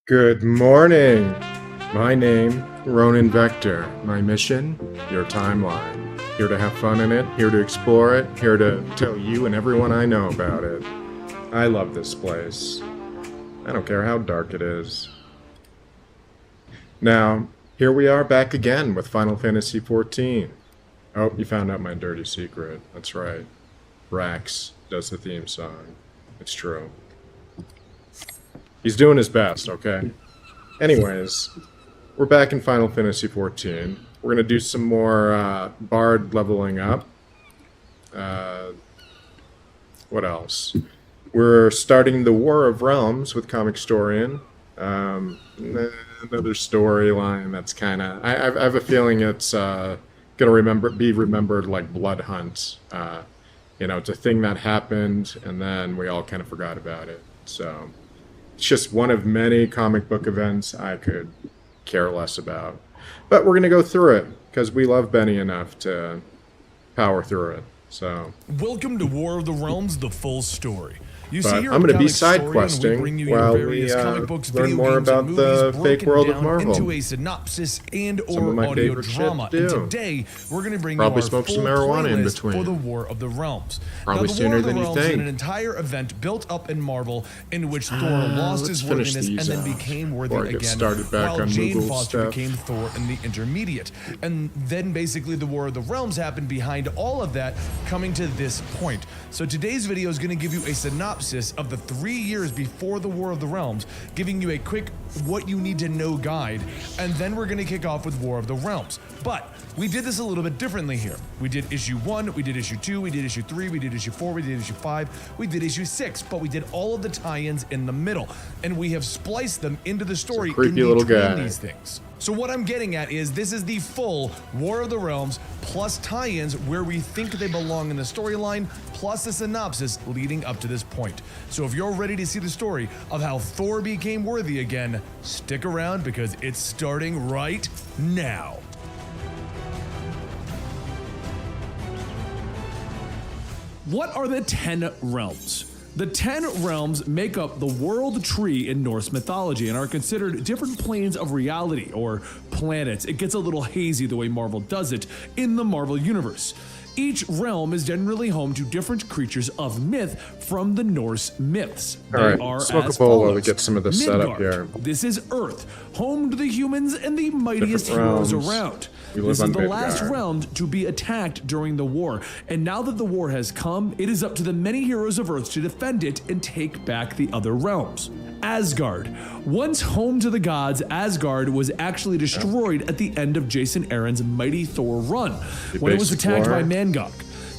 Good morning. My name, Ronan Vector. My mission, your timeline. Here to have fun in it, here to explore it, here to tell you and everyone I know about it. I love this place. I don't care how dark it is. Now, here we are back again with Final Fantasy XIV. Oh, you found out my dirty secret. That's right. Rax does the theme song. It's true. He's doing his best, okay? Anyways, we're back in Final Fantasy XIV. We're gonna do some more Bard leveling up. What else? We're starting the War of Realms with Comicstorian. Another storyline that's kind of... I have a feeling it's gonna be remembered like Blood Hunt. You know, it's a thing that happened, and then we all kind of forgot about it. So... it's just one of many comic book events I could care less about. But we're going to go through it, because we love Benny enough to power through it. So, welcome to War of the Realms, the full story. You but see here I'm going to be side Comicstorian, questing while we learn more about the fake world of Marvel. Into a synopsis and Some of or my audio favorite drama. shit, And too. today we're going to bring Probably you our smoke full some marijuana in playlist between. for the War of the Realms. Probably now, the sooner War of the than you Realms think. is an entire event built up in Marvel in which Thor lost his finish worthiness and these then out became worthy before I get again, started back while on Jane Moogle Foster stuff. became Thor in the Intermediate. And then basically the War of the Realms happened behind all of that, coming to this point. So today's video is going to give you a synopsis of the 3 years before the War of the Realms, giving you a quick what you need to know guide, and then we're going to kick off with War of the Realms. But we did this a little bit differently here. We did issue 1, we did issue 2, we did issue 3, we did issue 4, we did issue 5, we did issue 6, but we did all of the tie-ins in the middle, and we have spliced them into the story in creepy little between guy. these things. So what I'm getting at is this is the full War of the Realms plus tie-ins where we think they belong in the storyline, plus a synopsis leading up to this point. So if you're ready to see the story of how Thor became worthy again, stick around because it's starting right now. What are the 10 realms? The 10 realms make up the world tree in Norse mythology and are considered different planes of reality, or planets. It gets a little hazy the way Marvel does it in the Marvel Universe. Each realm is generally home to different creatures of myth from the Norse myths. They Alright, are smoke as a bowl while we follows. get some of this set up Midgard. here. This is Earth, home to the humans and the mightiest Different heroes realms. around. We live This is on the last Midgard. realm to be attacked during the war, and now that the war has come, it is up to the many heroes of Earth to defend it and take back the other realms. Asgard. Once home to the gods, Asgard was actually destroyed at the end of Jason Aaron's Mighty Thor run, when it was basic attacked war. by Mangog.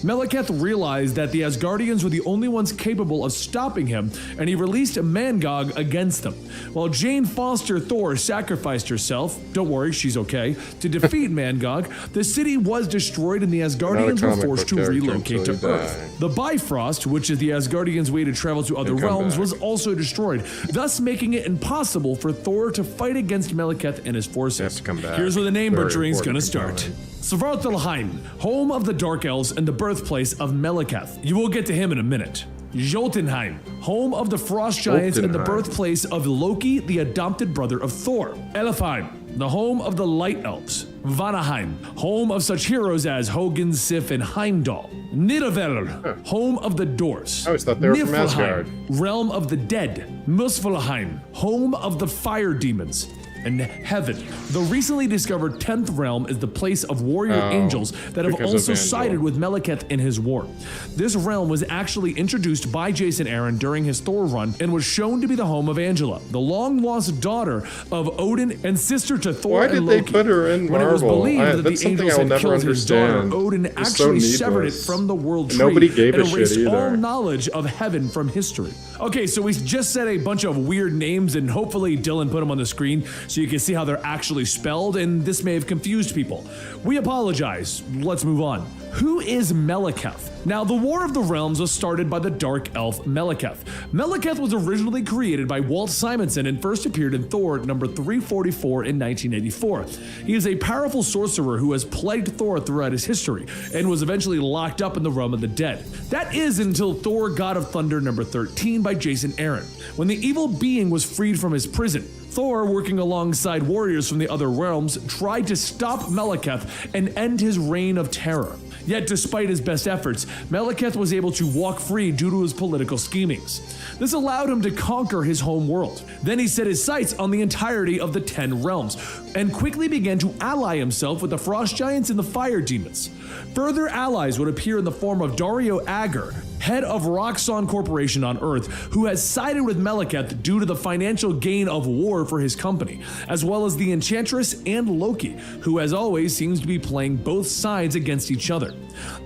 Meleketh realized that the Asgardians were the only ones capable of stopping him, and he released Mangog against them. While Jane Foster Thor sacrificed herself, don't worry, she's okay, to defeat Mangog, the city was destroyed and the Asgardians were comic forced book to character relocate to until you Earth. die. The Bifrost, which is the Asgardians' way to travel to other And come realms, back. was also destroyed, thus making it impossible for Thor to fight against Meleketh and his forces. Have to come back. Here's where the name Very butchering's important gonna start. component. Svartalheim, home of the Dark Elves and the birthplace of Meleketh. You will get to him in a minute. Jotunheim, home of the Frost Giants and the Jotunheim. birthplace of Loki, the adopted brother of Thor. Elfheim, the home of the Light Elves. Vanaheim, home of such heroes as Hogun, Sif, and Heimdall. Nidavellir, home of the Dors. I always thought they were from Niflheim, Asgard. realm of the dead. Muspelheim, home of the fire demons. And Heaven. The recently discovered 10th realm is the place of warrior angels that have because of also Angel. sided with Meleketh in his war. This realm was actually introduced by Jason Aaron during his Thor run and was shown to be the home of Angela, the long-lost daughter of Odin and sister to Thor Why and did they Loki. put her in When it was Marvel? believed that That's the something angels I'll had never killed his daughter, understand. Odin It's so actually severed it needless. from the world tree Nobody gave and a shit erased all either. knowledge of Heaven from history. Okay, so we just said a bunch of weird names, and hopefully Dylan put them on the screen so you can see how they're actually spelled, and this may have confused people. We apologize. Let's move on. Who is Meleketh? Now, the War of the Realms was started by the Dark Elf Meleketh. Meleketh was originally created by Walt Simonson and first appeared in Thor number 344 in 1984. He is a powerful sorcerer who has plagued Thor throughout his history and was eventually locked up in the realm of the dead. That is until Thor God of Thunder number 13 by Jason Aaron. When the evil being was freed from his prison, Thor, working alongside warriors from the other realms, tried to stop Malekith and end his reign of terror. Yet despite his best efforts, Malekith was able to walk free due to his political schemings. This allowed him to conquer his home world. Then he set his sights on the entirety of the 10 realms, and quickly began to ally himself with the Frost Giants and the Fire Demons. Further allies would appear in the form of Dario Agger, head of Roxxon Corporation on Earth, who has sided with Malekith due to the financial gain of war for his company, as well as the Enchantress and Loki, who as always seems to be playing both sides against each other.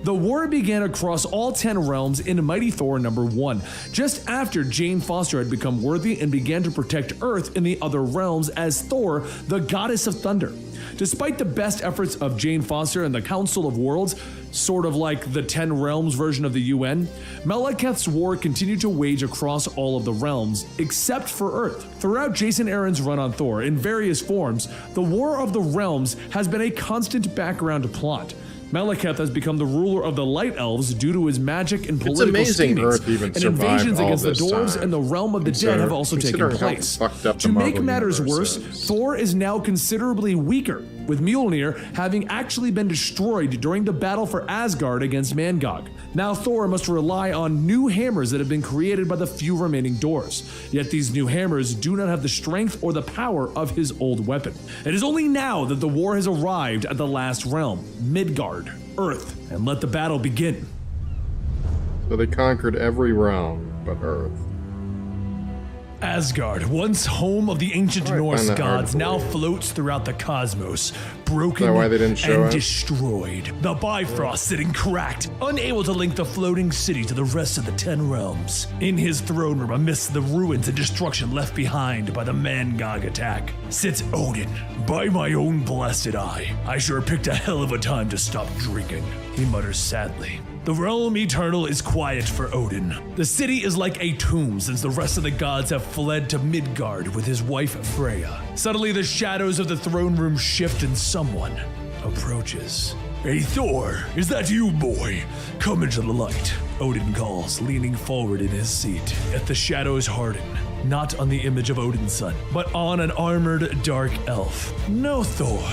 The war began across all 10 realms in Mighty Thor #1, just after Jane Foster had become worthy and began to protect Earth in the other realms as Thor, the goddess of thunder. Despite the best efforts of Jane Foster and the Council of Worlds, sort of like the 10 Realms version of the UN, Malekith's war continued to wage across all of the realms, except for Earth. Throughout Jason Aaron's run on Thor, in various forms, the War of the Realms has been a constant background plot. Malekith has become the ruler of the Light Elves due to his magic and political amazing schemings, Earth even and survived invasions all against the this dwarves time. and the realm of the dead have also taken Considering how place. fucked up the To make Marvel matters universe worse, is. Thor is now considerably weaker, with Mjolnir having actually been destroyed during the battle for Asgard against Mangog. Now Thor must rely on new hammers that have been created by the few remaining Dors. Yet these new hammers do not have the strength or the power of his old weapon. It is only now that the war has arrived at the last realm, Midgard, Earth, and let the battle begin. So they conquered every realm but Earth. Asgard, once home of the ancient I Norse find that hard gods, to now believe. floats throughout the cosmos, broken why they didn't show and it? destroyed. The Bifrost sitting cracked, unable to link the floating city to the rest of the 10 realms. In his throne room, amidst the ruins and destruction left behind by the Mangog attack, sits Odin. By my own blessed eye, I sure picked a hell of a time to stop drinking, he mutters sadly. The realm eternal is quiet for Odin. The city is like a tomb since the rest of the gods have fled to Midgard with his wife Freya. Suddenly the shadows of the throne room shift and someone approaches. Hey Thor, is that you, boy? Come into the light, Odin calls, leaning forward in his seat. Yet the shadows harden. Not on the image of Odin's son, but on an armored dark elf. No Thor,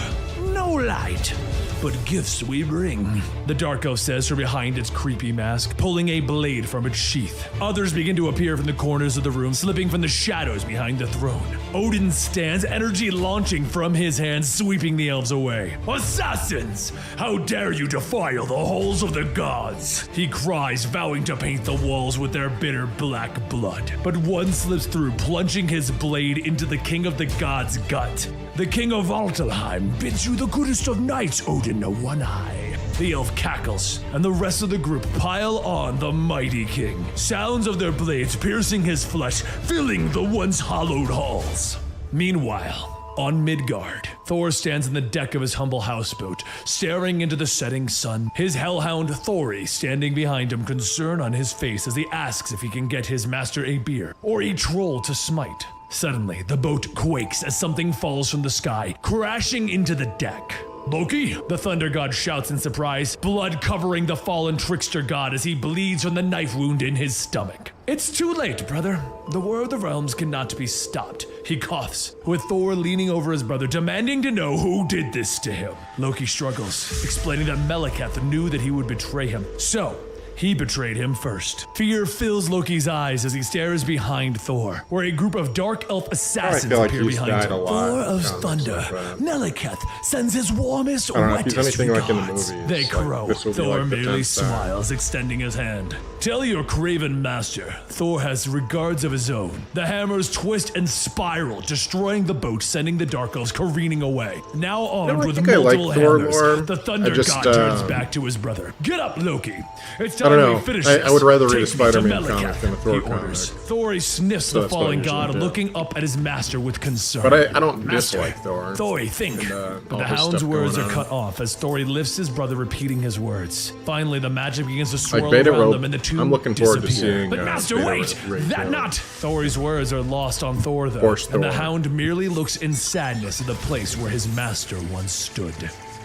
no light, but gifts we bring, the dark elf says from behind its creepy mask, pulling a blade from its sheath. Others begin to appear from the corners of the room, slipping from the shadows behind the throne. Odin stands, energy launching from his hands, sweeping the elves away. Assassins! How dare you defile the halls of the gods? He cries, vowing to paint the walls with their bitter black blood. But one slips through, plunging his blade into the king of the gods' gut. The king of Altalheim bids you the goodest of nights, Odin One Eye. The elf cackles, and the rest of the group pile on the mighty king. Sounds of their blades piercing his flesh, filling the once hallowed halls. Meanwhile, on Midgard, Thor stands in the deck of his humble houseboat, staring into the setting sun, his hellhound Thori standing behind him, concern on his face as he asks if he can get his master a beer or a troll to smite. Suddenly, the boat quakes as something falls from the sky, crashing into the deck. Loki, the thunder god shouts in surprise, blood covering the fallen trickster god as he bleeds from the knife wound in his stomach. It's too late, brother. The War of the Realms cannot be stopped, he coughs, with Thor leaning over his brother, demanding to know who did this to him. Loki struggles, explaining that Malekith knew that he would betray him, so he betrayed him first. Fear fills Loki's eyes as he stares behind Thor, where a group of dark elf assassins like appear he's behind died him. a lot Thor in of comics thunder, like that. Malekith sends his warmest, I don't know if he's wettest anything like in the regards. movies. They Like, crow. this will be Thor like the merely 10th star. smiles, extending his hand. Tell your craven master, Thor has regards of his own. The hammers twist and spiral, destroying the boat, sending the dark elves careening away. Now armed I with think I like multiple Thor hammers, more. the thunder I just, god turns back to his brother. Get up, Loki. It's I time don't know. we finish I this. would rather read a Take me to Spider-Man Malekith, comic than a Thor he comic. orders. Thor sniffs So the that's what I fallen usually god, do. looking up at his master with concern. But I don't Master, dislike Thor. Thori, think. And, But all the this hound's stuff words going are on. cut off as Thori lifts his brother, repeating his words. Finally, the magic begins to swirl Beta around Rope, them, and the two I'm looking forward to disappear. seeing, But Master, Beta wait! Ray That Taylor. not! Thori's words are lost on Thor, though, Force and the Thor. hound merely looks in sadness at the place where his master once stood.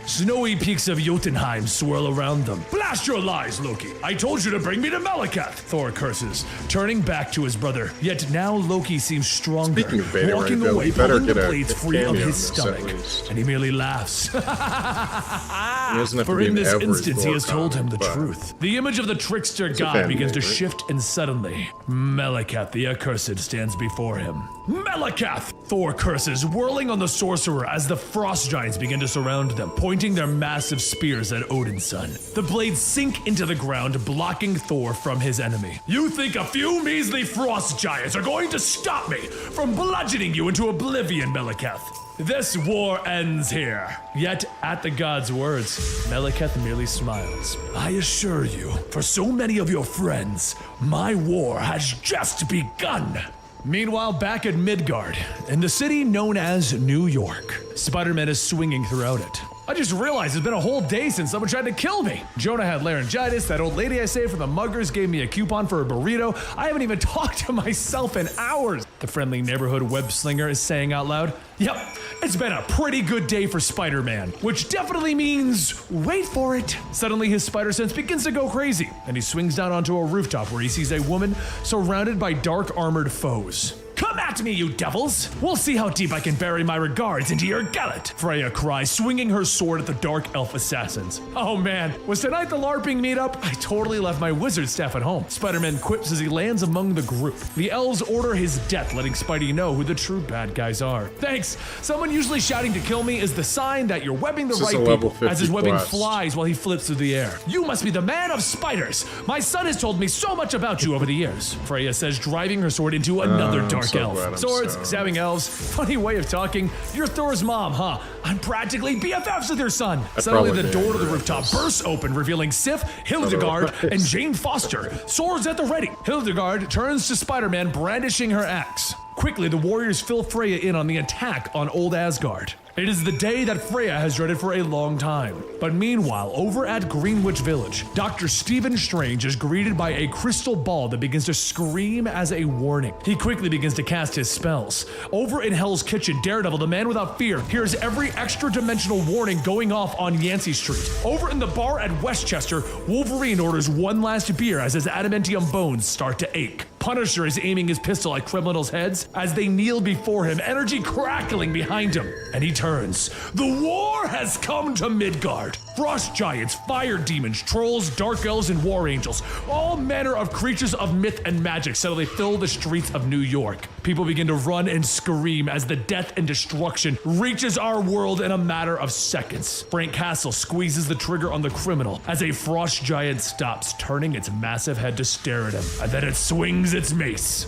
Snowy peaks of Jotunheim swirl around them. Blast your lies, Loki! I told you to bring me to Malekith, Thor curses, turning back to his brother. Yet now Loki seems stronger, Speaking of beta walking ray, Bill, away, you better pulling the get a blades free of cameo in his this at stomach. least. And he merely laughs. He doesn't have to For be in this every instance, he Thor has told him comic, the but truth. The image of the trickster a god fan begins to favorite. shift, and suddenly, Malekith the Accursed stands before him. Malekith! Thor curses, whirling on the sorcerer as the frost giants begin to surround them, pointing their massive spears at Odin's son. The blades sink into the ground, blocking Thor from his enemy. You think a few measly frost giants are going to stop me from bludgeoning you into oblivion, Malekith? This war ends here. Yet, at the god's words, Malekith merely smiles. I assure you, for so many of your friends, my war has just begun. Meanwhile, back at Midgard, in the city known as New York, Spider-Man is swinging throughout it. I just realized it's been a whole day since someone tried to kill me. Jonah had laryngitis, that old lady I saved from the muggers gave me a coupon for a burrito. I haven't even talked to myself in hours. The friendly neighborhood web slinger is saying out loud, yep, it's been a pretty good day for Spider-Man, which definitely means, wait for it. Suddenly his spider sense begins to go crazy, and he swings down onto a rooftop where he sees a woman surrounded by dark armored foes. Come at me, you devils! We'll see how deep I can bury my regards into your gullet! Freya cries, swinging her sword at the dark elf assassins. Oh man, was tonight the LARPing meetup? I totally left my wizard staff at home. Spider-Man quips as he lands among the group. The elves order his death, letting Spidey know who the true bad guys are. Thanks! Someone usually shouting to kill me is the sign that you're webbing the This is right a level people, as his 50 webbing quest. flies while he flips through the air. You must be the man of spiders! My son has told me so much about you over the years, Freya says, driving her sword into another I'm dark so elf. glad I'm Swords, so- stabbing elves, funny way of talking. You're Thor's mom, huh? I'm practically BFFs with your son. Suddenly the probably door to the agree with rooftop this. bursts open, revealing Sif, Hildegard, Otherwise- and Jane Foster, swords at the ready. Hildegard turns to Spider-Man, brandishing her axe. Quickly, the warriors fill Freya in on the attack on Old Asgard. It is the day that Freya has dreaded for a long time. But meanwhile, over at Greenwich Village, Dr. Stephen Strange is greeted by a crystal ball that begins to scream as a warning. He quickly begins to cast his spells. Over in Hell's Kitchen, Daredevil, the man without fear, hears every extra-dimensional warning going off on Yancey Street. Over in the bar at Westchester, Wolverine orders one last beer as his adamantium bones start to ache. Punisher is aiming his pistol at criminals' heads as they kneel before him, energy crackling behind him. And he turns. The war has come to Midgard. Frost giants, fire demons, trolls, dark elves, and war angels. All manner of creatures of myth and magic suddenly fill the streets of New York. People begin to run and scream as the death and destruction reaches our world in a matter of seconds. Frank Castle squeezes the trigger on the criminal as a frost giant stops, turning its massive head to stare at him, and then it swings its mace.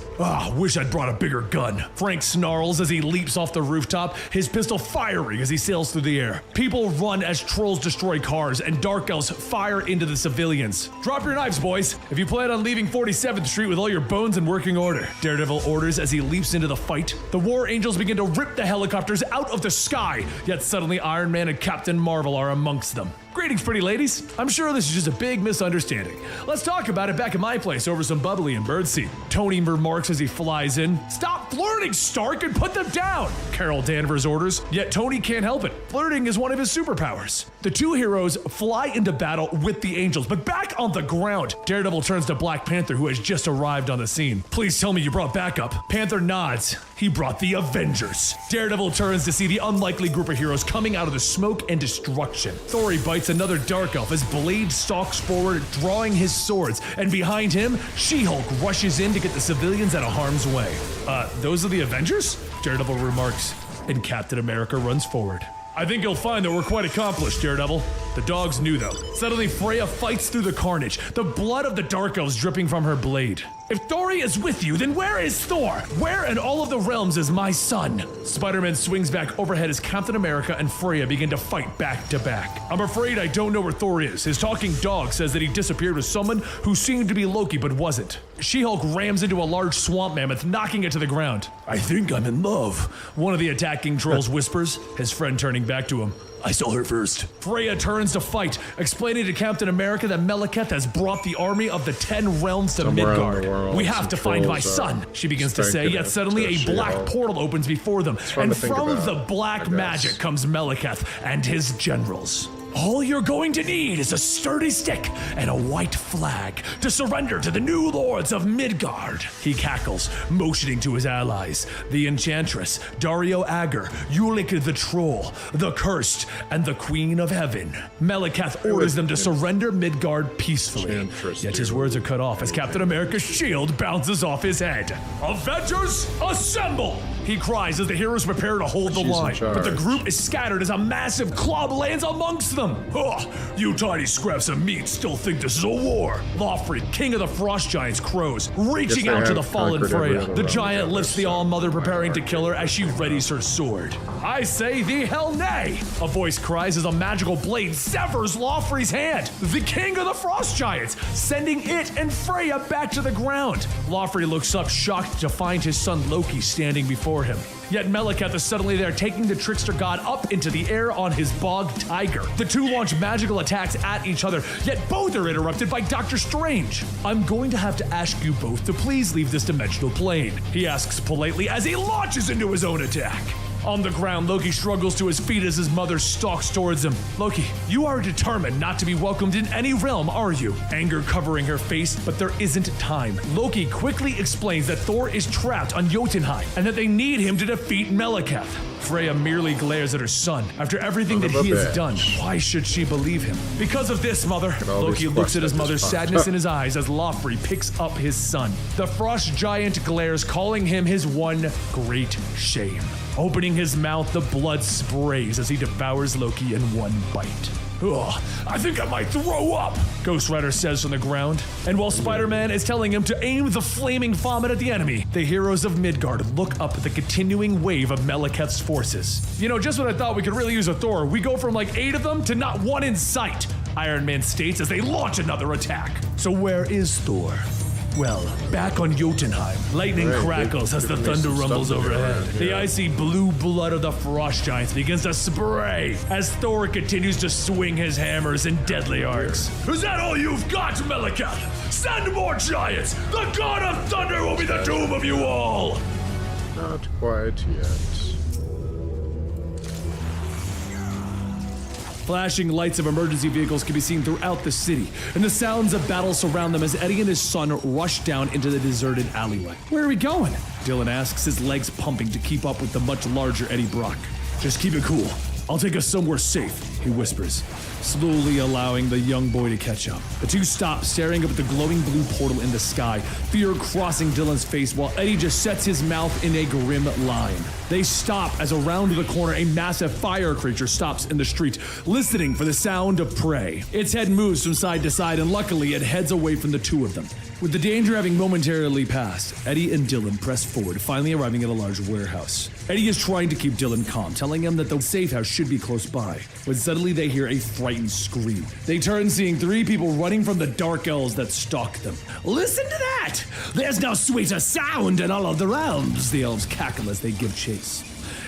Wish I'd brought a bigger gun. Frank snarls as he leaps off the rooftop, his pistol firing as he sails through the air. People run as trolls destroy cars and dark elves fire into the civilians. Drop your knives, boys, if you plan on leaving 47th Street with all your bones in working order. Daredevil orders as he leaps into the fight. The war angels begin to rip the helicopters out of the sky, yet suddenly Iron Man and Captain Marvel are amongst them. Greetings, pretty ladies. I'm sure this is just a big misunderstanding. Let's talk about it back at my place over some bubbly and birdseed. Tony remarks as he flies in. Stop flirting, Stark, and put them down, Carol Danvers orders. Yet Tony can't help it. Flirting is one of his superpowers. The two heroes fly into battle with the angels, but back on the ground, Daredevil turns to Black Panther, who has just arrived on the scene. Please tell me you brought backup. Panther nods. He brought the Avengers. Daredevil turns to see the unlikely group of heroes coming out of the smoke and destruction. Thor bites another dark elf as Blade stalks forward, drawing his swords, and behind him, She-Hulk rushes in to get the civilians out of harm's way. Those are the Avengers? Daredevil remarks, and Captain America runs forward. I think you'll find that we're quite accomplished, Daredevil. The dogs knew, though. Suddenly, Freya fights through the carnage, the blood of the Dark Elves dripping from her blade. If Thori is with you, then where is Thor? Where in all of the realms is my son? Spider-Man swings back overhead as Captain America and Freya begin to fight back to back. I'm afraid I don't know where Thor is. His talking dog says that he disappeared with someone who seemed to be Loki but wasn't. She-Hulk rams into a large swamp mammoth, knocking it to the ground. I think I'm in love, one of the attacking trolls whispers, his friend turning back to him. I saw her first. Freya turns to fight, explaining to Captain America that Meleketh has brought the army of the 10 realms to Somewhere in the Midgard. world, We have to some find my trolls son, she begins to say, spanking yet it suddenly to a black She-Hulk. portal opens before them, fun and to think from about, the I black guess. magic comes Meleketh and his generals. All you're going to need is a sturdy stick and a white flag to surrender to the new lords of Midgard. He cackles, motioning to his allies, the Enchantress, Dario Agger, Ulik the Troll, the Cursed, and the Queen of Heaven. Meleketh orders them to surrender Midgard peacefully. Enchantress, Yet his dude. words are cut off as Captain America's shield bounces off his head. Avengers, assemble! He cries as the heroes prepare to hold the She's in line. But the charge. group is scattered as a massive club lands amongst them. Ugh, you tiny scraps of meat still think this is a war. Lofrid, king of the Frost Giants, crows, reaching they out to have the fallen conquered every Freya. other The realm giant together, lifts the so All-Mother, why preparing to not? kill her as she readies her sword. I say thee hell nay! A voice cries as a magical blade severs Lofrid's hand, the king of the Frost Giants, sending it and Freya back to the ground. Lofrid looks up, shocked to find his son Loki standing before him. Yet Meleketh is suddenly there, taking the trickster god up into the air on his bog tiger. The two launch magical attacks at each other, yet both are interrupted by Doctor Strange. I'm going to have to ask you both to please leave this dimensional plane, he asks politely as he launches into his own attack. On the ground, Loki struggles to his feet as his mother stalks towards him. Loki, you are determined not to be welcomed in any realm, are you? Anger covering her face, but there isn't time. Loki quickly explains that Thor is trapped on Jotunheim and that they need him to defeat Meleketh. Freya merely glares at her son after everything that Son of he a has done. bitch. Why should she believe him? Because of this, mother. all Loki these looks at his questions mother's popped sadness up. in his eyes as Lofri picks up his son. The Frost Giant glares, calling him his one great shame. Opening his mouth, the blood sprays as he devours Loki in one bite. Ugh, I think I might throw up, Ghost Rider says from the ground. And while Spider-Man is telling him to aim the flaming vomit at the enemy, the heroes of Midgard look up at the continuing wave of Meleketh's forces. You know, just when I thought we could really use a Thor, we go from like 8 of them to not one in sight, Iron Man states as they launch another attack. So where is Thor? Well, back on Jotunheim, lightning Right, crackles as the giving me thunder some rumbles stuff to do overhead. around The here. icy blue blood of the Frost Giants begins to spray as Thor continues to swing his hammers in deadly arcs. Is that all you've got, Meleketh? Send more giants! The god of thunder will be the doom of you all! Not quite yet. Flashing lights of emergency vehicles can be seen throughout the city, and the sounds of battle surround them as Eddie and his son rush down into the deserted alleyway. Where are we going? Dylan asks, his legs pumping to keep up with the much larger Eddie Brock. Just keep it cool. I'll take us somewhere safe, he whispers, slowly allowing the young boy to catch up. The two stop, staring up at the glowing blue portal in the sky, fear crossing Dylan's face while Eddie just sets his mouth in a grim line. They stop as around the corner a massive fire creature stops in the street, listening for the sound of prey. Its head moves from side to side, and luckily it heads away from the two of them. With the danger having momentarily passed, Eddie and Dylan press forward, finally arriving at a large warehouse. Eddie is trying to keep Dylan calm, telling him that the safe house should be close by, when suddenly they hear a frightened scream. They turn, seeing 3 people running from the dark elves that stalk them. Listen to that! There's no sweeter sound in all of the realms, the elves cackle as they give chase.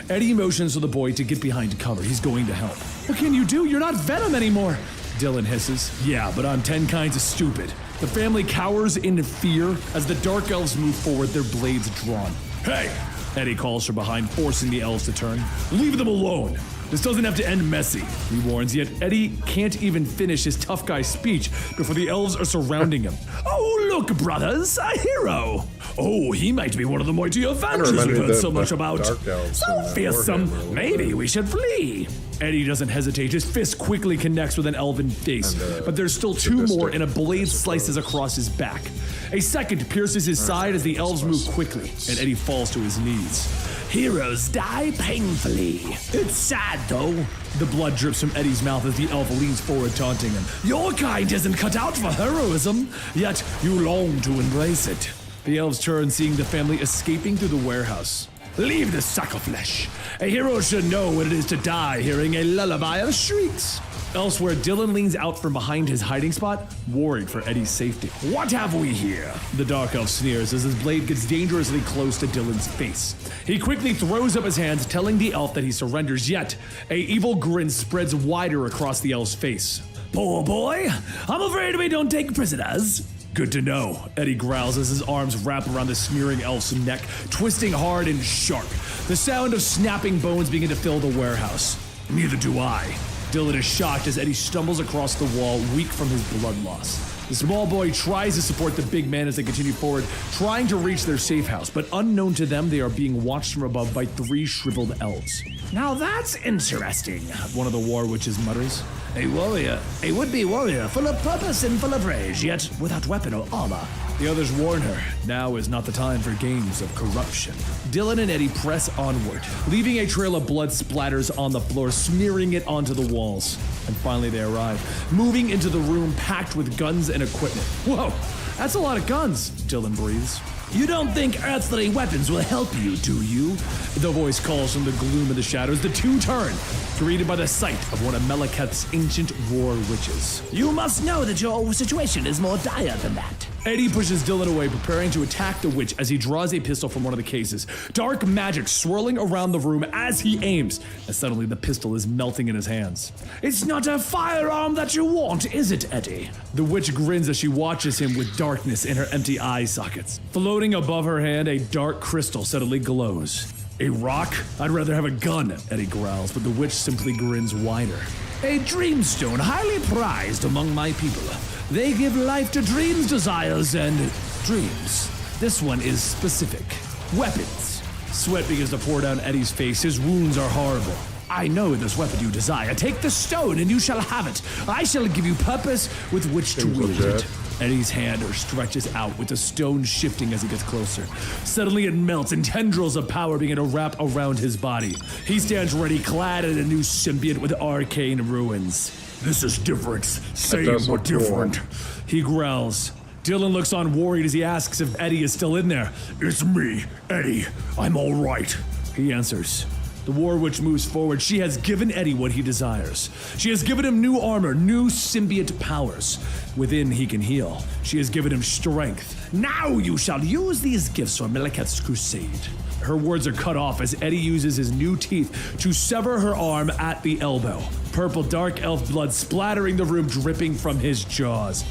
Eddie motions for the boy to get behind cover. He's going to help. What can you do? You're not Venom anymore, Dylan hisses. Yeah, but I'm 10 kinds of stupid. The family cowers in fear as the dark elves move forward, their blades drawn. Hey! Eddie calls from behind, forcing the elves to turn. Leave them alone! This doesn't have to end messy, he warns, yet Eddie can't even finish his tough guy speech before the elves are surrounding him. Oh, look, brothers, a hero! Oh, he might be one of the mighty Avengers we've heard so much about. Dark elves So in fearsome, Warhammer a little maybe bit. we should flee. Eddie doesn't hesitate. His fist quickly connects with an elven face, but there's still 2 more, and a blade slices across his back. A second pierces his side as the elves move quickly, and Eddie falls to his knees. Heroes die painfully. It's sad, though. The blood drips from Eddie's mouth as the elf leans forward, taunting him. Your kind isn't cut out for heroism, yet you long to embrace it. The elves turn, seeing the family escaping through the warehouse. Leave the sack of flesh. A hero should know what it is to die hearing a lullaby of shrieks. Elsewhere, Dylan leans out from behind his hiding spot, worried for Eddie's safety. What have we here? The Dark Elf sneers as his blade gets dangerously close to Dylan's face. He quickly throws up his hands, telling the elf that he surrenders, yet a evil grin spreads wider across the elf's face. Poor boy, I'm afraid we don't take prisoners. Good to know, Eddie growls as his arms wrap around the sneering elf's neck, twisting hard and sharp. The sound of snapping bones begin to fill the warehouse. Neither do I. Dylan is shocked as Eddie stumbles across the wall, weak from his blood loss. The small boy tries to support the big man as they continue forward, trying to reach their safe house, but unknown to them, they are being watched from above by 3 shriveled elves. Now that's interesting, one of the war witches mutters. A warrior, a would-be warrior, full of purpose and full of rage, yet without weapon or armor. The others warn her, now is not the time for games of corruption. Dylan and Eddie press onward, leaving a trail of blood splatters on the floor, smearing it onto the walls. And finally they arrive, moving into the room packed with guns and equipment. Whoa, that's a lot of guns, Dylan breathes. You don't think earthly weapons will help you, do you? The voice calls from the gloom of the shadows. The two turn, greeted by the sight of one of Meleketh's ancient war witches. You must know that your situation is more dire than that. Eddie pushes Dylan away, preparing to attack the witch as he draws a pistol from one of the cases. Dark magic swirling around the room as he aims, and suddenly the pistol is melting in his hands. It's not a firearm that you want, is it, Eddie? The witch grins as she watches him with darkness in her empty eye sockets. Floating above her hand, a dark crystal suddenly glows. A rock? I'd rather have a gun, Eddie growls, but the witch simply grins wider. A dreamstone highly prized among my people. They give life to dreams, desires, and dreams. This one is specific. Weapons. Sweat begins to pour down Eddie's face. His wounds are horrible. I know this weapon you desire. Take the stone and you shall have it. I shall give you purpose with which to wield it. Eddie's hand stretches out with the stone shifting as he gets closer. Suddenly it melts and tendrils of power begin to wrap around his body. He stands ready, clad in a new symbiote with arcane ruins. This is different. Same but different. He growls. Dylan looks on worried as he asks if Eddie is still in there. It's me, Eddie. I'm all right, he answers. The war witch moves forward. She has given Eddie what he desires. She has given him new armor, new symbiote powers. Within he can heal. She has given him strength. Now you shall use these gifts for Meleketh's crusade. Her words are cut off as Eddie uses his new teeth to sever her arm at the elbow. Purple dark elf blood splattering the room, dripping from his jaws.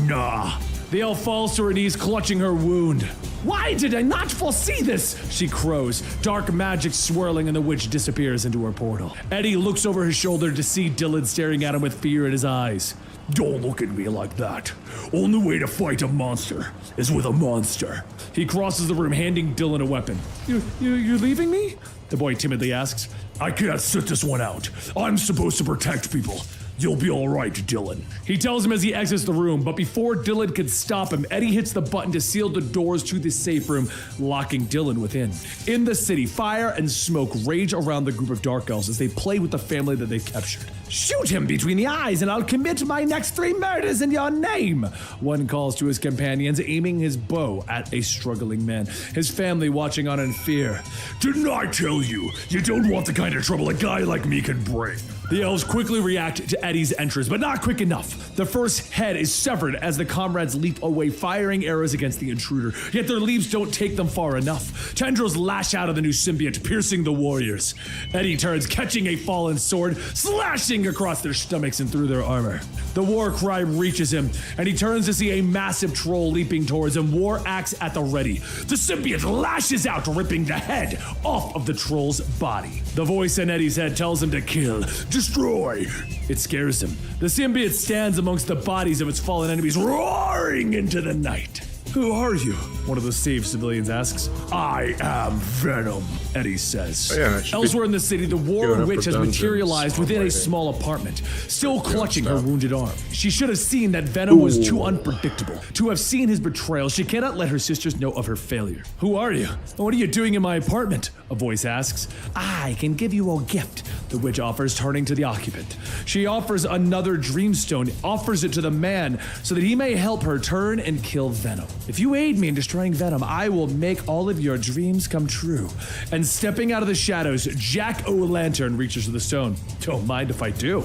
Nah. The elf falls to her knees, clutching her wound. Why did I not foresee this? She crows, dark magic swirling, and the witch disappears into her portal. Eddie looks over his shoulder to see Dylan staring at him with fear in his eyes. Don't look at me like that. Only way to fight a monster is with a monster. He crosses the room, handing Dylan a weapon. You're leaving me? The boy timidly asks. I can't sit this one out. I'm supposed to protect people. You'll be all right, Dylan. He tells him as he exits the room, but before Dylan can stop him, Eddie hits the button to seal the doors to the safe room, locking Dylan within. In the city, fire and smoke rage around the group of dark elves as they play with the family that they've captured. Shoot him between the eyes and I'll commit my next 3 murders in your name, one calls to his companions, aiming his bow at a struggling man, his family watching on in fear. Didn't I tell you, you don't want the kind of trouble a guy like me can bring? The elves quickly react to Eddie's entrance, but not quick enough. The first head is severed as the comrades leap away, firing arrows against the intruder, yet their leaps don't take them far enough. Tendrils lash out of the new symbiote, piercing the warriors. Eddie turns, catching a fallen sword, slashing across their stomachs and through their armor. The war cry reaches him, and he turns to see a massive troll leaping towards him, war axe at the ready. The symbiote lashes out, ripping the head off of the troll's body. The voice in Eddie's head tells him to kill, destroy. It scares him. The symbiote stands amongst the bodies of its fallen enemies, roaring into the night. Who are you? One of the saved civilians asks. I am Venom, Eddie says. Elsewhere in the city, the war witch has materialized within a small apartment, still clutching her wounded arm. She should have seen that Venom was too unpredictable. To have seen his betrayal, she cannot let her sisters know of her failure. Who are you? What are you doing in my apartment? A voice asks. I can give you a gift, the witch offers, turning to the occupant. She offers another dreamstone, offers it to the man so that he may help her turn and kill Venom. If you aid me in destroying Venom, I will make all of your dreams come true. And stepping out of the shadows, Jack-o'-lantern reaches for the stone. Don't mind if I do.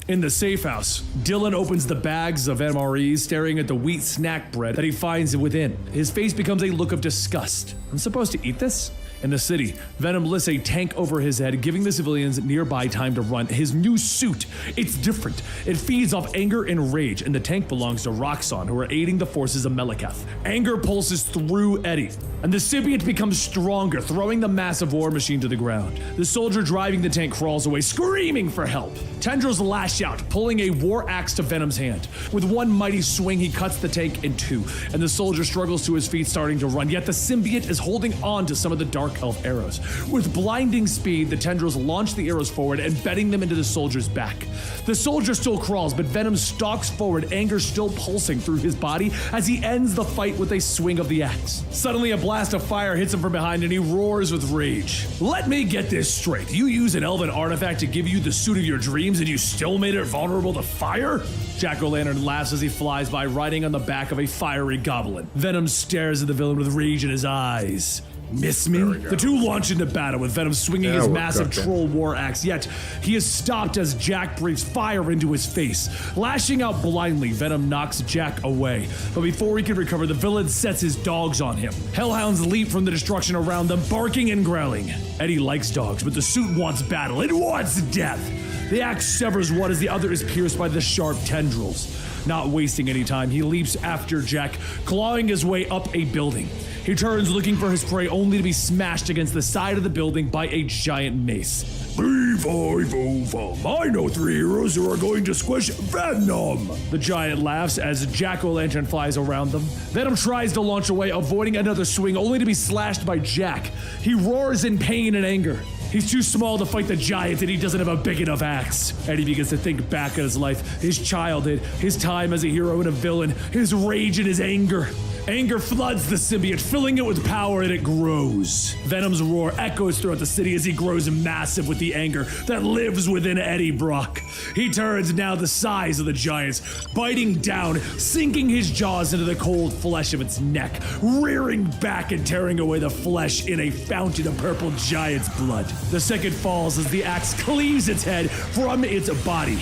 In the safe house, Dylan opens the bags of MREs, staring at the wheat snack bread that he finds within. His face becomes a look of disgust. I'm supposed to eat this? In the city, Venom lifts a tank over his head, giving the civilians nearby time to run. His new suit, it's different. It feeds off anger and rage, and the tank belongs to Roxxon, who are aiding the forces of Melikath. Anger pulses through Eddie, and the symbiote becomes stronger, throwing the massive war machine to the ground. The soldier driving the tank crawls away, screaming for help. Tendrils lash out, pulling a war axe to Venom's hand. With one mighty swing, he cuts the tank in two, and the soldier struggles to his feet, starting to run, yet the symbiote is holding on to some of the dark elf arrows. With blinding speed, the tendrils launch the arrows forward, embedding them into the soldier's back. The soldier still crawls, but Venom stalks forward, anger still pulsing through his body as he ends the fight with a swing of the axe. Suddenly, a blast of fire hits him from behind, and he roars with rage. Let me get this straight. You use an elven artifact to give you the suit of your dreams, and you still made it vulnerable to fire? Jack-o'-lantern laughs as he flies by, riding on the back of a fiery goblin. Venom stares at the villain with rage in his eyes. Miss me? The two launch into battle, with Venom swinging his massive troll war axe, yet he is stopped as Jack breathes fire into his face. Lashing out blindly, Venom knocks Jack away, but before he can recover, the villain sets his dogs on him. Hellhounds leap from the destruction around them, barking and growling. Eddie likes dogs, but the suit wants battle. It wants death. The axe severs one as the other is pierced by the sharp tendrils. Not wasting any time, he leaps after Jack, clawing his way up a building. He turns looking for his prey, only to be smashed against the side of the building by a giant mace. 3-5-0-5. I know 3 heroes who are going to squish Venom! The giant laughs as Jack-o'-lantern flies around them. Venom tries to launch away, avoiding another swing, only to be slashed by Jack. He roars in pain and anger. He's too small to fight the giant, and he doesn't have a big enough axe. Eddie begins to think back on his life, his childhood, his time as a hero and a villain, his rage and his anger. Anger floods the symbiote, filling it with power, and it grows. Venom's roar echoes throughout the city as he grows massive with the anger that lives within Eddie Brock. He turns now the size of the giants, biting down, sinking his jaws into the cold flesh of its neck, rearing back and tearing away the flesh in a fountain of purple giant's blood. The second falls as the axe cleaves its head from its body.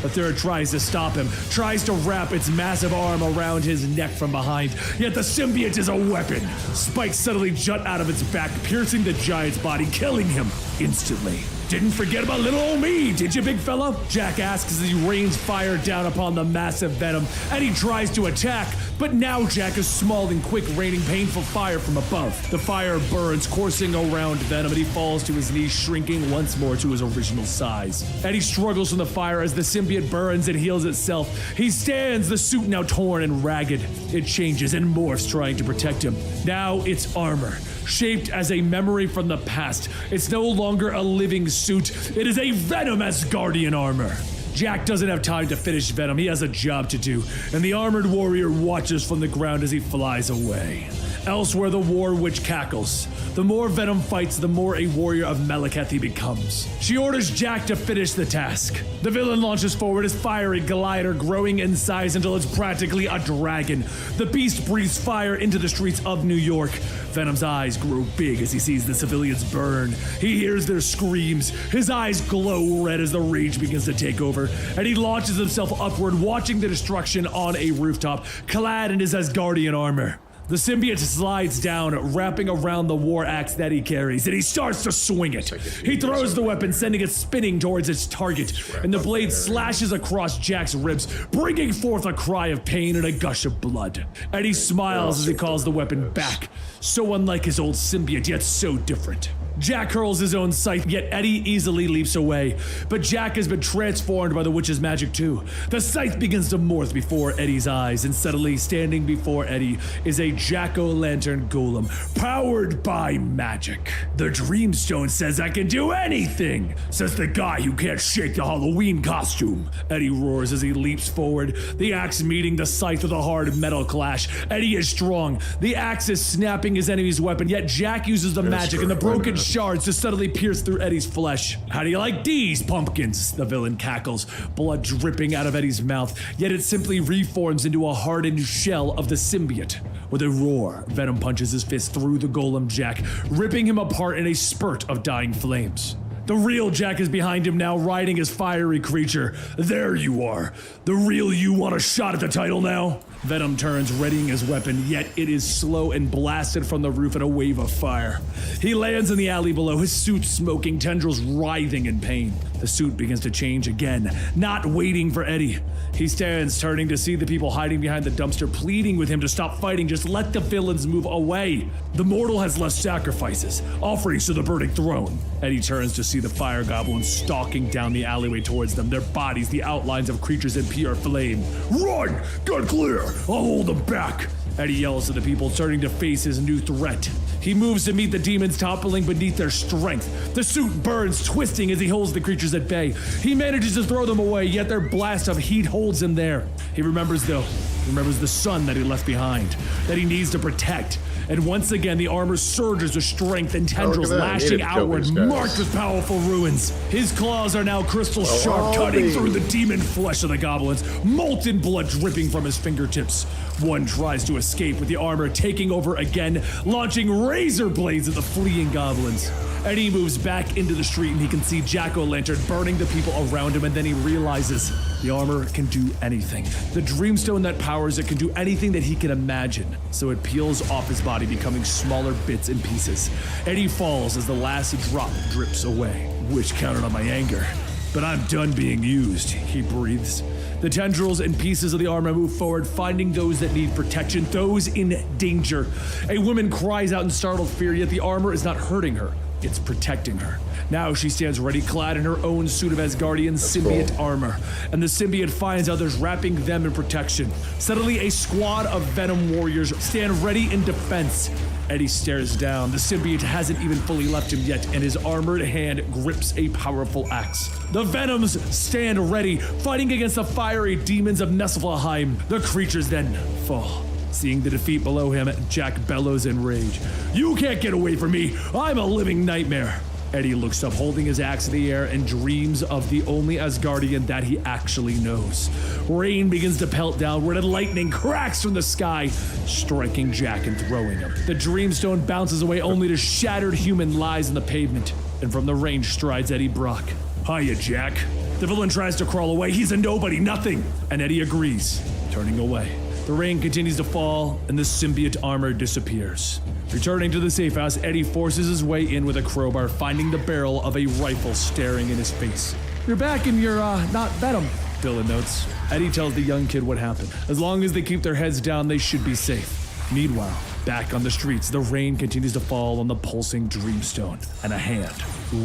The third tries to stop him, tries to wrap its massive arm around his neck from behind, yet the symbiote is a weapon. Spikes suddenly jut out of its back, piercing the giant's body, killing him instantly. Didn't forget about little old me, did you, big fella? Jack asks as he rains fire down upon the massive Venom, and he tries to attack, but now Jack is small and quick, raining painful fire from above. The fire burns, coursing around Venom, and he falls to his knees, shrinking once more to his original size. Eddie struggles from the fire as the symbiote burns and heals itself. He stands, the suit now torn and ragged. It changes and morphs, trying to protect him. Now it's armor, shaped as a memory from the past. It's no longer a living suit. It is a Venom Asgardian armor. Jack doesn't have time to finish Venom. He has a job to do, and the armored warrior watches from the ground as he flies away. Elsewhere, the war witch cackles. The more Venom fights, the more a warrior of Melikath he becomes. She orders Jack to finish the task. The villain launches forward, his fiery glider growing in size until it's practically a dragon. The beast breathes fire into the streets of New York. Venom's eyes grow big as he sees the civilians burn. He hears their screams. His eyes glow red as the rage begins to take over, and he launches himself upward, watching the destruction on a rooftop, clad in his Asgardian armor. The symbiote slides down, wrapping around the war axe that he carries, and he starts to swing it. He throws the weapon, sending it spinning towards its target, and the blade slashes across Jack's ribs, bringing forth a cry of pain and a gush of blood. Eddie smiles as he calls the weapon back, so unlike his old symbiote, yet so different. Jack hurls his own scythe, yet Eddie easily leaps away. But Jack has been transformed by the witch's magic too. The scythe begins to morph before Eddie's eyes, and suddenly standing before Eddie is a Jack-o'-lantern golem, powered by magic. The Dreamstone says I can do anything, says the guy who can't shake the Halloween costume. Eddie roars as he leaps forward, the axe meeting the scythe with a hard metal clash. Eddie is strong. The axe is snapping his enemy's weapon, yet Jack uses the magic, and the broken shards to suddenly pierce through Eddie's flesh. How do you like these pumpkins? The villain cackles, blood dripping out of Eddie's mouth, yet it simply reforms into a hardened shell of the symbiote. With a roar, Venom punches his fist through the golem Jack, ripping him apart in a spurt of dying flames. The real Jack is behind him now, riding his fiery creature. There you are. The real you want a shot at the title now? Venom turns, readying his weapon, yet it is slow and blasted from the roof in a wave of fire. He lands in the alley below, his suit smoking, tendrils writhing in pain. The suit begins to change again, not waiting for Eddie. He stands, turning to see the people hiding behind the dumpster, pleading with him to stop fighting, just let the villains move away. The mortal has left sacrifices, offerings to the burning throne. Eddie turns to see the fire goblins stalking down the alleyway towards them, their bodies the outlines of creatures in pure flame. Run! Get clear! I'll hold them back! Eddie yells to the people, turning to face his new threat. He moves to meet the demons toppling beneath their strength. The suit burns, twisting as he holds the creatures at bay. He manages to throw them away, yet their blast of heat holds him there. He remembers the son that he left behind, that he needs to protect. And once again, the armor surges with strength and tendrils lashing outward, marked with powerful ruins. His claws are now crystal sharp, cutting through the demon flesh of the goblins, molten blood dripping from his fingertips. One tries to escape with the armor taking over again, launching razor blades at the fleeing goblins. Eddie moves back into the street and he can see Jack-o'-lantern burning the people around him, and then he realizes the armor can do anything. The dreamstone that powers it can do anything that he can imagine. So it peels off his body, becoming smaller bits and pieces. Eddie falls as the last drop drips away. Wish counted on my anger, but I'm done being used, he breathes. The tendrils and pieces of the armor move forward, finding those that need protection, those in danger. A woman cries out in startled fear, yet the armor is not hurting her. It's protecting her. Now she stands ready, clad in her own suit of Asgardian symbiote armor, and the symbiote finds others, wrapping them in protection. Suddenly, a squad of Venom warriors stand ready in defense. Eddie stares down. The symbiote hasn't even fully left him yet, and his armored hand grips a powerful axe. The Venoms stand ready, fighting against the fiery demons of Niflheim. The creatures then fall. Seeing the defeat below him, Jack bellows in rage. You can't get away from me! I'm a living nightmare! Eddie looks up, holding his axe in the air, and dreams of the only Asgardian that he actually knows. Rain begins to pelt downward, and lightning cracks from the sky, striking Jack and throwing him. The dreamstone bounces away, only to shattered human lies in the pavement. And from the range strides Eddie Brock. Hiya, Jack. The villain tries to crawl away. He's a nobody, nothing. And Eddie agrees, turning away. The rain continues to fall, and the symbiote armor disappears. Returning to the safe house, Eddie forces his way in with a crowbar, finding the barrel of a rifle staring in his face. You're back and you're, not Venom, Dylan notes. Eddie tells the young kid what happened. As long as they keep their heads down, they should be safe. Meanwhile, back on the streets, the rain continues to fall on the pulsing dreamstone, and a hand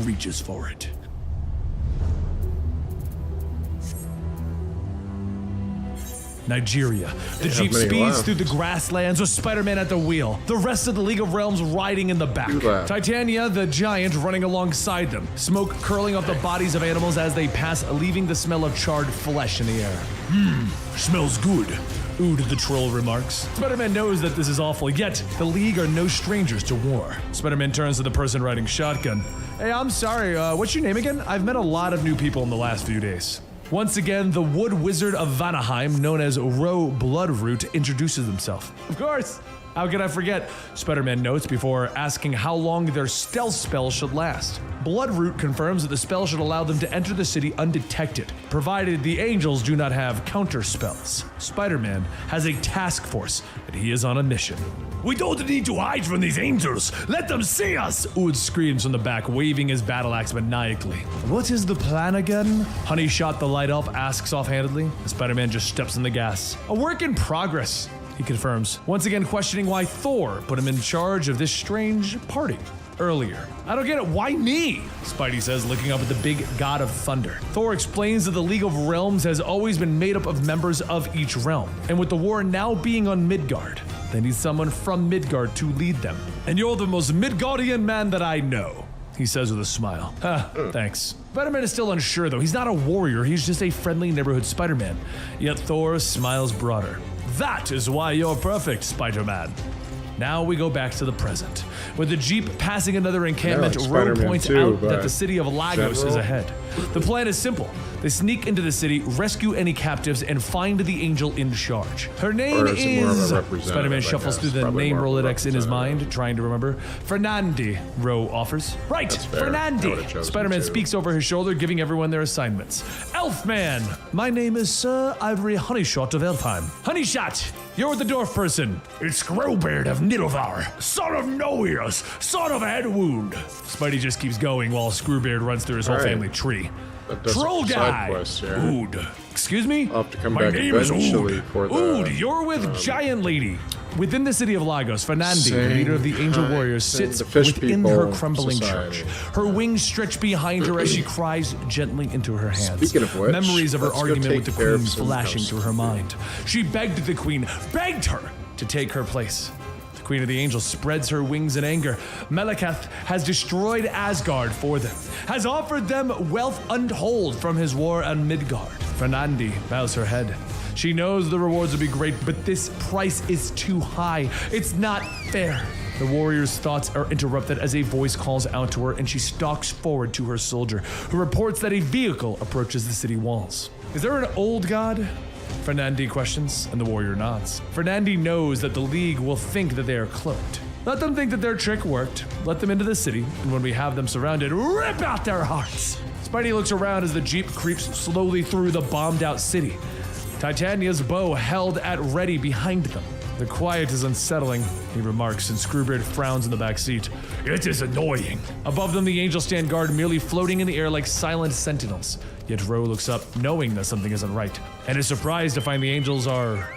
reaches for it. Nigeria. The Jeep speeds through the grasslands with Spider-Man at the wheel. The rest of the League of Realms riding in the back. Titania, the giant, running alongside them. Smoke curling up the bodies of animals as they pass, leaving the smell of charred flesh in the air. Smells good. Ood the troll remarks. Spider-Man knows that this is awful, yet the League are no strangers to war. Spider-Man turns to the person riding shotgun. Hey, I'm sorry, what's your name again? I've met a lot of new people in the last few days. Once again, the Wood Wizard of Vanaheim, known as Ro Bloodroot, introduces himself. Of course! How could I forget? Spider-Man notes before asking how long their stealth spell should last. Bloodroot confirms that the spell should allow them to enter the city undetected, provided the angels do not have counter spells. Spider-Man has a task force, and he is on a mission. We don't need to hide from these angels! Let them see us! Ood screams from the back, waving his battle axe maniacally. What is the plan again? Honey Shot the Light Elf asks offhandedly. Spider-Man just steps on the gas. A work in progress, he confirms, once again questioning why Thor put him in charge of this strange party earlier. I don't get it, why me? Spidey says, looking up at the big god of thunder. Thor explains that the League of Realms has always been made up of members of each realm, and with the war now being on Midgard, they need someone from Midgard to lead them. And you're the most Midgardian man that I know, he says with a smile. Thanks. Spider-Man is still unsure though. He's not a warrior, he's just a friendly neighborhood Spider-Man. Yet Thor smiles broader. That is why you're perfect, Spider-Man. Now we go back to the present. With the Jeep passing another encampment, like Ro Spider-Man points 2, out that but the city of Lagos is general. ahead. The plan is simple. They sneak into the city, rescue any captives, and find the angel in charge. Her name Or is it more of a is... representative, Spider-Man I shuffles guess? through the Probably name more of a Rolodex in his mind, representative. trying to remember. Fernandi, Ro offers. Right, That's fair. I would've Fernandi. chosen Spider-Man two. speaks over his shoulder, giving everyone their assignments. Elfman. My name is Sir Ivory Honeyshot of Elfheim. Honeyshot, you're the dwarf person. It's Growbeard of Nidlevar, son of no ears, son of a head wound. Spidey just keeps going while Screwbeard runs through his whole All right. family tree. That does Troll some guy. side quests here. Ood. Excuse me? I'll have to come My back name is eventually Ood. for the, Ood, you're with Giant Lady. Within the city of Lagos, Fernandi, the Same leader of the Angel kind Warriors, thing, sits the fish within people her crumbling society. church. Her wings stretch behind her as she cries gently into her hands. Speaking of which, memories of her let's go argument with take the care queen of some flashing ghosts. through her mind. She begged the queen, begged her to take her place. The Queen of the Angels spreads her wings in anger. Malekith has destroyed Asgard for them, has offered them wealth untold from his war on Midgard. Fernandi bows her head. She knows the rewards will be great, but this price is too high. It's not fair. The warrior's thoughts are interrupted as a voice calls out to her, and she stalks forward to her soldier, who reports that a vehicle approaches the city walls. Is there an old god? Fernandi questions, and the warrior nods. Fernandi knows that the League will think that they are cloaked. Let them think that their trick worked. Let them into the city, and when we have them surrounded, rip out their hearts. Spidey looks around as the Jeep creeps slowly through the bombed-out city. Titania's bow held at ready behind them. The quiet is unsettling, he remarks, and Screwbeard frowns in the back seat. It is annoying. Above them, the angels stand guard, merely floating in the air like silent sentinels. Yet Ro looks up, knowing that something isn't right, and is surprised to find the angels are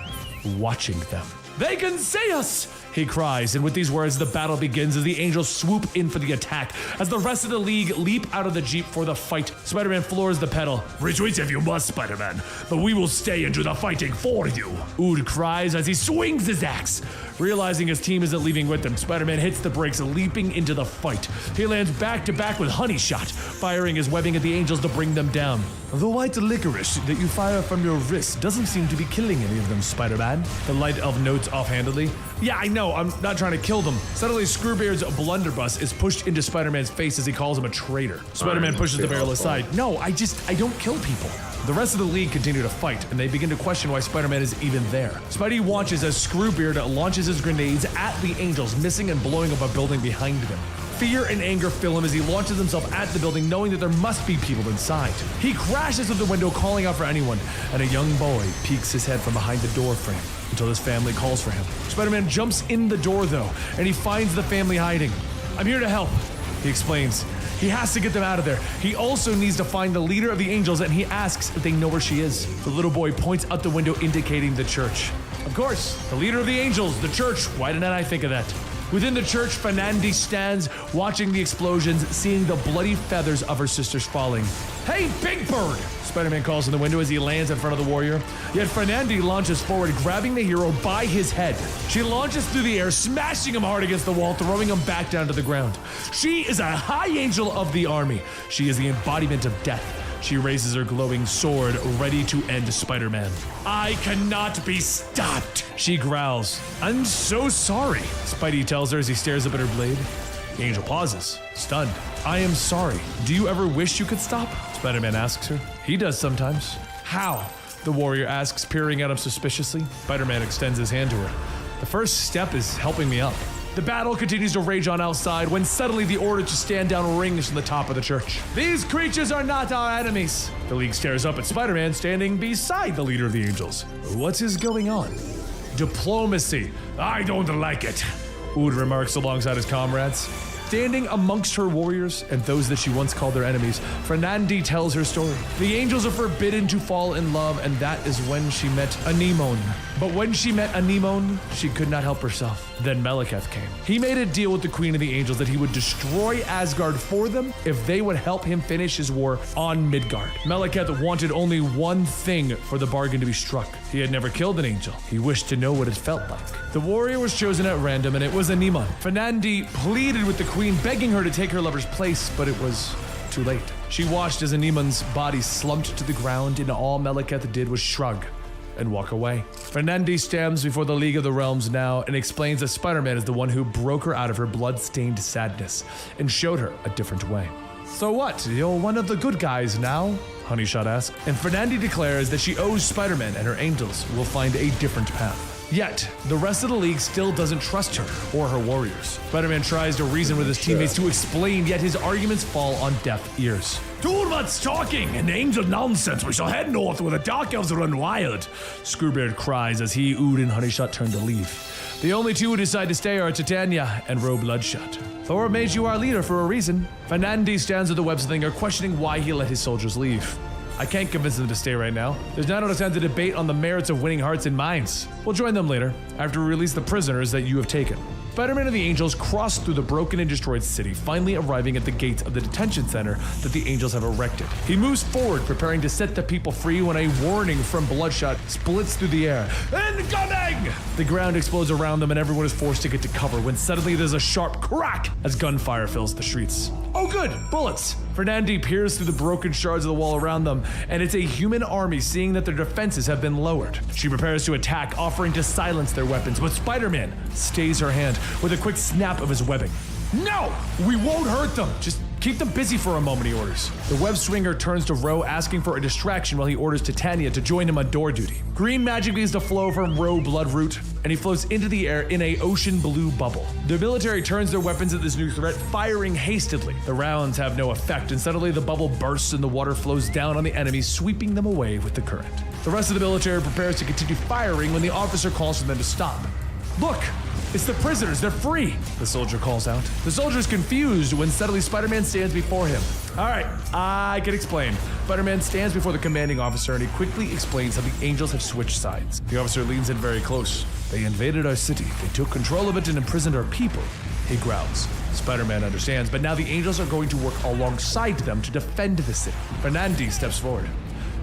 watching them. They can see us! He cries, and with these words, the battle begins as the angels swoop in for the attack. As the rest of the League leap out of the Jeep for the fight, Spider-Man floors the pedal. Retreat if you must, Spider-Man, but we will stay and do the fighting for you. Ood cries as he swings his axe. Realizing his team isn't leaving with him, Spider-Man hits the brakes, leaping into the fight. He lands back to back with Honeyshot, firing his webbing at the angels to bring them down. The white licorice that you fire from your wrist doesn't seem to be killing any of them, Spider-Man. The light elf notes offhandedly. Yeah, I know, I'm not trying to kill them. Suddenly, Screwbeard's blunderbuss is pushed into Spider-Man's face as he calls him a traitor. Spider-Man pushes the barrel aside. No, I don't kill people. The rest of the League continue to fight, and they begin to question why Spider-Man is even there. Spidey watches as Screwbeard launches his grenades at the angels, missing and blowing up a building behind them. Fear and anger fill him as he launches himself at the building, knowing that there must be people inside. He crashes through the window, calling out for anyone, and a young boy peeks his head from behind the door frame until his family calls for him. Spider-Man jumps in the door, though, and he finds the family hiding. I'm here to help, he explains. He has to get them out of there. He also needs to find the leader of the angels, and he asks if they know where she is. The little boy points out the window, indicating the church. Of course, the leader of the angels, the church. Why didn't I think of that? Within the church, Fernandi stands, watching the explosions, seeing the bloody feathers of her sisters falling. Hey, Big Bird! Spider-Man calls in the window as he lands in front of the warrior. Yet Fernandi launches forward, grabbing the hero by his head. She launches through the air, smashing him hard against the wall, throwing him back down to the ground. She is a high angel of the army. She is the embodiment of death. She raises her glowing sword, ready to end Spider-Man. I cannot be stopped, she growls. I'm so sorry, Spidey tells her as he stares up at her blade. The angel pauses, stunned. I am sorry. Do you ever wish you could stop? Spider-Man asks her. He does sometimes. How? The warrior asks, peering at him suspiciously. Spider-Man extends his hand to her. The first step is helping me up. The battle continues to rage on outside when suddenly the order to stand down rings from the top of the church. These creatures are not our enemies. The League stares up at Spider-Man standing beside the leader of the angels. What is going on? Diplomacy. I don't like it, Ood remarks alongside his comrades. Standing amongst her warriors and those that she once called their enemies, Fernandi tells her story. The angels are forbidden to fall in love, and that is when she met Anemone. But when she met Anemone, she could not help herself. Then Malekith came. He made a deal with the Queen of the Angels that he would destroy Asgard for them if they would help him finish his war on Midgard. Malekith wanted only one thing for the bargain to be struck. He had never killed an angel. He wished to know what it felt like. The warrior was chosen at random, and it was Anemone. Fernandi pleaded with the Queen, begging her to take her lover's place, but it was too late. She watched as Anemone's body slumped to the ground, and all Malekith did was shrug and walk away. Fernandi stands before the League of the Realms now and explains that Spider-Man is the one who broke her out of her blood-stained sadness and showed her a different way. So what, you're one of the good guys now? Honeyshot asks, and Fernandi declares that she owes Spider-Man and her angels will find a different path. Yet, the rest of the League still doesn't trust her or her warriors. Spider-Man tries to reason with his teammates to explain, yet his arguments fall on deaf ears. Too much talking and angel nonsense. We shall head north where the Dark Elves run wild. Screwbeard cries as he, Ood, and Honeyshot turn to leave. The only two who decide to stay are Titania and Ro Bloodshot. Thor made you our leader for a reason. Fernandi stands at the web slinger, questioning why he let his soldiers leave. I can't convince them to stay right now. There's not enough time to debate on the merits of winning hearts and minds. We'll join them later, after we release the prisoners that you have taken. Spider-Man and the Angels cross through the broken and destroyed city, finally arriving at the gates of the detention center that the Angels have erected. He moves forward, preparing to set the people free when a warning from Bloodshot splits through the air. Incoming! The ground explodes around them and everyone is forced to get to cover when suddenly there's a sharp crack as gunfire fills the streets. Oh good, bullets! Fernandi peers through the broken shards of the wall around them, and it's a human army seeing that their defenses have been lowered. She prepares to attack, offering to silence their weapons, but Spider-Man stays her hand with a quick snap of his webbing. No! We won't hurt them! Just keep them busy for a moment, he orders. The web swinger turns to Ro, asking for a distraction while he orders Titania to join him on door duty. Green magic begins to flow from Ro Bloodroot, and he floats into the air in a ocean blue bubble. The military turns their weapons at this new threat, firing hastily. The rounds have no effect, and suddenly the bubble bursts and the water flows down on the enemy, sweeping them away with the current. The rest of the military prepares to continue firing when the officer calls for them to stop. Look! It's the prisoners, they're free, the soldier calls out. The soldier's confused when suddenly Spider-Man stands before him. Alright, I can explain. Spider-Man stands before the commanding officer and he quickly explains how the Angels have switched sides. The officer leans in very close. They invaded our city, they took control of it and imprisoned our people, he growls. Spider-Man understands, but now the Angels are going to work alongside them to defend the city. Fernandi steps forward.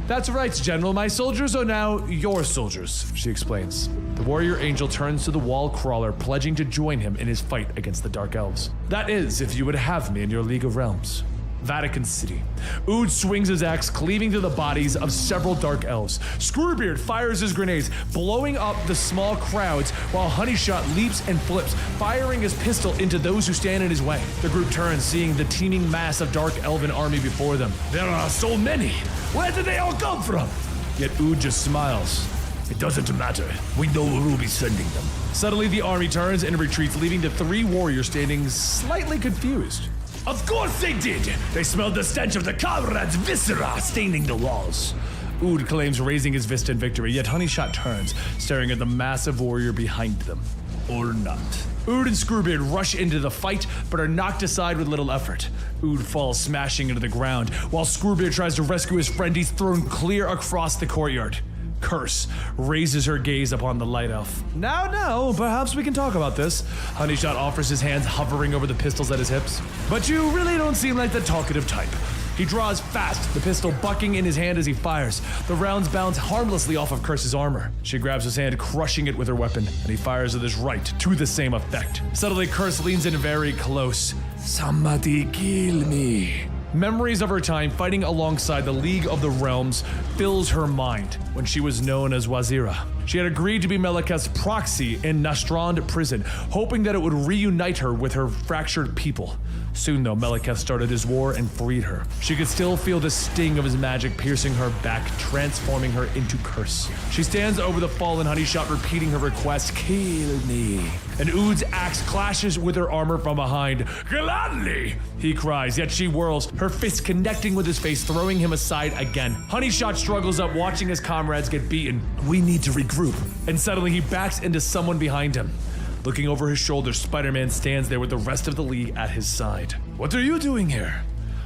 That's right, General. My soldiers are now your soldiers, she explains. The warrior angel turns to the wall crawler, pledging to join him in his fight against the Dark Elves. That is, if you would have me in your League of Realms. Vatican City. Ood swings his axe, cleaving through the bodies of several Dark Elves. Screwbeard fires his grenades, blowing up the small crowds, while Honeyshot leaps and flips, firing his pistol into those who stand in his way. The group turns, seeing the teeming mass of Dark Elven army before them. There are so many! Where did they all come from? Yet Ood just smiles. It doesn't matter. We know who will be sending them. Suddenly, the army turns and retreats, leaving the three warriors standing slightly confused. Of course they did! They smelled the stench of the comrades' viscera staining the walls. Ood claims raising his fist in victory, yet Honeyshot turns, staring at the massive warrior behind them. Or not. Ood and Screwbeard rush into the fight, but are knocked aside with little effort. Ood falls smashing into the ground, while Screwbeard tries to rescue his friend. He's thrown clear across the courtyard. Curse raises her gaze upon the light elf. Now, perhaps we can talk about this. Honeyshot offers his hands, hovering over the pistols at his hips. But you really don't seem like the talkative type. He draws fast, the pistol bucking in his hand as he fires. The rounds bounce harmlessly off of Curse's armor. She grabs his hand, crushing it with her weapon, and he fires with his right to the same effect. Suddenly, Curse leans in very close. Somebody kill me. Memories of her time fighting alongside the League of the Realms fills her mind when she was known as Wazira. She had agreed to be Malekith's proxy in Nastrand prison, hoping that it would reunite her with her fractured people. Soon, though, Malekith started his war and freed her. She could still feel the sting of his magic piercing her back, transforming her into Curse. She stands over the fallen Honeyshot, repeating her request, kill me. And Ood's axe clashes with her armor from behind. Gladly, he cries, yet she whirls, her fist connecting with his face, throwing him aside again. Honeyshot struggles up, watching his comrades get beaten. We need to regroup. And suddenly he backs into someone behind him. Looking over his shoulder, Spider-Man stands there with the rest of the League at his side. What are you doing here?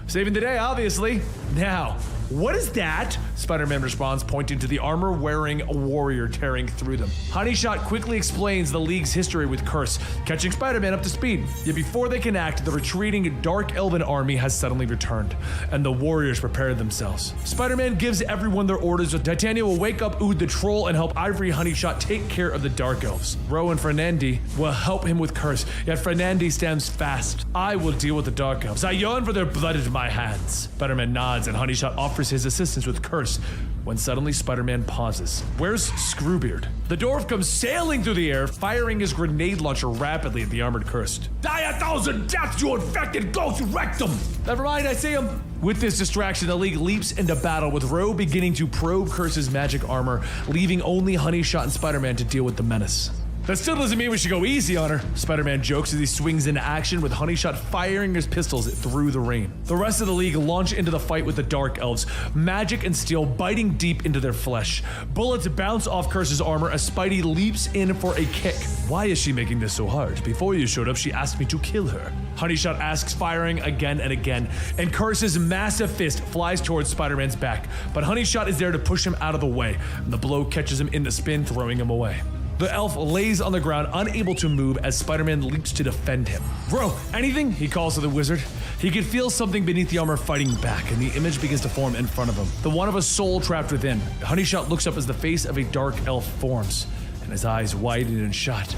Saving the day, obviously. Now, what is that? Spider-Man responds, pointing to the armor-wearing warrior tearing through them. Honeyshot quickly explains the League's history with Curse, catching Spider-Man up to speed. Yet before they can act, the retreating Dark Elven army has suddenly returned, and the warriors prepare themselves. Spider-Man gives everyone their orders, so Titania will wake up Ood the Troll and help Ivory Honeyshot take care of the Dark Elves. Ro and Fernandi will help him with Curse, yet Fernandi stands fast. I will deal with the Dark Elves. I yearn for their blood at my hands. Spider-Man nods, and Honeyshot offers offers his assistance with Curse, when suddenly Spider-Man pauses. Where's Screwbeard? The dwarf comes sailing through the air, firing his grenade launcher rapidly at the armored Cursed. Die 1,000 deaths, you infected ghost rectum! Never mind, I see him. With this distraction, the League leaps into battle, with Roe beginning to probe Curse's magic armor, leaving only Honeyshot and Spider-Man to deal with the menace. That still doesn't mean we should go easy on her, Spider-Man jokes as he swings into action, with Honeyshot firing his pistols through the rain. The rest of the League launch into the fight with the Dark Elves, magic and steel biting deep into their flesh. Bullets bounce off Curse's armor as Spidey leaps in for a kick. Why is she making this so hard? Before you showed up, she asked me to kill her. Honeyshot asks, firing again and again, and Curse's massive fist flies towards Spider-Man's back, but Honeyshot is there to push him out of the way, and the blow catches him in the spin, throwing him away. The elf lays on the ground, unable to move as Spider-Man leaps to defend him. Bro, anything? He calls to the wizard. He can feel something beneath the armor fighting back, and the image begins to form in front of him. The one of a soul trapped within. Honeyshot looks up as the face of a dark elf forms, and his eyes widen and shut.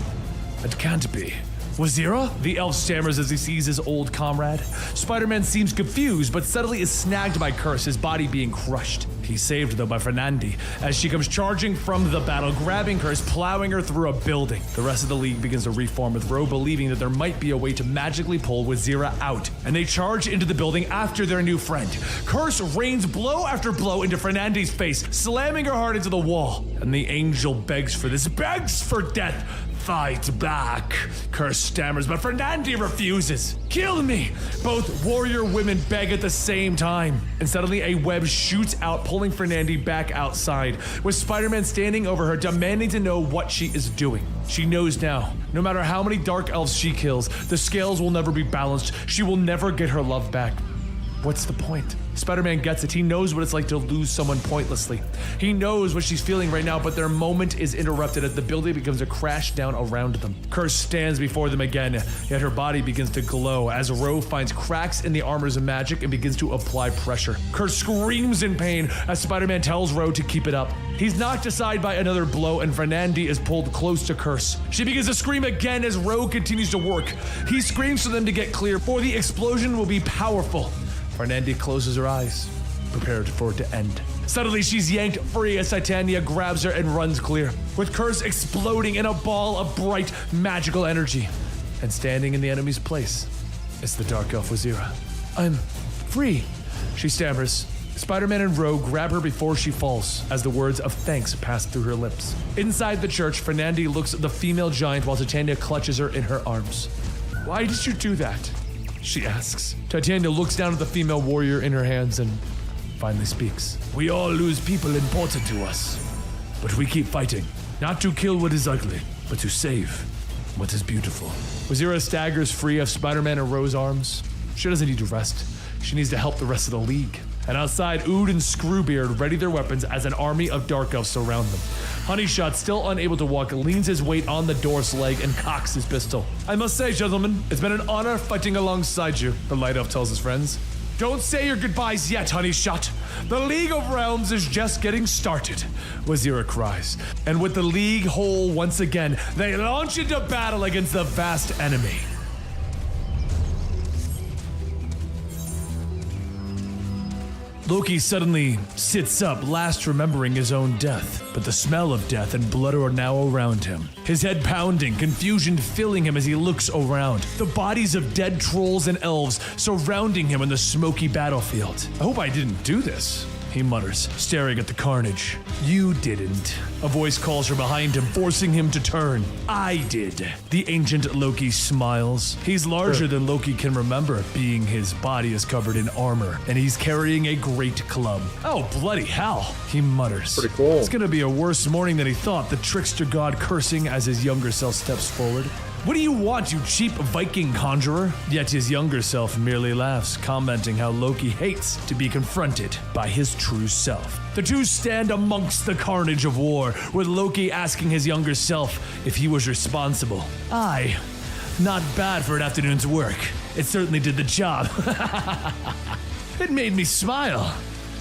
It can't be. Wazira? The elf stammers as he sees his old comrade. Spider-Man seems confused, but suddenly is snagged by Curse, his body being crushed. He's saved, though, by Fernandi, as she comes charging from the battle, grabbing Curse, plowing her through a building. The rest of the League begins to reform, with Roe believing that there might be a way to magically pull Wazira out, and they charge into the building after their new friend. Curse rains blow after blow into Fernandi's face, slamming her hard into the wall, and the angel begs for death. Fight back, Curse stammers, but Fernandi refuses. Kill me! Both warrior women beg at the same time, and suddenly a web shoots out, pulling Fernandi back outside, with Spider-Man standing over her, demanding to know what she is doing. She knows now, no matter how many dark elves she kills, the scales will never be balanced. She will never get her love back. What's the point? Spider-Man gets it. He knows what it's like to lose someone pointlessly. He knows what she's feeling right now, but their moment is interrupted as the building begins to crash down around them. Curse stands before them again, yet her body begins to glow as Roe finds cracks in the armor's magic and begins to apply pressure. Curse screams in pain as Spider-Man tells Roe to keep it up. He's knocked aside by another blow, and Fernandi is pulled close to Curse. She begins to scream again as Roe continues to work. He screams for them to get clear, for the explosion will be powerful. Fernandi closes her eyes, prepared for it to end. Suddenly, she's yanked free as Titania grabs her and runs clear, with Curse exploding in a ball of bright, magical energy. And standing in the enemy's place is the Dark Elf Wazira. I'm free, she stammers. Spider-Man and Rogue grab her before she falls, as the words of thanks pass through her lips. Inside the church, Fernandi looks at the female giant while Titania clutches her in her arms. Why did you do that? She asks. Titania looks down at the female warrior in her hands and finally speaks. We all lose people important to us, but we keep fighting. Not to kill what is ugly, but to save what is beautiful. Wazira staggers free of Spider-Man and Roe's arms. She doesn't need to rest. She needs to help the rest of the League. And outside, Ood and Screwbeard ready their weapons as an army of Dark Elves surround them. Honeyshot, still unable to walk, leans his weight on the dwarf's leg and cocks his pistol. I must say, gentlemen, it's been an honor fighting alongside you, the Light Elf tells his friends. Don't say your goodbyes yet, Honeyshot. The League of Realms is just getting started, Wazira cries. And with the League whole once again, they launch into battle against the vast enemy. Loki suddenly sits up, last remembering his own death, but the smell of death and blood are now around him. His head pounding, confusion filling him as he looks around. The bodies of dead trolls and elves surrounding him in the smoky battlefield. I hope I didn't do this, he mutters, staring at the carnage. You didn't. A voice calls from behind him, forcing him to turn. I did. The ancient Loki smiles. He's larger than Loki can remember, being his body is covered in armor, and he's carrying a great club. Oh, bloody hell, he mutters. Pretty cool. It's gonna be a worse morning than he thought, the trickster god cursing as his younger self steps forward. What do you want, you cheap Viking conjurer? Yet his younger self merely laughs, commenting how Loki hates to be confronted by his true self. The two stand amongst the carnage of war, with Loki asking his younger self if he was responsible. Aye, not bad for an afternoon's work. It certainly did the job. It made me smile.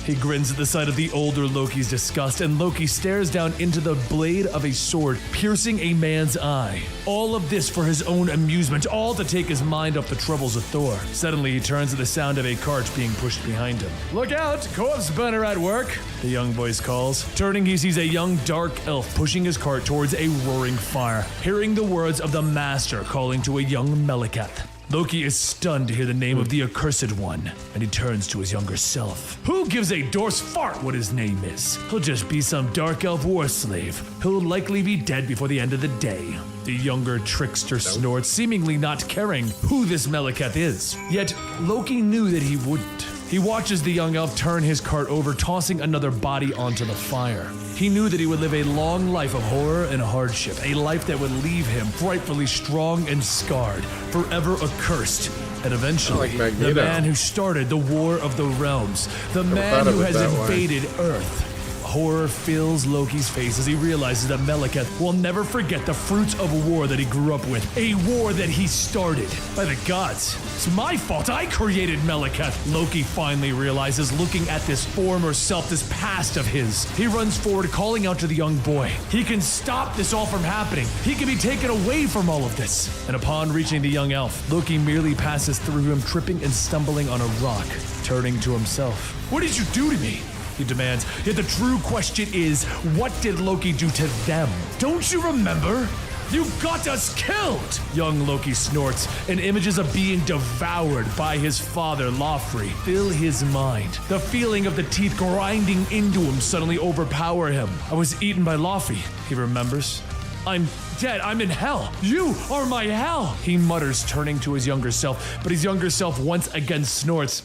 He grins at the sight of the older Loki's disgust, and Loki stares down into the blade of a sword, piercing a man's eye. All of this for his own amusement, all to take his mind off the troubles of Thor. Suddenly, he turns at the sound of a cart being pushed behind him. "Look out! Corpse burner at work!" the young voice calls. Turning, he sees a young dark elf pushing his cart towards a roaring fire, hearing the words of the master calling to a young Meleketh. Loki is stunned to hear the name of the Accursed One, and he turns to his younger self. Who gives a Dorse fart what his name is? He'll just be some dark elf war slave. He'll likely be dead before the end of the day. The younger trickster snorts, seemingly not caring who this Meleketh is. Yet, Loki knew that he wouldn't. He watches the young elf turn his cart over, tossing another body onto the fire. He knew that he would live a long life of horror and hardship, a life that would leave him frightfully strong and scarred, forever accursed. And eventually, Like the Magneto. man who started the War of the Realms, the man thought of who it has that way. invaded Earth. Horror fills Loki's face as he realizes that Meleketh will never forget the fruits of a war that he grew up with, a war that he started. By the gods, it's my fault. I created Meleketh. Loki finally realizes, looking at this former self, this past of his. He runs forward, calling out to the young boy. He can stop this all from happening. He can be taken away from all of this. And upon reaching the young elf, Loki merely passes through him, tripping and stumbling on a rock. Turning to himself, "What did you do to me?" he demands. Yet the true question is, what did Loki do to them? Don't you remember? You got us killed! Young Loki snorts, and images of being devoured by his father, Lofri, fill his mind. The feeling of the teeth grinding into him suddenly overpower him. "I was eaten by Lofri," he remembers. "I'm dead. I'm in hell. You are my hell," he mutters, turning to his younger self. But his younger self once again snorts.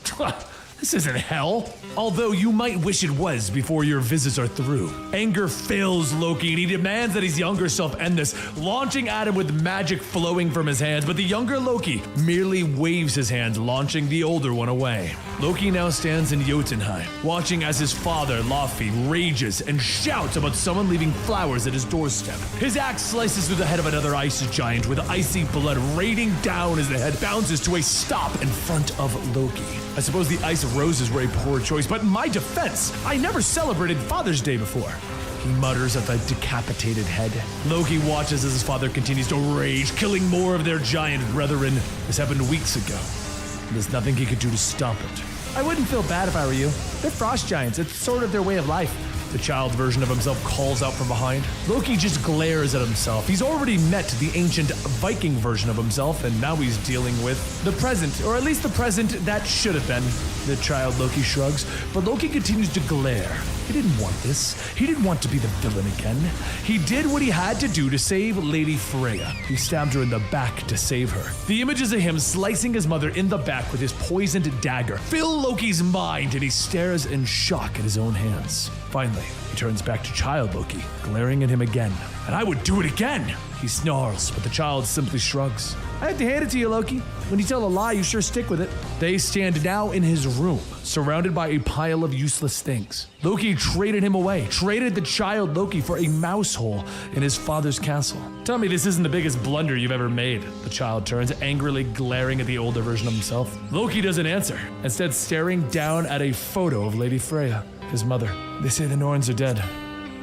"This isn't hell. Although you might wish it was before your visits are through." Anger fills Loki, and he demands that his younger self end this, launching at him with magic flowing from his hands. But the younger Loki merely waves his hand, launching the older one away. Loki now stands in Jotunheim, watching as his father, Laufey, rages and shouts about someone leaving flowers at his doorstep. His axe slices through the head of another ice giant, with icy blood raining down as the head bounces to a stop in front of Loki. I suppose the ice roses were a poor choice, but in my defense, I never celebrated Father's Day before. He mutters at the decapitated head. Loki watches as his father continues to rage, killing more of their giant brethren. This happened weeks ago. There's nothing he could do to stop it. "I wouldn't feel bad if I were you. They're frost giants. It's sort of their way of life," the child version of himself calls out from behind. Loki just glares at himself. He's already met the ancient Viking version of himself, and now he's dealing with the present, or at least the present that should have been. The child Loki shrugs, but Loki continues to glare. He didn't want this. He didn't want to be the villain again. He did what he had to do to save Lady Freya. He stabbed her in the back to save her. The images of him slicing his mother in the back with his poisoned dagger fill Loki's mind, and he stares in shock at his own hands. Finally, he turns back to child Loki, glaring at him again. "And I would do it again!" he snarls, but the child simply shrugs. "I have to hand it to you, Loki. When you tell a lie, you sure stick with it." They stand now in his room, surrounded by a pile of useless things. Loki traded him away, traded the child Loki for a mouse hole in his father's castle. "Tell me this isn't the biggest blunder you've ever made." The child turns, angrily glaring at the older version of himself. Loki doesn't answer, instead staring down at a photo of Lady Freya, his mother. "They say the Norns are dead,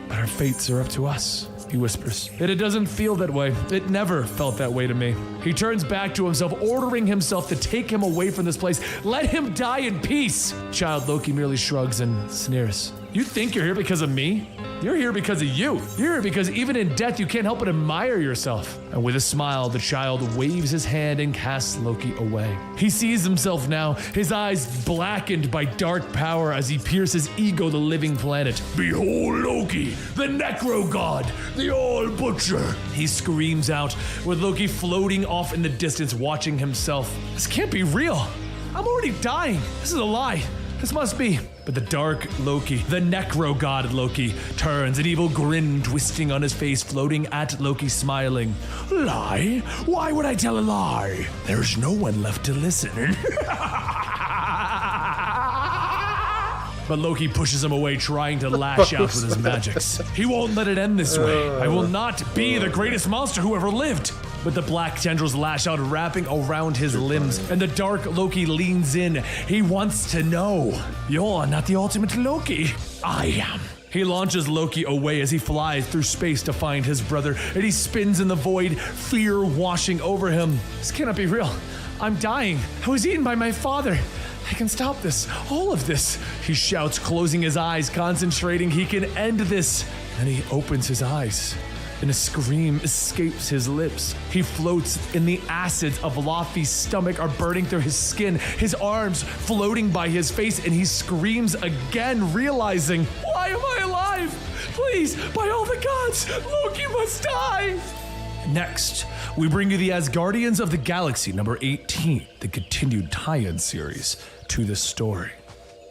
but our fates are up to us," he whispers. Yet it doesn't feel that way. It never felt that way to me. He turns back to himself, ordering himself to take him away from this place. "Let him die in peace." Child Loki merely shrugs and sneers. "You think you're here because of me? You're here because of you. You're here because even in death you can't help but admire yourself." And with a smile, the child waves his hand and casts Loki away. He sees himself now, his eyes blackened by dark power as he pierces ego, the living planet. "Behold Loki, the Necro God, the All-Butcher!" he screams out, with Loki floating off in the distance, watching himself. "This can't be real. I'm already dying. This is a lie. This must be." But the dark Loki, the Necro God Loki, turns, an evil grin twisting on his face, floating at Loki, smiling. "Lie? Why would I tell a lie? There's no one left to listen." but Loki pushes him away, trying to lash out with his magics. He won't let it end this way. I will not be the greatest monster who ever lived. But the black tendrils lash out, wrapping around his limbs, and the dark Loki leans in. He wants to know. You're not the ultimate Loki. I am. He launches Loki away as he flies through space to find his brother, and he spins in the void, fear washing over him. This cannot be real. I'm dying. I was eaten by my father. I can stop this. All of this. He shouts, closing his eyes, concentrating. He can end this. And he opens his eyes, and a scream escapes his lips. He floats, and the acids of Laufey's stomach are burning through his skin, his arms floating by his face, and he screams again, realizing, why am I alive? Please, by all the gods, Loki must die! Next, we bring you the Asgardians of the Galaxy, number 18, the continued tie-in series to this story.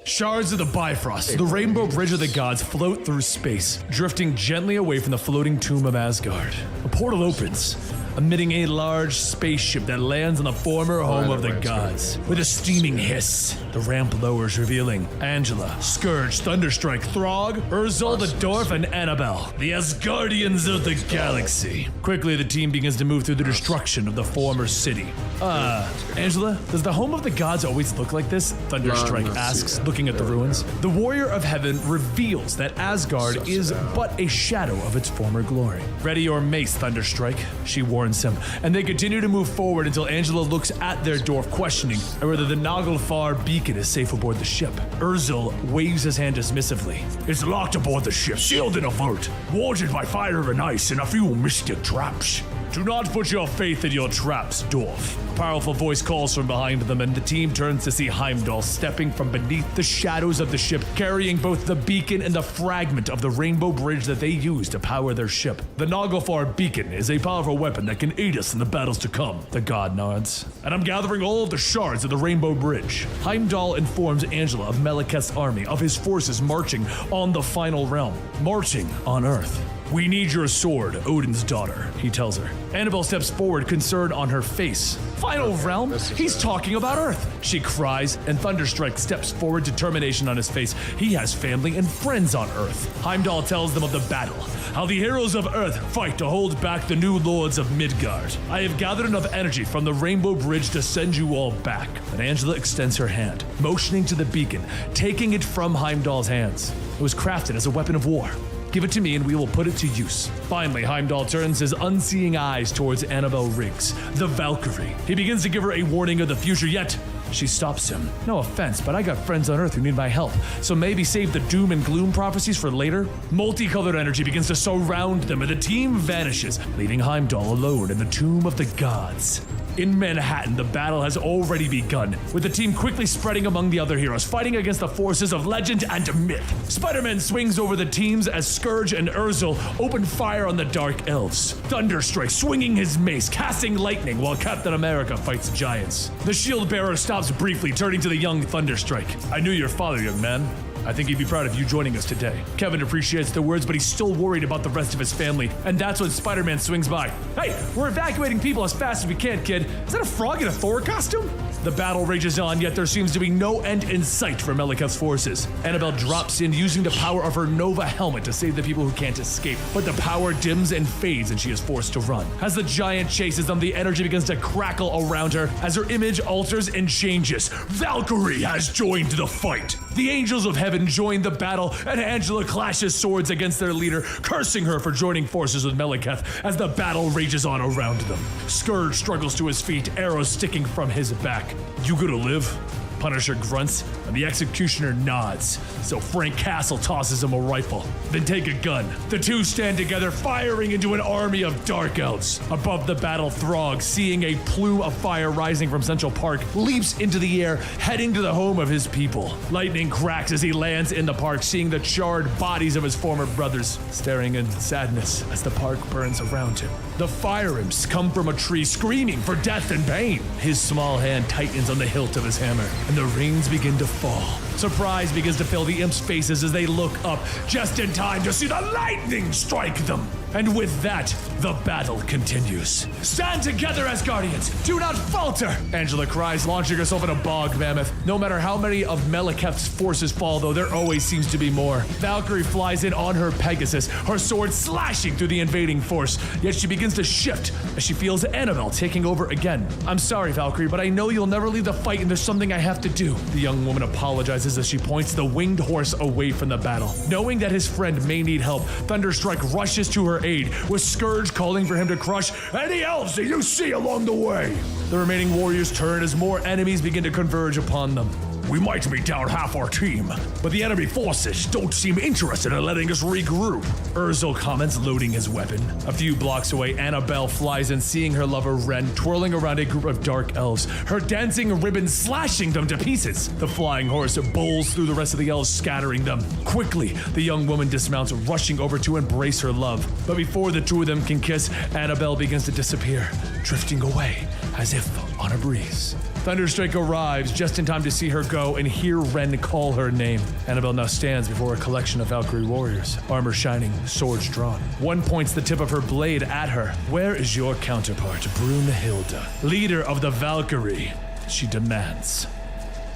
Shards of the Bifrost, the rainbow bridge of the gods, float through space, drifting gently away from the floating tomb of Asgard. A portal opens, emitting a large spaceship that lands on the former home of the gods. With a steaming hiss, the ramp lowers, revealing Angela, Scourge, Thunderstrike, Throg, Urzul, the Dwarf, and Annabelle, the Asgardians of the Galaxy. Quickly, the team begins to move through the destruction of the former city. Angela, does the home of the gods always look like this? Thunderstrike asks, looking at the ruins. The Warrior of Heaven reveals that Asgard is but a shadow of its former glory. Ready your mace, Thunderstrike, she warns him, and they continue to move forward until Angela looks at their dwarf, questioning whether the Naglfar beacon is safe aboard the ship. Urzul waves his hand dismissively. It's locked aboard the ship, sealed in a vault, warded by fire and ice and a few mystic traps. Do not put your faith in your traps, dwarf. A powerful voice calls from behind them, and the team turns to see Heimdall stepping from beneath the shadows of the ship, carrying both the beacon and the fragment of the rainbow bridge that they use to power their ship. The Naglfar beacon is a powerful weapon that can aid us in the battles to come, the god nods. And I'm gathering all of the shards of the rainbow bridge. Heimdall informs Angela of Malekith's army, of his forces marching on the final realm, marching on Earth. We need your sword, Odin's daughter, he tells her. Annabelle steps forward, concern on her face. Final realm? He's talking about Earth, she cries, and Thunderstrike steps forward, determination on his face. He has family and friends on Earth. Heimdall tells them of the battle, how the heroes of Earth fight to hold back the new lords of Midgard. I have gathered enough energy from the Rainbow Bridge to send you all back. And Angela extends her hand, motioning to the beacon, taking it from Heimdall's hands. It was crafted as a weapon of war. Give it to me and we will put it to use. Finally, Heimdall turns his unseeing eyes towards Annabelle Riggs, the Valkyrie. He begins to give her a warning of the future, yet she stops him. No offense, but I got friends on Earth who need my help, so maybe save the doom and gloom prophecies for later? Multicolored energy begins to surround them, and the team vanishes, leaving Heimdall alone in the tomb of the gods. In Manhattan, the battle has already begun, with the team quickly spreading among the other heroes, fighting against the forces of legend and myth. Spider-Man swings over the teams as Scourge and Urzul open fire on the Dark Elves. Thunderstrike swinging his mace, casting lightning while Captain America fights giants. The shield bearer stops briefly, turning to the young Thunderstrike. I knew your father, young man. I think he'd be proud of you joining us today. Kevin appreciates the words, but he's still worried about the rest of his family, and that's when Spider-Man swings by. Hey, we're evacuating people as fast as we can, kid. Is that a frog in a Thor costume? The battle rages on, yet there seems to be no end in sight for Malekith's forces. Annabelle drops in, using the power of her Nova helmet to save the people who can't escape, but the power dims and fades and she is forced to run. As the giant chases them, the energy begins to crackle around her as her image alters and changes. Valkyrie has joined the fight. The angels of heaven join the battle, and Angela clashes swords against their leader, cursing her for joining forces with Malekith as the battle rages on around them. Scourge struggles to his feet, arrows sticking from his back. You gonna live? Punisher grunts, and the executioner nods, so Frank Castle tosses him a rifle. Then take a gun. The two stand together, firing into an army of Dark Elves. Above the battle, Throg, seeing a plume of fire rising from Central Park, leaps into the air, heading to the home of his people. Lightning cracks as he lands in the park, seeing the charred bodies of his former brothers, staring in sadness as the park burns around him. The fire imps come from a tree, screaming for death and pain. His small hand tightens on the hilt of his hammer, and the rains begin to fall. Surprise begins to fill the imps' faces as they look up, just in time to see the lightning strike them. And with that, the battle continues. Stand together, Asgardians! Do not falter! Angela cries, launching herself in a bog mammoth. No matter how many of Meleketh's forces fall, though, there always seems to be more. Valkyrie flies in on her Pegasus, her sword slashing through the invading force. Yet she begins to shift as she feels Annabelle taking over again. I'm sorry, Valkyrie, but I know you'll never leave the fight and there's something I have to do. The young woman apologizes as she points the winged horse away from the battle. Knowing that his friend may need help, Thunderstrike rushes to her aid, with Scourge calling for him to crush any elves that you see along the way. The remaining warriors turn as more enemies begin to converge upon them. We might be down half our team, but the enemy forces don't seem interested in letting us regroup. Urzel comments, loading his weapon. A few blocks away, Annabelle flies in, seeing her lover Ren twirling around a group of dark elves, her dancing ribbon slashing them to pieces. The flying horse bowls through the rest of the elves, scattering them. Quickly, the young woman dismounts, rushing over to embrace her love. But before the two of them can kiss, Annabelle begins to disappear, drifting away as if on a breeze. Thunderstrike arrives just in time to see her go and hear Ren call her name. Annabelle now stands before a collection of Valkyrie warriors, armor shining, swords drawn. One points the tip of her blade at her. Where is your counterpart, Brunhilde, leader of the Valkyrie? She demands.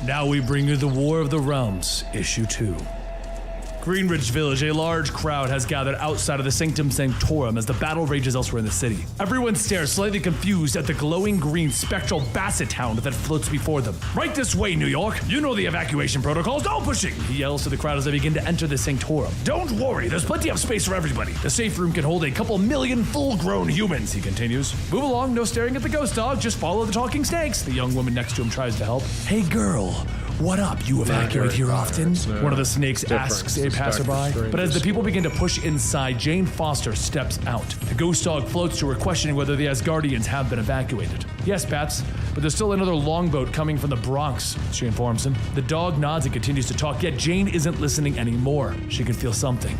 Now we bring you the War of the Realms, Issue 2. Greenridge Village, a large crowd has gathered outside of the Sanctum Sanctorum as the battle rages elsewhere in the city. Everyone stares slightly confused at the glowing green spectral basset hound that floats before them. Right this way, New York! You know the evacuation protocols, no pushing! He yells to the crowd as they begin to enter the Sanctorum. Don't worry, there's plenty of space for everybody. The safe room can hold a couple million full-grown humans, he continues. Move along, no staring at the ghost dog, just follow the talking snakes. The young woman next to him tries to help. Hey girl, what up? You evacuate here often? One of the snakes asks a passerby. But as the people begin to push inside, Jane Foster steps out. The ghost dog floats to her, questioning whether the Asgardians have been evacuated. Yes, Bats, but there's still another longboat coming from the Bronx, she informs him. The dog nods and continues to talk, yet Jane isn't listening anymore. She can feel something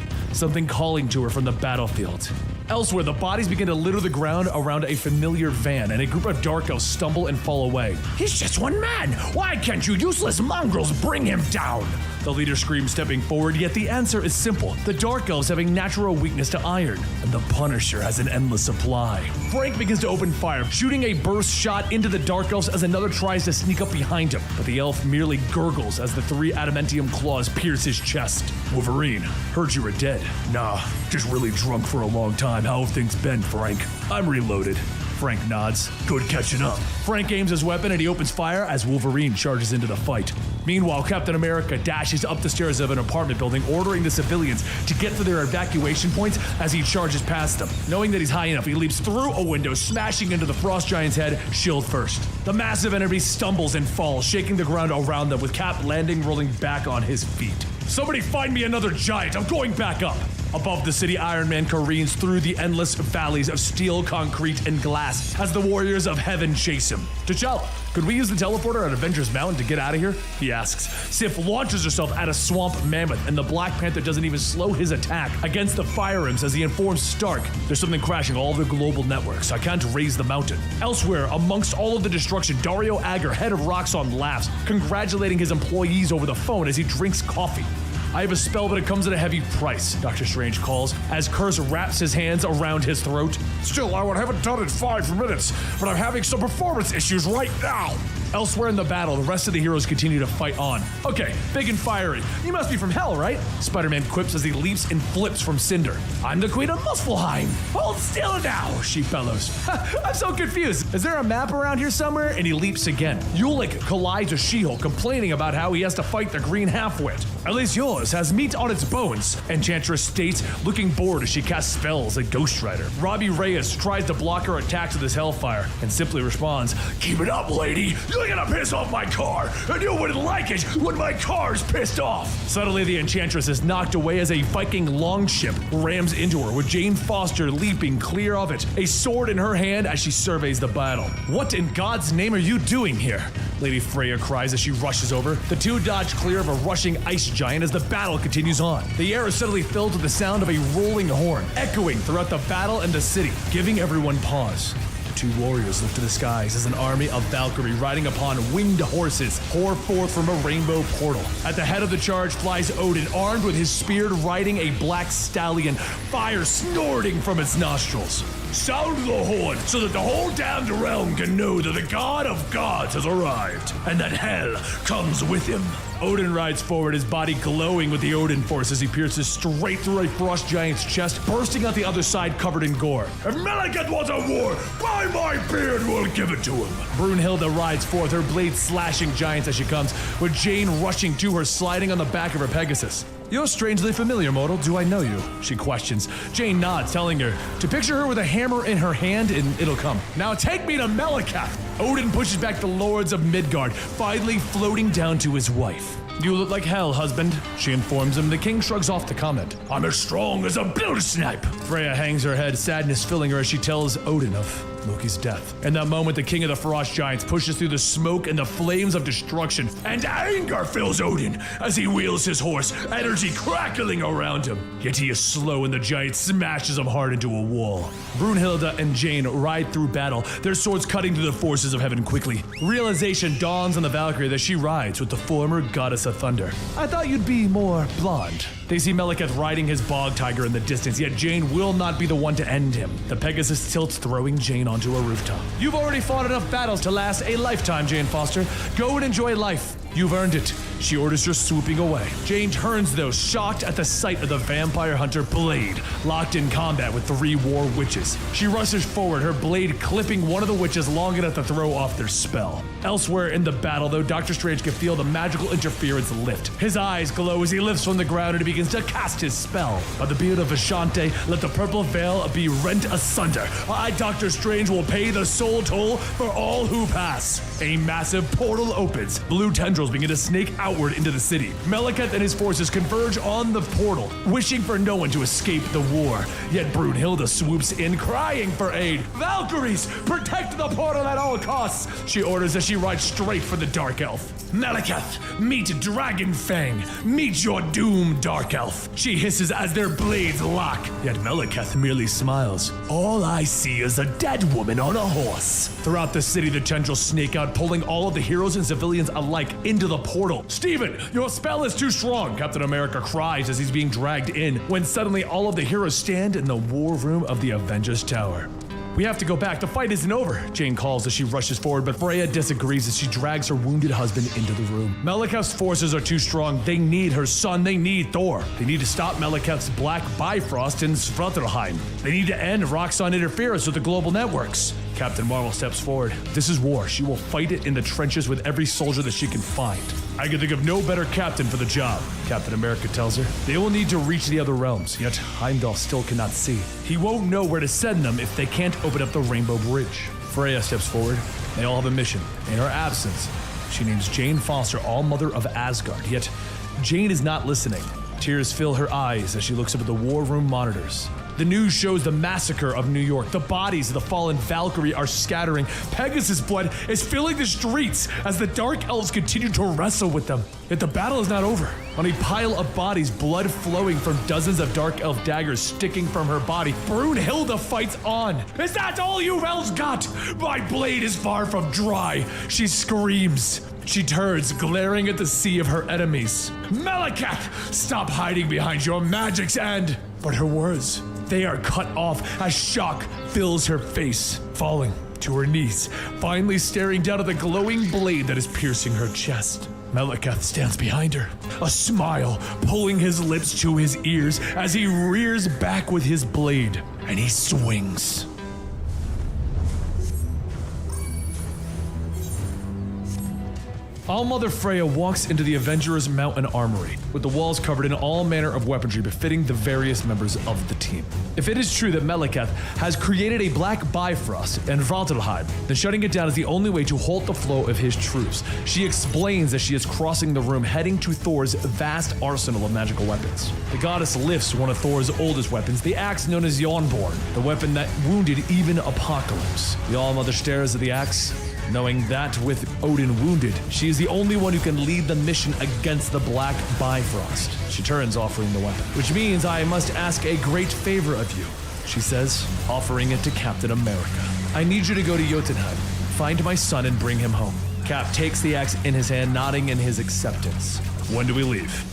calling to her from the battlefield. Elsewhere, the bodies begin to litter the ground around a familiar van, and a group of dark elves stumble and fall away. He's just one man! Why can't you useless mongrels bring him down? The leader screams, stepping forward, yet the answer is simple. The dark elves have a natural weakness to iron, and the Punisher has an endless supply. Frank begins to open fire, shooting a burst shot into the dark elves as another tries to sneak up behind him, but the elf merely gurgles as the 3 adamantium claws pierce his chest. Wolverine, heard you were dead. Nah, just really drunk for a long time. How have things been, Frank? I'm reloaded. Frank nods. Good catching up. Frank aims his weapon and he opens fire as Wolverine charges into the fight. Meanwhile, Captain America dashes up the stairs of an apartment building, ordering the civilians to get to their evacuation points as he charges past them. Knowing that he's high enough, he leaps through a window, smashing into the Frost Giant's head, shield first. The massive enemy stumbles and falls, shaking the ground around them, with Cap landing, rolling back on his feet. Somebody find me another giant, I'm going back up! Above the city, Iron Man careens through the endless valleys of steel, concrete, and glass as the warriors of heaven chase him. T'Challa, could we use the teleporter at Avengers Mountain to get out of here? He asks. Sif launches herself at a swamp mammoth, and the Black Panther doesn't even slow his attack against the fire imps as he informs Stark. There's something crashing all the global networks. I can't raise the mountain. Elsewhere, amongst all of the destruction, Dario Agger, head of Roxxon, laughs, congratulating his employees over the phone as he drinks coffee. I have a spell, but it comes at a heavy price, Doctor Strange calls, as Curse wraps his hands around his throat. Still, I haven't done it in 5 minutes, but I'm having some performance issues right now. Elsewhere in the battle, the rest of the heroes continue to fight on. Okay, big and fiery. You must be from hell, right? Spider-Man quips as he leaps and flips from Cinder. I'm the Queen of Muspelheim. Hold still now, she bellows. I'm so confused. Is there a map around here somewhere? And he leaps again. Ulick collides with She-Hulk, complaining about how he has to fight the green half-wit. At least yours has meat on its bones, Enchantress states, looking bored as she casts spells at Ghost Rider. Robbie Reyes tries to block her attacks with his Hellfire, and simply responds, keep it up, lady. You're gonna piss off my car, and you wouldn't like it when my car's pissed off. Suddenly, the Enchantress is knocked away as a Viking longship rams into her, with Jane Foster leaping clear of it, a sword in her hand as she surveys the battle. What in God's name are you doing here? Lady Freya cries as she rushes over. The two dodge clear of a rushing ice giant as the battle continues on. The air is suddenly filled with the sound of a rolling horn, echoing throughout the battle and the city, giving everyone pause. The two warriors look to the skies as an army of Valkyrie riding upon winged horses pour forth from a rainbow portal. At the head of the charge flies Odin, armed with his spear, riding a black stallion, fire snorting from its nostrils. Sound the horn so that the whole damned realm can know that the god of gods has arrived, and that hell comes with him. Odin rides forward, his body glowing with the Odin force as he pierces straight through a frost giant's chest, bursting out the other side covered in gore. If Malekith wants a war, by my beard we'll give it to him. Brunhilde rides forth, her blade slashing giants as she comes, with Jane rushing to her, sliding on the back of her Pegasus. You're strangely familiar, mortal. Do I know you? She questions. Jane nods, telling her to picture her with a hammer in her hand and it'll come. Now take me to Malekith. Odin pushes back the lords of Midgard, finally floating down to his wife. You look like hell, husband, she informs him. The king shrugs off the comment. I'm as strong as a build snipe. Freya hangs her head, sadness filling her as she tells Odin of Loki's death. In that moment, the king of the frost giants pushes through the smoke and the flames of destruction, and anger fills Odin as he wheels his horse, energy crackling around him. Yet he is slow and the giant smashes him hard into a wall. Brunhilde and Jane ride through battle, their swords cutting through the forces of heaven quickly. Realization dawns on the Valkyrie that she rides with the former goddess of thunder. I thought you'd be more blonde. They see Malekith riding his bog tiger in the distance, yet Jane will not be the one to end him. The Pegasus tilts, throwing Jane onto a rooftop. You've already fought enough battles to last a lifetime, Jane Foster. Go and enjoy life. You've earned it. She orders her swooping away. Jane turns, though, shocked at the sight of the vampire hunter Blade, locked in combat with 3 war witches. She rushes forward, her blade clipping one of the witches long enough to throw off their spell. Elsewhere in the battle, though, Doctor Strange can feel the magical interference lift. His eyes glow as he lifts from the ground and he begins to cast his spell. By the beard of Vashante, let the purple veil be rent asunder. I, Doctor Strange, will pay the soul toll for all who pass. A massive portal opens. Blue tendrils begin to snake outward into the city. Malekith and his forces converge on the portal, wishing for no one to escape the war. Yet Brunhilde swoops in, crying for aid. Valkyries, protect the portal at all costs, she orders as she rides straight for the Dark Elf. Malekith, meet Dragon Fang. Meet your doom, Dark Elf. She hisses as their blades lock. Yet Malekith merely smiles. All I see is a dead woman on a horse. Throughout the city, the tendrils snake out, pulling all of the heroes and civilians alike into the portal. Steven, your spell is too strong, Captain America cries as he's being dragged in, when suddenly all of the heroes stand in the war room of the Avengers Tower. We have to go back. The fight isn't over, Jane calls as she rushes forward, but Freya disagrees as she drags her wounded husband into the room. Malekith's forces are too strong. They need her son. They need Thor. They need to stop Malekith's Black Bifrost in Svartalfheim. They need to end Roxxon interference with the global networks. Captain Marvel steps forward. This is war. She will fight it in the trenches with every soldier that she can find. I can think of no better captain for the job, Captain America tells her. They will need to reach the other realms, yet Heimdall still cannot see. He won't know where to send them if they can't open up the Rainbow Bridge. Freya steps forward. They all have a mission. In her absence, she names Jane Foster All-Mother of Asgard, yet Jane is not listening. Tears fill her eyes as she looks up at the war room monitors. The news shows the massacre of New York. The bodies of the fallen Valkyrie are scattering. Pegasus blood is filling the streets as the Dark Elves continue to wrestle with them. Yet the battle is not over. On a pile of bodies, blood flowing from dozens of Dark Elf daggers sticking from her body, Brunhilde fights on. Is that all you elves got? My blade is far from dry, she screams. She turns, glaring at the sea of her enemies. Malekith, stop hiding behind your magic's end. But her words, they are cut off as shock fills her face, falling to her knees, finally staring down at the glowing blade that is piercing her chest. Malekith stands behind her, a smile pulling his lips to his ears as he rears back with his blade, and he swings. All-Mother Freya walks into the Avengers Mountain Armory, with the walls covered in all manner of weaponry befitting the various members of the team. If it is true that Malekith has created a Black Bifrost in Svartalfheim, then shutting it down is the only way to halt the flow of his troops. She explains as she is crossing the room, heading to Thor's vast arsenal of magical weapons. The goddess lifts one of Thor's oldest weapons, the axe known as Yonborn, the weapon that wounded even Apocalypse. The All-Mother stares at the axe, knowing that with Odin wounded, she is the only one who can lead the mission against the Black Bifrost. She turns, offering the weapon. Which means I must ask a great favor of you. she says, offering it to Captain America. I need you to go to Jotunheim, find my son and bring him home. Cap takes the axe in his hand, nodding in his acceptance. When do we leave?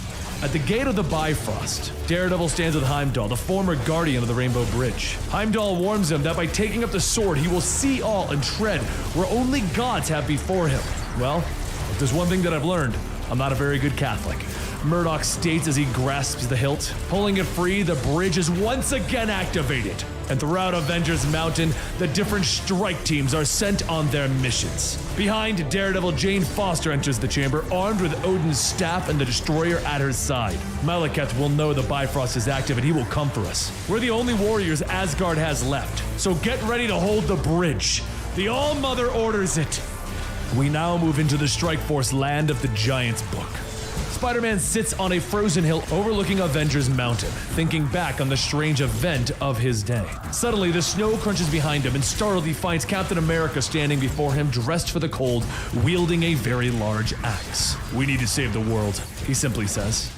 At the gate of the Bifrost, Daredevil stands with Heimdall, the former guardian of the Rainbow Bridge. Heimdall warns him that by taking up the sword, he will see all and tread where only gods have before him. Well, if there's one thing that I've learned, I'm not a very good Catholic. Murdoch states as he grasps the hilt. Pulling it free, the bridge is once again activated. And throughout Avengers Mountain, the different strike teams are sent on their missions. Behind Daredevil, Jane Foster enters the chamber, armed with Odin's staff and the Destroyer at her side. Malekith will know the Bifrost is active and he will come for us. We're the only warriors Asgard has left, so get ready to hold the bridge. The All-Mother orders it. We now move into the Strike Force land of the Giants book. Spider-Man sits on a frozen hill overlooking Avengers Mountain, thinking back on the strange event of his day. Suddenly, the snow crunches behind him, and startled, he finds Captain America standing before him, dressed for the cold, wielding a very large axe. We need to save the world, he simply says.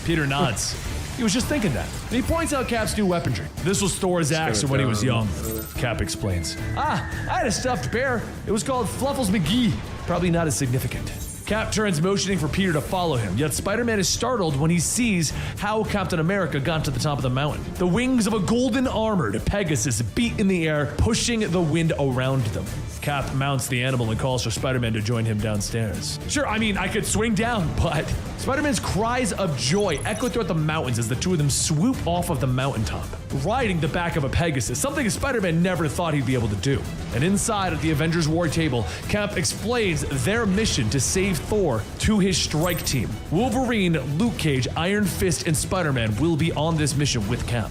Peter nods. He was just thinking that. And he points out Cap's new weaponry. This was Thor's axe from when he was young. Cap explains. I had a stuffed bear. It was called Fluffles McGee. Probably not as significant. Cap turns, motioning for Peter to follow him, yet Spider-Man is startled when he sees how Captain America got to the top of the mountain. The wings of a golden-armored Pegasus beat in the air, pushing the wind around them. Cap mounts the animal and calls for Spider-Man to join him downstairs. Sure, I could swing down, but... Spider-Man's cries of joy echo throughout the mountains as the two of them swoop off of the mountaintop, riding the back of a Pegasus, something Spider-Man never thought he'd be able to do. And inside at the Avengers War table, Cap explains their mission to save Thor to his strike team. Wolverine, Luke Cage, Iron Fist, and Spider-Man will be on this mission with Cap.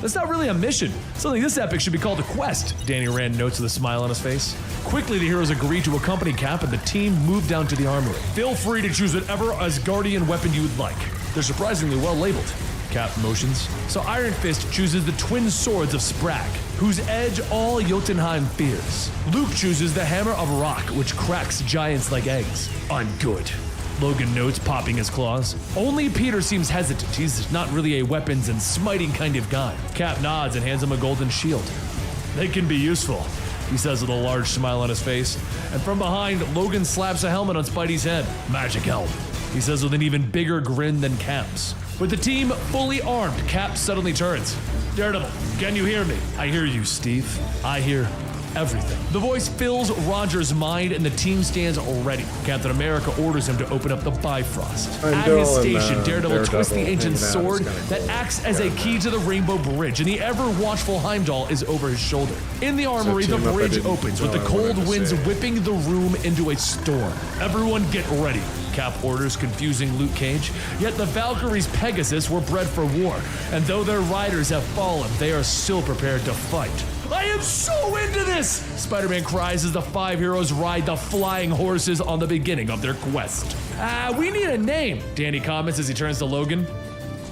That's not really a mission. Something this epic should be called a quest, Danny Rand notes with a smile on his face. Quickly, the heroes agree to accompany Cap and the team move down to the armory. Feel free to choose whatever Asgardian weapon you would like. They're surprisingly well labeled. Cap motions. So Iron Fist chooses the twin swords of Sprag, whose edge all Jotunheim fears. Luke chooses the Hammer of Rock, which cracks giants like eggs. I'm good, Logan notes, popping his claws. Only Peter seems hesitant. He's not really a weapons and smiting kind of guy. Cap nods and hands him a golden shield. They can be useful, he says with a large smile on his face. And from behind, Logan slaps a helmet on Spidey's head. Magic helm, he says with an even bigger grin than Cap's. With the team fully armed, Cap suddenly turns. Daredevil, can you hear me? I hear you, Steve. I hear everything. The voice fills Roger's mind and the team stands ready. Captain America orders him to open up the Bifrost. At his station, Daredevil twists the ancient sword that acts as a key to the Rainbow Bridge, and the ever-watchful Heimdall is over his shoulder. In the armory, the bridge opens with the cold winds whipping the room into a storm. Everyone get ready, Cap orders, confusing Luke Cage. Yet the Valkyries Pegasus were bred for war, and though their riders have fallen, they are still prepared to fight. I am so into this! Spider-Man cries as the five heroes ride the flying horses on the beginning of their quest. We need a name, Danny comments as he turns to Logan.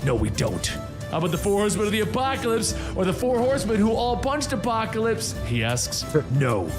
No, we don't. How about the Four Horsemen of the Apocalypse, or the Four Horsemen who all punched Apocalypse? He asks. No.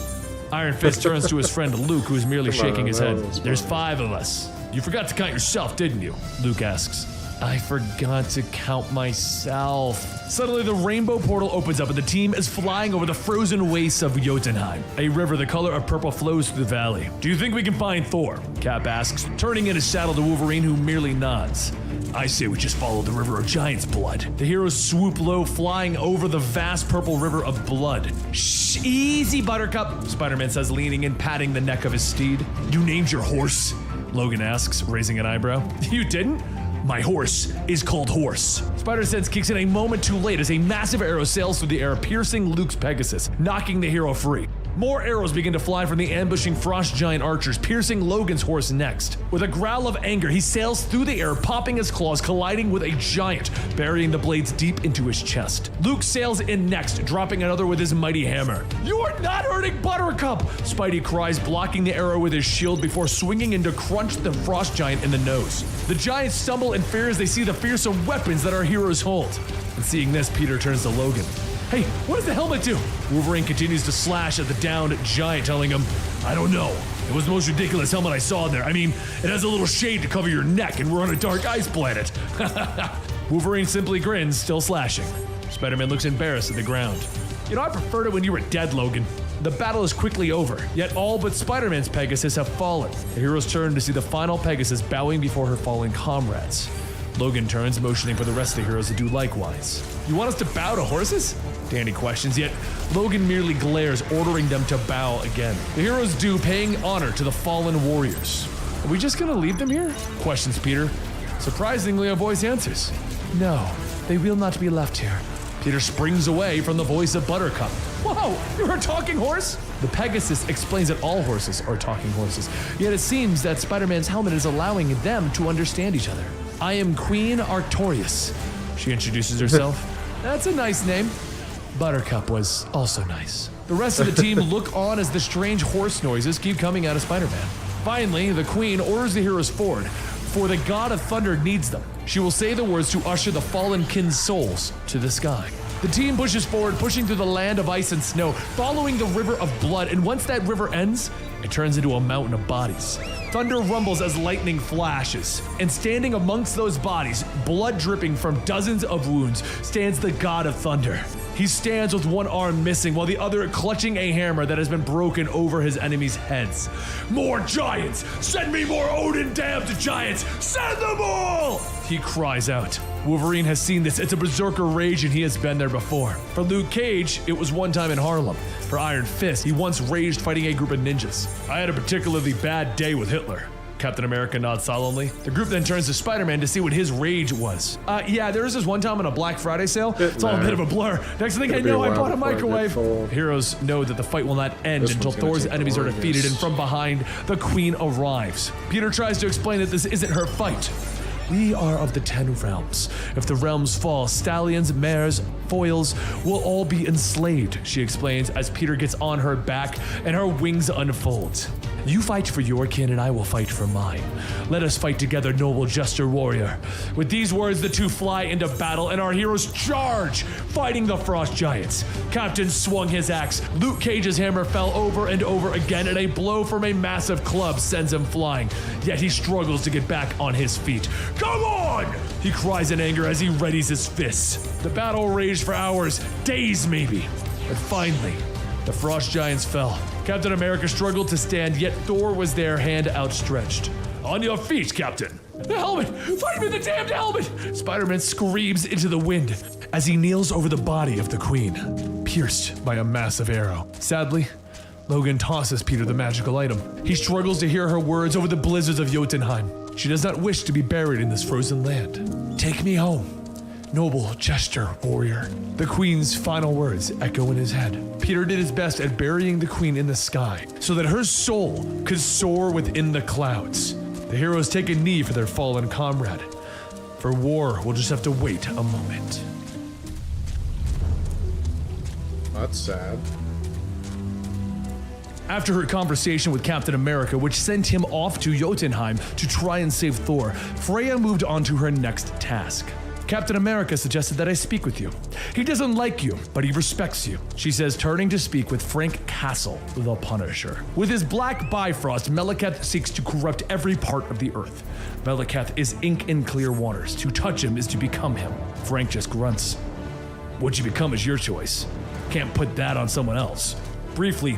Iron Fist turns to his friend Luke, who is merely shaking his head. There's 5 of us. You forgot to count yourself, didn't you? Luke asks. I forgot to count myself. Suddenly, the rainbow portal opens up and the team is flying over the frozen wastes of Jotunheim. A river the color of purple flows through the valley. Do you think we can find Thor? Cap asks, turning in his saddle to Wolverine, who merely nods. I say we just follow the river of giant's blood. The heroes swoop low, flying over the vast purple river of blood. Shh, easy, Buttercup, Spider-Man says, leaning in, patting the neck of his steed. You named your horse? Logan asks, raising an eyebrow. You didn't? My horse is called Horse. Spider-Sense kicks in a moment too late as a massive arrow sails through the air, piercing Luke's Pegasus, knocking the hero free. More arrows begin to fly from the ambushing frost giant archers, piercing Logan's horse next. With a growl of anger, he sails through the air, popping his claws, colliding with a giant, burying the blades deep into his chest. Luke sails in next, dropping another with his mighty hammer. You are not hurting Buttercup! Spidey cries, blocking the arrow with his shield before swinging in to crunch the frost giant in the nose. The giants stumble in fear as they see the fearsome weapons that our heroes hold. And seeing this, Peter turns to Logan. Hey, what does the helmet do? Wolverine continues to slash at the downed giant, telling him, I don't know. It was the most ridiculous helmet I saw in there. I mean, it has a little shade to cover your neck, and we're on a dark ice planet. Wolverine simply grins, still slashing. Spider-Man looks embarrassed at the ground. You know, I preferred it when you were dead, Logan. The battle is quickly over, yet all but Spider-Man's Pegasus have fallen. The heroes turn to see the final Pegasus bowing before her fallen comrades. Logan turns, motioning for the rest of the heroes to do likewise. You want us to bow to horses? Danny questions, yet Logan merely glares, ordering them to bow again. The heroes do, paying honor to the fallen warriors. Are we just gonna leave them here? Questions Peter. Surprisingly, a voice answers. No, they will not be left here. Peter springs away from the voice of Buttercup. Whoa, you're a talking horse? The Pegasus explains that all horses are talking horses, yet it seems that Spider-Man's helmet is allowing them to understand each other. I am Queen Artorias. She introduces herself. That's a nice name. Buttercup was also nice. The rest of the team look on as the strange horse noises keep coming out of Spider-Man. Finally, the Queen orders the heroes forward, for the God of Thunder needs them. She will say the words to usher the fallen kin's souls to the sky. The team pushes forward, pushing through the land of ice and snow, following the river of blood, and once that river ends, it turns into a mountain of bodies. Thunder rumbles as lightning flashes, and standing amongst those bodies, blood dripping from dozens of wounds, stands the God of Thunder. He stands with one arm missing while the other clutching a hammer that has been broken over his enemies' heads. More giants! Send me more Odin damned giants! Send them all! He cries out. Wolverine has seen this. It's a berserker rage and he has been there before. For Luke Cage, it was one time in Harlem. For Iron Fist, he once raged fighting a group of ninjas. I had a particularly bad day with Hitler. Captain America nods solemnly. The group then turns to Spider-Man to see what his rage was. Yeah, there was this one time on a Black Friday sale. It's all a bit of a blur. Next thing I know, I bought a microwave. Heroes know that the fight will not end until Thor's enemies are defeated, and from behind, the Queen arrives. Peter tries to explain that this isn't her fight. We are of the 10 realms. If the realms fall, stallions, mares, foils will all be enslaved, she explains as Peter gets on her back and her wings unfold. You fight for your kin and I will fight for mine. Let us fight together, noble jester warrior. With these words, the two fly into battle and our heroes charge, fighting the frost giants. Captain swung his axe. Luke Cage's hammer fell over and over again, and a blow from a massive club sends him flying. Yet he struggles to get back on his feet. Come on! He cries in anger as he readies his fists. The battle raged for hours, days maybe. But finally, the frost giants fell. Captain America struggled to stand, yet Thor was there, hand outstretched. On your feet, Captain. The helmet! Fight me the damned helmet! Spider-Man screams into the wind as he kneels over the body of the Queen, pierced by a massive arrow. Sadly, Logan tosses Peter the magical item. He struggles to hear her words over the blizzards of Jotunheim. She does not wish to be buried in this frozen land. Take me home, noble jester warrior. The Queen's final words echo in his head. Peter did his best at burying the Queen in the sky so that her soul could soar within the clouds. The heroes take a knee for their fallen comrade. For war, we'll just have to wait a moment. That's sad. After her conversation with Captain America, which sent him off to Jotunheim to try and save Thor, Freya moved on to her next task. Captain America suggested that I speak with you. He doesn't like you, but he respects you, she says, turning to speak with Frank Castle, the Punisher. With his black Bifrost, Malekith seeks to corrupt every part of the earth. Malekith is ink in clear waters. To touch him is to become him. Frank just grunts. What you become is your choice. Can't put that on someone else. Briefly,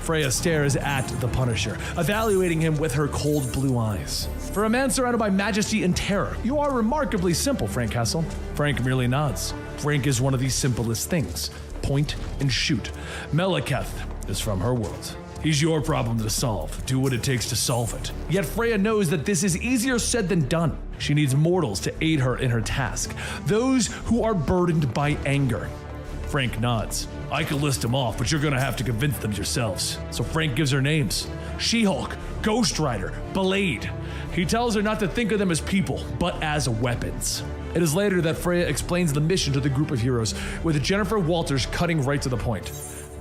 Freya stares at the Punisher, evaluating him with her cold blue eyes. For a man surrounded by majesty and terror, you are remarkably simple, Frank Castle. Frank merely nods. Frank is one of the simplest things. Point and shoot. Malekith is from her world. He's your problem to solve. Do what it takes to solve it. Yet Freya knows that this is easier said than done. She needs mortals to aid her in her task. Those who are burdened by anger. Frank nods. I could list them off, but you're gonna have to convince them yourselves. So Frank gives her names. She-Hulk, Ghost Rider, Blade. He tells her not to think of them as people, but as weapons. It is later that Freya explains the mission to the group of heroes, with Jennifer Walters cutting right to the point.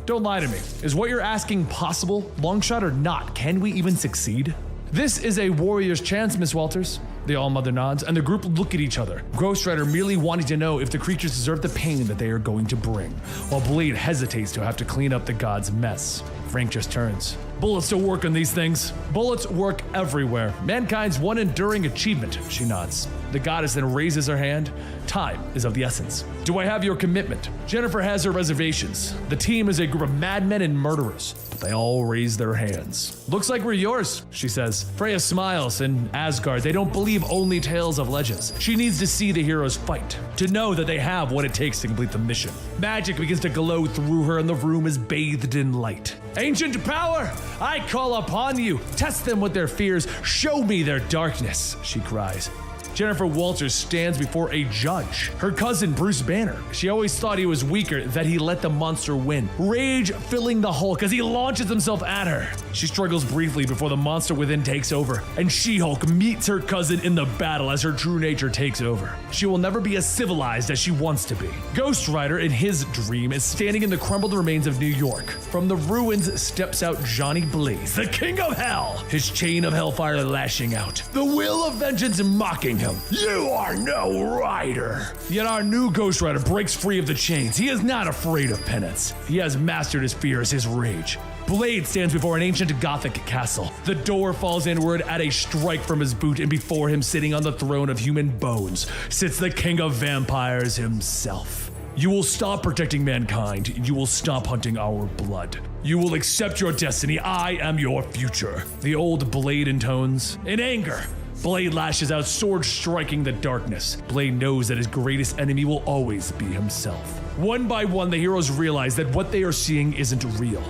Don't lie to me. Is what you're asking possible? Long shot or not, can we even succeed? This is a warrior's chance, Miss Walters. The All-Mother nods, and the group look at each other. Ghost Rider merely wanting to know if the creatures deserve the pain that they are going to bring, while Blade hesitates to have to clean up the gods' mess. Frank just turns. Bullets don't work on these things. Bullets work everywhere. Mankind's one enduring achievement, she nods. The goddess then raises her hand. Time is of the essence. Do I have your commitment? Jennifer has her reservations. The team is a group of madmen and murderers. They all raise their hands. Looks like we're yours, she says. Freya smiles. In Asgard, they don't believe only tales of legends. She needs to see the heroes fight, to know that they have what it takes to complete the mission. Magic begins to glow through her and the room is bathed in light. Ancient power, I call upon you. Test them with their fears. Show me their darkness, she cries. Jennifer Walters stands before a judge. Her cousin, Bruce Banner. She always thought he was weaker, that he let the monster win. Rage filling the Hulk as he launches himself at her. She struggles briefly before the monster within takes over, and She-Hulk meets her cousin in the battle as her true nature takes over. She will never be as civilized as she wants to be. Ghost Rider, in his dream, is standing in the crumbled remains of New York. From the ruins steps out Johnny Blaze, the king of hell, his chain of hellfire lashing out, the will of vengeance mocking him. You are no rider. Yet our new Ghost Rider breaks free of the chains. He is not afraid of penance. He has mastered his fears, his rage. Blade stands before an ancient Gothic castle. The door falls inward at a strike from his boot, and before him, sitting on the throne of human bones, sits the king of vampires himself. You will stop protecting mankind. You will stop hunting our blood. You will accept your destiny. I am your future. The old Blade intones. In anger, Blade lashes out, sword striking the darkness. Blade knows that his greatest enemy will always be himself. One by one, the heroes realize that what they are seeing isn't real.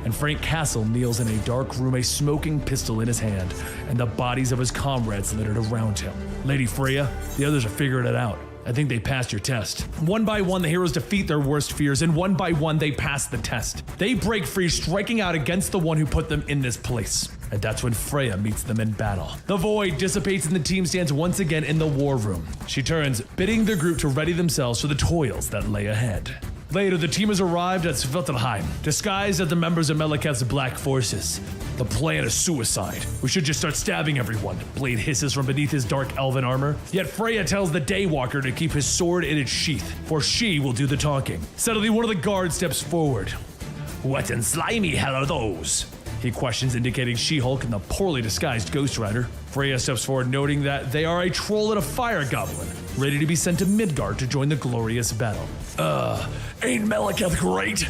And Frank Castle kneels in a dark room, a smoking pistol in his hand, and the bodies of his comrades littered around him. Lady Freya, the others are figuring it out. I think they passed your test. One by one, the heroes defeat their worst fears, and one by one, they pass the test. They break free, striking out against the one who put them in this place. And that's when Freya meets them in battle. The void dissipates and the team stands once again in the war room. She turns, bidding the group to ready themselves for the toils that lay ahead. Later, the team has arrived at Svartalfheim, disguised as the members of Meleketh's Black Forces. The plan is suicide. We should just start stabbing everyone. Blade hisses from beneath his dark elven armor. Yet Freya tells the Daywalker to keep his sword in its sheath, for she will do the talking. Suddenly, one of the guards steps forward. What in slimy hell are those? He questions, indicating She-Hulk and the poorly disguised Ghost Rider. Freya steps forward, noting that they are a troll and a fire goblin, ready to be sent to Midgard to join the glorious battle. Ain't Meleketh great?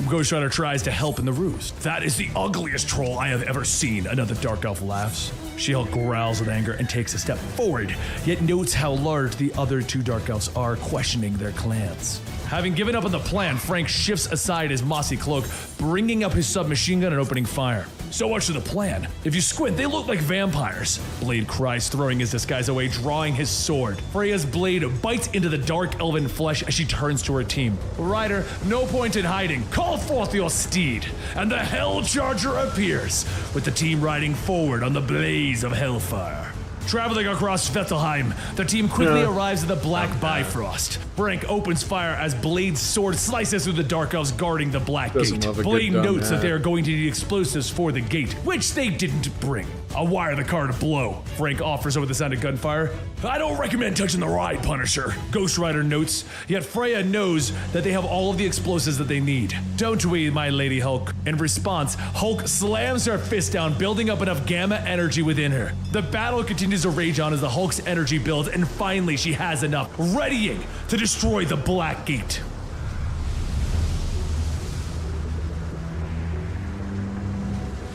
Ghost Rider tries to help in the ruse. That is the ugliest troll I have ever seen, another dark elf laughs. She-Hulk growls with anger and takes a step forward, yet notes how large the other two dark elves are, questioning their clans. Having given up on the plan, Frank shifts aside his mossy cloak, bringing up his submachine gun and opening fire. So much for the plan. If you squint, they look like vampires. Blade cries, throwing his disguise away, drawing his sword. Freya's blade bites into the dark elven flesh as she turns to her team. Rider, no point in hiding. Call forth your steed. And the Hell Charger appears, with the team riding forward on the blaze of hellfire. Traveling across Svartalfheim, the team quickly arrives at the Black Bifrost. Frank opens fire as Blade's sword slices through the dark elves guarding the Black Gate. Blade notes that they are going to need explosives for the gate, which they didn't bring. I'll wire the car to blow. Frank offers over the sound of gunfire. I don't recommend touching the ride, Punisher. Ghost Rider notes, yet Freya knows that they have all of the explosives that they need. Don't we, my Lady Hulk? In response, Hulk slams her fist down, building up enough gamma energy within her. The battle continues to rage on as the Hulk's energy builds, and finally she has enough, readying to destroy the Black Gate.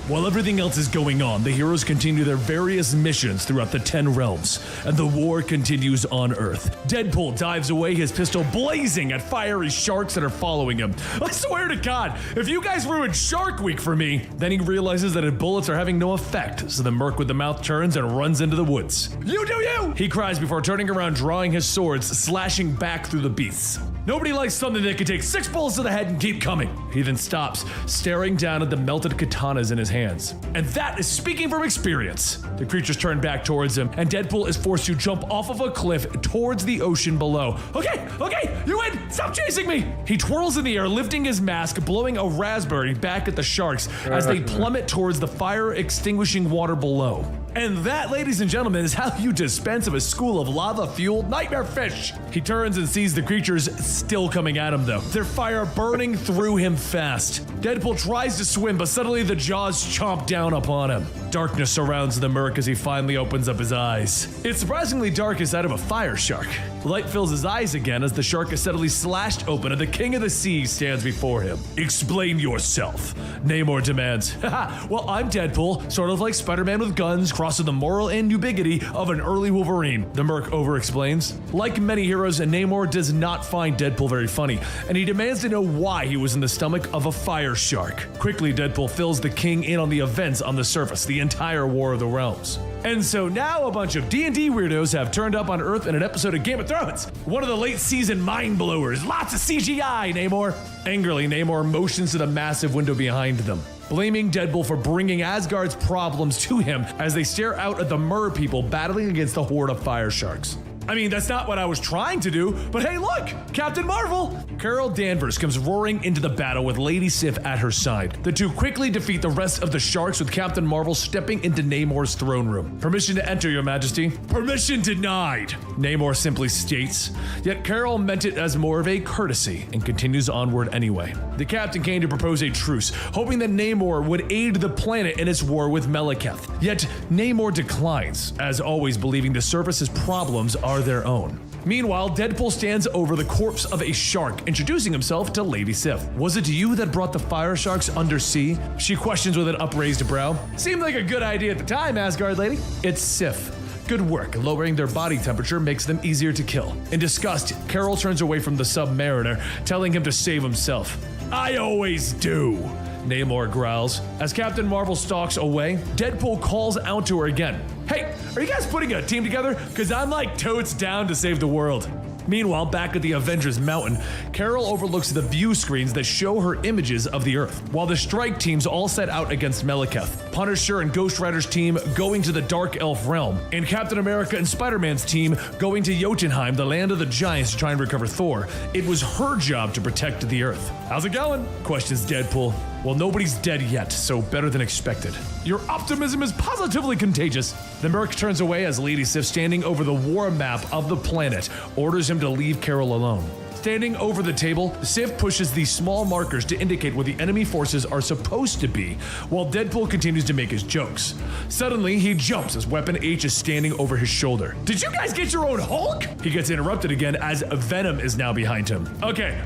While everything else is going on, the heroes continue their various missions throughout the 10 realms, and the war continues on Earth. Deadpool dives away, his pistol blazing at fiery sharks that are following him. I swear to God, if you guys ruined Shark Week for me, then he realizes that his bullets are having no effect, so the merc with the mouth turns and runs into the woods. You do you! He cries before turning around, drawing his swords, slashing back through the beasts. Nobody likes something that can take 6 bullets to the head and keep coming. He then stops, staring down at the melted katanas in his hands. And that is speaking from experience. The creatures turn back towards him, and Deadpool is forced to jump off of a cliff towards the ocean below. Okay, you win! Stop chasing me! He twirls in the air, lifting his mask, blowing a raspberry back at the sharks as they plummet towards the fire-extinguishing water below. And that, ladies and gentlemen, is how you dispense of a school of lava-fueled nightmare fish. He turns and sees the creatures still coming at him, though, their fire burning through him fast. Deadpool tries to swim, but suddenly the jaws chomp down upon him. Darkness surrounds the Merc as he finally opens up his eyes. It's surprisingly dark inside of a fire shark. Light fills his eyes again as the shark is suddenly slashed open and the King of the Sea stands before him. Explain yourself, Namor demands. Haha, well, I'm Deadpool, sort of like Spider-Man with guns, crossing the moral ambiguity of an early Wolverine, the Merc over-explains. Like many heroes, Namor does not find Deadpool very funny, and he demands to know why he was in the stomach of a fire shark. Quickly, Deadpool fills the King in on the events on the surface, the entire War of the Realms. And so now a bunch of D&D weirdos have turned up on Earth in an episode of Game of Thrones. One of the late season mind blowers. Lots of CGI, Namor. Angrily, Namor motions to the massive window behind them, blaming Deadpool for bringing Asgard's problems to him as they stare out at the Mer people battling against the horde of fire sharks. I mean, that's not what I was trying to do, but hey, look! Captain Marvel! Carol Danvers comes roaring into the battle with Lady Sif at her side. The two quickly defeat the rest of the sharks with Captain Marvel stepping into Namor's throne room. Permission to enter, Your Majesty. Permission denied, Namor simply states. Yet Carol meant it as more of a courtesy and continues onward anyway. The captain came to propose a truce, hoping that Namor would aid the planet in its war with Malekith. Yet Namor declines, as always believing the surface's problems are their own. Meanwhile, Deadpool stands over the corpse of a shark, introducing himself to Lady Sif. Was it you that brought the fire sharks undersea? She questions with an upraised brow. Seemed like a good idea at the time, Asgard lady. It's Sif. Good work. Lowering their body temperature makes them easier to kill. In disgust, Carol turns away from the submariner, telling him to save himself. I always do, Namor growls. As Captain Marvel stalks away, Deadpool calls out to her again. Hey, are you guys putting a team together? Cause I'm like totes down to save the world. Meanwhile, back at the Avengers Mountain, Carol overlooks the view screens that show her images of the Earth, while the strike teams all set out against Malekith. Punisher and Ghost Rider's team going to the Dark Elf realm, and Captain America and Spider-Man's team going to Jotunheim, the land of the giants, to try and recover Thor. It was her job to protect the Earth. How's it going? Questions Deadpool. Well, nobody's dead yet, so better than expected. Your optimism is positively contagious. The Merc turns away as Lady Sif, standing over the war map of the planet, orders him to leave Carol alone. Standing over the table, Sif pushes these small markers to indicate where the enemy forces are supposed to be, while Deadpool continues to make his jokes. Suddenly, he jumps as Weapon H is standing over his shoulder. Did you guys get your own Hulk? He gets interrupted again as Venom is now behind him. Okay,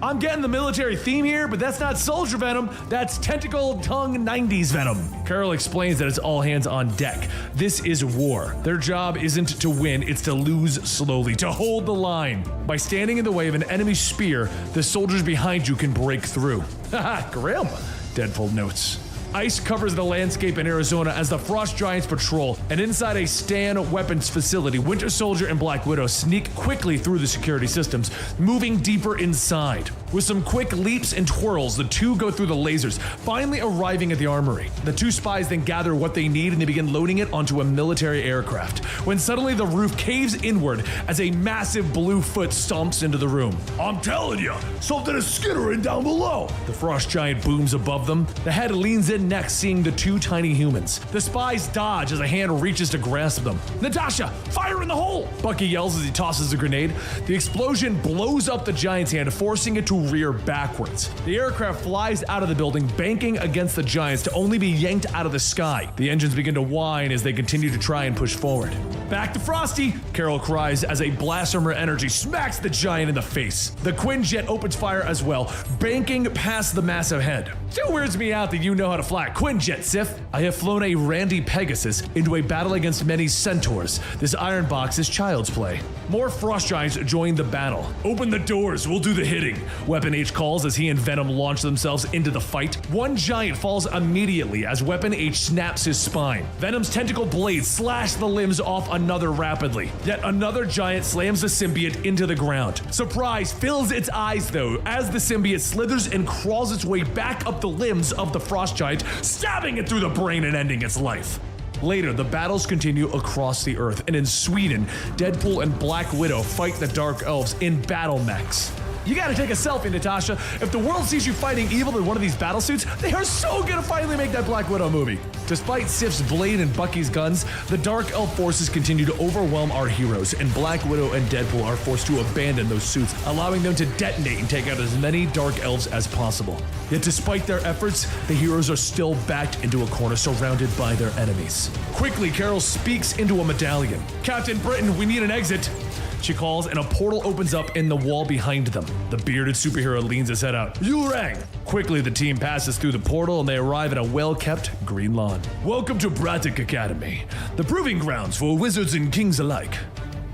I'm getting the military theme here, but that's not soldier Venom, that's tentacle tongue 90s Venom. Carol explains that it's all hands on deck. This is war. Their job isn't to win, it's to lose slowly, to hold the line. By standing in the way of an enemy spear, the soldiers behind you can break through. Haha, grim, Deadpool notes. Ice covers the landscape in Arizona as the Frost Giants patrol, and inside a Stan weapons facility, Winter Soldier and Black Widow sneak quickly through the security systems, moving deeper inside. With some quick leaps and twirls, the two go through the lasers, finally arriving at the armory. The two spies then gather what they need and they begin loading it onto a military aircraft, when suddenly the roof caves inward as a massive blue foot stomps into the room. I'm telling you, something is skittering down below. The Frost Giant booms above them. The head leans in next, seeing the two tiny humans. The spies dodge as a hand reaches to grasp them. Natasha, fire in the hole! Bucky yells as he tosses a grenade. The explosion blows up the giant's hand, forcing it to rear backwards. The aircraft flies out of the building, banking against the giants to only be yanked out of the sky. The engines begin to whine as they continue to try and push forward. Back to Frosty, Carol cries as a blast from her energy smacks the giant in the face. The Quinjet opens fire as well, banking past the massive head. Still weirds me out that you know how to fly a Quinjet, Sif. I have flown a Randy Pegasus into a battle against many centaurs. This iron box is child's play. More Frost Giants join the battle. Open the doors, we'll do the hitting, Weapon H calls as he and Venom launch themselves into the fight. One giant falls immediately as Weapon H snaps his spine. Venom's tentacle blades slash the limbs off another rapidly. Yet another giant slams the symbiote into the ground. Surprise fills its eyes though as the symbiote slithers and crawls its way back up the limbs of the Frost Giant, stabbing it through the brain and ending its life. Later, the battles continue across the Earth, and in Sweden, Deadpool and Black Widow fight the Dark Elves in battle mechs. You gotta take a selfie, Natasha. If the world sees you fighting evil in one of these battle suits, they are so gonna finally make that Black Widow movie. Despite Sif's blade and Bucky's guns, the Dark Elf forces continue to overwhelm our heroes, and Black Widow and Deadpool are forced to abandon those suits, allowing them to detonate and take out as many Dark Elves as possible. Yet despite their efforts, the heroes are still backed into a corner surrounded by their enemies. Quickly, Carol speaks into a medallion. Captain Britain, we need an exit. She calls, and a portal opens up in the wall behind them. The bearded superhero leans his head out. You rang! Quickly, the team passes through the portal and they arrive at a well-kept green lawn. Welcome to Braddock Academy, the proving grounds for wizards and kings alike.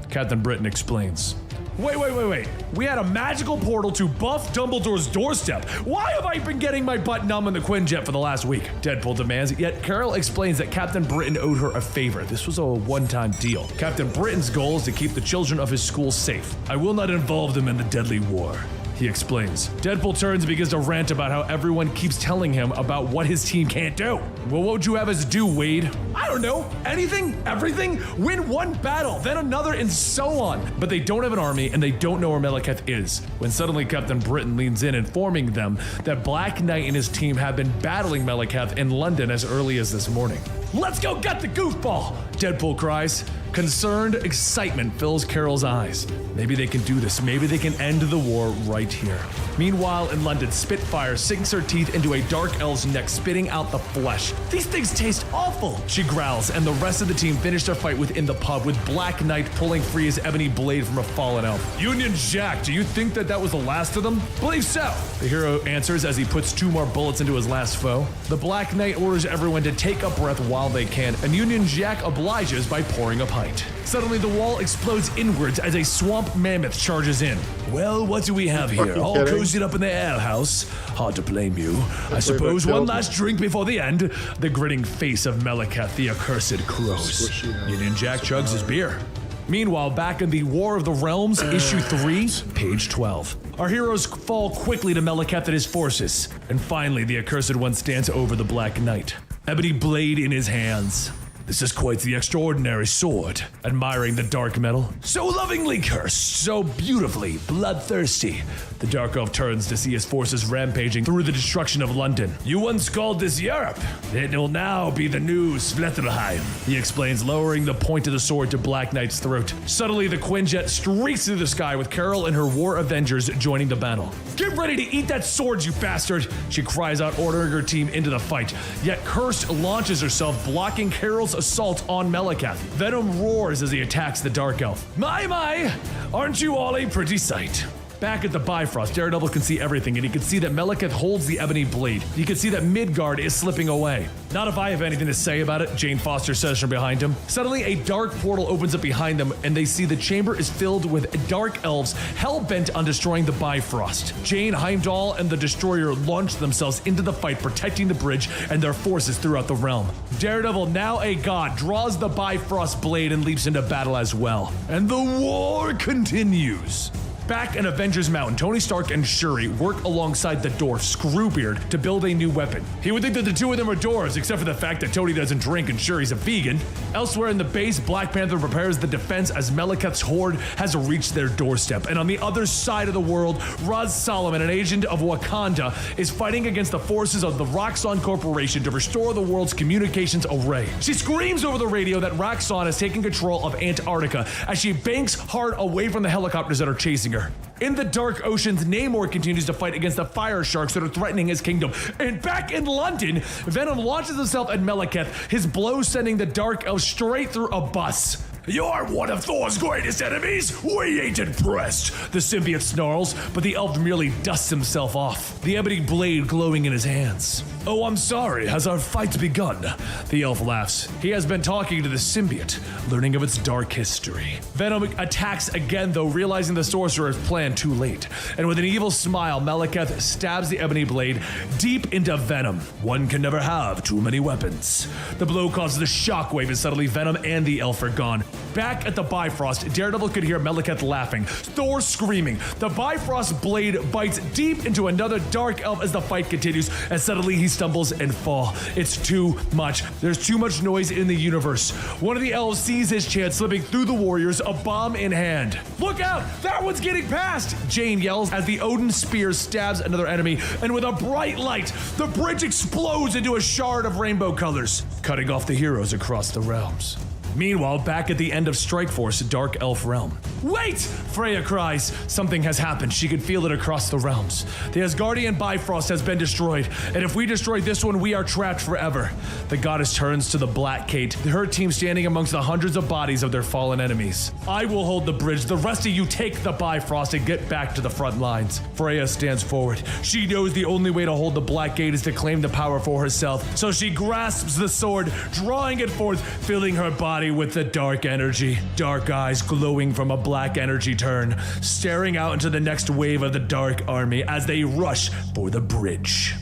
Captain Britain explains. Wait. We had a magical portal to Buff Dumbledore's doorstep. Why have I been getting my butt numb in the Quinjet for the last week? Deadpool demands, yet Carol explains that Captain Britain owed her a favor. This was a one-time deal. Captain Britain's goal is to keep the children of his school safe. I will not involve them in the deadly war, he explains. Deadpool turns and begins to rant about how everyone keeps telling him about what his team can't do. Well, what would you have us do, Wade? I don't know. Anything? Everything? Win one battle, then another, and so on. But they don't have an army, and they don't know where Malekith is. When suddenly Captain Britain leans in, informing them that Black Knight and his team have been battling Malekith in London as early as this morning. Let's go get the goofball! Deadpool cries. Concerned excitement fills Carol's eyes. Maybe they can do this. Maybe they can end the war right here. Meanwhile, in London, Spitfire sinks her teeth into a dark elf's neck, spitting out the flesh. These things taste awful, she growls, and the rest of the team finish their fight within the pub, with Black Knight pulling free his ebony blade from a fallen elf. Union Jack, do you think that was the last of them? Believe so, the hero answers as he puts 2 more bullets into his last foe. The Black Knight orders everyone to take a breath while they can, and Union Jack obliges by pouring a pint. Suddenly, the wall explodes inwards as a swamp mammoth charges in. Well, what do we have here? All cozied up in the alehouse. Hard to blame you. I suppose one last drink before the end. The grinning face of Malekith, the accursed, crows. Union Jack chugs his beer. Meanwhile, back in the War of the Realms, issue 3, page 12. Our heroes fall quickly to Malekith and his forces. And finally, the accursed one stands over the Black Knight, ebony blade in his hands. This is quite the extraordinary sword, admiring the dark metal. So lovingly cursed, so beautifully bloodthirsty. The Dark Elf turns to see his forces rampaging through the destruction of London. You once called this Europe. It will now be the new Svlethelheim, he explains, lowering the point of the sword to Black Knight's throat. Suddenly, the Quinjet streaks through the sky with Carol and her war Avengers joining the battle. Get ready to eat that sword, you bastard, she cries out, ordering her team into the fight. Yet Cursed launches herself, blocking Carol's assault on Malekith. Venom roars as he attacks the Dark Elf. My, aren't you all a pretty sight? Back at the Bifrost, Daredevil can see everything, and he can see that Malekith holds the ebony blade. He can see that Midgard is slipping away. Not if I have anything to say about it, Jane Foster says from behind him. Suddenly, a dark portal opens up behind them, and they see the chamber is filled with dark elves hell-bent on destroying the Bifrost. Jane, Heimdall, and the Destroyer launch themselves into the fight, protecting the bridge and their forces throughout the realm. Daredevil, now a god, draws the Bifrost blade and leaps into battle as well. And the war continues. Back in Avengers Mountain, Tony Stark and Shuri work alongside the dwarf Screwbeard to build a new weapon. He would think that the two of them are dwarves, except for the fact that Tony doesn't drink and Shuri's a vegan. Elsewhere in the base, Black Panther prepares the defense as Malekith's horde has reached their doorstep. And on the other side of the world, Raz Solomon, an agent of Wakanda, is fighting against the forces of the Roxxon Corporation to restore the world's communications array. She screams over the radio that Roxxon is taking control of Antarctica as she banks hard away from the helicopters that are chasing her. In the dark oceans, Namor continues to fight against the fire sharks that are threatening his kingdom. And back in London, Venom launches himself at Malekith, his blow sending the Dark Elf straight through a bus. You're one of Thor's greatest enemies? We ain't impressed, the symbiote snarls, but the elf merely dusts himself off, the ebony blade glowing in his hands. Oh, I'm sorry, has our fight begun? The elf laughs. He has been talking to the symbiote, learning of its dark history. Venom attacks again, though, realizing the sorcerer's plan too late. And with an evil smile, Malekith stabs the ebony blade deep into Venom. One can never have too many weapons. The blow causes a shockwave, and suddenly Venom and the elf are gone. Back at the Bifrost, Daredevil could hear Malekith laughing, Thor screaming. The Bifrost blade bites deep into another dark elf as the fight continues, and suddenly he stumbles and falls. It's too much. There's too much noise in the universe. One of the elves sees his chance slipping through the warriors, a bomb in hand. Look out! That one's getting past! Jane yells as the Odin spear stabs another enemy, and with a bright light, the bridge explodes into a shard of rainbow colors, cutting off the heroes across the realms. Meanwhile, back at the end of Strikeforce, Dark Elf Realm. Wait! Freya cries. Something has happened. She could feel it across the realms. The Asgardian Bifrost has been destroyed, and if we destroy this one, we are trapped forever. The goddess turns to the Black Kate, her team standing amongst the hundreds of bodies of their fallen enemies. I will hold the bridge. The rest of you take the Bifrost and get back to the front lines. Freya stands forward. She knows the only way to hold the Black Gate is to claim the power for herself, so she grasps the sword, drawing it forth, filling her body with the dark energy. Dark eyes glowing from a black energy turn, staring out into the next wave of the Dark Army as they rush for the bridge.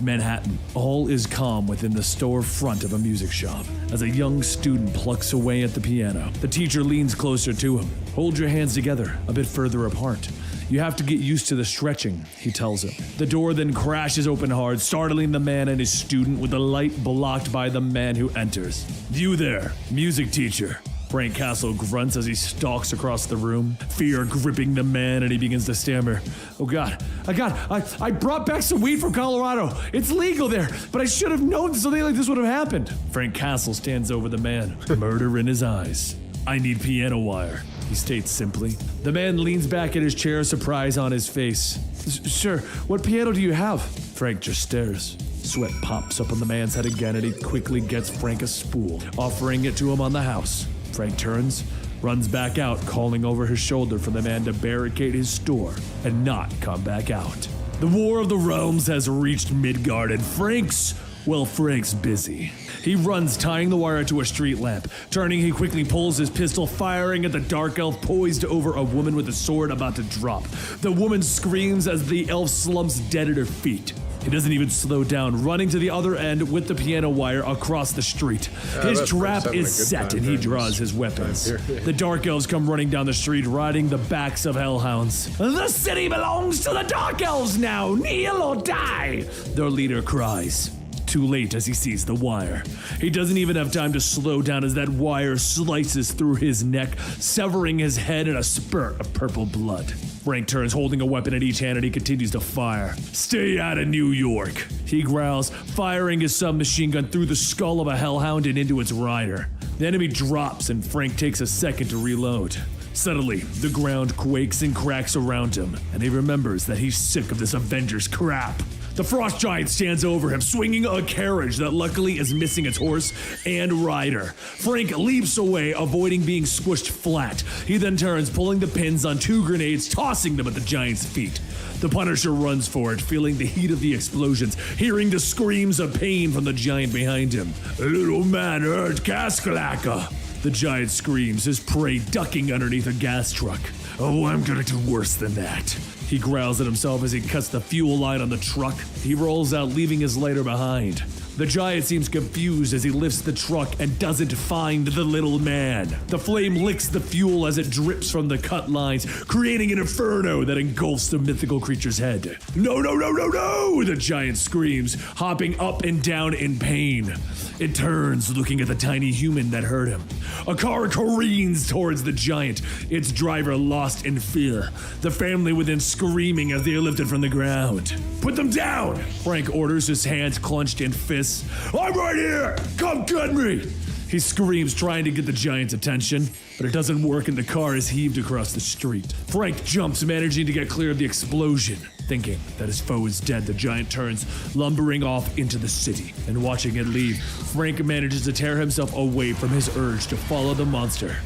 Manhattan. All is calm within the storefront of a music shop as a young student plucks away at the piano. The teacher leans closer to him. Hold your hands together, a bit further apart. You have to get used to the stretching, he tells him. The door then crashes open hard, startling the man and his student with the light blocked by the man who enters. You there, music teacher. Frank Castle grunts as he stalks across the room, fear gripping the man, and he begins to stammer. Oh God, I brought back some weed from Colorado. It's legal there, but I should have known something like this would have happened. Frank Castle stands over the man, murder in his eyes. I need piano wire, he states simply. The man leans back in his chair, surprise on his face. Sure, what piano do you have? Frank just stares. Sweat pops up on the man's head again, and he quickly gets Frank a spool, offering it to him on the house. Frank turns, runs back out, calling over his shoulder for the man to barricade his store and not come back out. The War of the Realms has reached Midgard, and Frank's busy. He runs, tying the wire to a street lamp. Turning, he quickly pulls his pistol, firing at the dark elf poised over a woman with a sword about to drop. The woman screams as the elf slumps dead at her feet. He doesn't even slow down, running to the other end with the piano wire across the street. His trap is set, and he draws his weapons. The Dark Elves come running down the street, riding the backs of hellhounds. The city belongs to the Dark Elves now! Kneel or die! Their leader cries. Too late as he sees the wire. He doesn't even have time to slow down as that wire slices through his neck, severing his head in a spurt of purple blood. Frank turns, holding a weapon in each hand, and he continues to fire. Stay out of New York, he growls, firing his submachine gun through the skull of a hellhound and into its rider. The enemy drops, and Frank takes a second to reload. Suddenly, the ground quakes and cracks around him, and he remembers that he's sick of this Avengers crap. The Frost Giant stands over him, swinging a carriage that luckily is missing its horse and rider. Frank leaps away, avoiding being squished flat. He then turns, pulling the pins on 2 grenades, tossing them at the giant's feet. The Punisher runs for it, feeling the heat of the explosions, hearing the screams of pain from the giant behind him. Little man hurt, Cascalaca. The giant screams, his prey ducking underneath a gas truck. Oh, I'm gonna do worse than that. He growls at himself as he cuts the fuel line on the truck. He rolls out, leaving his lighter behind. The giant seems confused as he lifts the truck and doesn't find the little man. The flame licks the fuel as it drips from the cut lines, creating an inferno that engulfs the mythical creature's head. No, no, no, no, no! The giant screams, hopping up and down in pain. It turns, looking at the tiny human that hurt him. A car careens towards the giant, its driver lost in fear. The family within screaming as they are lifted from the ground. Put them down! Frank orders, his hands clenched in fists. I'm right here! Come get me! He screams, trying to get the giant's attention, but it doesn't work and the car is heaved across the street. Frank jumps, managing to get clear of the explosion. Thinking that his foe is dead, the giant turns, lumbering off into the city. And watching it leave, Frank manages to tear himself away from his urge to follow the monster.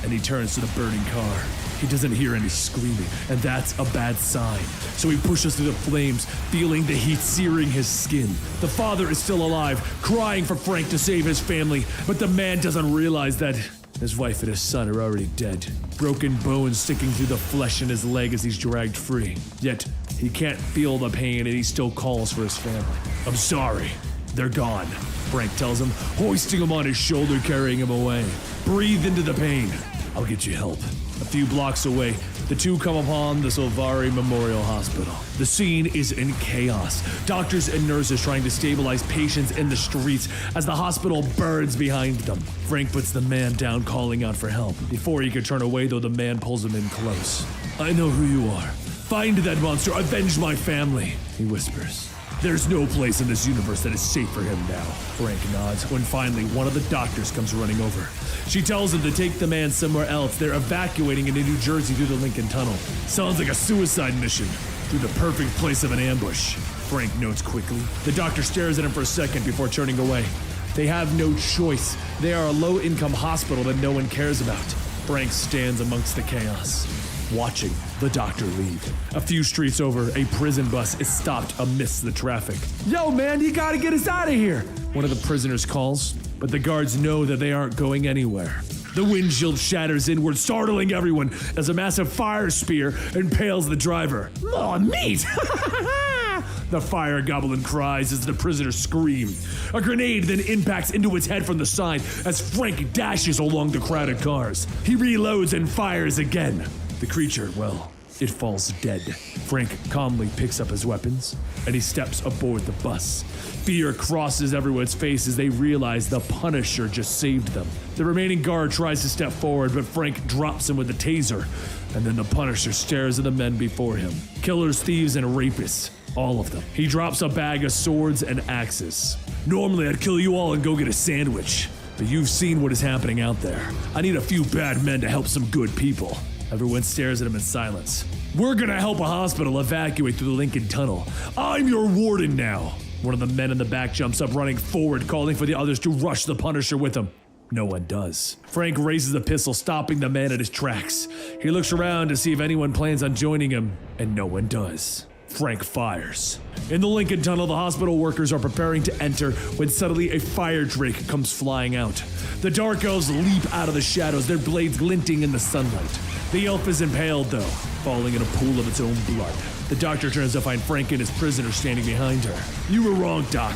And he turns to the burning car. He doesn't hear any screaming, and that's a bad sign. So he pushes through the flames, feeling the heat searing his skin. The father is still alive, crying for Frank to save his family, but the man doesn't realize that his wife and his son are already dead. Broken bones sticking through the flesh in his leg as he's dragged free. Yet, he can't feel the pain and he still calls for his family. I'm sorry. They're gone, Frank tells him, hoisting him on his shoulder, carrying him away. Breathe into the pain. I'll get you help. A few blocks away, the two come upon the Solvari Memorial Hospital. The scene is in chaos. Doctors and nurses trying to stabilize patients in the streets as the hospital burns behind them. Frank puts the man down, calling out for help. Before he could turn away, though, the man pulls him in close. I know who you are. Find that monster, avenge my family, he whispers. There's no place in this universe that is safe for him now. Frank nods when finally one of the doctors comes running over. She tells him to take the man somewhere else. They're evacuating into New Jersey through the Lincoln Tunnel. Sounds like a suicide mission. Through the perfect place of an ambush. Frank notes quickly. The doctor stares at him for a second before turning away. They have no choice. They are a low-income hospital that no one cares about. Frank stands amongst the chaos, watching the doctor leave. A few streets over, a prison bus is stopped amidst the traffic. Yo, man, you gotta get us out of here, one of the prisoners calls, but the guards know that they aren't going anywhere. The windshield shatters inward, startling everyone as a massive fire spear impales the driver. Oh, neat! The fire goblin cries as the prisoners scream. A grenade then impacts into its head from the side as Frank dashes along the crowded cars. He reloads and fires again. The creature, well, it falls dead. Frank calmly picks up his weapons, and he steps aboard the bus. Fear crosses everyone's face as they realize the Punisher just saved them. The remaining guard tries to step forward, but Frank drops him with a taser, and then the Punisher stares at the men before him. Killers, thieves, and rapists. All of them. He drops a bag of swords and axes. Normally, I'd kill you all and go get a sandwich, but you've seen what is happening out there. I need a few bad men to help some good people. Everyone stares at him in silence. We're gonna help a hospital evacuate through the Lincoln Tunnel. I'm your warden now. One of the men in the back jumps up, running forward, calling for the others to rush the Punisher with him. No one does. Frank raises a pistol, stopping the man at his tracks. He looks around to see if anyone plans on joining him, and no one does. Frank fires. In the Lincoln Tunnel, the hospital workers are preparing to enter when suddenly a fire drake comes flying out. The Dark Elves leap out of the shadows, their blades glinting in the sunlight. The elf is impaled, though, falling in a pool of its own blood. The doctor turns to find Frank and his prisoner standing behind her. You were wrong, Doc.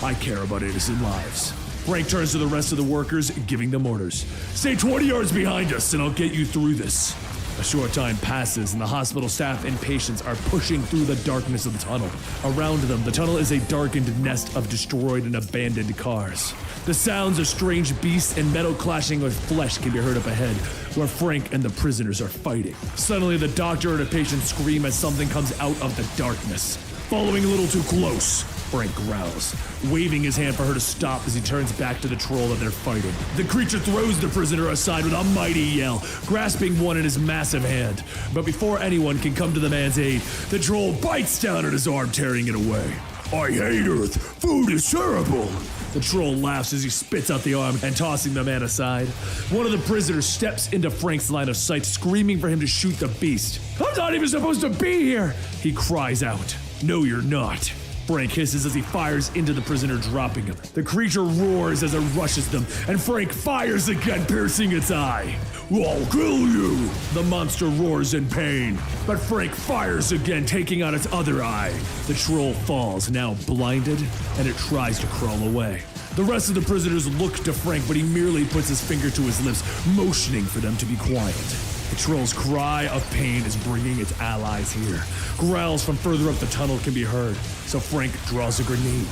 I care about innocent lives. Frank turns to the rest of the workers, giving them orders. Stay 20 yards behind us, and I'll get you through this. A short time passes, and the hospital staff and patients are pushing through the darkness of the tunnel. Around them, the tunnel is a darkened nest of destroyed and abandoned cars. The sounds of strange beasts and metal clashing with flesh can be heard up ahead, where Frank and the prisoners are fighting. Suddenly, the doctor and a patient scream as something comes out of the darkness. Following a little too close, Frank growls, waving his hand for her to stop as he turns back to the troll that they're fighting. The creature throws the prisoner aside with a mighty yell, grasping one in his massive hand. But before anyone can come to the man's aid, the troll bites down at his arm, tearing it away. I hate Earth. Food is terrible. The troll laughs as he spits out the arm and tossing the man aside. One of the prisoners steps into Frank's line of sight, screaming for him to shoot the beast. I'm not even supposed to be here, he cries out. No, you're not. Frank hisses as he fires into the prisoner, dropping him. The creature roars as it rushes them, and Frank fires again, piercing its eye. I'll kill you! The monster roars in pain, but Frank fires again, taking out its other eye. The troll falls, now blinded, and it tries to crawl away. The rest of the prisoners look to Frank, but he merely puts his finger to his lips, motioning for them to be quiet. The troll's cry of pain is bringing its allies here. Growls from further up the tunnel can be heard, so Frank draws a grenade.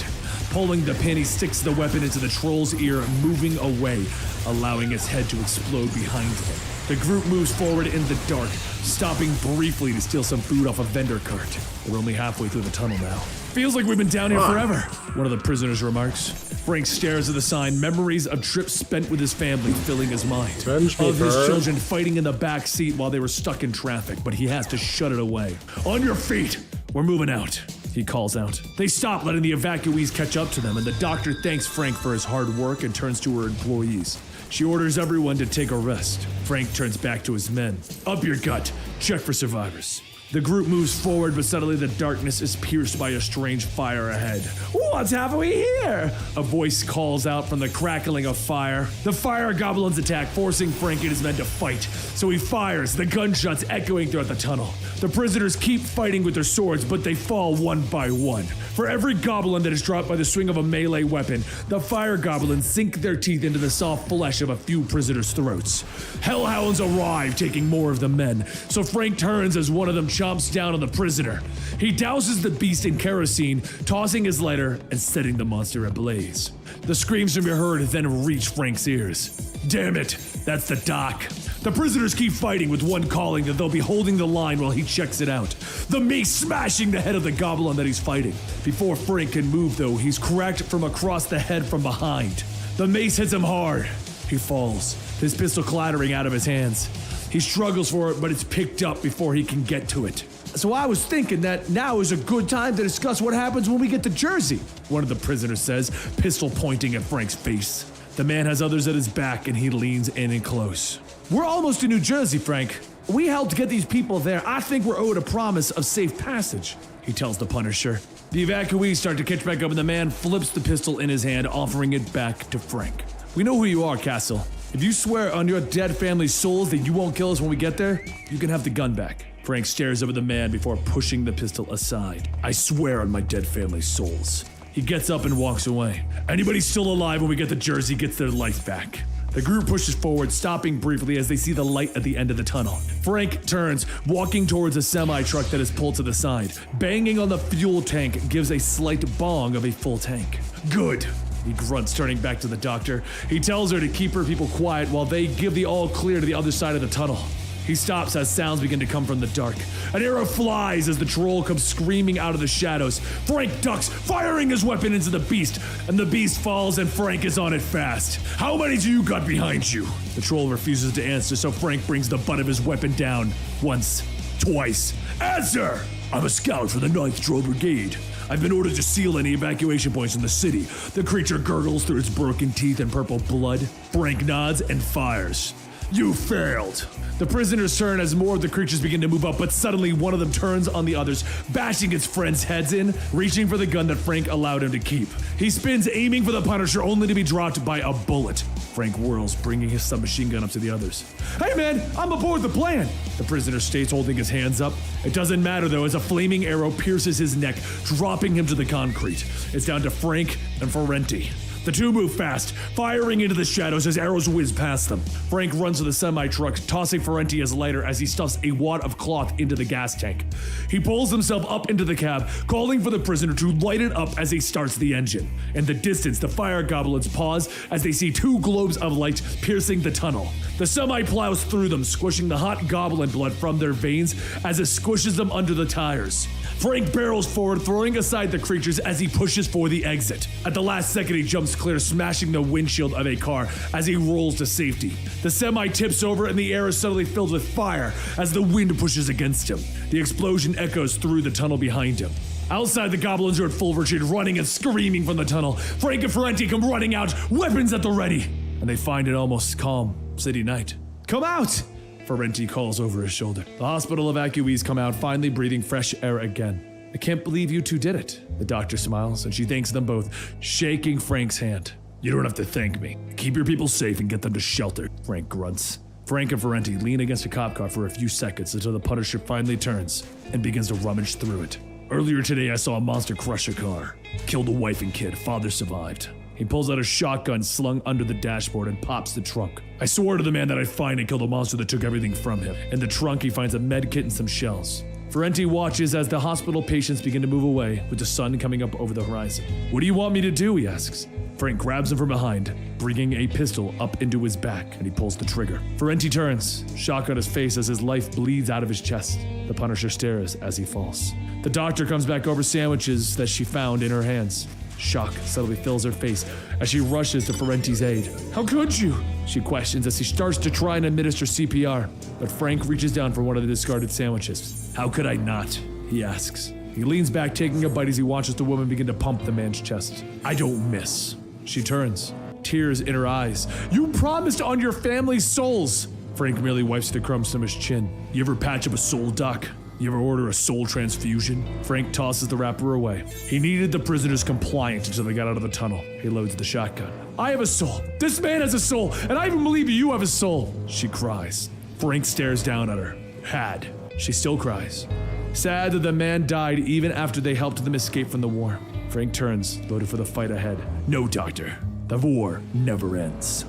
Pulling the pin, he sticks the weapon into the troll's ear, moving away, allowing its head to explode behind him. The group moves forward in the dark, stopping briefly to steal some food off a vendor cart. We're only halfway through the tunnel now. Feels like we've been down here forever, one of the prisoners remarks. Frank stares at the sign, memories of trips spent with his family filling his mind. Of his children fighting in the back seat while they were stuck in traffic, but he has to shut it away. On your feet! We're moving out, he calls out. They stop, letting the evacuees catch up to them, and the doctor thanks Frank for his hard work and turns to her employees. She orders everyone to take a rest. Frank turns back to his men. Up your gut. Check for survivors. The group moves forward, but suddenly the darkness is pierced by a strange fire ahead. What have we here? A voice calls out from the crackling of fire. The fire goblins attack, forcing Frank and his men to fight. So he fires, the gunshots echoing throughout the tunnel. The prisoners keep fighting with their swords, but they fall one by one. For every goblin that is dropped by the swing of a melee weapon, the fire goblins sink their teeth into the soft flesh of a few prisoners' throats. Hellhounds arrive, taking more of the men. So Frank turns as one of them chomps down on the prisoner. He douses the beast in kerosene, tossing his lighter and setting the monster ablaze. The screams from your herd then reach Frank's ears. Damn it, that's the doc. The prisoners keep fighting, with one calling that they'll be holding the line while he checks it out. The mace smashing the head of the goblin that he's fighting. Before Frank can move, though, he's cracked from across the head from behind. The mace hits him hard. He falls, his pistol clattering out of his hands. He struggles for it, but it's picked up before he can get to it. So I was thinking that now is a good time to discuss what happens when we get to Jersey, one of the prisoners says, pistol pointing at Frank's face. The man has others at his back and he leans in and close. We're almost in New Jersey, Frank. We helped get these people there. I think we're owed a promise of safe passage, he tells the Punisher. The evacuees start to catch back up and the man flips the pistol in his hand, offering it back to Frank. We know who you are, Castle. If you swear on your dead family's souls that you won't kill us when we get there, you can have the gun back. Frank stares over the man before pushing the pistol aside. I swear on my dead family's souls. He gets up and walks away. Anybody still alive when we get to Jersey gets their life back. The group pushes forward, stopping briefly as they see the light at the end of the tunnel. Frank turns, walking towards a semi-truck that is pulled to the side. Banging on the fuel tank gives a slight bong of a full tank. Good. He grunts, turning back to the doctor. He tells her to keep her people quiet while they give the all clear to the other side of the tunnel. He stops as sounds begin to come from the dark. An arrow flies as the troll comes screaming out of the shadows. Frank ducks, firing his weapon into the beast, and the beast falls and Frank is on it fast. How many do you got behind you? The troll refuses to answer, so Frank brings the butt of his weapon down. Once, twice. Answer! I'm a scout for the 9th Troll Brigade. I've been ordered to seal any evacuation points in the city. The creature gurgles through its broken teeth and purple blood. Frank nods and fires. You failed. The prisoners turn as more of the creatures begin to move up, but suddenly one of them turns on the others, bashing its friends' heads in, reaching for the gun that Frank allowed him to keep. He spins, aiming for the Punisher, only to be dropped by a bullet. Frank whirls, bringing his submachine gun up to the others. Hey man, I'm aboard the plane! The prisoner stays holding his hands up. It doesn't matter though, as a flaming arrow pierces his neck, dropping him to the concrete. It's down to Frank and Ferrenti. The two move fast, firing into the shadows as arrows whiz past them. Frank runs to the semi-truck, tossing Ferrenti his lighter as he stuffs a wad of cloth into the gas tank. He pulls himself up into the cab, calling for the prisoner to light it up as he starts the engine. In the distance, the fire goblins pause as they see two globes of light piercing the tunnel. The semi plows through them, squishing the hot goblin blood from their veins as it squishes them under the tires. Frank barrels forward, throwing aside the creatures as he pushes for the exit. At the last second, he jumps clear, smashing the windshield of a car as he rolls to safety. The semi tips over and the air is suddenly filled with fire as the wind pushes against him. The explosion echoes through the tunnel behind him. Outside, the goblins are at full retreat, running and screaming from the tunnel. Frank and Ferrenti come running out, weapons at the ready, and they find it almost calm city night. Come out! Ferrenti calls over his shoulder. The hospital evacuees come out, finally breathing fresh air again. I can't believe you two did it. The doctor smiles, and she thanks them both, shaking Frank's hand. You don't have to thank me. Keep your people safe and get them to shelter, Frank grunts. Frank and Ferrenti lean against a cop car for a few seconds until the Punisher finally turns and begins to rummage through it. Earlier today, I saw a monster crush a car. Killed a wife and kid. Father survived. He pulls out a shotgun slung under the dashboard and pops the trunk. I swore to the man that I'd find and kill the monster that took everything from him. In the trunk, he finds a med kit and some shells. Ferrenti watches as the hospital patients begin to move away, with the sun coming up over the horizon. What do you want me to do? He asks. Frank grabs him from behind, bringing a pistol up into his back, and he pulls the trigger. Ferrenti turns, shock on his face as his life bleeds out of his chest. The Punisher stares as he falls. The doctor comes back over sandwiches that she found in her hands. Shock suddenly fills her face as she rushes to Ferrenti's aid. How could you? She questions as he starts to try and administer CPR, but Frank reaches down for one of the discarded sandwiches. How could I not? He asks. He leans back, taking a bite as he watches the woman begin to pump the man's chest. I don't miss. She turns, tears in her eyes. You promised on your family's souls. Frank merely wipes the crumbs from his chin. You ever patch up a soul, Doc? You ever order a soul transfusion? Frank tosses the wrapper away. He needed the prisoners compliant until they got out of the tunnel. He loads the shotgun. I have a soul. This man has a soul, and I even believe you have a soul. She cries. Frank stares down at her. Had. She still cries. Sad that the man died even after they helped them escape from the war. Frank turns, loaded for the fight ahead. No, Doctor. The war never ends.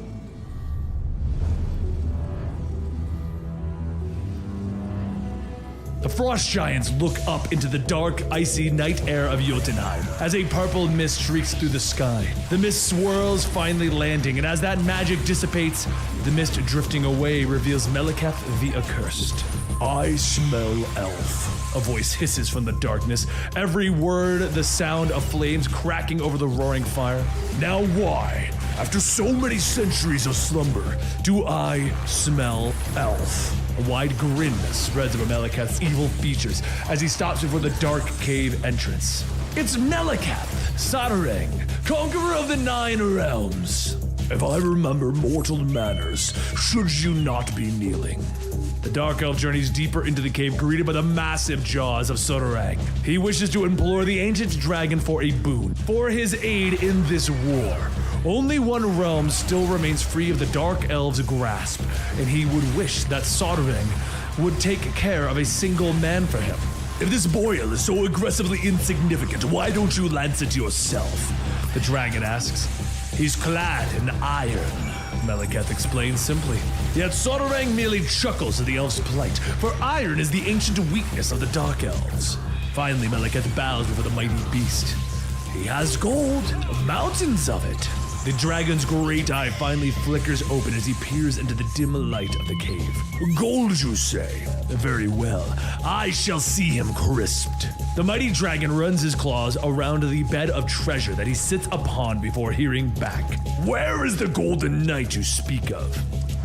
The frost giants look up into the dark, icy night air of Jotunheim as a purple mist streaks through the sky. The mist swirls, finally landing, and as that magic dissipates, the mist drifting away reveals Meliketh the Accursed. I smell elf. A voice hisses from the darkness, every word the sound of flames cracking over the roaring fire. Now why, after so many centuries of slumber, do I smell elf? A wide grin spreads over Meliketh's evil features as he stops before the dark cave entrance. It's Meliketh, Saturang, conqueror of the 9 realms. If I remember mortal manners, should you not be kneeling? The Dark Elf journeys deeper into the cave, greeted by the massive jaws of Sotorang. He wishes to implore the ancient dragon for a boon, for his aid in this war. Only one realm still remains free of the Dark Elf's grasp, and he would wish that Sotorang would take care of a single man for him. If this boil is so aggressively insignificant, why don't you lance it yourself? The dragon asks. He's clad in iron, Meliketh explains simply. Yet Sotorang merely chuckles at the elf's plight, for iron is the ancient weakness of the Dark Elves. Finally, Meliketh bows before the mighty beast. He has gold, mountains of it. The dragon's great eye finally flickers open as he peers into the dim light of the cave. Gold, you say? Very well. I shall see him crisped. The mighty dragon runs his claws around the bed of treasure that he sits upon before hearing back. Where is the golden knight you speak of?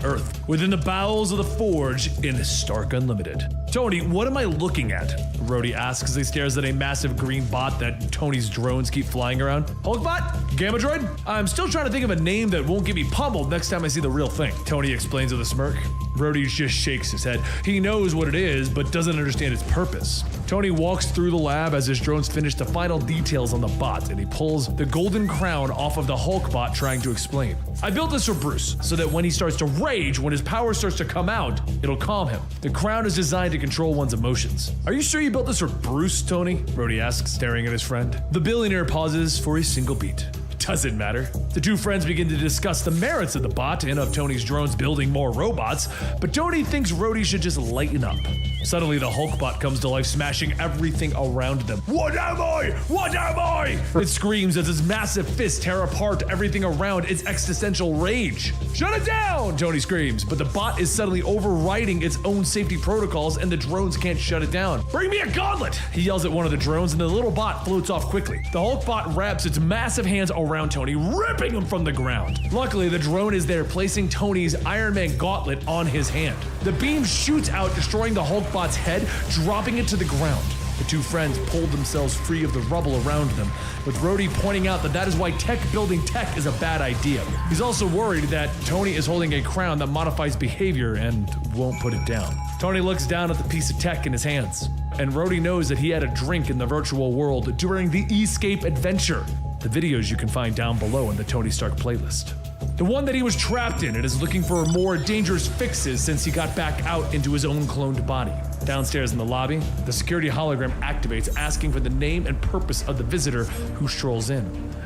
Earth, within the bowels of the forge in Stark Unlimited. Tony, what am I looking at? Rhodey asks as he stares at a massive green bot that Tony's drones keep flying around. Hulkbot? Gamma Droid? I'm still trying to think of a name that won't get me pummeled next time I see the real thing. Tony explains with a smirk. Rhodey just shakes his head. He knows what it is, but doesn't understand its purpose. Tony walks through the lab as his drones finish the final details on the bot, and he pulls the golden crown off of the Hulkbot, trying to explain. I built this for Bruce, so that when he starts to rage, when his power starts to come out, it'll calm him. The crown is designed to control one's emotions. Are you sure you built this for Bruce, Tony? Rhodey asks, staring at his friend. The billionaire pauses for a single beat. Doesn't matter. The two friends begin to discuss the merits of the bot and of Tony's drones building more robots, but Tony thinks Rhodey should just lighten up. Suddenly, the Hulkbot comes to life, smashing everything around them. What am I? What am I? It screams as its massive fists tear apart everything around its existential rage. Shut it down, Tony screams, but the bot is suddenly overriding its own safety protocols and the drones can't shut it down. Bring me a gauntlet! He yells at one of the drones and the little bot floats off quickly. The Hulkbot wraps its massive hands around Tony, ripping him from the ground. Luckily, the drone is there, placing Tony's Iron Man gauntlet on his hand. The beam shoots out, destroying the Hulkbot's head, dropping it to the ground. The two friends pulled themselves free of the rubble around them, with Rhodey pointing out that is why tech building tech is a bad idea. He's also worried that Tony is holding a crown that modifies behavior and won't put it down. Tony looks down at the piece of tech in his hands, and Rhodey knows that he had a drink in the virtual world during the Escape adventure. The videos you can find down below in the Tony Stark playlist. The one that he was trapped in and is looking for more dangerous fixes since he got back out into his own cloned body. Downstairs in the lobby, the security hologram activates, asking for the name and purpose of the visitor who strolls in.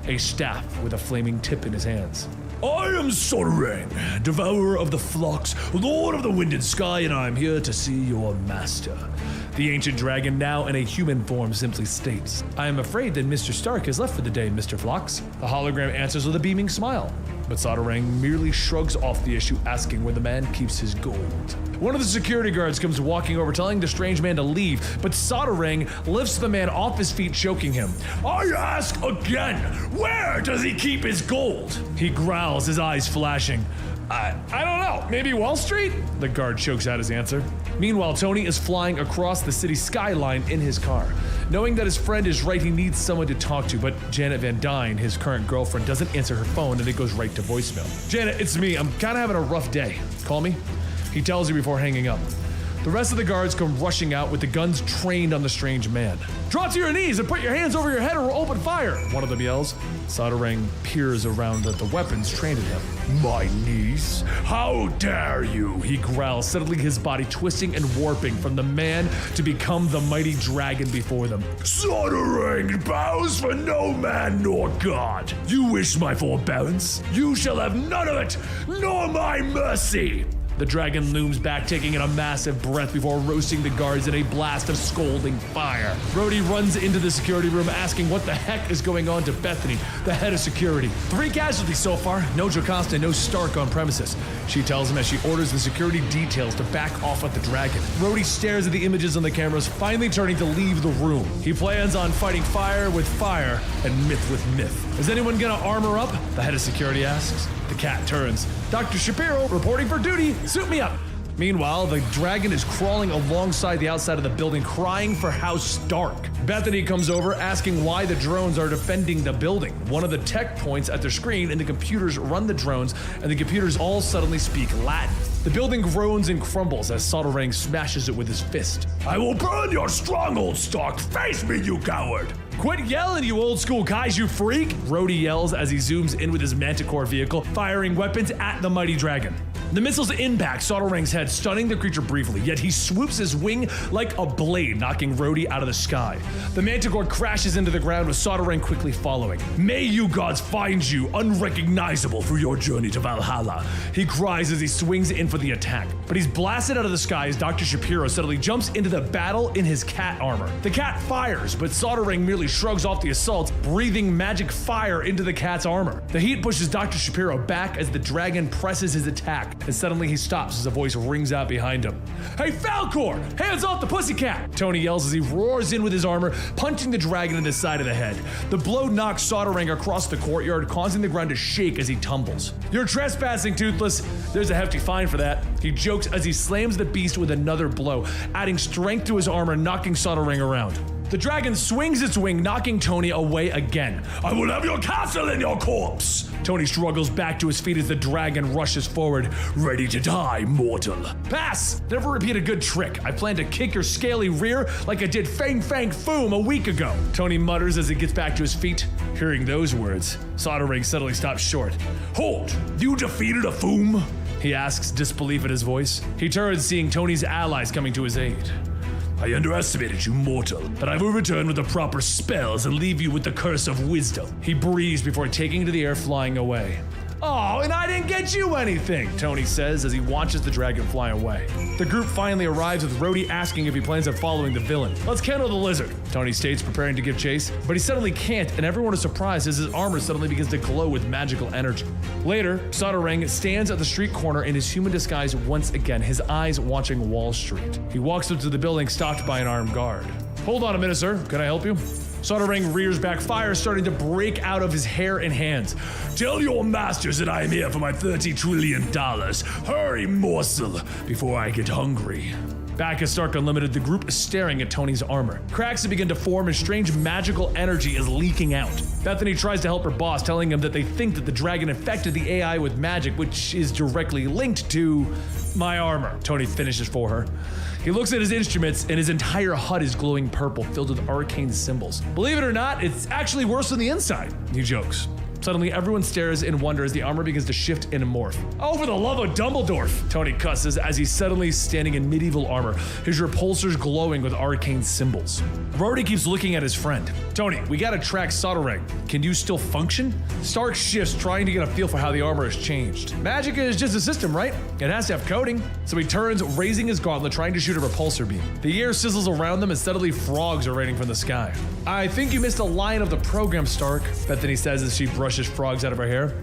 A staff with a flaming tip in his hands. I am Sotorang, devourer of the flocks, lord of the wind and sky, and I am here to see your master. The ancient dragon, now in a human form, simply states, I am afraid that Mr. Stark has left for the day, Mr. Phlox. The hologram answers with a beaming smile, but Sotorang merely shrugs off the issue, asking where the man keeps his gold. One of the security guards comes walking over, telling the strange man to leave, but Sotorang lifts the man off his feet, choking him. I ask again, where does he keep his gold? He growls, his eyes flashing. I don't know, maybe Wall Street? The guard chokes out his answer. Meanwhile, Tony is flying across the city skyline in his car. Knowing that his friend is right, he needs someone to talk to, but Janet Van Dyne, his current girlfriend, doesn't answer her phone and it goes right to voicemail. Janet, it's me. I'm kind of having a rough day. Call me? He tells her before hanging up. The rest of the guards come rushing out with the guns trained on the strange man. Drop to your knees and put your hands over your head or we'll open fire, one of them yells. Sadarang peers around at the weapons trained at him. My knees? How dare you? He growls, suddenly his body twisting and warping from the man to become the mighty dragon before them. Sadarang bows for no man nor god. You wish my forbearance? You shall have none of it, nor my mercy. The dragon looms back, taking in a massive breath before roasting the guards in a blast of scalding fire. Rhodey runs into the security room asking what the heck is going on to Bethany, the head of security. 3 casualties so far, no Jocasta, no Stark on premises. She tells him as she orders the security details to back off at the dragon. Rhodey stares at the images on the cameras, finally turning to leave the room. He plans on fighting fire with fire and myth with myth. Is anyone gonna armor up? The head of security asks. The cat turns. Dr. Shapiro reporting for duty. Suit me up. Meanwhile, the dragon is crawling alongside the outside of the building, crying for House Stark. Bethany comes over, asking why the drones are defending the building. One of the tech points at their screen, and the computers run the drones, and the computers all suddenly speak Latin. The building groans and crumbles as Sadarang smashes it with his fist. I will burn your stronghold, Stark! Face me, you coward! Quit yelling, you old school kaiju freak! Rhodey yells as he zooms in with his Manticore vehicle, firing weapons at the mighty dragon. The missiles impact Sadarang's head, stunning the creature briefly, yet he swoops his wing like a blade, knocking Rhodey out of the sky. The Manticore crashes into the ground with Sadarang quickly following. May you gods find you unrecognizable through your journey to Valhalla, he cries as he swings in for the attack. But he's blasted out of the sky as Dr. Shapiro suddenly jumps into the battle in his cat armor. The cat fires, but Sadarang merely shrugs off the assault, breathing magic fire into the cat's armor. The heat pushes Dr. Shapiro back as the dragon presses his attack, and suddenly he stops as a voice rings out behind him. Hey Falcor! Hands off the pussycat! Tony yells as he roars in with his armor, punching the dragon in the side of the head. The blow knocks Sadarang across the courtyard, causing the ground to shake as he tumbles. You're trespassing, Toothless! There's a hefty fine for that. He jokes as he slams the beast with another blow, adding strength to his armor, knocking Sadarang around. The dragon swings its wing, knocking Tony away again. I will have your castle in your corpse! Tony struggles back to his feet as the dragon rushes forward, ready to die, mortal. Pass! Never repeat a good trick. I plan to kick your scaly rear like I did Fang Fang Foom a week ago. Tony mutters as he gets back to his feet. Hearing those words, Sadarang suddenly stops short. Halt! You defeated a Foom? He asks, disbelief in his voice. He turns, seeing Tony's allies coming to his aid. I underestimated you, mortal, but I will return with the proper spells and leave you with the curse of wisdom. He breathes before taking to the air, flying away. Oh, and I didn't get you anything, Tony says as he watches the dragon fly away. The group finally arrives with Rhodey asking if he plans on following the villain. Let's handle the lizard, Tony states, preparing to give chase, but he suddenly can't, and everyone is surprised as his armor suddenly begins to glow with magical energy. Later, Sadarang stands at the street corner in his human disguise once again, his eyes watching Wall Street. He walks up to the building, stopped by an armed guard. Hold on a minute, sir. Can I help you? Sadarang rears back, fire starting to break out of his hair and hands. Tell your masters that I am here for my $30 trillion. Hurry, morsel, before I get hungry. Back at Stark Unlimited, the group is staring at Tony's armor. Cracks have begun to form and strange magical energy is leaking out. Bethany tries to help her boss, telling him that they think that the dragon infected the AI with magic, which is directly linked to my armor. Tony finishes for her. He looks at his instruments and his entire HUD is glowing purple, filled with arcane symbols. Believe it or not, it's actually worse on the inside, he jokes. Suddenly, everyone stares in wonder as the armor begins to shift and morph. Oh, for the love of Dumbledore! Tony cusses as he's suddenly standing in medieval armor, his repulsors glowing with arcane symbols. Rhodey keeps looking at his friend. Tony, we gotta track Sadarang. Can you still function? Stark shifts, trying to get a feel for how the armor has changed. Magic is just a system, right? It has to have coding. So he turns, raising his gauntlet, trying to shoot a repulsor beam. The air sizzles around them and suddenly frogs are raining from the sky. I think you missed a line of the program, Stark, Bethany says as she brushes frogs out of her hair.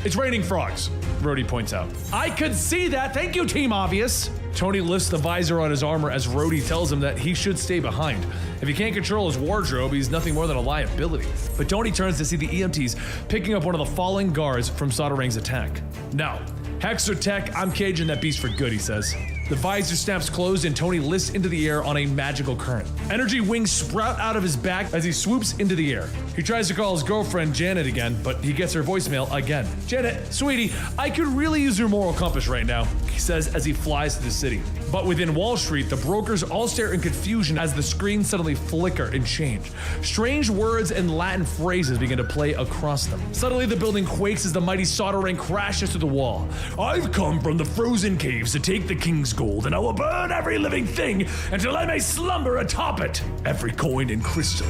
It's raining frogs, Rhodey points out. I could see that, thank you, Team Obvious. Tony lifts the visor on his armor as Rhodey tells him that he should stay behind. If he can't control his wardrobe, he's nothing more than a liability. But Tony turns to see the EMTs picking up one of the falling guards from Sadarang's attack. No, Hex or Tech, I'm caging that beast for good, he says. The visor snaps closed and Tony lifts into the air on a magical current. Energy wings sprout out of his back as he swoops into the air. He tries to call his girlfriend Janet again, but he gets her voicemail again. Janet, sweetie, I could really use your moral compass right now, he says as he flies to the city. But within Wall Street, the brokers all stare in confusion as the screens suddenly flicker and change. Strange words and Latin phrases begin to play across them. Suddenly, the building quakes as the mighty Soldering crashes through the wall. I've come from the frozen caves to take the king's gold, and I will burn every living thing until I may slumber atop it. Every coin and crystal.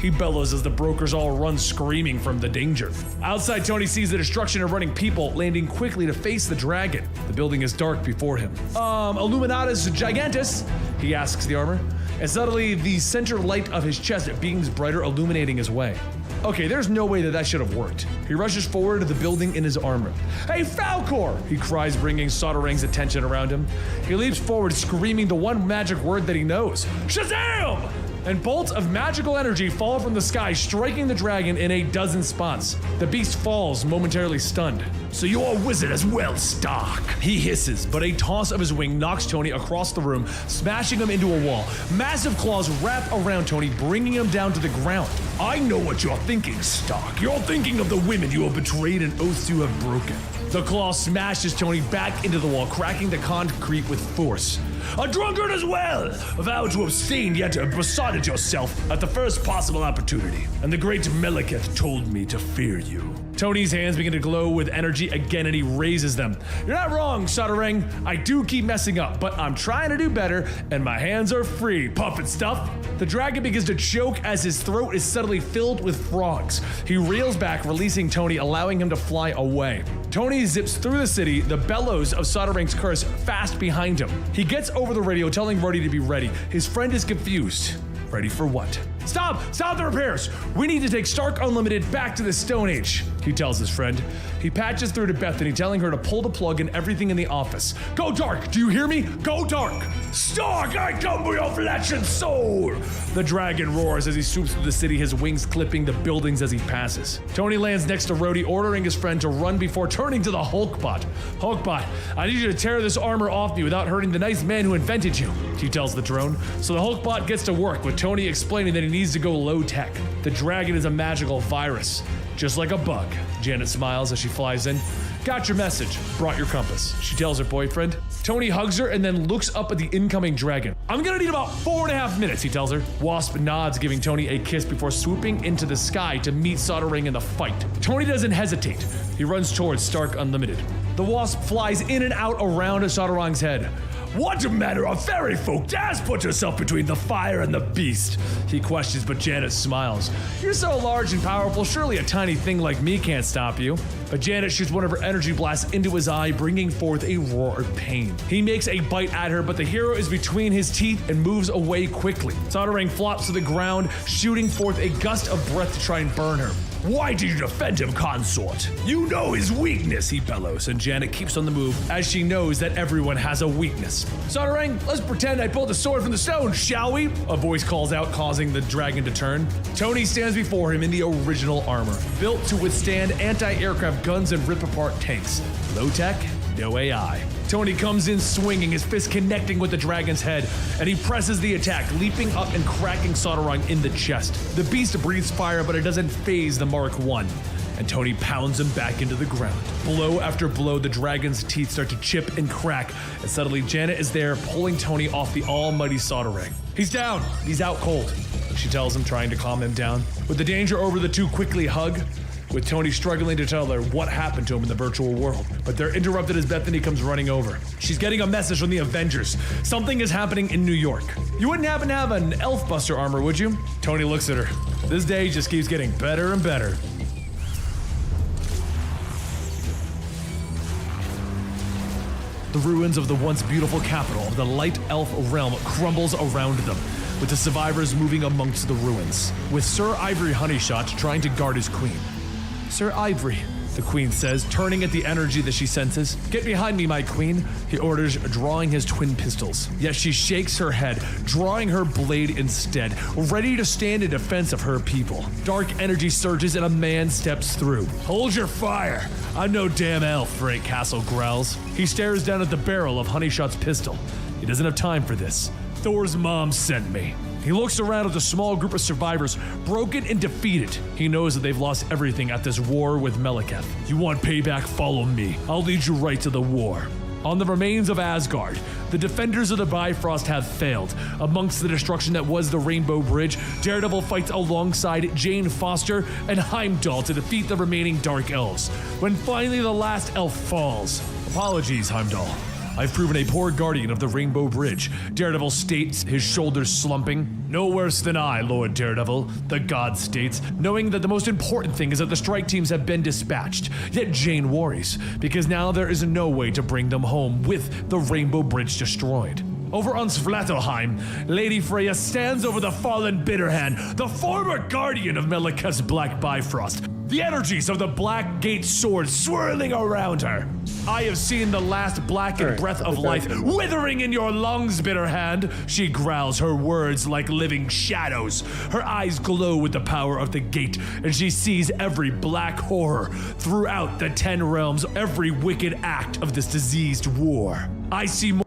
He bellows as the brokers all run screaming from the danger. Outside, Tony sees the destruction of running people, landing quickly to face the dragon. The building is dark before him. Illuminatus Gigantus? He asks the armor. And suddenly, the center light of his chest beams brighter, illuminating his way. Okay, there's no way that should have worked. He rushes forward to the building in his armor. Hey, Falcor! He cries, bringing Soderang's attention around him. He leaps forward, screaming the one magic word that he knows. Shazam! And bolts of magical energy fall from the sky, striking the dragon in a dozen spots. The beast falls, momentarily stunned. So you're a wizard as well, Stark. He hisses, but a toss of his wing knocks Tony across the room, smashing him into a wall. Massive claws wrap around Tony, bringing him down to the ground. I know what you're thinking, Stark. You're thinking of the women you have betrayed and oaths you have broken. The claw smashes Tony back into the wall, cracking the concrete with force. A drunkard as well! Vow to abstain, yet besotted yourself at the first possible opportunity. And the great Meliketh told me to fear you. Tony's hands begin to glow with energy again, and he raises them. You're not wrong, Soderang. I do keep messing up, but I'm trying to do better, and my hands are free, puppet stuff. The dragon begins to choke as his throat is suddenly filled with frogs. He reels back, releasing Tony, allowing him to fly away. Tony zips through the city, the bellows of Soderang's curse fast behind him. He gets over the radio, telling Ruddy to be ready. His friend is confused. Ready for what? Stop the repairs! We need to take Stark Unlimited back to the Stone Age, he tells his friend. He patches through to Bethany, telling her to pull the plug in everything in the office. Go dark, do you hear me? Go dark! Stark, I come for your flesh and soul! The dragon roars as he swoops through the city, his wings clipping the buildings as he passes. Tony lands next to Rhodey, ordering his friend to run before turning to the Hulkbot. Hulkbot, I need you to tear this armor off me without hurting the nice man who invented you, he tells the drone. So the Hulkbot gets to work, with Tony explaining that he needs to go low-tech. The dragon is a magical virus, just like a bug. Janet smiles as she flies in. Got your message. Brought your compass, she tells her boyfriend. Tony hugs her and then looks up at the incoming dragon. I'm gonna need about 4.5 minutes, he tells her. Wasp nods, giving Tony a kiss before swooping into the sky to meet Soderang in the fight. Tony doesn't hesitate. He runs towards Stark Unlimited. The Wasp flies in and out around Soderang's head. What manner of fairy folk dares put yourself between the fire and the beast? He questions, but Janet smiles. You're so large and powerful, surely a tiny thing like me can't stop you. But Janet shoots one of her energy blasts into his eye, bringing forth a roar of pain. He makes a bite at her, but the hero is between his teeth and moves away quickly. Soderang flops to the ground, shooting forth a gust of breath to try and burn her. Why did you defend him, consort? You know his weakness, he bellows, and Janet keeps on the move, as she knows that everyone has a weakness. Soderang, let's pretend I pulled the sword from the stone, shall we? A voice calls out, causing the dragon to turn. Tony stands before him in the original armor, built to withstand anti-aircraft guns and rip apart tanks. Low tech, no AI. Tony comes in swinging, his fist connecting with the dragon's head, and he presses the attack, leaping up and cracking Soderang in the chest. The beast breathes fire, but it doesn't phase the Mark I, and Tony pounds him back into the ground. Blow after blow, the dragon's teeth start to chip and crack, and suddenly Janet is there, pulling Tony off the almighty Soderang. He's down. He's out cold, she tells him, trying to calm him down. With the danger over, the two quickly hug, with Tony struggling to tell her what happened to him in the virtual world. But they're interrupted as Bethany comes running over. She's getting a message from the Avengers. Something is happening in New York. You wouldn't happen to have an Elf Buster armor, would you? Tony looks at her. This day just keeps getting better and better. The ruins of the once beautiful capital of the Light Elf realm crumbles around them, with the survivors moving amongst the ruins, with Sir Ivory Honeyshot trying to guard his queen. Sir Ivory, the queen says, turning at the energy that she senses. Get behind me, my queen, he orders, drawing his twin pistols. Yet she shakes her head, drawing her blade instead, ready to stand in defense of her people. Dark energy surges and a man steps through. Hold your fire. I'm no damn elf, Frank Castle growls. He stares down at the barrel of Honeyshot's pistol. He doesn't have time for this. Thor's mom sent me. He looks around at the small group of survivors, broken and defeated. He knows that they've lost everything at this war with Meliketh. You want payback? Follow me. I'll lead you right to the war. On the remains of Asgard, the defenders of the Bifrost have failed. Amongst the destruction that was the Rainbow Bridge, Daredevil fights alongside Jane Foster and Heimdall to defeat the remaining Dark Elves. When finally the last elf falls, apologies, Heimdall, I've proven a poor guardian of the Rainbow Bridge, Daredevil states, his shoulders slumping. No worse than I, Lord Daredevil, the god states, knowing that the most important thing is that the strike teams have been dispatched. Yet Jane worries, because now there is no way to bring them home with the Rainbow Bridge destroyed. Over on Svartalfheim, Lady Freya stands over the fallen Bitterhand, the former guardian of Melika's Black Bifrost, the energies of the Black Gate sword swirling around her. I have seen the last blackened breath of life withering in your lungs, Bitterhand. She growls, her words like living shadows. Her eyes glow with the power of the gate, and she sees every black horror throughout the 10 realms, every wicked act of this diseased war. I see more.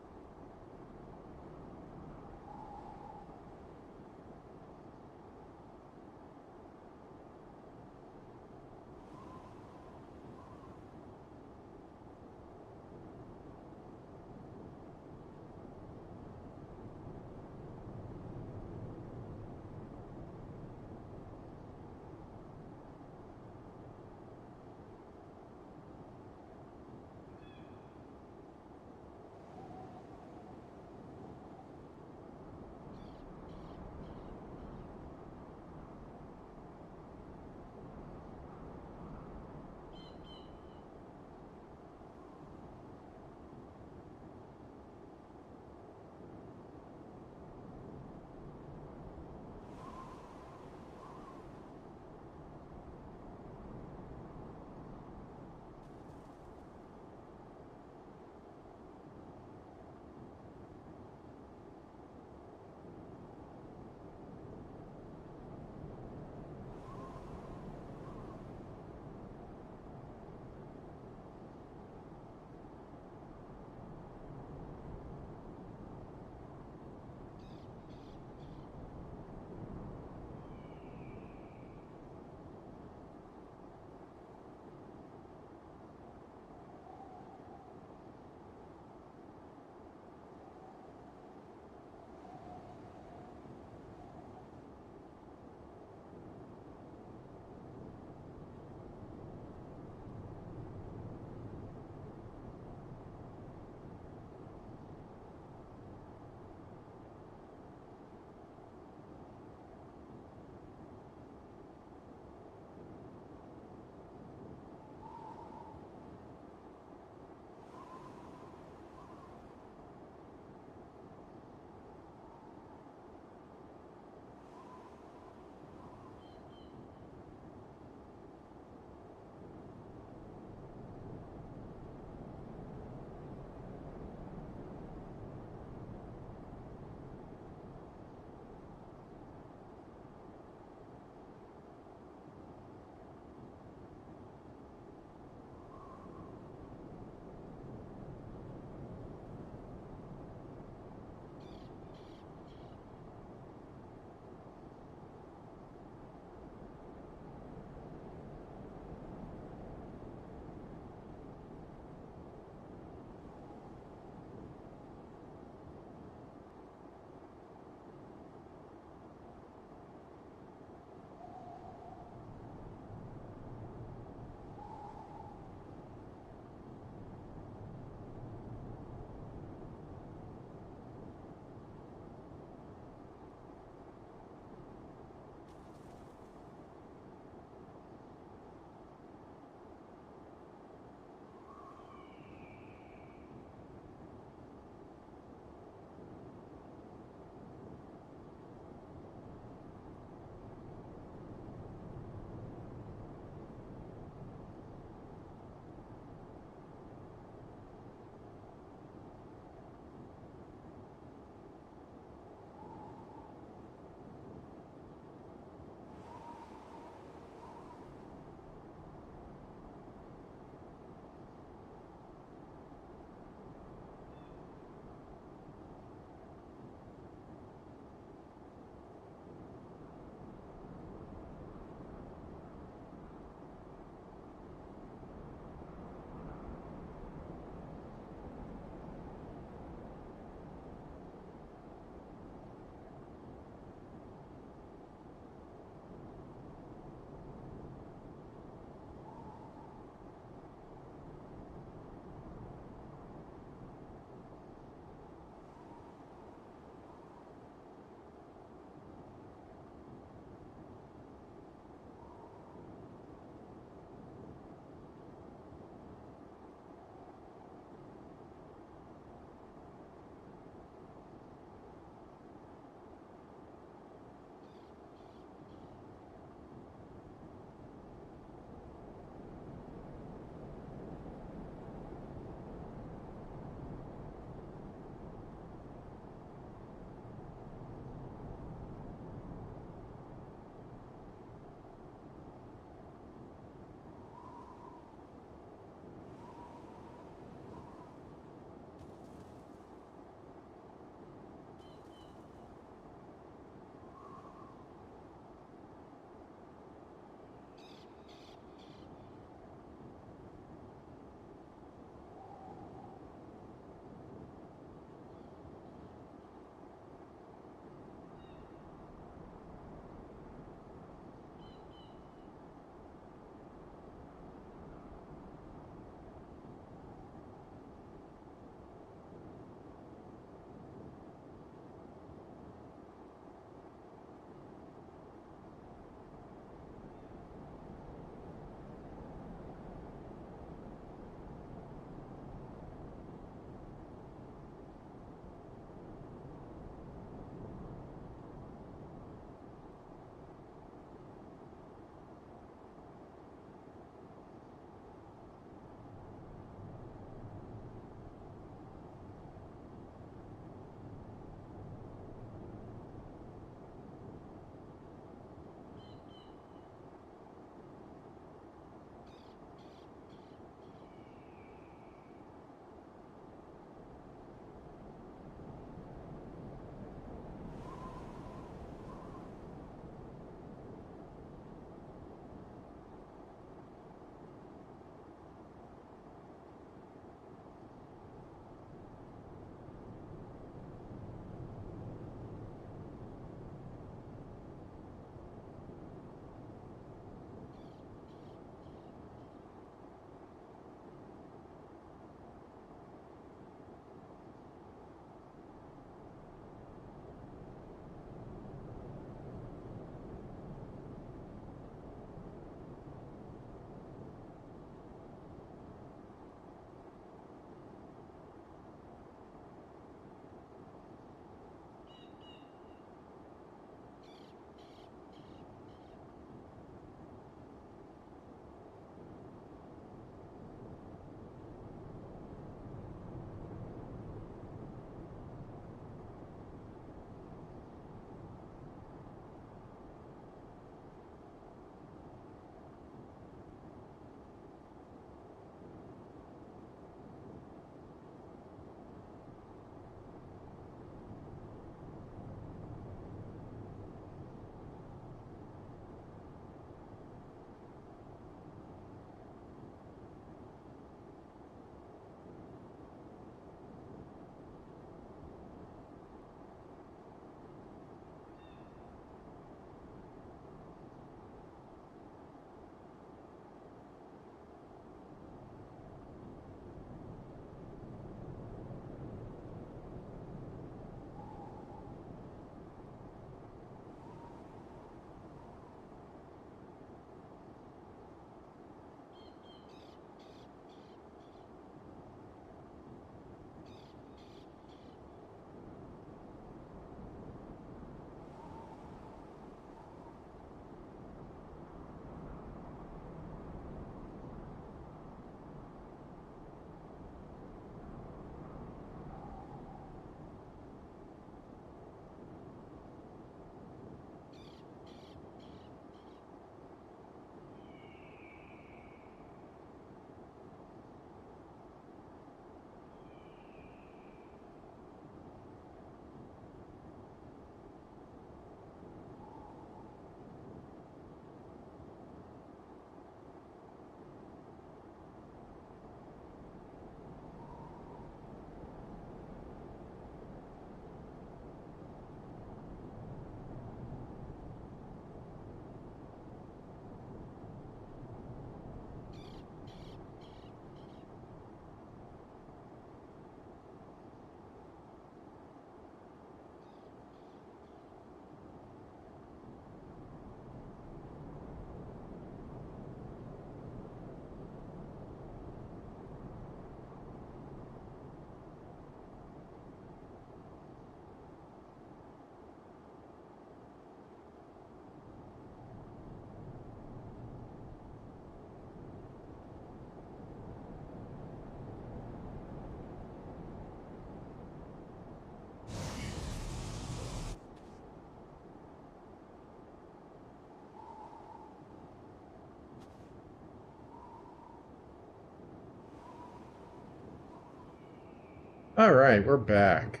All right, we're back.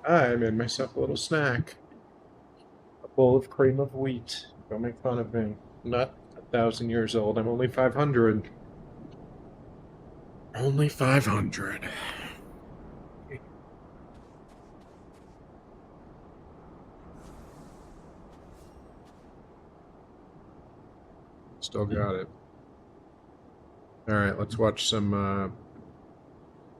I made myself a little snack. A bowl of cream of wheat. Don't make fun of me. I'm not 1,000 years old. I'm only 500. Only 500. Still got it. All right, let's watch some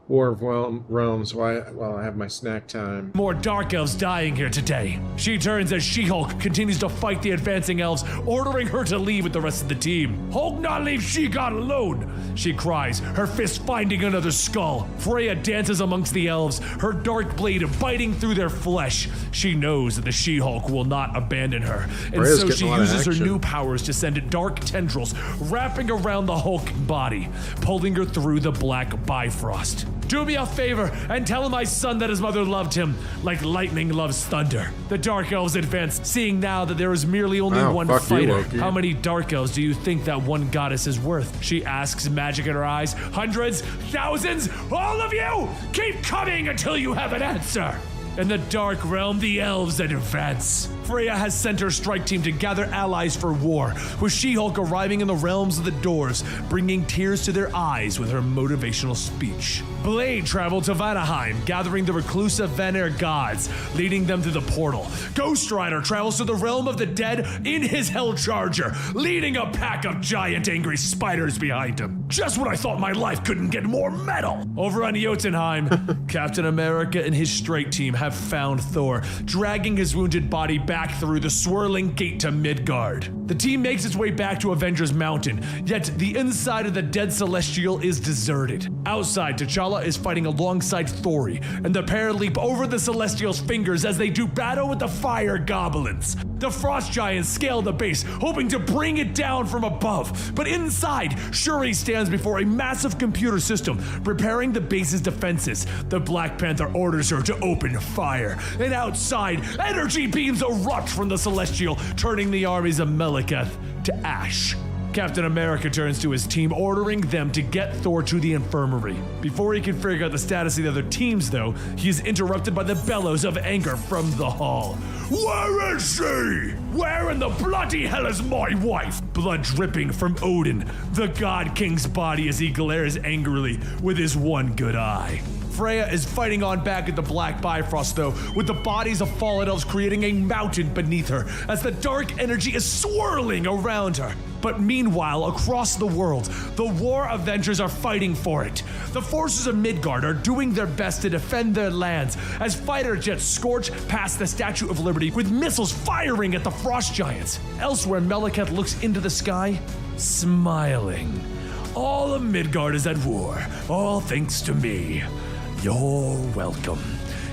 War of Realms while I have my snack time. More Dark Elves dying here today. She turns as She-Hulk continues to fight the advancing elves, ordering her to leave with the rest of the team. Hulk not leave She-God alone, she cries, her fist finding another skull. Freya dances amongst the elves, her dark blade biting through their flesh. She knows that the She-Hulk will not abandon her, and Freya's so she getting a lot of uses her action. new powers to send dark tendrils wrapping around the Hulk body, pulling her through the black Bifrost. Do me a favor and tell my son that his mother loved him, like lightning loves thunder. The Dark Elves advance, seeing now that there is merely only Wow, one fuck you, fighter. Loki. How many Dark Elves do you think that one goddess is worth? She asks, magic in her eyes. Hundreds? Thousands? All of you? Keep coming until you have an answer! In the Dark Realm, the elves advance. Freya has sent her strike team to gather allies for war, with She-Hulk arriving in the realms of the Dwarves, bringing tears to their eyes with her motivational speech. Blade traveled to Vanaheim, gathering the reclusive Vanir gods, leading them to the portal. Ghost Rider travels to the realm of the dead in his Hell Charger, leading a pack of giant angry spiders behind him. Just when I thought my life couldn't get more metal! Over on Jotunheim, Captain America and his strike team have found Thor, dragging his wounded body back through the swirling gate to Midgard. The team makes its way back to Avengers Mountain, yet the inside of the dead Celestial is deserted. Outside, T'Challa is fighting alongside Thori, and the pair leap over the Celestial's fingers as they do battle with the fire goblins. The Frost Giants scale the base, hoping to bring it down from above, but inside, Shuri stands before a massive computer system, preparing the base's defenses. The Black Panther orders her to open fire, and outside, energy beams erupt from the Celestial, turning the armies of Malekith to ash. Captain America turns to his team, ordering them to get Thor to the infirmary. Before he can figure out the status of the other teams, though, he is interrupted by the bellows of anger from the hall. Where is she? Where in the bloody hell is my wife? Blood dripping from Odin, the God King's body, as he glares angrily with his one good eye. Freya is fighting on back at the Black Bifrost, though, with the bodies of fallen elves creating a mountain beneath her, as the dark energy is swirling around her. But meanwhile, across the world, the War Avengers are fighting for it. The forces of Midgard are doing their best to defend their lands, as fighter jets scorch past the Statue of Liberty, with missiles firing at the Frost Giants. Elsewhere, Malekith looks into the sky, smiling. All of Midgard is at war, all thanks to me. You're welcome.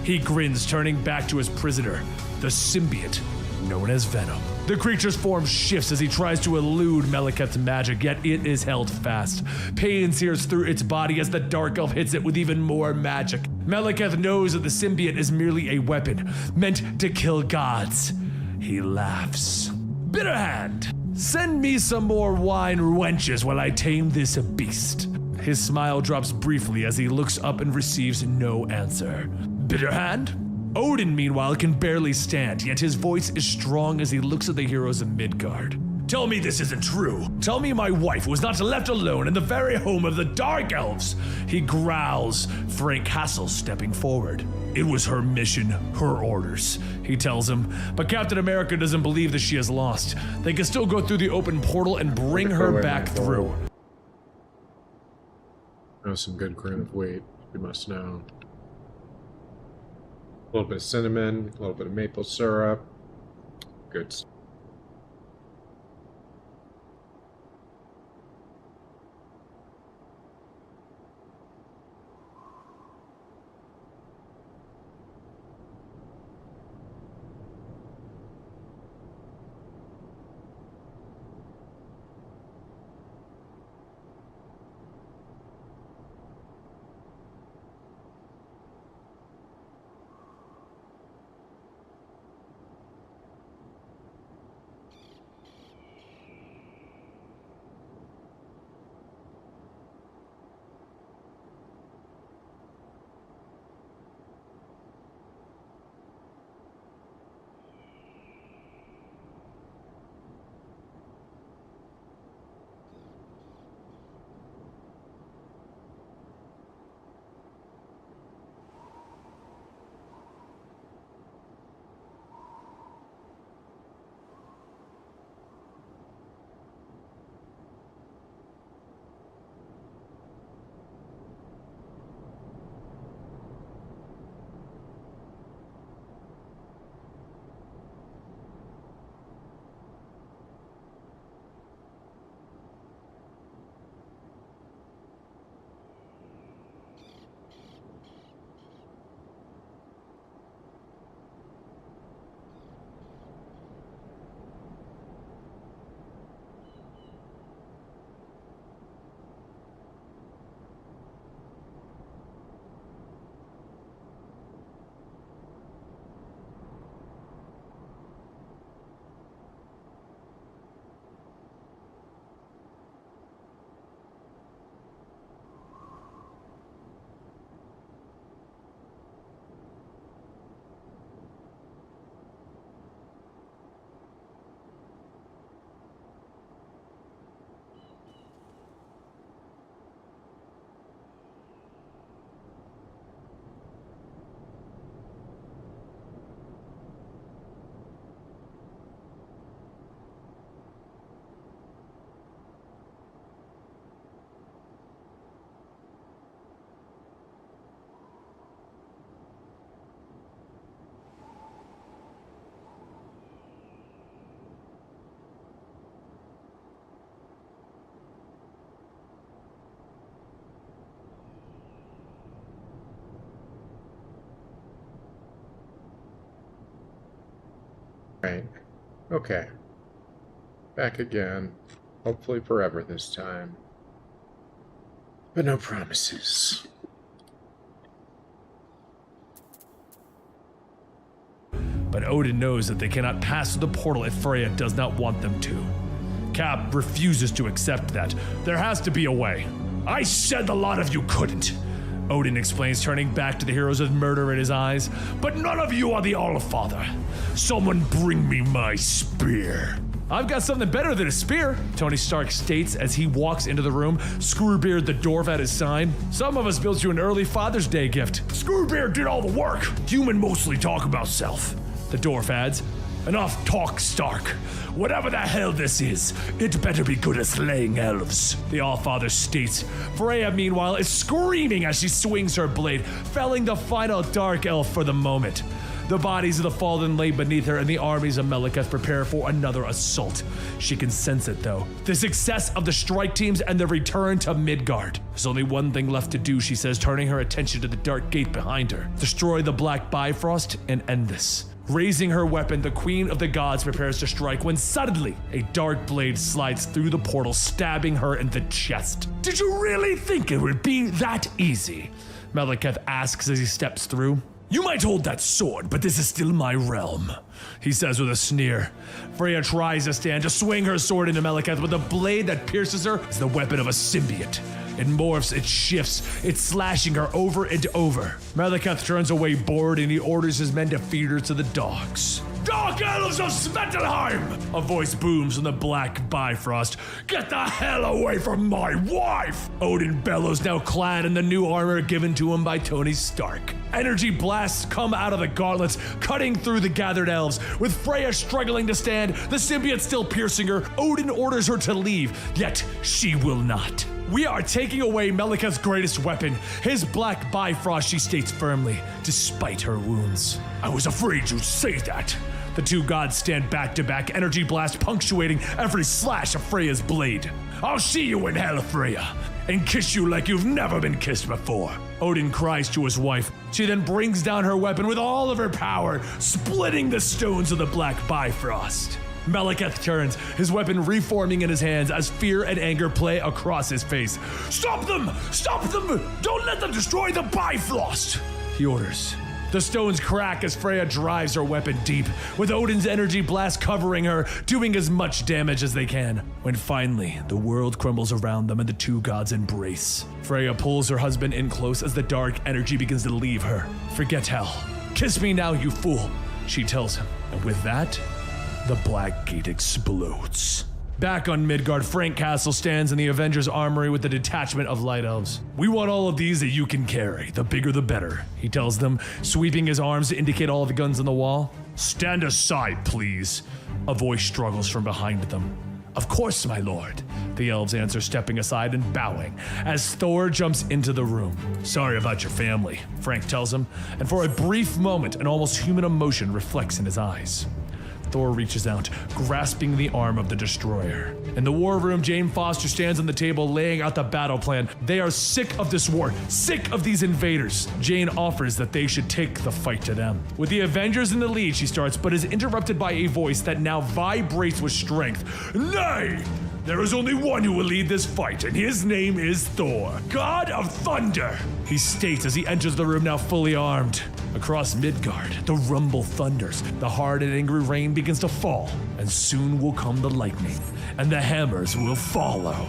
He grins, turning back to his prisoner, the symbiote known as Venom. The creature's form shifts as he tries to elude Malekith's magic, yet it is held fast. Pain sears through its body as the Dark Elf hits it with even more magic. Malekith knows that the symbiote is merely a weapon, meant to kill gods. He laughs. Bitterhand, send me some more wine wenches while I tame this beast. His smile drops briefly as he looks up and receives no answer. Bitterhand? Odin, meanwhile, can barely stand, yet his voice is strong as he looks at the heroes of Midgard. Tell me this isn't true. Tell me my wife was not left alone in the very home of the Dark Elves. He growls, Frank Castle stepping forward. It was her mission, her orders, he tells him. But Captain America doesn't believe that she is lost. They can still go through the open portal and bring her back through. Oh, some good cream of wheat, you must know. A little bit of cinnamon, a little bit of maple syrup. Good stuff. Right. Okay. Back again. Hopefully forever this time. But no promises. But Odin knows that they cannot pass through the portal if Freya does not want them to. Cap refuses to accept that. There has to be a way. I said the lot of you couldn't, Odin explains, turning back to the heroes with murder in his eyes. But none of you are the Allfather. Someone bring me my spear. I've got something better than a spear, Tony Stark states as he walks into the room, Screwbeard the dwarf at his side. Some of us built you an early Father's Day gift. Screwbeard did all the work. Human mostly talk about self, the dwarf adds. Enough talk, Stark. Whatever the hell this is, it better be good at slaying elves, the Allfather states. Freya, meanwhile, is screaming as she swings her blade, felling the final dark elf for the moment. The bodies of the fallen lay beneath her, and the armies of Malekith prepare for another assault. She can sense it, though. The success of the strike teams and the return to Midgard. There's only one thing left to do, she says, turning her attention to the dark gate behind her. Destroy the Black Bifrost and end this. Raising her weapon, the Queen of the Gods prepares to strike when suddenly a dark blade slides through the portal, stabbing her in the chest. Did you really think it would be that easy? Malekith asks as he steps through. You might hold that sword, but this is still my realm, he says with a sneer. Freya tries to stand to swing her sword into Malekith, but the blade that pierces her is the weapon of a symbiote. It morphs, it shifts, it's slashing her over and over. Malekith turns away bored and he orders his men to feed her to the dogs. Dark Elves of Svartalfheim! A voice booms from the Black Bifrost. Get the hell away from my wife! Odin bellows, now clad in the new armor given to him by Tony Stark. Energy blasts come out of the gauntlets, cutting through the gathered elves. With Freya struggling to stand, the symbiote still piercing her, Odin orders her to leave, yet she will not. We are taking away Malekith's greatest weapon, his Black Bifrost, she states firmly, despite her wounds. I was afraid you'd say that. The two gods stand back to back, energy blast punctuating every slash of Freya's blade. I'll see you in hell, Freya, and kiss you like you've never been kissed before, Odin cries to his wife. She then brings down her weapon with all of her power, splitting the stones of the Black Bifrost. Malekith turns, his weapon reforming in his hands as fear and anger play across his face. Stop them! Stop them! Don't let them destroy the Bifrost! He orders. The stones crack as Freya drives her weapon deep, with Odin's energy blast covering her, doing as much damage as they can. When finally, the world crumbles around them and the two gods embrace. Freya pulls her husband in close as the dark energy begins to leave her. Forget hell. Kiss me now, you fool, she tells him. And with that, the Black Gate explodes. Back on Midgard, Frank Castle stands in the Avengers Armory with a detachment of light elves. We want all of these that you can carry. The bigger the better, he tells them, sweeping his arms to indicate all of the guns on the wall. Stand aside, please. A voice struggles from behind them. Of course, my lord, the elves answer, stepping aside and bowing, as Thor jumps into the room. Sorry about your family, Frank tells him, and for a brief moment, an almost human emotion reflects in his eyes. Thor reaches out, grasping the arm of the destroyer. In the war room, Jane Foster stands on the table laying out the battle plan. They are sick of this war, sick of these invaders. Jane offers that they should take the fight to them. With the Avengers in the lead, she starts, but is interrupted by a voice that now vibrates with strength. Nay! There is only one who will lead this fight, and his name is Thor, God of Thunder, he states as he enters the room now fully armed. Across Midgard, the rumble thunders, the hard and angry rain begins to fall, and soon will come the lightning, and the hammers will follow.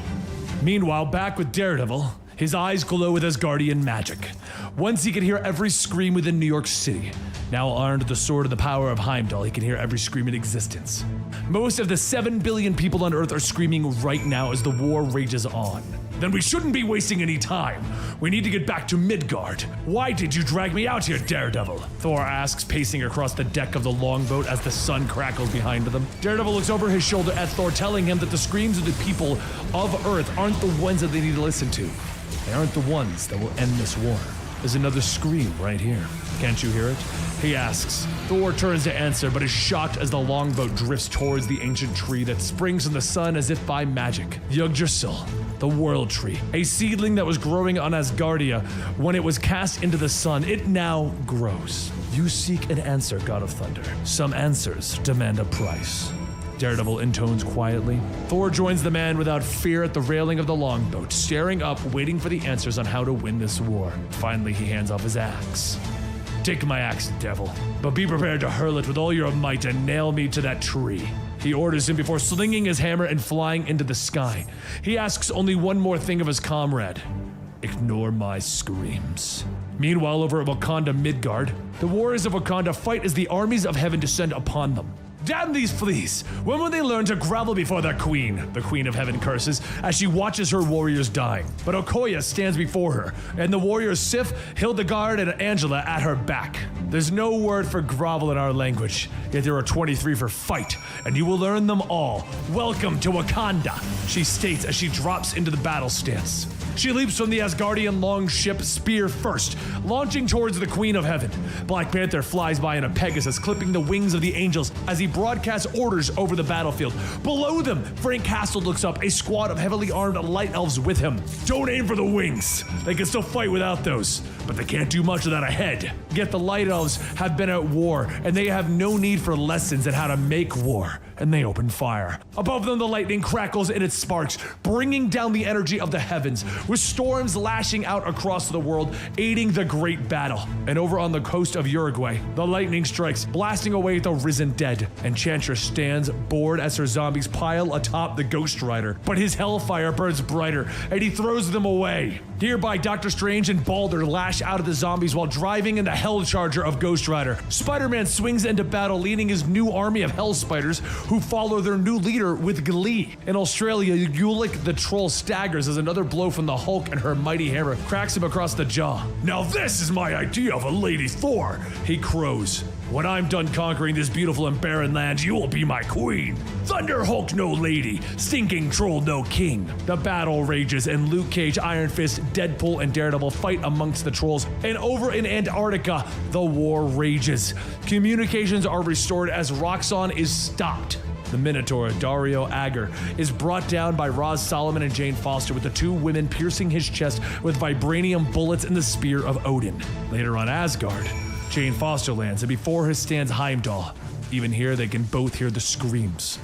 Meanwhile, back with Daredevil, his eyes glow with Asgardian magic. Once he could hear every scream within New York City. Now armed with the sword of the power of Heimdall, he can hear every scream in existence. Most of the 7 billion people on Earth are screaming right now as the war rages on. Then we shouldn't be wasting any time. We need to get back to Midgard. Why did you drag me out here, Daredevil? Thor asks, pacing across the deck of the longboat as the sun crackles behind them. Daredevil looks over his shoulder at Thor, telling him that the screams of the people of Earth aren't the ones that they need to listen to. They aren't the ones that will end this war. There's another scream right here. Can't you hear it? He asks. Thor turns to answer, but is shocked as the longboat drifts towards the ancient tree that springs from the sun as if by magic. Yggdrasil, the world tree, a seedling that was growing on Asgardia when it was cast into the sun, it now grows. You seek an answer, God of Thunder. Some answers demand a price. Daredevil intones quietly. Thor joins the man without fear at the railing of the longboat, staring up, waiting for the answers on how to win this war. Finally, he hands off his axe. Take my axe, devil, but be prepared to hurl it with all your might and nail me to that tree. He orders him before slinging his hammer and flying into the sky. He asks only one more thing of his comrade. Ignore my screams. Meanwhile, over at Wakanda Midgard, the warriors of Wakanda fight as the armies of heaven descend upon them. Damn these fleas! When will they learn to grovel before their queen? The queen of heaven curses as she watches her warriors dying. But Okoye stands before her, and the warriors Sif, Hildegard, and Angela at her back. There's no word for grovel in our language, yet there are 23 for fight, and you will learn them all. Welcome to Wakanda, she states as she drops into the battle stance. She leaps from the Asgardian longship spear first, launching towards the Queen of Heaven. Black Panther flies by in a Pegasus, clipping the wings of the angels as he broadcasts orders over the battlefield. Below them, Frank Castle looks up, a squad of heavily armed light elves with him. Don't aim for the wings. They can still fight without those, but they can't do much without a head. Yet the light elves have been at war, and they have no need for lessons in how to make war, and they open fire. Above them, the lightning crackles in its sparks, bringing down the energy of the heavens, with storms lashing out across the world, aiding the great battle. And over on the coast of Uruguay, the lightning strikes, blasting away the risen dead. Enchantress stands, bored as her zombies pile atop the Ghost Rider. But his hellfire burns brighter, and he throws them away. Hereby, Doctor Strange and Balder lash out at the zombies while driving in the Hellcharger of Ghost Rider. Spider-Man swings into battle, leading his new army of Hell Spiders, who follow their new leader with glee. In Australia, Ulik the Troll staggers as another blow from the Hulk and her mighty hammer cracks him across the jaw. Now this is my idea of a Lady Thor, he crows. When I'm done conquering this beautiful and barren land, you will be my queen. Thunder Hulk no lady, stinking troll no king. The battle rages and Luke Cage, Iron Fist, Deadpool, and Daredevil fight amongst the trolls. And over in Antarctica, the war rages. Communications are restored as Roxxon is stopped. The Minotaur, Dario Agger, is brought down by Roz Solomon and Jane Foster, with the two women piercing his chest with vibranium bullets in the spear of Odin. Later on Asgard, Jane Foster lands, and before her stands Heimdall. Even here, they can both hear the screams.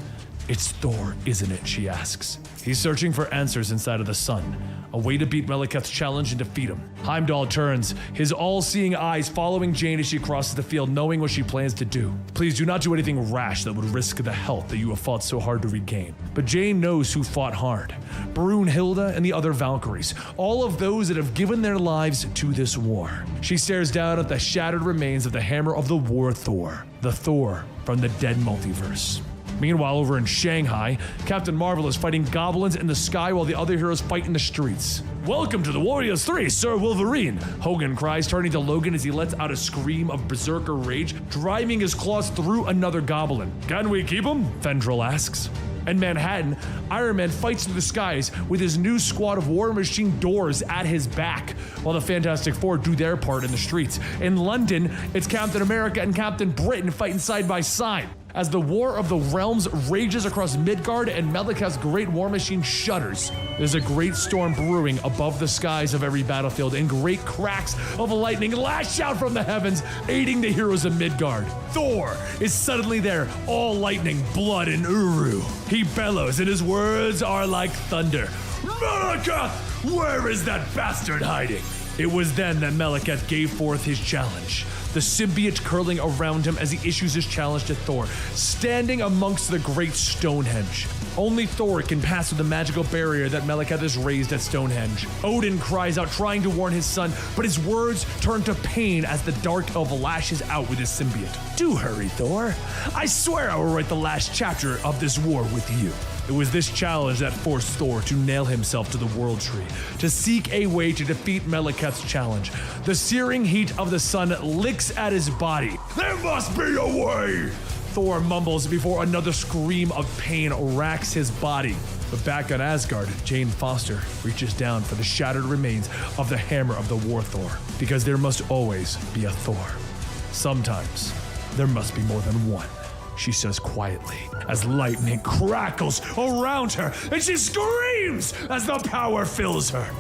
It's Thor, isn't it? She asks. He's searching for answers inside of the sun, a way to beat Malekith's challenge and defeat him. Heimdall turns, his all-seeing eyes following Jane as she crosses the field, knowing what she plans to do. Please do not do anything rash that would risk the health that you have fought so hard to regain. But Jane knows who fought hard. Brunhilde and the other Valkyries, all of those that have given their lives to this war. She stares down at the shattered remains of the hammer of the war Thor, the Thor from the dead multiverse. Meanwhile, over in Shanghai, Captain Marvel is fighting goblins in the sky while the other heroes fight in the streets. Welcome to the Warriors 3, Sir Wolverine, Hogan cries, turning to Logan as he lets out a scream of berserker rage, driving his claws through another goblin. Can we keep him? Fendril asks. In Manhattan, Iron Man fights through the skies with his new squad of War Machine doors at his back, while the Fantastic Four do their part in the streets. In London, it's Captain America and Captain Britain fighting side by side. As the War of the Realms rages across Midgard and Malekith's great war machine shudders, there's a great storm brewing above the skies of every battlefield, and great cracks of lightning lash out from the heavens, aiding the heroes of Midgard. Thor is suddenly there, all lightning, blood, and Uru. He bellows, and his words are like thunder. Malekith, where is that bastard hiding? It was then that Malekith gave forth his challenge, the symbiote curling around him as he issues his challenge to Thor, standing amongst the great Stonehenge. Only Thor can pass through the magical barrier that Malekith has raised at Stonehenge. Odin cries out, trying to warn his son, but his words turn to pain as the dark elf lashes out with his symbiote. Do hurry, Thor. I swear I will write the last chapter of this war with you. It was this challenge that forced Thor to nail himself to the World Tree, to seek a way to defeat Malekith's challenge. The searing heat of the sun licks at his body. There must be a way! Thor mumbles before another scream of pain racks his body. But back on Asgard, Jane Foster reaches down for the shattered remains of the hammer of the War Thor, because there must always be a Thor. Sometimes, there must be more than one, she says quietly, as lightning crackles around her, and she screams as the power fills her.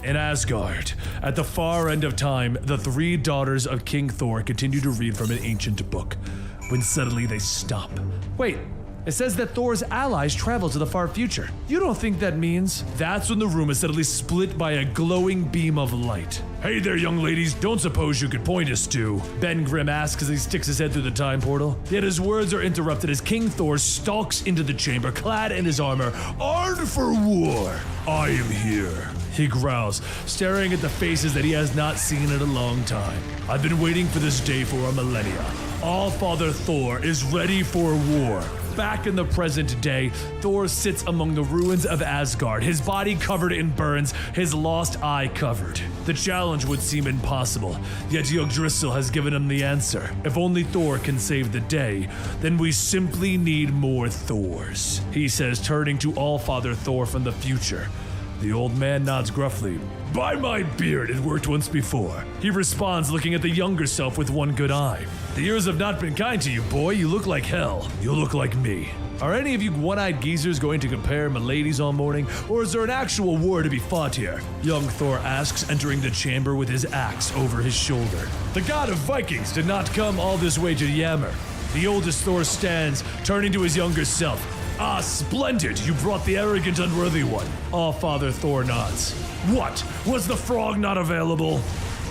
In Asgard, at the far end of time, the three daughters of King Thor continue to read from an ancient book, when suddenly they stop. Wait, it says that Thor's allies travel to the far future. You don't think that means? That's when the room is suddenly split by a glowing beam of light. Hey there, young ladies, don't suppose you could point us to? Ben Grimm asks as he sticks his head through the time portal. Yet his words are interrupted as King Thor stalks into the chamber, clad in his armor, armed for war. I am here, he growls, staring at the faces that he has not seen in a long time. I've been waiting for this day for a millennia. All-Father Thor is ready for war. Back in the present day, Thor sits among the ruins of Asgard, his body covered in burns, his lost eye covered. The challenge would seem impossible, yet Yggdrasil has given him the answer. If only Thor can save the day, then we simply need more Thors, he says, turning to All-Father Thor from the future. The old man nods gruffly. By my beard, it worked once before. He responds, looking at the younger self with one good eye. The years have not been kind to you, boy. You look like hell. You look like me. Are any of you one-eyed geezers going to compare miladies all morning, or is there an actual war to be fought here? Young Thor asks, entering the chamber with his axe over his shoulder. The god of Vikings did not come all this way to Yammer. The oldest Thor stands, turning to his younger self. Ah, splendid! You brought the arrogant, unworthy one. All-Father Thor nods. What? Was the frog not available?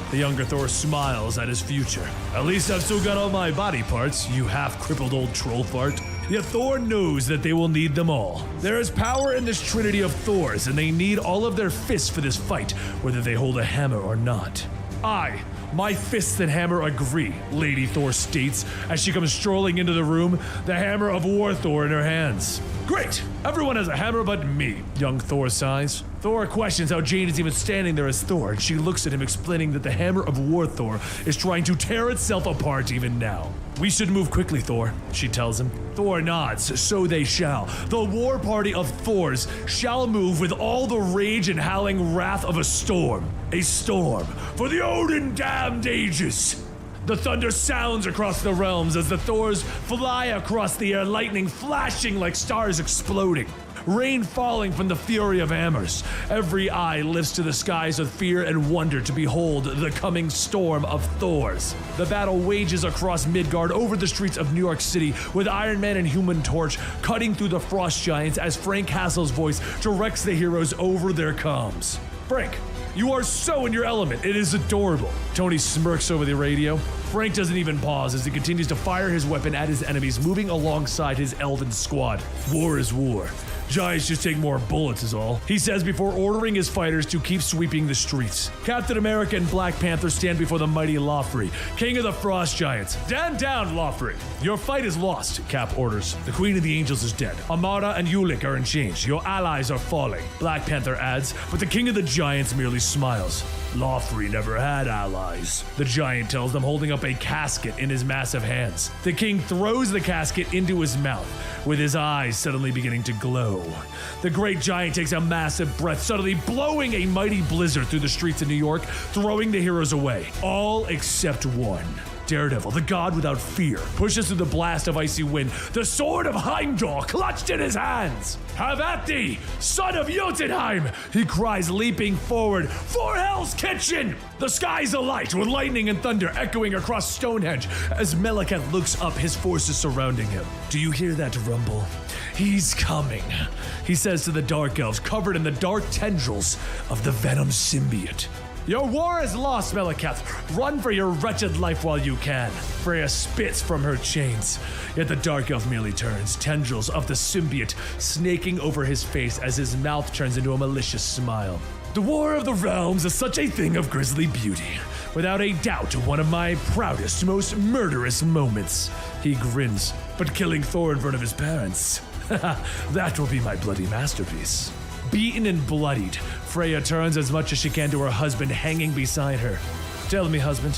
The younger Thor smiles at his future. At least I've still got all my body parts, you half-crippled old troll fart. Yet Thor knows that they will need them all. There is power in this trinity of Thors, and they need all of their fists for this fight, whether they hold a hammer or not. My fists and hammer agree, Lady Thor states as she comes strolling into the room, the hammer of War Thor in her hands. Great! Everyone has a hammer but me, young Thor sighs. Thor questions how Jane is even standing there as Thor, and she looks at him explaining that the hammer of War Thor is trying to tear itself apart even now. We should move quickly, Thor, she tells him. Thor nods, so they shall. The war party of Thors shall move with all the rage and howling wrath of a storm. A storm for the Odin-damned ages. The thunder sounds across the realms as the Thors fly across the air, lightning flashing like stars exploding. Rain falling from the fury of hammers. Every eye lifts to the skies with fear and wonder to behold the coming storm of Thors. The battle wages across Midgard over the streets of New York City with Iron Man and Human Torch cutting through the frost giants as Frank Castle's voice directs the heroes over their comms. Frank, you are so in your element, it is adorable. Tony smirks over the radio. Frank doesn't even pause as he continues to fire his weapon at his enemies, moving alongside his elven squad. War is war. Giants just take more bullets is all, he says before ordering his fighters to keep sweeping the streets. Captain America and Black Panther stand before the mighty Joffrey, king of the Frost Giants. Stand down, Joffrey. Your fight is lost, Cap orders. The Queen of the Angels is dead. Amara and Ulik are in chains. Your allies are falling, Black Panther adds, but the King of the Giants merely smiles. Joffrey never had allies, the giant tells them, holding up a casket in his massive hands. The king throws the casket into his mouth, with his eyes suddenly beginning to glow. The great giant takes a massive breath, suddenly blowing a mighty blizzard through the streets of New York, throwing the heroes away. All except one. Daredevil, the god without fear, pushes through the blast of icy wind, the sword of Heimdall clutched in his hands. Have at thee, son of Jotunheim, he cries, leaping forward, for Hell's Kitchen! The skies alight with lightning and thunder echoing across Stonehenge as Meleketh looks up, his forces surrounding him. Do you hear that rumble? He's coming, he says to the Dark Elves, covered in the dark tendrils of the Venom symbiote. Your war is lost, Meleketh. Run for your wretched life while you can. Freya spits from her chains. Yet the Dark Elf merely turns, tendrils of the symbiote snaking over his face as his mouth turns into a malicious smile. The War of the Realms is such a thing of grisly beauty. Without a doubt, one of my proudest, most murderous moments. He grins, but killing Thor in front of his parents. That will be my bloody masterpiece. Beaten and bloodied, Freya turns as much as she can to her husband hanging beside her. Tell me, husband,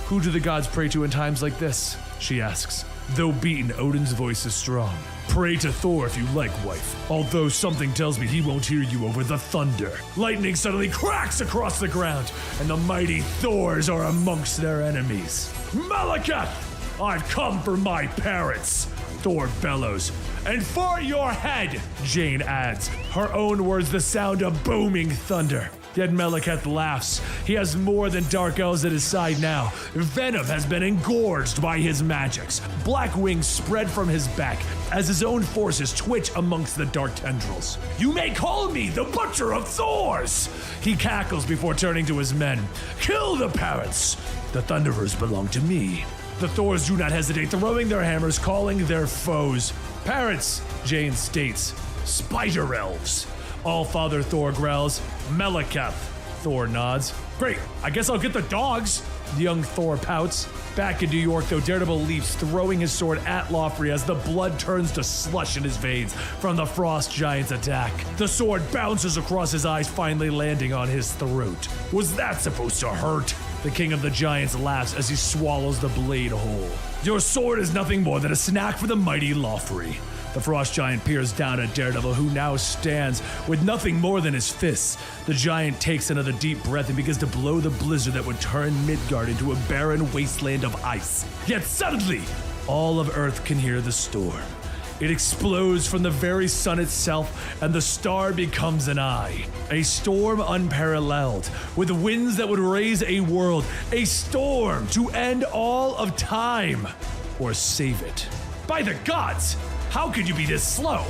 who do the gods pray to in times like this? She asks. Though beaten, Odin's voice is strong. Pray to Thor if you like, wife. Although something tells me he won't hear you over the thunder. Lightning suddenly cracks across the ground, and the mighty Thors are amongst their enemies. Meleketh! I've come for my parents! Thor bellows. And for your head, Jane adds, her own words the sound of booming thunder. Yet Meleketh laughs. He has more than dark elves at his side now. Venom has been engorged by his magics. Black wings spread from his back as his own forces twitch amongst the dark tendrils. You may call me the Butcher of Thors! He cackles before turning to his men. Kill the parrots! The Thunderers belong to me. The Thors do not hesitate, throwing their hammers, calling their foes parrots, Jane states. Spider elves. All-Father Thor growls. Meleketh. Thor nods. Great, I guess I'll get the dogs. Young Thor pouts. Back in New York, though, Daredevil leaps, throwing his sword at Lofri as the blood turns to slush in his veins from the Frost Giant's attack. The sword bounces across his eyes, finally landing on his throat. Was that supposed to hurt? The King of the Giants laughs as he swallows the blade whole. Your sword is nothing more than a snack for the mighty Lofri. The Frost Giant peers down at Daredevil, who now stands with nothing more than his fists. The Giant takes another deep breath and begins to blow the blizzard that would turn Midgard into a barren wasteland of ice. Yet suddenly, all of Earth can hear the storm. It explodes from the very sun itself, and the star becomes an eye. A storm unparalleled, with winds that would raise a world. A storm to end all of time, or save it. By the gods! How could you be this slow?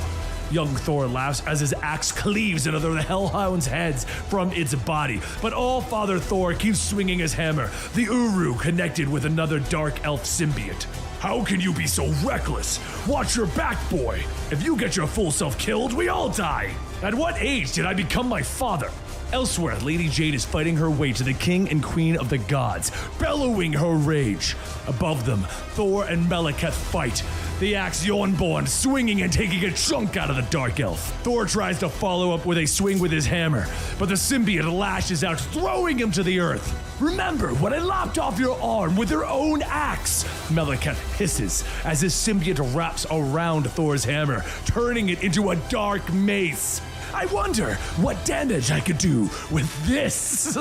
Young Thor laughs as his axe cleaves another of the Hellhound's heads from its body. But All-Father Thor keeps swinging his hammer, the Uru connected with another dark elf symbiote. How can you be so reckless? Watch your back, boy. If you get your full self killed, we all die. At what age did I become my father? Elsewhere, Lady Jade is fighting her way to the King and Queen of the Gods, bellowing her rage. Above them, Thor and Meleketh fight. The axe Yonborn swinging and taking a chunk out of the Dark Elf. Thor tries to follow up with a swing with his hammer, but the symbiote lashes out, throwing him to the earth. Remember when I lopped off your arm with her own axe? Meleketh hisses as his symbiote wraps around Thor's hammer, turning it into a dark mace. I wonder what damage I could do with this.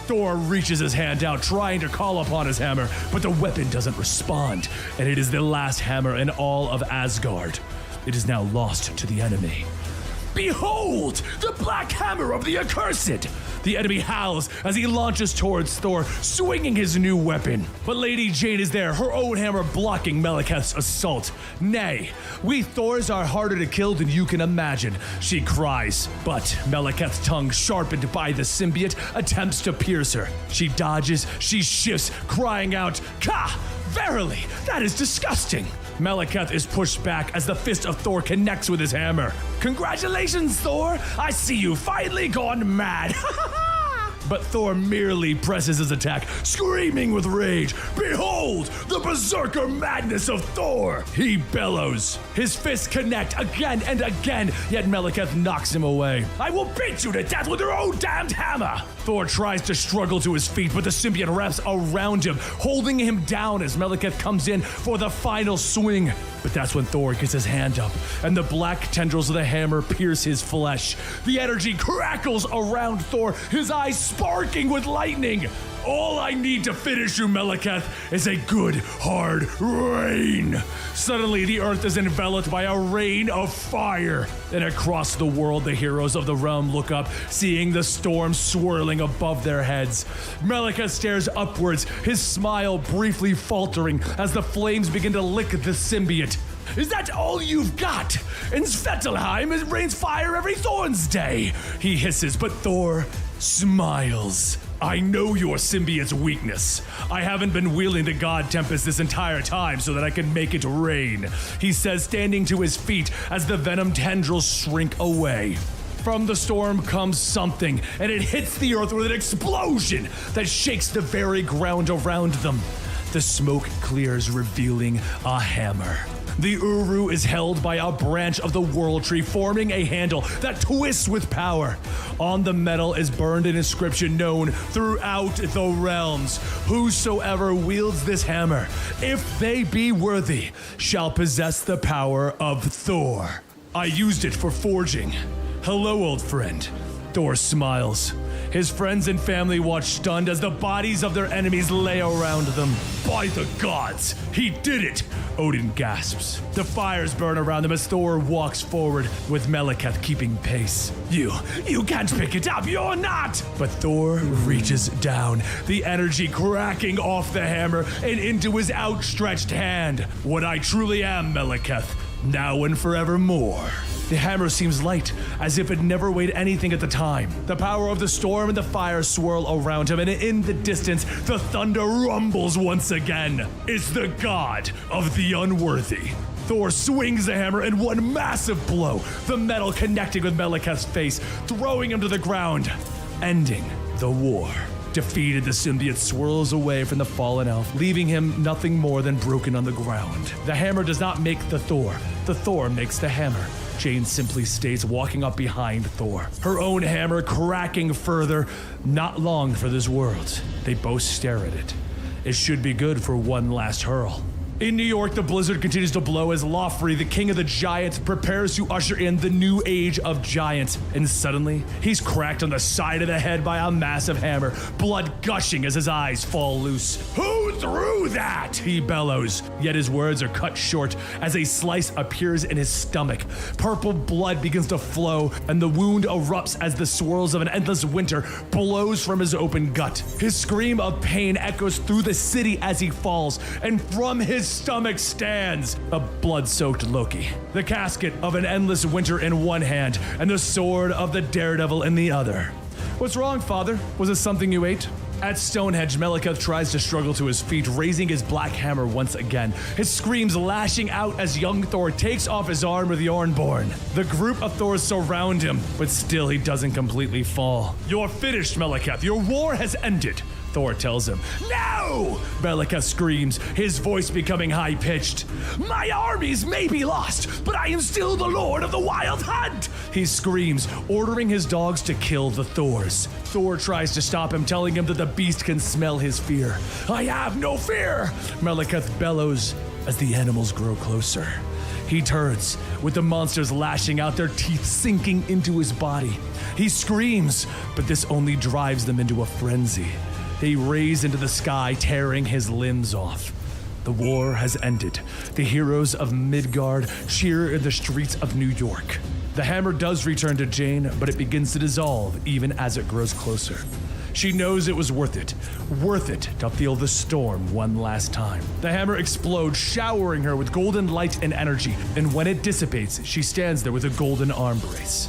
Thor reaches his hand out, trying to call upon his hammer, but the weapon doesn't respond, and it is the last hammer in all of Asgard. It is now lost to the enemy. Behold, the black hammer of the accursed! The enemy howls as he launches towards Thor, swinging his new weapon. But Lady Jade is there, her own hammer blocking Meleketh's assault. Nay, we Thors are harder to kill than you can imagine, she cries. But Meleketh's tongue, sharpened by the symbiote, attempts to pierce her. She dodges, she shifts, crying out, Ka! Verily, that is disgusting! Meleketh is pushed back as the fist of Thor connects with his hammer. Congratulations, Thor! I see you finally gone mad! But Thor merely presses his attack, screaming with rage. Behold, the berserker madness of Thor! He bellows. His fists connect again and again, yet Meleketh knocks him away. I will beat you to death with your own damned hammer! Thor tries to struggle to his feet, but the symbiote wraps around him, holding him down as Meleketh comes in for the final swing. But that's when Thor gets his hand up, and the black tendrils of the hammer pierce his flesh. The energy crackles around Thor, his eyes sparking with lightning. All I need to finish you, Meleketh, is a good, hard rain. Suddenly, the earth is enveloped by a rain of fire. And across the world, the heroes of the realm look up, seeing the storm swirling above their heads. Meleketh stares upwards, his smile briefly faltering as the flames begin to lick the symbiote. Is that all you've got? In Svartalheim, it rains fire every Thorn's Day, he hisses, but Thor smiles. I know your symbiote's weakness. I haven't been wielding the God Tempest this entire time so that I can make it rain, he says, standing to his feet as the venom tendrils shrink away. From the storm comes something, and it hits the earth with an explosion that shakes the very ground around them. The smoke clears, revealing a hammer. The Uru is held by a branch of the World Tree, forming a handle that twists with power. On the metal is burned an inscription known throughout the realms. Whosoever wields this hammer, if they be worthy, shall possess the power of Thor. I used it for forging. Hello, old friend. Thor smiles. His friends and family watch stunned as the bodies of their enemies lay around them. By the gods, he did it! Odin gasps. The fires burn around them as Thor walks forward, with Meleketh keeping pace. You can't pick it up, you're not! But Thor reaches down, the energy cracking off the hammer and into his outstretched hand. What I truly am, Meleketh, now and forevermore. The hammer seems light, as if it never weighed anything at the time. The power of the storm and the fire swirl around him, and in the distance, the thunder rumbles once again. It's the god of the unworthy. Thor swings the hammer in one massive blow, the metal connecting with Meleketh's face, throwing him to the ground, ending the war. Defeated, the symbiote swirls away from the fallen elf, leaving him nothing more than broken on the ground. The hammer does not make the Thor makes the hammer. Jane simply stays walking up behind Thor, her own hammer cracking further. Not long for this world. They both stare at it. It should be good for one last hurl. In New York, the blizzard continues to blow as Lofri, the king of the giants, prepares to usher in the new age of giants. And suddenly, he's cracked on the side of the head by a massive hammer, blood gushing as his eyes fall loose. Who threw that? He bellows. Yet his words are cut short as a slice appears in his stomach. Purple blood begins to flow, and the wound erupts as the swirls of an endless winter blows from his open gut. His scream of pain echoes through the city as he falls, and from his stomach stands a blood-soaked Loki, the casket of an endless winter in one hand and the sword of the daredevil in the other. What's wrong, father? Was it something you ate? At Stonehenge, Meleketh tries to struggle to his feet, raising his black hammer once again, his screams lashing out as young Thor takes off his arm with Jornborn. The group of Thors surround him, but still he doesn't completely fall. You're finished, Meleketh. Your war has ended, Thor tells him. No! Meleketh screams, his voice becoming high-pitched. My armies may be lost, but I am still the Lord of the Wild Hunt! He screams, ordering his dogs to kill the Thors. Thor tries to stop him, telling him that the beast can smell his fear. I have no fear! Meleketh bellows as the animals grow closer. He turns, with the monsters lashing out, their teeth sinking into his body. He screams, but this only drives them into a frenzy. They raise into the sky, tearing his limbs off. The war has ended. The heroes of Midgard cheer in the streets of New York. The hammer does return to Jane, but it begins to dissolve even as it grows closer. She knows it was worth it to feel the storm one last time. The hammer explodes, showering her with golden light and energy, and when it dissipates, she stands there with a golden arm brace.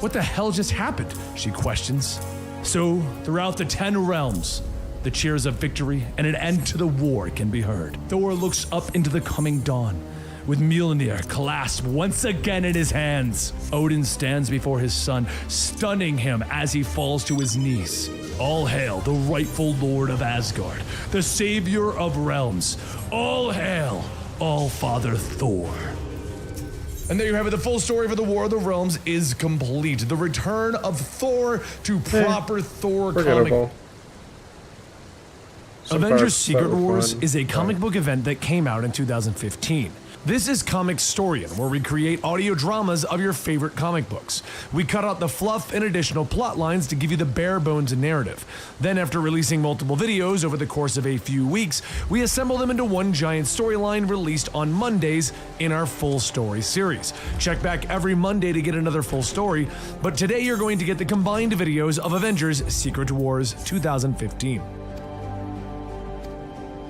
What the hell just happened? She questions. So, throughout the 10 realms, the cheers of victory and an end to the war can be heard. Thor looks up into the coming dawn, with Mjolnir clasped once again in his hands. Odin stands before his son, stunning him as he falls to his knees. All hail the rightful Lord of Asgard, the savior of realms. All hail, All-Father Thor. And there you have it. The full story for the War of the Realms is complete. The return of Thor to proper Thor comic. Avengers Secret Wars is a comic book event that came out in 2015. This is Comicstorian, where we create audio dramas of your favorite comic books. We cut out the fluff and additional plot lines to give you the bare bones narrative. Then, after releasing multiple videos over the course of a few weeks, we assemble them into one giant storyline released on Mondays in our full story series. Check back every Monday to get another full story, but today you're going to get the combined videos of Avengers Secret Wars 2015.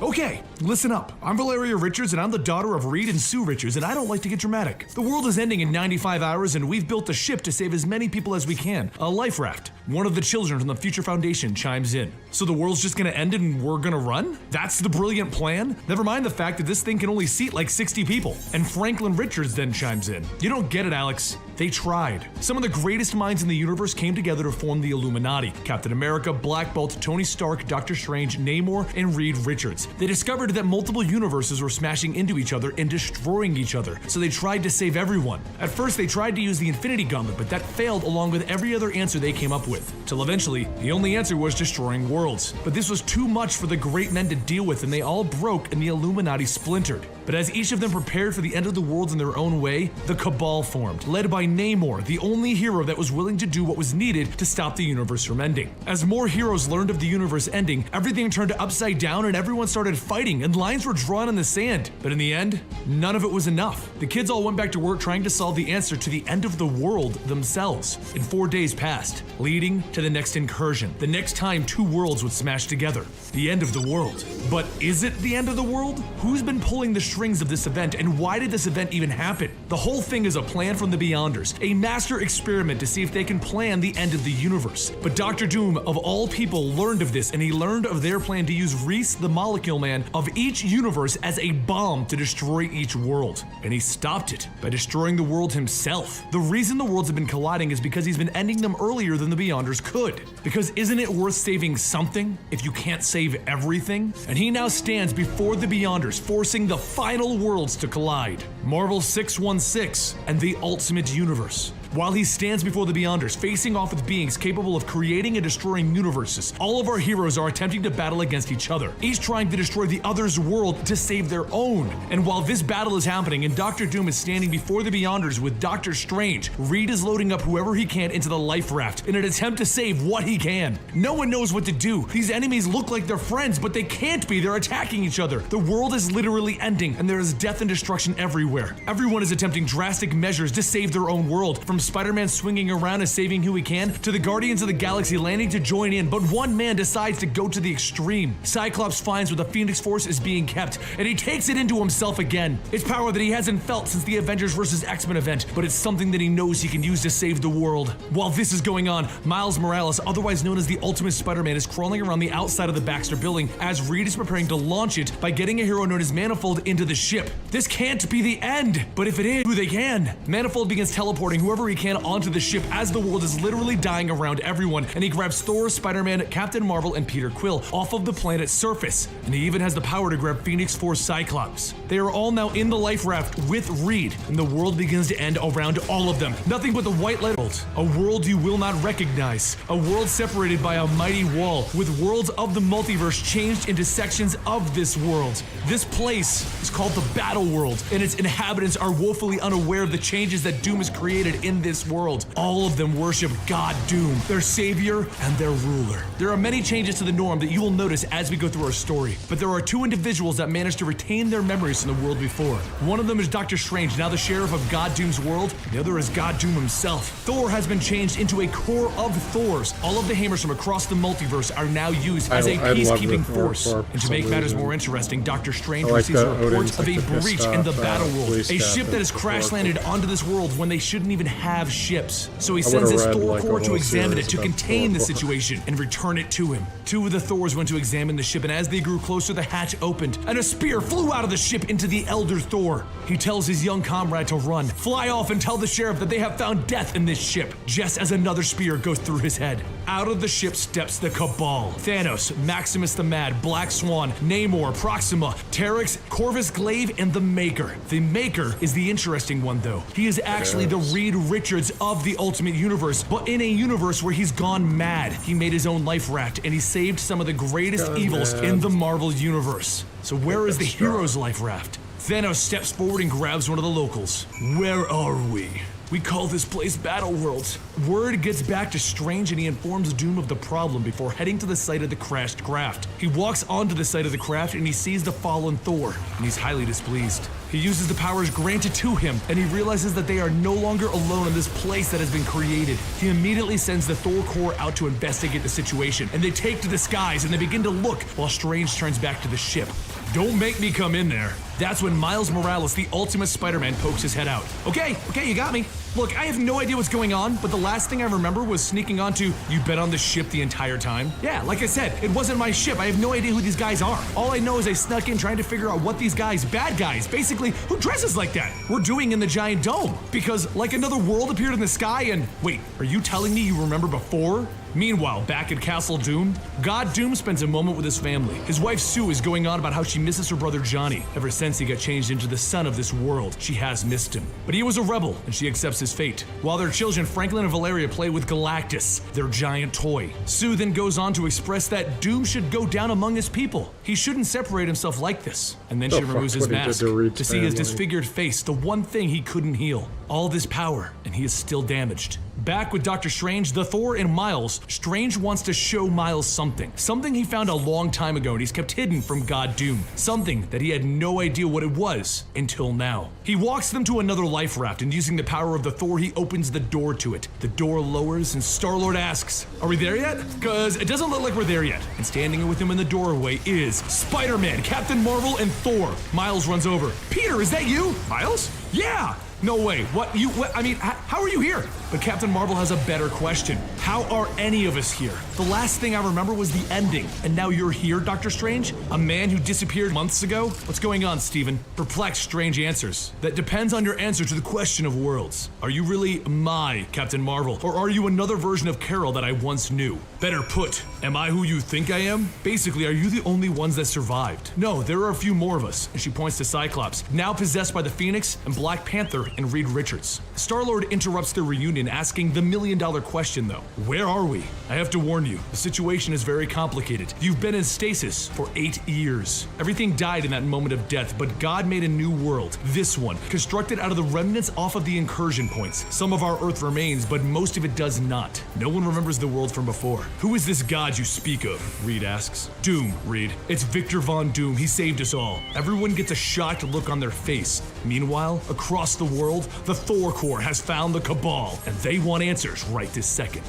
Okay, listen up. I'm Valeria Richards, and I'm the daughter of Reed and Sue Richards, and I don't like to get dramatic. The world is ending in 95 hours, and we've built a ship to save as many people as we can. A life raft. One of the children from the Future Foundation chimes in. So the world's just gonna end and we're gonna run? That's the brilliant plan? Never mind the fact that this thing can only seat like 60 people. And Franklin Richards then chimes in. You don't get it, Alex. They tried. Some of the greatest minds in the universe came together to form the Illuminati. Captain America, Black Bolt, Tony Stark, Doctor Strange, Namor, and Reed Richards. They discovered that multiple universes were smashing into each other and destroying each other, so they tried to save everyone. At first, they tried to use the Infinity Gauntlet, but that failed along with every other answer they came up with. Till eventually, the only answer was destroying worlds. But this was too much for the great men to deal with, and they all broke and the Illuminati splintered. But as each of them prepared for the end of the world in their own way, the Cabal formed, led by Namor, the only hero that was willing to do what was needed to stop the universe from ending. As more heroes learned of the universe ending, everything turned upside down and everyone started fighting and lines were drawn in the sand. But in the end, none of it was enough. The kids all went back to work trying to solve the answer to the end of the world themselves. And 4 days passed, leading to the next incursion, the next time two worlds would smash together. The end of the world. But is it the end of the world? Who's been pulling the strings of this event, and why did this event even happen? The whole thing is a plan from the Beyonders, a master experiment to see if they can plan the end of the universe. But Dr. Doom, of all people, learned of this, and he learned of their plan to use Reese, the Molecule Man, of each universe as a bomb to destroy each world. And he stopped it by destroying the world himself. The reason the worlds have been colliding is because he's been ending them earlier than the Beyonders could. Because isn't it worth saving something if you can't save everything? And he now stands before the Beyonders, forcing the final worlds to collide. Marvel 616 and the Ultimate Universe. While he stands before the Beyonders, facing off with beings capable of creating and destroying universes, all of our heroes are attempting to battle against each other, each trying to destroy the other's world to save their own. And while this battle is happening and Doctor Doom is standing before the Beyonders with Doctor Strange, Reed is loading up whoever he can into the life raft in an attempt to save what he can. No one knows what to do. These enemies look like they're friends, but they can't be. They're attacking each other. The world is literally ending, and there is death and destruction everywhere. Everyone is attempting drastic measures to save their own world, from Spider-Man swinging around and saving who he can, to the Guardians of the Galaxy landing to join in, but one man decides to go to the extreme. Cyclops finds where the Phoenix Force is being kept, and he takes it into himself again. It's power that he hasn't felt since the Avengers vs. X-Men event, but it's something that he knows he can use to save the world. While this is going on, Miles Morales, otherwise known as the Ultimate Spider-Man, is crawling around the outside of the Baxter building as Reed is preparing to launch it by getting a hero known as Manifold into the ship. This can't be the end, but if it is, who they can. Manifold begins teleporting whoever he can onto the ship as the world is literally dying around everyone, and he grabs Thor, Spider-Man, Captain Marvel, and Peter Quill off of the planet's surface, and he even has the power to grab Phoenix Force Cyclops. They are all now in the life raft with Reed, and the world begins to end around all of them. Nothing but the white light world, a world you will not recognize, a world separated by a mighty wall, with worlds of the multiverse changed into sections of this world. This place is called the Battle World, and its inhabitants are woefully unaware of the changes that Doom has created in this world. All of them worship God Doom, their savior and their ruler. There are many changes to the norm that you will notice as we go through our story, but there are two individuals that managed to retain their memories from the world before. One of them is Doctor Strange, now the sheriff of God Doom's world. The other is God Doom himself. Thor has been changed into a core of Thors. All of the hammers from across the multiverse are now used as a peacekeeping force. And to make matters more interesting, Doctor Strange receives reports of a breach in the Battle World, a ship that has crash landed onto this world when they shouldn't even have ships. So he sends his Thor Corps to examine it, to contain the situation and return it to him. Two of the Thors went to examine the ship, and as they grew closer, the hatch opened, and a spear flew out of the ship into the Elder Thor. He tells his young comrade to run, fly off, and tell the sheriff that they have found death in this ship, just as another spear goes through his head. Out of the ship steps the Cabal. Thanos, Maximus the Mad, Black Swan, Namor, Proxima, Terex, Corvus Glaive, and the Maker. The Maker is the interesting one, though. He is actually the Reed Richards of the Ultimate Universe, but in a universe where he's gone mad. He made his own life raft, and he saved some of the greatest evils in the Marvel Universe. So where is the hero's life raft? Thanos steps forward and grabs one of the locals. Where are we? We call this place Battle World. Word gets back to Strange and he informs Doom of the problem before heading to the site of the crashed craft. He walks onto the site of the craft and he sees the fallen Thor, and he's highly displeased. He uses the powers granted to him, and he realizes that they are no longer alone in this place that has been created. He immediately sends the Thor Corps out to investigate the situation, and they take to the skies and they begin to look while Strange turns back to the ship. Don't make me come in there. That's when Miles Morales, the Ultimate Spider-Man, pokes his head out. Okay, you got me. Look, I have no idea what's going on, but the last thing I remember was sneaking onto, you've been on the ship the entire time? Yeah, like I said, it wasn't my ship. I have no idea who these guys are. All I know is I snuck in trying to figure out what these guys, bad guys, basically, who dresses like that, were doing in the giant dome. Because, like, another world appeared in the sky and, wait, are you telling me you remember before? Meanwhile, back at Castle Doom, God Doom spends a moment with his family. His wife Sue is going on about how she misses her brother Johnny. Ever since he got changed into the son of this world, she has missed him. But he was a rebel, and she accepts his fate. While their children Franklin and Valeria play with Galactus, their giant toy. Sue then goes on to express that Doom should go down among his people. He shouldn't separate himself like this. And then she removes his mask to see his disfigured face, the one thing he couldn't heal. All this power, and he is still damaged. Back with Doctor Strange, the Thor, and Miles, Strange wants to show Miles something. Something he found a long time ago and he's kept hidden from God Doom. Something that he had no idea what it was until now. He walks them to another life raft, and using the power of the Thor, he opens the door to it. The door lowers and Star-Lord asks, "Are we there yet?" Cause it doesn't look like we're there yet. And standing with him in the doorway is Spider-Man, Captain Marvel, and Thor. Miles runs over. "Peter, is that you?" "Miles? Yeah!" "No way. How are you here?" But Captain Marvel has a better question. How are any of us here? The last thing I remember was the ending, and now you're here, Doctor Strange? A man who disappeared months ago? What's going on, Steven? Perplexed, Strange answers. "That depends on your answer to the question of worlds. Are you really my Captain Marvel, or are you another version of Carol that I once knew? Better put, am I who you think I am? Basically, are you the only ones that survived? No, there are a few more of us," and she points to Cyclops, now possessed by the Phoenix, and Black Panther, and Reed Richards. Star-Lord interrupts their reunion, asking the million-dollar question though. "Where are we?" "I have to warn you, the situation is very complicated. You've been in stasis for 8 years. Everything died in that moment of death, but God made a new world. This one, constructed out of the remnants off of the incursion points. Some of our Earth remains, but most of it does not. No one remembers the world from before." "Who is this God you speak of?" Reed asks. "Doom, Reed. It's Victor Von Doom. He saved us all." Everyone gets a shocked look on their face. Meanwhile, across the world, the Thor Corps has found the Cabal, and they want answers right this second.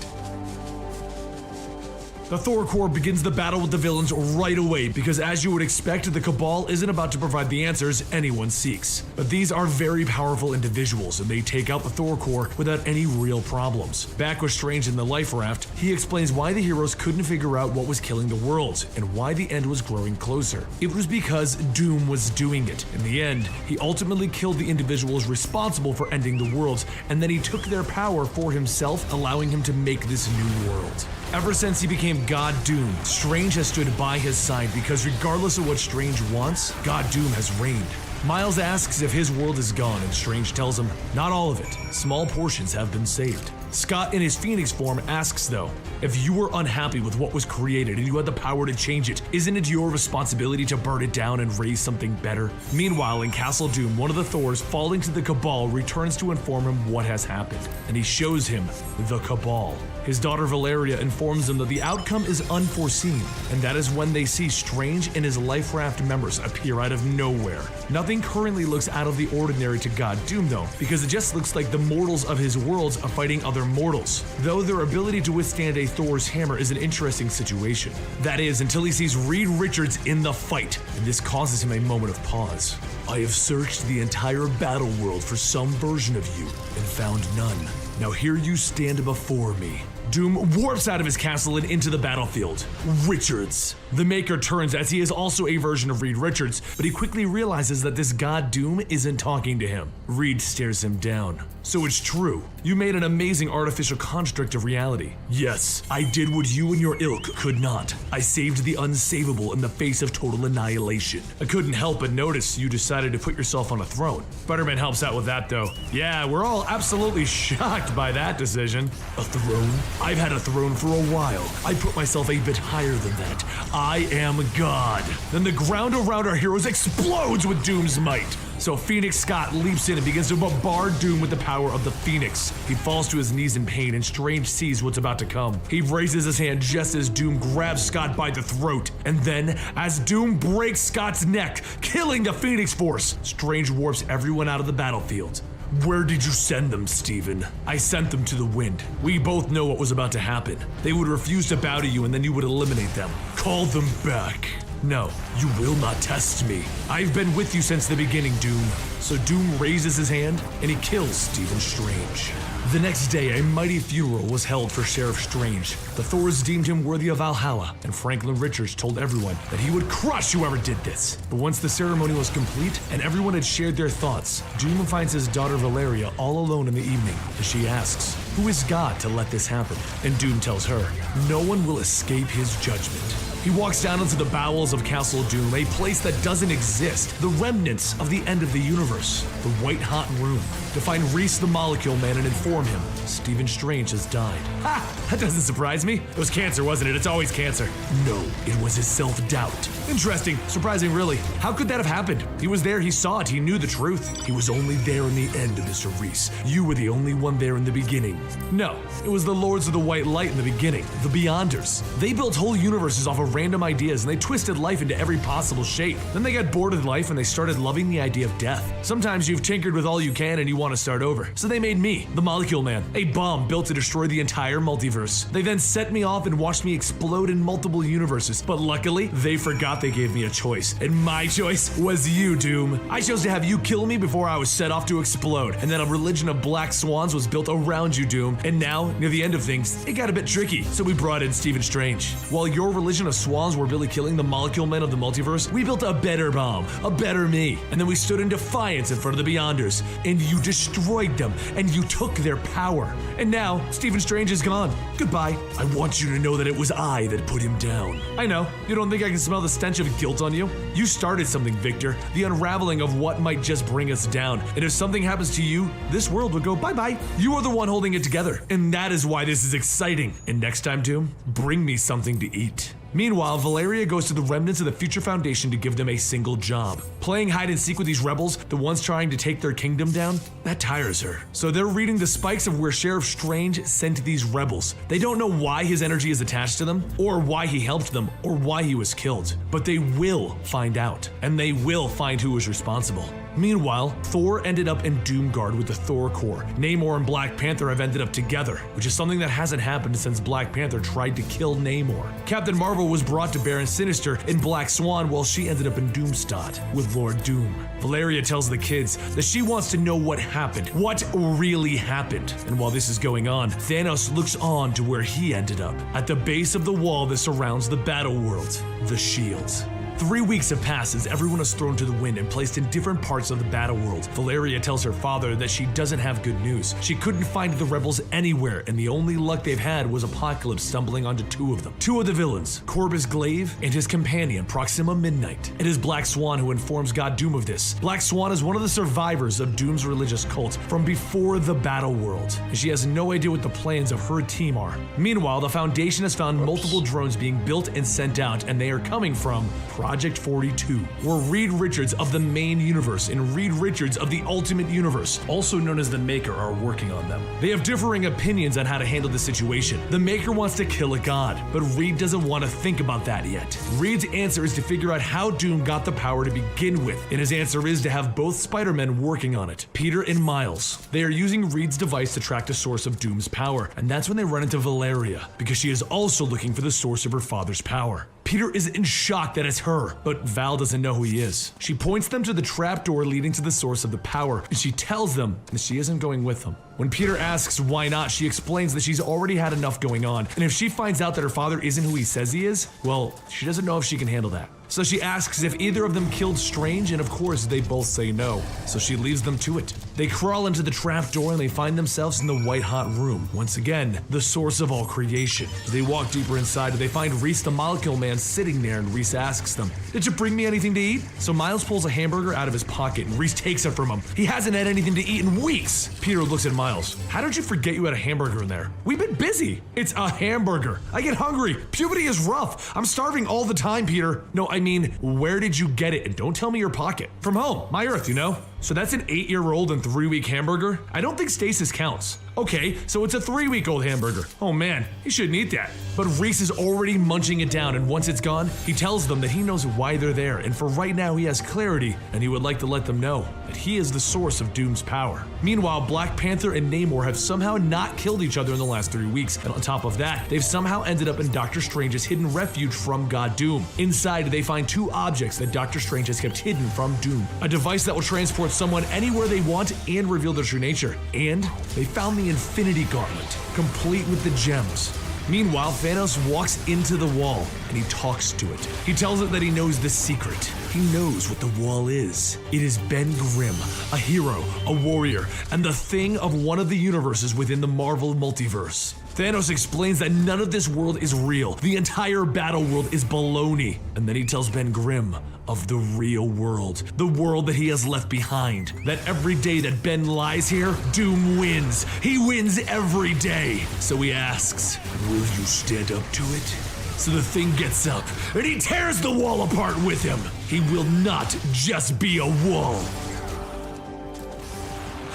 The Thor Corps begins the battle with the villains right away because, as you would expect, the Cabal isn't about to provide the answers anyone seeks. But these are very powerful individuals, and they take out the Thor Corps without any real problems. Back with Strange in the life raft, he explains why the heroes couldn't figure out what was killing the world, and why the end was growing closer. It was because Doom was doing it. In the end, he ultimately killed the individuals responsible for ending the world, and then he took their power for himself, allowing him to make this new world. Ever since he became God Doom, Strange has stood by his side because regardless of what Strange wants, God Doom has reigned. Miles asks if his world is gone, and Strange tells him, not all of it. Small portions have been saved. Scott, in his Phoenix form, asks though, if you were unhappy with what was created and you had the power to change it, isn't it your responsibility to burn it down and raise something better? Meanwhile, in Castle Doom, one of the Thors falling to the Cabal returns to inform him what has happened, and he shows him the Cabal. His daughter Valeria informs him that the outcome is unforeseen, and that is when they see Strange and his Life Raft members appear out of nowhere. Nothing currently looks out of the ordinary to God Doom though, because it just looks like the mortals of his worlds are fighting other mortals, though their ability to withstand a Thor's hammer is an interesting situation. That is, until he sees Reed Richards in the fight, and this causes him a moment of pause. I have searched the entire battle world for some version of you, and found none. Now here you stand before me. Doom warps out of his castle and into the battlefield. Richards. The Maker turns as he is also a version of Reed Richards, but he quickly realizes that this God Doom isn't talking to him. Reed stares him down. So it's true. You made an amazing artificial construct of reality. Yes, I did what you and your ilk could not. I saved the unsavable in the face of total annihilation. I couldn't help but notice you decided to put yourself on a throne. Spider-Man helps out with that though. Yeah, we're all absolutely shocked by that decision. A throne? I've had a throne for a while. I put myself a bit higher than that. I am God. Then the ground around our heroes explodes with Doom's might. So Phoenix Scott leaps in and begins to bombard Doom with the power of the Phoenix. He falls to his knees in pain, and Strange sees what's about to come. He raises his hand just as Doom grabs Scott by the throat. And then, as Doom breaks Scott's neck, killing the Phoenix Force, Strange warps everyone out of the battlefield. Where did you send them, Steven? I sent them to the wind. We both know what was about to happen. They would refuse to bow to you, and then you would eliminate them. Call them back. No, you will not test me. I've been with you since the beginning, Doom. So Doom raises his hand, and he kills Stephen Strange. The next day, a mighty funeral was held for Sheriff Strange. The Thors deemed him worthy of Valhalla, and Franklin Richards told everyone that he would crush whoever did this. But once the ceremony was complete and everyone had shared their thoughts, Doom finds his daughter Valeria all alone in the evening, as she asks, "Who is God to let this happen?" And Doom tells her, "No one will escape his judgment." He walks down into the bowels of Castle Doom, a place that doesn't exist, the remnants of the end of the universe, the white-hot room, to find Reese the Molecule Man and inform him Stephen Strange has died. Ha! That doesn't surprise me. It was cancer, wasn't it? It's always cancer. No, it was his self-doubt. Interesting. Surprising, really. How could that have happened? He was there, he saw it, he knew the truth. He was only there in the end, Mr. Reese. You were the only one there in the beginning. No, it was the Lords of the White Light in the beginning, the Beyonders. They built whole universes off of random ideas and they twisted life into every possible shape. Then they got bored with life and they started loving the idea of death. Sometimes you've tinkered with all you can and you want to start over. So they made me, the Molecule Man, a bomb built to destroy the entire multiverse. They then set me off and watched me explode in multiple universes. But luckily, they forgot they gave me a choice. And my choice was you, Doom. I chose to have you kill me before I was set off to explode. And then a religion of black swans was built around you, Doom. And now, near the end of things, it got a bit tricky. So we brought in Stephen Strange. While your religion of swans were Billy killing the Molecule Men of the multiverse, we built a better bomb, a better me. And then we stood in defiance in front of the Beyonders. And you destroyed them. And you took their power. And now, Stephen Strange is gone. Goodbye. I want you to know that it was I that put him down. I know. You don't think I can smell the stench of guilt on you? You started something, Victor. The unraveling of what might just bring us down. And if something happens to you, this world would go bye-bye. You are the one holding it together. And that is why this is exciting. And next time, Doom, bring me something to eat. Meanwhile, Valeria goes to the remnants of the Future Foundation to give them a single job. Playing hide and seek with these rebels, the ones trying to take their kingdom down, that tires her. So they're reading the spikes of where Sheriff Strange sent these rebels. They don't know why his energy is attached to them, or why he helped them, or why he was killed. But they will find out, and they will find who was responsible. Meanwhile, Thor ended up in Doomguard with the Thor Corps. Namor and Black Panther have ended up together, which is something that hasn't happened since Black Panther tried to kill Namor. Captain Marvel was brought to Baron Sinister in Black Swan while she ended up in Doomstadt with Lord Doom. Valeria tells the kids that she wants to know what happened, what really happened. And while this is going on, Thanos looks on to where he ended up, at the base of the wall that surrounds the battle world, the Shield. 3 weeks have passed as everyone is thrown to the wind and placed in different parts of the battle world. Valeria tells her father that she doesn't have good news. She couldn't find the rebels anywhere, and the only luck they've had was Apocalypse stumbling onto 2 of them. 2 of the villains, Corvus Glaive and his companion, Proxima Midnight. It is Black Swan who informs God Doom of this. Black Swan is one of the survivors of Doom's religious cult from before the battle world, and she has no idea what the plans of her team are. Meanwhile, the Foundation has found multiple drones being built and sent out, and they are coming from Project 42, where Reed Richards of the main universe and Reed Richards of the Ultimate Universe, also known as the Maker, are working on them. They have differing opinions on how to handle the situation. The Maker wants to kill a god, but Reed doesn't want to think about that yet. Reed's answer is to figure out how Doom got the power to begin with, and his answer is to have both Spider-Men working on it, Peter and Miles. They are using Reed's device to track the source of Doom's power, and that's when they run into Valeria, because she is also looking for the source of her father's power. Peter is in shock that it's her, but Val doesn't know who he is. She points them to the trapdoor leading to the source of the power, and she tells them that she isn't going with them. When Peter asks why not, she explains that she's already had enough going on, and if she finds out that her father isn't who he says he is, well, she doesn't know if she can handle that. So she asks if either of them killed Strange, and of course they both say no, so she leaves them to it. They crawl into the trapdoor and they find themselves in the white-hot room. Once again, the source of all creation. As they walk deeper inside, they find Reese the Molecule Man sitting there, and Reese asks them, "Did you bring me anything to eat?" So Miles pulls a hamburger out of his pocket, and Reese takes it from him. He hasn't had anything to eat in weeks. Peter looks at Miles. "How did you forget you had a hamburger in there? We've been busy." "It's a hamburger. I get hungry. Puberty is rough. I'm starving all the time, Peter." "No, I mean, where did you get it? And don't tell me your pocket." "From home. My Earth, you know." "So that's an 8-year-old and 3-week hamburger? I don't think stasis counts." "Okay, so it's a 3-week-old hamburger. Oh man, he shouldn't eat that." But Reese is already munching it down, and once it's gone, he tells them that he knows why they're there, and for right now he has clarity, and he would like to let them know that he is the source of Doom's power. Meanwhile, Black Panther and Namor have somehow not killed each other in the last 3 weeks, and on top of that, they've somehow ended up in Doctor Strange's hidden refuge from God Doom. Inside, they find 2 objects that Doctor Strange has kept hidden from Doom. A device that will transport teleport someone anywhere they want and reveal their true nature. And they found the Infinity Gauntlet, complete with the gems. Meanwhile, Thanos walks into the wall and he talks to it. He tells it that he knows the secret. He knows what the wall is. It is Ben Grimm, a hero, a warrior, and the thing of one of the universes within the Marvel multiverse. Thanos explains that none of this world is real. The entire battle world is baloney. And then he tells Ben Grimm of the real world, the world that he has left behind. That every day that Ben lies here, Doom wins. He wins every day. So he asks, will you stand up to it? So the thing gets up, and he tears the wall apart with him. He will not just be a wall.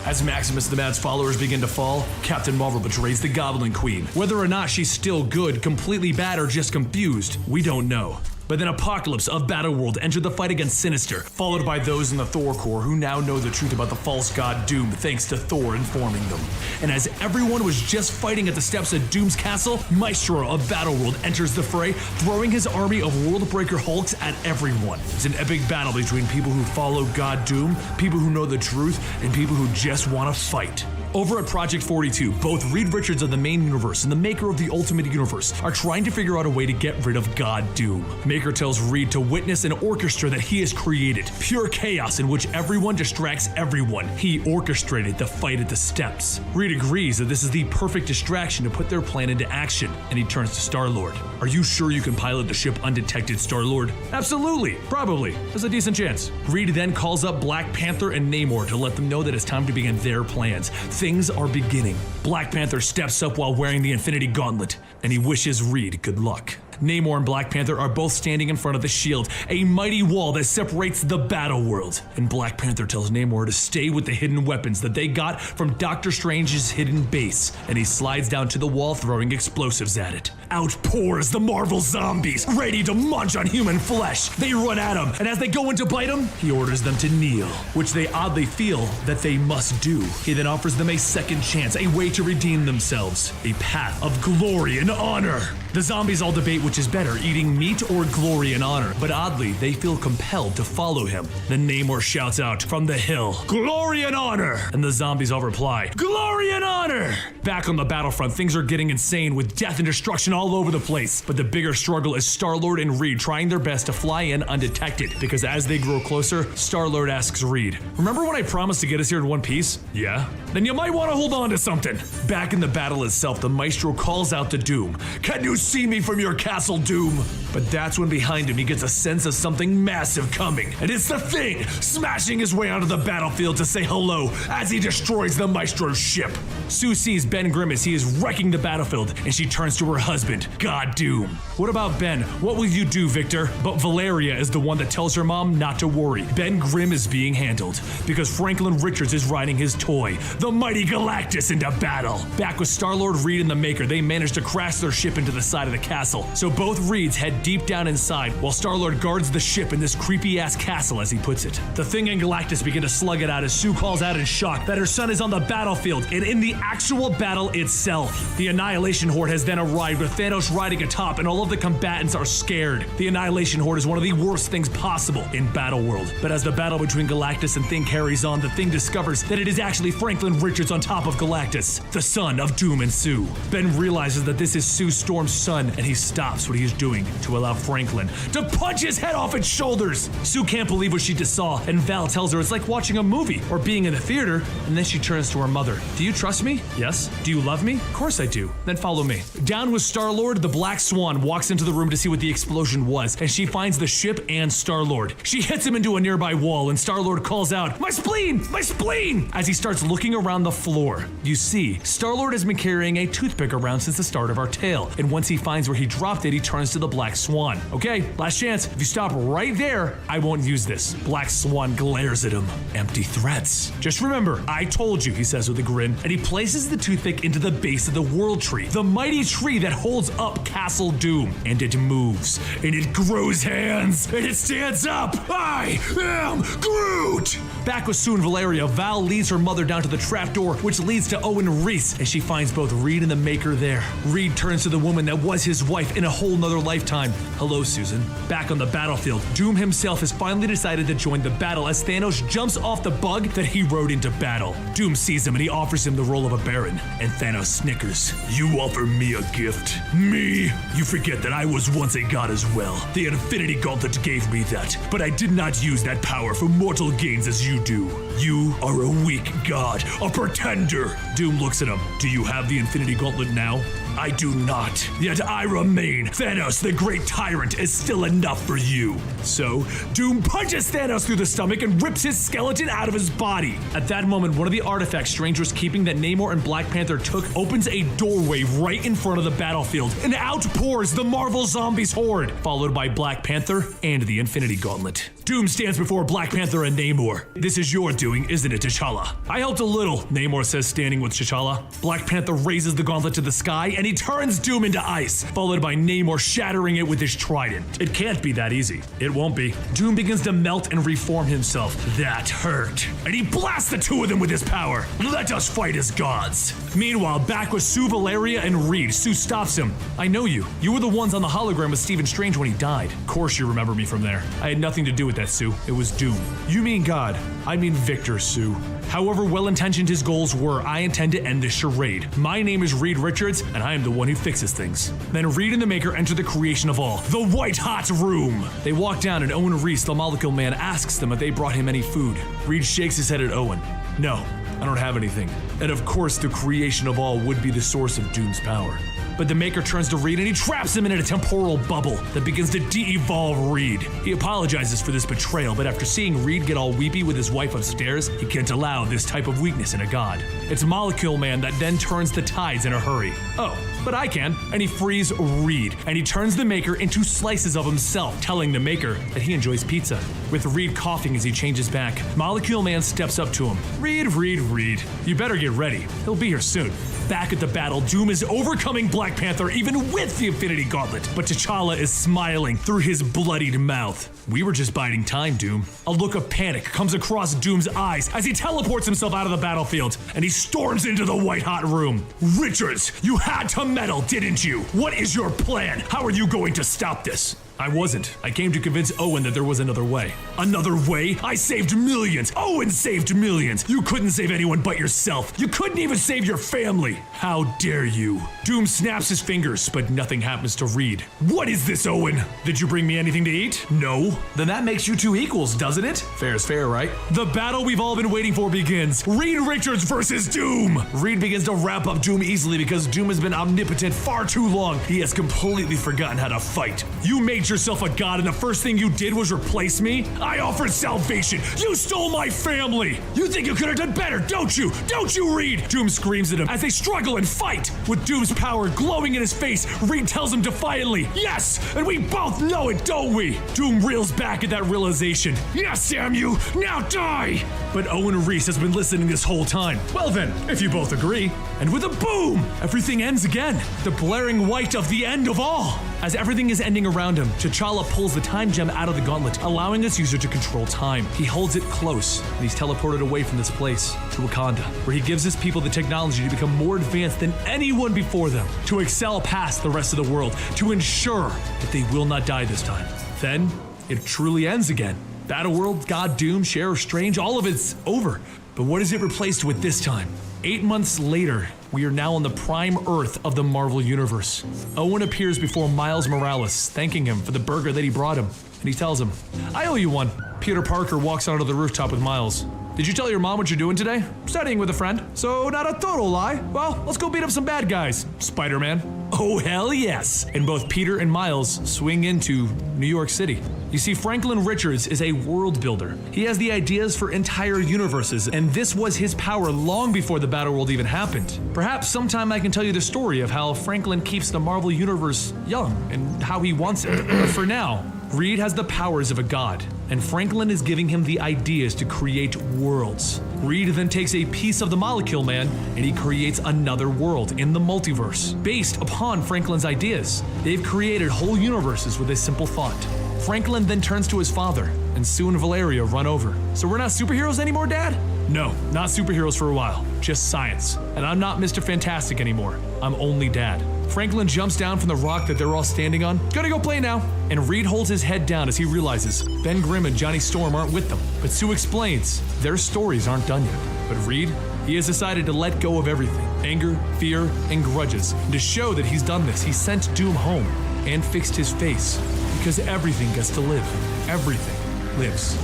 As Maximus the Mad's followers begin to fall, Captain Marvel betrays the Goblin Queen. Whether or not she's still good, completely bad, or just confused, we don't know. But then Apocalypse of Battleworld entered the fight against Sinister, followed by those in the Thor Corps who now know the truth about the false god Doom thanks to Thor informing them. And as everyone was just fighting at the steps of Doom's castle, Maestro of Battleworld enters the fray, throwing his army of Worldbreaker Hulks at everyone. It's an epic battle between people who follow God Doom, people who know the truth, and people who just want to fight. Over at Project 42, both Reed Richards of the main universe and the maker of the Ultimate Universe are trying to figure out a way to get rid of God Doom. Maker tells Reed to witness an orchestra that he has created, pure chaos in which everyone distracts everyone. He orchestrated the fight at the steps. Reed agrees that this is the perfect distraction to put their plan into action, and he turns to Star-Lord. Are you sure you can pilot the ship undetected, Star-Lord? Absolutely, probably. There's a decent chance. Reed then calls up Black Panther and Namor to let them know that it's time to begin their plans. Things are beginning. Black Panther steps up while wearing the Infinity Gauntlet, and he wishes Reed good luck. Namor and Black Panther are both standing in front of the shield, a mighty wall that separates the battle world. And Black Panther tells Namor to stay with the hidden weapons that they got from Doctor Strange's hidden base, and he slides down to the wall throwing explosives at it. Out pours the Marvel zombies, ready to munch on human flesh. They run at him, and as they go in to bite him, he orders them to kneel, which they oddly feel that they must do. He then offers them a second chance, a way to redeem themselves, a path of glory and honor. The zombies all debate which is better, eating meat or glory and honor, but oddly, they feel compelled to follow him. Then Namor shouts out from the hill, "Glory and honor!" And the zombies all reply, "Glory and honor!" Back on the battlefront, things are getting insane with death and destruction all over the place. But the bigger struggle is Star-Lord and Reed trying their best to fly in undetected, because as they grow closer, Star-Lord asks Reed, "Remember when I promised to get us here in one piece?" "Yeah." "Then you might want to hold on to something." Back in the battle itself, the Maestro calls out to Doom, "Can you see me from your castle, Doom?" But that's when behind him he gets a sense of something massive coming, and it's the Thing smashing his way onto the battlefield to say hello as he destroys the Maestro's ship. Sue sees Ben Grimm as he is wrecking the battlefield, and she turns to her husband, God Doom. "What about Ben? What will you do, Victor?" But Valeria is the one that tells her mom not to worry. Ben Grimm is being handled, because Franklin Richards is riding his toy, the mighty Galactus, into battle. Back with Star-Lord, Reed, and the Maker, they manage to crash their ship into the side of the castle. So both Reeds head deep down inside, while Star-Lord guards the ship in this creepy-ass castle, as he puts it. The Thing and Galactus begin to slug it out as Sue calls out in shock that her son is on the battlefield, and in the actual battle itself. The Annihilation Horde has then arrived with Thanos riding atop, and all of the combatants are scared. The Annihilation Horde is one of the worst things possible in Battleworld. But as the battle between Galactus and Thing carries on, the Thing discovers that it is actually Franklin Richards on top of Galactus, the son of Doom and Sue. Ben realizes that this is Sue Storm's son, and he stops what he is doing to allow Franklin to punch his head off its shoulders. Sue can't believe what she just saw, and Val tells her it's like watching a movie or being in the theater, and then she turns to her mother. "Do you trust me?" "Yes." "Do you love me?" "Of course I do." "Then follow me." Down with Star-Lord, the Black Swan walks into the room to see what the explosion was, and she finds the ship and Star-Lord. She hits him into a nearby wall, and Star-Lord calls out, "My spleen! My spleen!" as he starts looking around the floor. You see, Star-Lord has been carrying a toothpick around since the start of our tale, and once he finds where he dropped it, he turns to the Black Swan. "Okay, last chance. If you stop right there, I won't use this." Black Swan glares at him. "Empty threats. Just remember, I told you," he says with a grin, and he places the toothpick into the base of the World Tree, the mighty tree that holds up Castle Doom. And it moves, and it grows hands, and it stands up. "I am Groot!" Back with Sue and Valeria, Val leads her mother down to the trapdoor, which leads to Owen and Reese, as she finds both Reed and the Maker there. Reed turns to the woman that was his wife in a whole nother lifetime. Hello, Susan. Back on the battlefield, Doom himself has finally decided to join the battle as Thanos jumps off the bug that he rode into battle. Doom sees him and he offers him the role of a baron, and Thanos snickers. You offer me a gift? Me? You forget that I was once a god as well. The Infinity Gauntlet gave me that, but I did not use that power for mortal gains as you do. You are a weak god, a pretender. Doom looks at him. Do you have the Infinity Gauntlet now? I do not. Yet I remain. Thanos, the great tyrant, is still enough for you. So, Doom punches Thanos through the stomach and rips his skeleton out of his body. At that moment, one of the artifacts Strange was keeping that Namor and Black Panther took opens a doorway right in front of the battlefield, and out pours the Marvel Zombies horde, followed by Black Panther and the Infinity Gauntlet. Doom stands before Black Panther and Namor. This is your doing, isn't it, T'Challa? I helped a little, Namor says, standing with T'Challa. Black Panther raises the gauntlet to the sky and he turns Doom into ice, followed by Namor shattering it with his trident. It can't be that easy. It won't be. Doom begins to melt and reform himself. That hurt. And he blasts the two of them with his power. Let us fight as gods. Meanwhile, back with Sue, Valeria, and Reed, Sue stops him. I know you. You were the ones on the hologram with Stephen Strange when he died. Of course you remember me from there. I had nothing to do with that, Sue. It was Doom. You mean God. I mean Victor, Sue. However well-intentioned his goals were, I intend to end this charade. My name is Reed Richards, and I am the one who fixes things. Then Reed and the Maker enter the creation of all, the White Hot Room. They walk down and Owen Reese, the Molecule Man, asks them if they brought him any food. Reed shakes his head at Owen. No, I don't have anything. And of course, the creation of all would be the source of Doom's power. But the Maker turns to Reed and he traps him in a temporal bubble that begins to de-evolve Reed. He apologizes for this betrayal, but after seeing Reed get all weepy with his wife upstairs, he can't allow this type of weakness in a god. It's Molecule Man that then turns the tides in a hurry. Oh, but I can. And he frees Reed, and he turns the Maker into slices of himself, telling the Maker that he enjoys pizza. With Reed coughing as he changes back, Molecule Man steps up to him. Reed, you better get ready. He'll be here soon. Back at the battle, Doom is overcoming Black Panther even with the Infinity Gauntlet, but T'Challa is smiling through his bloodied mouth. We were just biding time, Doom. A look of panic comes across Doom's eyes as he teleports himself out of the battlefield, and he storms into the White Hot Room. Richards, you had to meddle, didn't you? What is your plan? How are you going to stop this? I wasn't. I came to convince Owen that there was another way. Another way? I saved millions. Owen saved millions. You couldn't save anyone but yourself. You couldn't even save your family. How dare you? Doom snaps his fingers, but nothing happens to Reed. What is this, Owen? Did you bring me anything to eat? No. Then that makes you two equals, doesn't it? Fair is fair, right? The battle we've all been waiting for begins. Reed Richards versus Doom. Reed begins to wrap up Doom easily because Doom has been omnipotent far too long. He has completely forgotten how to fight. You made yourself a god and the first thing you did was replace me? I offered salvation. You stole my family. You think you could have done better, don't you? Don't you, Reed? Doom screams at him as they struggle and fight. With Doom's power glowing in his face, Reed tells him defiantly, yes, and we both know it, don't we? Doom reels back at that realization. Yes, damn you, now die! But Owen Reese has been listening this whole time. Well then, if you both agree. And with a boom, everything ends again. The blaring white of the end of all. As everything is ending around him, T'Challa pulls the time gem out of the gauntlet, allowing its user to control time. He holds it close, and he's teleported away from this place to Wakanda, where he gives his people the technology to become more advanced than anyone before them, to excel past the rest of the world, to ensure that they will not die this time. Then, it truly ends again. Battleworld, God, Doom, Sheriff Strange, all of it's over. But what is it replaced with this time? 8 months later, we are now on the prime Earth of the Marvel Universe. Owen appears before Miles Morales, thanking him for the burger that he brought him, and he tells him, I owe you one. Peter Parker walks onto the rooftop with Miles. Did you tell your mom what you're doing today? Studying with a friend. So not a total lie. Well, let's go beat up some bad guys. Spider-Man. Oh, hell yes. And both Peter and Miles swing into New York City. You see, Franklin Richards is a world builder. He has the ideas for entire universes, and this was his power long before the Battleworld even happened. Perhaps sometime I can tell you the story of how Franklin keeps the Marvel Universe young and how he wants it. But for now, Reed has the powers of a god, and Franklin is giving him the ideas to create worlds. Reed then takes a piece of the Molecule Man and he creates another world in the multiverse, based upon Franklin's ideas. They've created whole universes with a simple thought. Franklin then turns to his father, and Sue and Valeria run over. So we're not superheroes anymore, Dad? No, not superheroes for a while, just science. And I'm not Mr. Fantastic anymore, I'm only Dad. Franklin jumps down from the rock that they're all standing on. Gotta go play now. And Reed holds his head down as he realizes Ben Grimm and Johnny Storm aren't with them. But Sue explains their stories aren't done yet. But Reed, he has decided to let go of everything. Anger, fear, and grudges. And to show that he's done this, he sent Doom home and fixed his face. Because everything gets to live. Everything lives.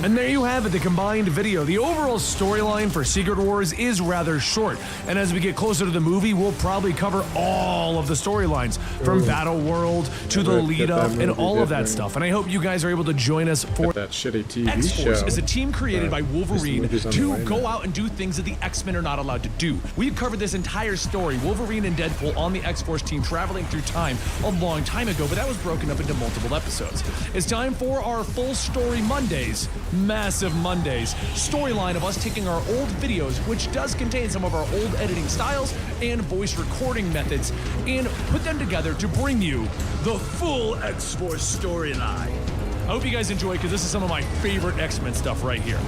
And there you have it, the combined video. The overall storyline for Secret Wars is rather short, and as we get closer to the movie, we'll probably cover all of the storylines, from Battle World to the lead up and all of that stuff. And I hope you guys are able to join us for that shitty TV X-Force show. is a team created by Wolverine to way go now. out and do things that the X-Men are not allowed to do. We've covered this entire story, Wolverine and Deadpool on the X-Force team traveling through time a long time ago, but that was broken up into multiple episodes. It's time for our full story Mondays. Massive Mondays storyline of us taking our old videos, which does contain some of our old editing styles and voice recording methods, and put them together to bring you the full X-Force storyline. I hope you guys enjoy, because this is some of my favorite X-Men stuff right here.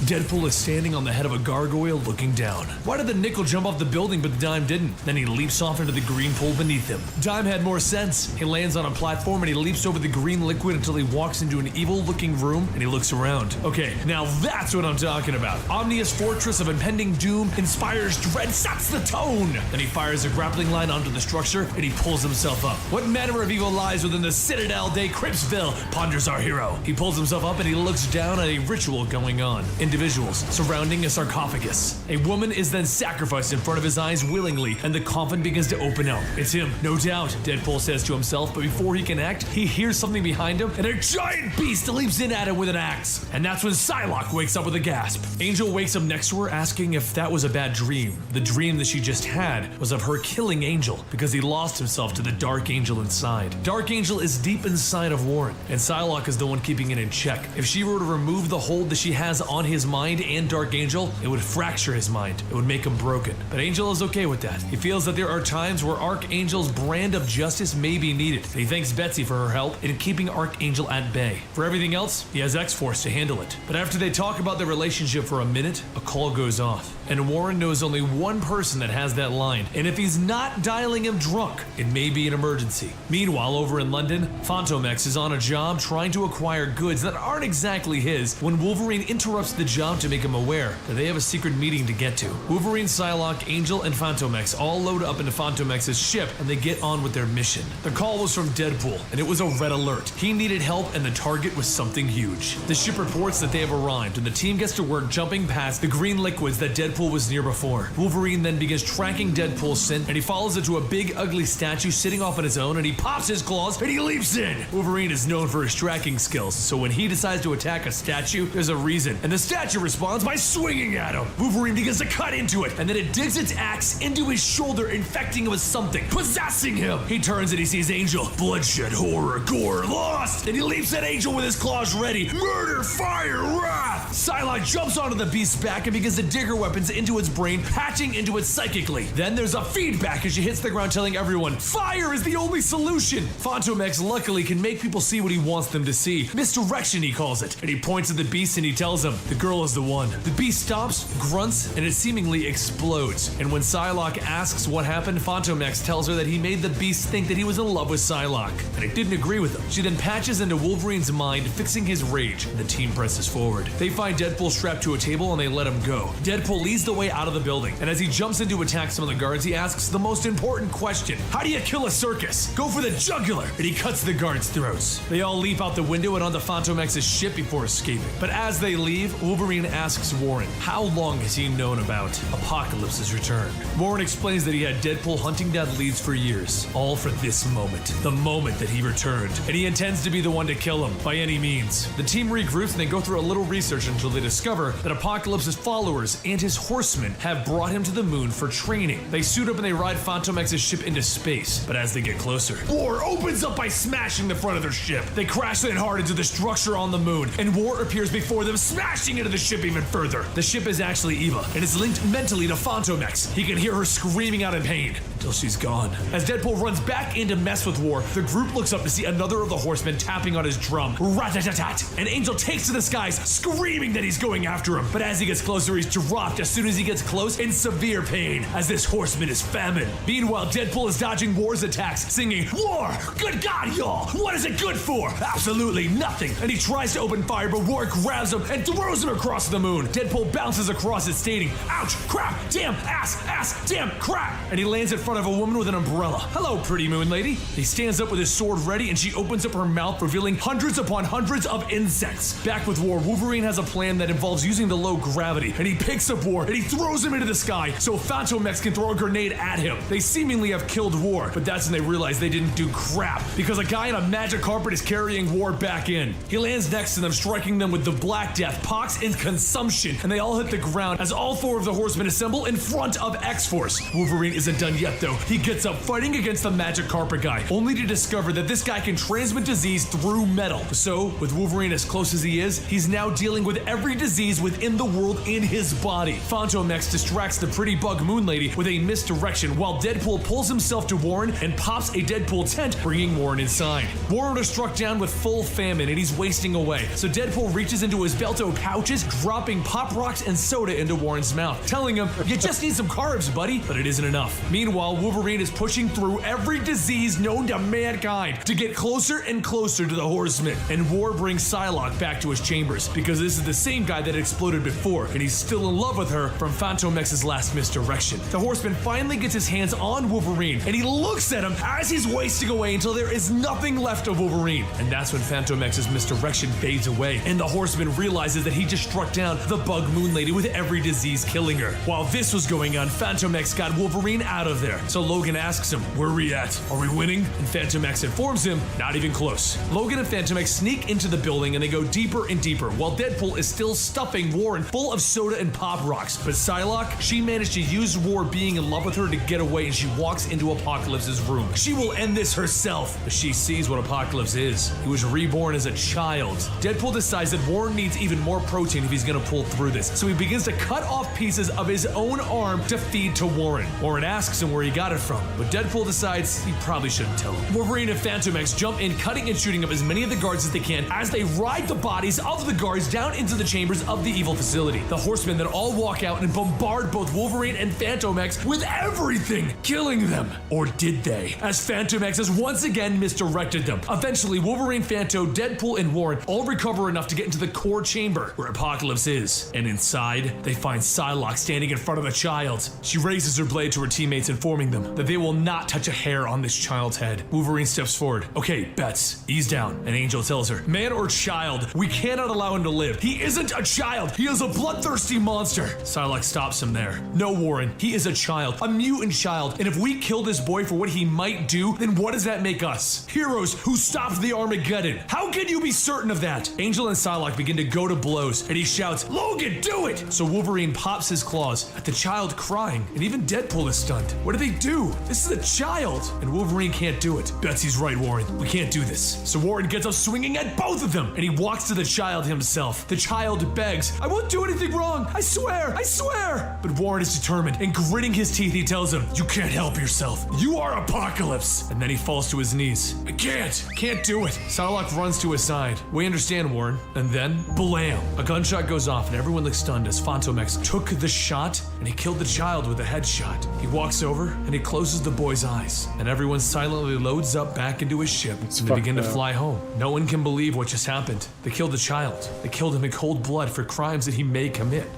Deadpool is standing on the head of a gargoyle looking down. Why did the nickel jump off the building but the dime didn't? Then he leaps off into the green pool beneath him. Dime had more sense. He lands on a platform and he leaps over the green liquid until he walks into an evil looking room and he looks around. Okay, now that's what I'm talking about. Omnia's fortress of impending doom inspires dread, sets the tone. Then he fires a grappling line onto the structure and he pulls himself up. What manner of evil lies within the Citadel de Cripsville, ponders our hero. He pulls himself up and he looks down at a ritual going on. Individuals surrounding a sarcophagus. A woman is then sacrificed in front of his eyes willingly, and the coffin begins to open up. It's him, no doubt, Deadpool says to himself, but before he can act, he hears something behind him, and a giant beast leaps in at him with an axe. And that's when Psylocke wakes up with a gasp. Angel wakes up next to her, asking if that was a bad dream. The dream that she just had was of her killing Angel, because he lost himself to the Dark Angel inside. Dark Angel is deep inside of Warren, and Psylocke is the one keeping it in check. If she were to remove the hold that she has on his mind and Dark Angel, it would fracture his mind. It would make him broken. But Angel is okay with that. He feels that there are times where Archangel's brand of justice may be needed. He thanks Betsy for her help in keeping Archangel at bay. For everything else, he has X-Force to handle it. But after they talk about their relationship for a minute, a call goes off. And Warren knows only one person that has that line. And if he's not dialing him drunk, it may be an emergency. Meanwhile, over in London, Fantomex is on a job trying to acquire goods that aren't exactly his when Wolverine interrupts the job to make him aware that they have a secret meeting to get to. Wolverine, Psylocke, Angel, and Fantomex all load up into Fantomex's ship and they get on with their mission. The call was from Deadpool, and it was a red alert. He needed help and the target was something huge. The ship reports that they have arrived and the team gets to work jumping past the green liquids that Deadpool was near before. Wolverine then begins tracking Deadpool's scent and he follows it to a big ugly statue sitting off on its own and he pops his claws and he leaps in. Wolverine is known for his tracking skills, so when he decides to attack a statue, there's a reason, and the statue responds by swinging at him. Wolverine begins to cut into it, and then it digs its axe into his shoulder, infecting him with something, possessing him. He turns and he sees Angel. Bloodshed, horror, gore, lost, and he leaps at Angel with his claws ready. Murder, fire, wrath. Psylocke jumps onto the beast's back and begins to dig her weapons into its brain, patching into it psychically. Then there's a feedback as she hits the ground, telling everyone, fire is the only solution. Fantomex luckily can make people see what he wants them to see. Misdirection, he calls it. And he points at the beast and he tells them, the girl is the one. The beast stops, grunts, and it seemingly explodes. And when Psylocke asks what happened, Fantomex tells her that he made the beast think that he was in love with Psylocke, and he didn't agree with him. She then patches into Wolverine's mind, fixing his rage, and the team presses forward. They find Deadpool strapped to a table and they let him go. Deadpool leads the way out of the building, and as he jumps in to attack some of the guards, he asks the most important question. How do you kill a circus? Go for the jugular! And he cuts the guards' throats. They all leap out the window and onto Fantomex's ship before escaping. But as they leave, Wolverine asks Warren, how long has he known about Apocalypse's return? Warren explains that he had Deadpool hunting down leads for years, all for this moment, the moment that he returned, and he intends to be the one to kill him by any means. The team regroups and they go through a little research until they discover that Apocalypse's followers and his Horsemen have brought him to the moon for training. They suit up and they ride Fantomex's ship into space, but as they get closer, war opens up by smashing the front of their ship. They crash in hard into the structure on the moon, and war appears before them, smashing into the ship even further. The ship is actually Eva, and is linked mentally to Fantomex. He can hear her screaming out in pain until she's gone. As Deadpool runs back in to mess with War, the group looks up to see another of the Horsemen tapping on his drum. Rat-a-tat-tat! And Angel takes to the skies, screaming that he's going after him. But as he gets closer, he's dropped as soon as he gets close in severe pain, as this Horseman is famine. Meanwhile, Deadpool is dodging War's attacks, singing, "War! Good God, y'all! What is it good for? Absolutely nothing!" And he tries to open fire, but War grabs him and throws him across the moon. Deadpool bounces across it, stating, "Ouch! Crap! Damn! Ass! Damn! Crap!" And he lands in front of a woman with an umbrella. "Hello, pretty moon lady." He stands up with his sword ready, and she opens up her mouth, revealing hundreds upon hundreds of insects. Back with War, Wolverine has a plan that involves using the low gravity, and he picks up War and he throws him into the sky so Fantomex can throw a grenade at him. They seemingly have killed War, but that's when they realize they didn't do crap, because a guy in a magic carpet is carrying War back in. He lands next to them, striking them with the Black Death, Pox, and Consumption, and they all hit the ground as all four of the Horsemen assemble in front of X-Force. Wolverine isn't done yet though. He gets up fighting against the magic carpet guy, only to discover that this guy can transmit disease through metal. So, with Wolverine as close as he is, he's now dealing with every disease within the world in his body. Fantomex distracts the pretty bug moon lady with a misdirection, while Deadpool pulls himself to Warren and pops a Deadpool tent, bringing Warren inside. Warren is struck down with full famine and he's wasting away, so Deadpool reaches into his belto pouches, dropping Pop Rocks and soda into Warren's mouth, telling him, "You just need some carbs, buddy," but it isn't enough. Meanwhile, Wolverine is pushing through every disease known to mankind to get closer and closer to the Horsemen, and War brings Psylocke back to his chambers, because this is the same guy that exploded before, and he's still in love with her from Fantomex's last misdirection. The Horseman finally gets his hands on Wolverine, and he looks at him as he's wasting away until there is nothing left of Wolverine, and that's when Fantomex's misdirection fades away, and the Horseman realizes that he just struck down the bug moon lady with every disease killing her. While this was going on, Fantomex got Wolverine out of there, so Logan asks him, "Where are we at? Are we winning?" And Fantomex informs him, "Not even close." Logan and Fantomex sneak into the building and they go deeper and deeper, while Deadpool is still stuffing Warren full of soda and Pop Rocks. But Psylocke, she managed to use War being in love with her to get away, and she walks into Apocalypse's room. She will end this herself, but she sees what Apocalypse is. He was reborn as a child. Deadpool decides that Warren needs even more protein if he's gonna pull through this, so he begins to cut off pieces of his own arm to feed to Warren. Warren asks him where he got it from, but Deadpool decides he probably shouldn't tell him. Wolverine and Fantomex jump in, cutting and shooting up as many of the guards as they can as they ride the bodies of the guards down into the chambers of the evil facility. The Horsemen then all walk out and bombard both Wolverine and Fantomex with everything, killing them. Or did they? As Fantomex has once again misdirected them. Eventually, Wolverine, Fanto, Deadpool, and Warren all recover enough to get into the core chamber where Apocalypse is. And inside, they find Psylocke standing in front of the child. She raises her blade to her teammates, informing them that they will not touch a hair on this child's head. Wolverine steps forward. "Okay, Bets, ease down." And Angel tells her, "Man or child, we cannot allow him to live. He isn't a child. He is a bloodthirsty monster." Psylocke stops him there. "No, Warren, he is a child, a mutant child, and if we kill this boy for what he might do, then what does that make us? Heroes who stopped the Armageddon. How can you be certain of that?" Angel and Psylocke begin to go to blows, and he shouts, "Logan, do it!" So Wolverine pops his claws at the child crying, and even Deadpool is stunned. What do they do? This is a child, and Wolverine can't do it. Betsy's right, Warren. We can't do this. So Warren gets up swinging at both of them, and he walks to the child himself. The child begs, "I won't do anything wrong. I swear, I swear." But Warren is determined, and gritting his teeth, he tells him, "You can't help yourself. You are Apocalypse." And then he falls to his knees. "I can't do it." Psylocke runs to his side. "We understand, Warren." And then, blam! A gunshot goes off, and everyone looks stunned as Fantomex took the shot, and he killed the child with a headshot. He walks over, and he closes the boy's eyes, and everyone silently loads up back into his ship, and they begin to fly home. No one can believe what just happened. They killed the child. They killed him in cold blood for crimes that he may commit.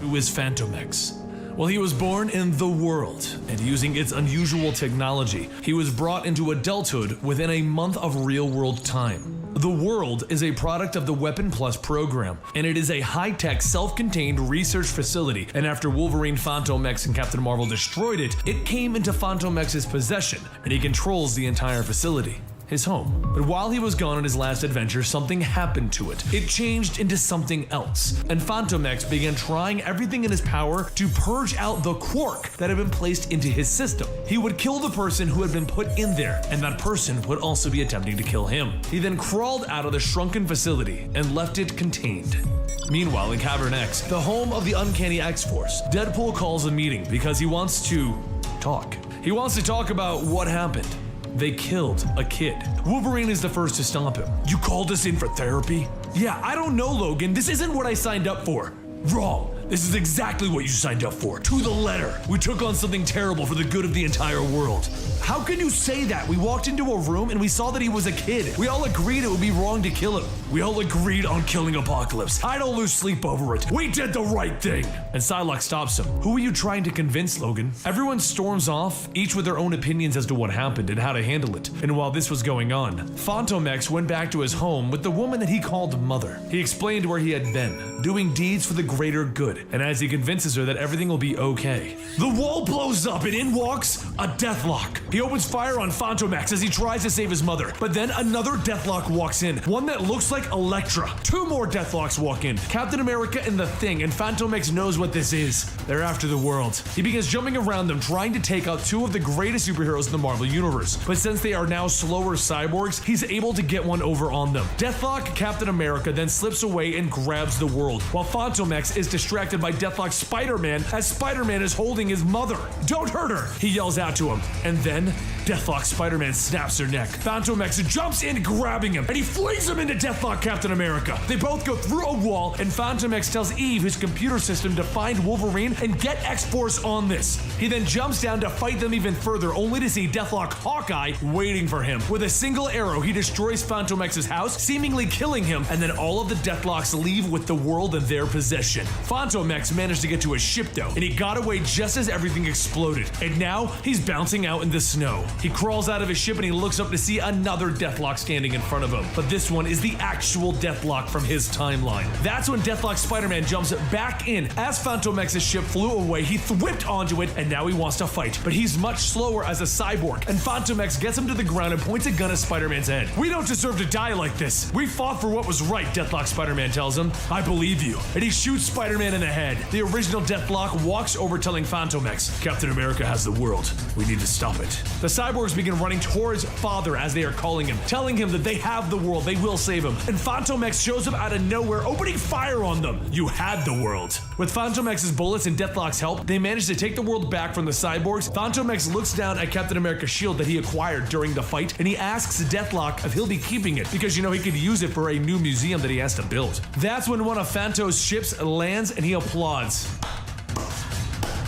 Who is Fantomex? Well, he was born in the world, and using its unusual technology, he was brought into adulthood within a month of real-world time. The world is a product of the Weapon Plus program, and it is a high-tech, self-contained research facility, and after Wolverine, Fantomex, and Captain Marvel destroyed it, it came into Fantomex's possession, and he controls the entire facility. his home. But while he was gone on his last adventure, something happened to it. It changed into something else, and Phantom X began trying everything in his power to purge out the quark that had been placed into his system. He would kill the person who had been put in there, and that person would also be attempting to kill him. He then crawled out of the shrunken facility and left it contained. Meanwhile, in Cavern X, the home of the Uncanny X-Force, Deadpool calls a meeting because he wants to talk. He wants to talk about what happened. They killed a kid. Wolverine is the first to stop him. You called us in for therapy? Yeah, I don't know, Logan. This isn't what I signed up for. Wrong. This is exactly what you signed up for, to the letter. We took on something terrible for the good of the entire world. How can you say that? We walked into a room and we saw that he was a kid. We all agreed it would be wrong to kill him. We all agreed on killing Apocalypse. I don't lose sleep over it. We did the right thing. And Psylocke stops him. Who are you trying to convince, Logan? Everyone storms off, each with their own opinions as to what happened and how to handle it. And while this was going on, Phantom X went back to his home with the woman that he called Mother. He explained where he had been, doing deeds for the greater good. And as he convinces her that everything will be okay, the wall blows up and in walks a Deathlock. He opens fire on Phantom X as he tries to save his mother, but then another Deathlock walks in, one that looks like Elektra. Two more Deathlocks walk in, Captain America and the Thing, and Phantom X knows what this is. They're after the world. He begins jumping around them, trying to take out two of the greatest superheroes in the Marvel Universe, but since they are now slower cyborgs, he's able to get one over on them. Deathlock Captain America then slips away and grabs the world, while Phantom X is distracted by Deathlock Spider-Man as Spider-Man is holding his mother. Don't hurt her, he yells out to him. And then Deathlock Spider-Man snaps her neck. Phantom X jumps in, grabbing him, and he flings him into Deathlock Captain America. They both go through a wall, and Phantom X tells Eve, his computer system, to find Wolverine and get X-Force on this. He then jumps down to fight them even further, only to see Deathlock Hawkeye waiting for him. With a single arrow, he destroys Phantom X's house, seemingly killing him, and then all of the Deathlocks leave with the world in their possession. Phantom X managed to get to his ship though, and he got away just as everything exploded, and now he's bouncing out in the snow. He crawls out of his ship and he looks up to see another Deathlock standing in front of him, but this one is the actual Deathlock from his timeline. That's when Deathlock Spider-Man jumps back in. As Phantom X's ship flew away, he whipped onto it, and now he wants to fight, but he's much slower as a cyborg, and Phantom X gets him to the ground and points a gun at Spider-Man's head. We don't deserve to die like this. We fought for what was right, Deathlock Spider-Man tells him. I believe you. And he shoots Spider-Man in the head. The original Deathlock walks over telling Phantom X, Captain America has the world. We need to stop it. The cyborgs begin running towards Father as they are calling him, telling him that they have the world, they will save him. And Phantom X shows up out of nowhere, opening fire on them. You had the world. With Phantom X's bullets and Deathlock's help, they manage to take the world back from the cyborgs. Phantom X looks down at Captain America's shield that he acquired during the fight, and he asks Deathlock if he'll be keeping it, because he could use it for a new museum that he has to build. That's when one of Phantom's ships lands and he applauds.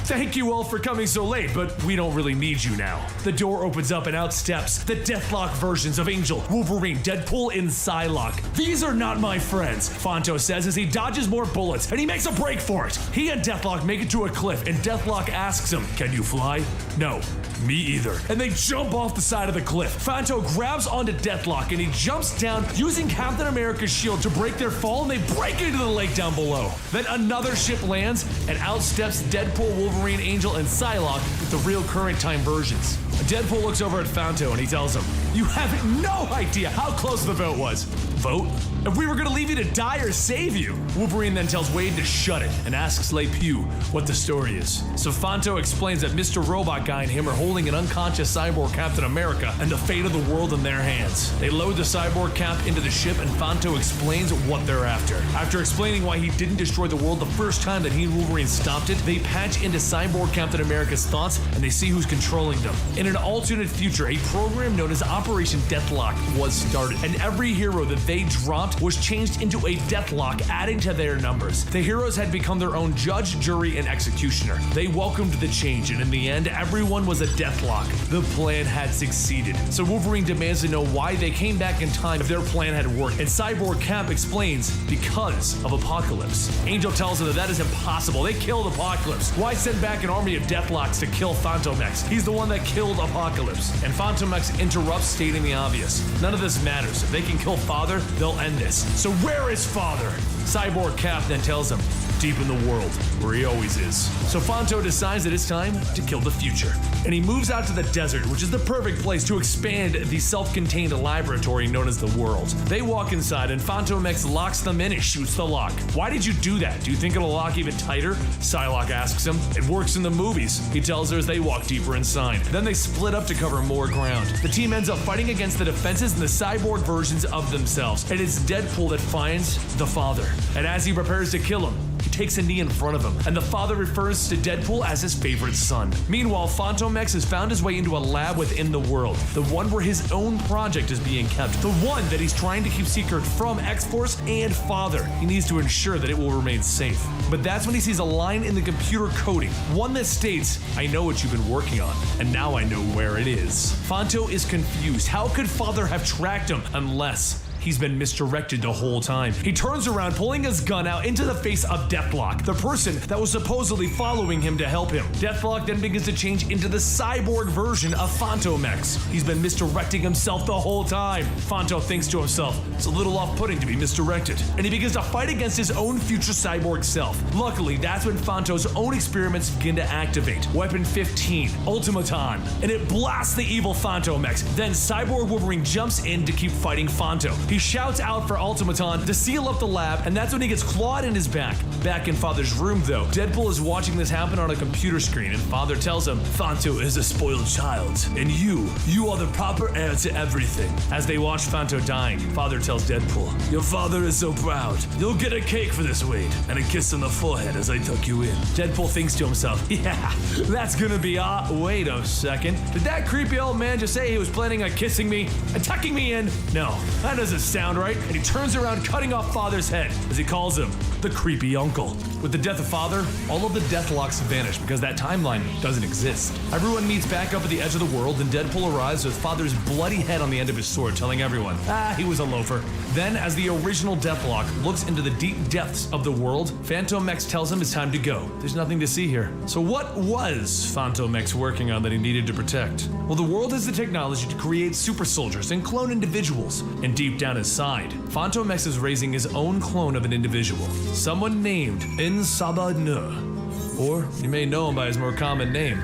Thank you all for coming so late, but we don't really need you now. The door opens up and out steps the Deathlock versions of Angel, Wolverine, Deadpool, and Psylocke. These are not my friends, Phantom says as he dodges more bullets, and he makes a break for it. He and Deathlock make it to a cliff, and Deathlock asks him, can you fly? No, me either. And they jump off the side of the cliff. Phantom grabs onto Deathlock, and he jumps down using Captain America's shield to break their fall, and they break into the lake down below. Then another ship lands, and out steps Deadpool, Wolverine, Angel, and Psylocke with the real current time versions. Deadpool looks over at Phantom and he tells him, you have no idea how close the vote was. Vote? If we were gonna leave you to die or save you. Wolverine then tells Wade to shut it and asks Le Pew what the story is. So Phantom explains that Mr. Robot Guy and him are holding an unconscious cyborg Captain America and the fate of the world in their hands. They load the cyborg Cap into the ship and Phantom explains what they're after. After explaining why he didn't destroy the world the first time that he and Wolverine stopped it, they patch into Cyborg Captain America's thoughts and they see who's controlling them. In an alternate future, a program known as Operation Deathlock was started, and every hero that they dropped was changed into a Deathlock, adding to their numbers. The heroes had become their own judge, jury, and executioner. They welcomed the change, and in the end, everyone was a Deathlock. The plan had succeeded. So Wolverine demands to know why they came back in time if their plan had worked, and Cyborg Cap explains, because of Apocalypse. Angel tells him that that is impossible. They killed Apocalypse. Why send back an army of Deathlocks to kill Phantom X? He's the one that killed Apocalypse. And Phantom X interrupts, stating the obvious. None of this matters. If they can kill Father, they'll end this. So where is Father? Cyborg Cap then tells him, deep in the world, where he always is. So Fanto decides that it's time to kill the future. And he moves out to the desert, which is the perfect place to expand the self-contained laboratory known as the world. They walk inside and Fantomex locks them in and shoots the lock. Why did you do that? Do you think it'll lock even tighter? Psylocke asks him. It works in the movies. He tells her as they walk deeper inside. Then they split up to cover more ground. The team ends up fighting against the defenses and the cyborg versions of themselves. And it's Deadpool that finds the father. And as he prepares to kill him, he takes a knee in front of him, and the father refers to Deadpool as his favorite son. Meanwhile, Fantomex has found his way into a lab within the world, the one where his own project is being kept, the one that he's trying to keep secret from X-Force and Father. He needs to ensure that it will remain safe. But that's when he sees a line in the computer coding, one that states, "I know what you've been working on, and now I know where it is." Fanto is confused. How could Father have tracked him unless he's been misdirected the whole time? He turns around, pulling his gun out into the face of Deathlock, the person that was supposedly following him to help him. Deathlock then begins to change into the cyborg version of Fantomex. He's been misdirecting himself the whole time. Fanto thinks to himself, it's a little off-putting to be misdirected, and he begins to fight against his own future cyborg self. Luckily, that's when Fanto's own experiments begin to activate. Weapon 15, Ultimaton, and it blasts the evil Fantomex. Then Cyborg Wolverine jumps in to keep fighting Fanto. He shouts out for Ultimaton to seal up the lab, and that's when he gets clawed in his back. Back in Father's room, though, Deadpool is watching this happen on a computer screen, and Father tells him, Fanto is a spoiled child, and you are the proper heir to everything. As they watch Fanto dying, Father tells Deadpool, your father is so proud. You'll get a cake for this, Wade, and a kiss on the forehead as I tuck you in. Deadpool thinks to himself, yeah, that's gonna be wait a second. Did that creepy old man just say he was planning on kissing me and tucking me in? No, that doesn't sound right. And he turns around, cutting off Father's head, as he calls him the creepy uncle. With the death of Father, all of the Deathlocks vanish because that timeline doesn't exist. Everyone meets back up at the edge of the world, and Deadpool arrives with Father's bloody head on the end of his sword, telling everyone, he was a loafer. Then, as the original Deathlock looks into the deep depths of the world, Fantomex tells him it's time to go. There's nothing to see here. So what was Fantomex working on that he needed to protect? Well, the world has the technology to create super soldiers and clone individuals. And deep down inside, Fantomex is raising his own clone of an individual. Someone named Sabadne, or you may know him by his more common name,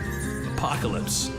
Apocalypse.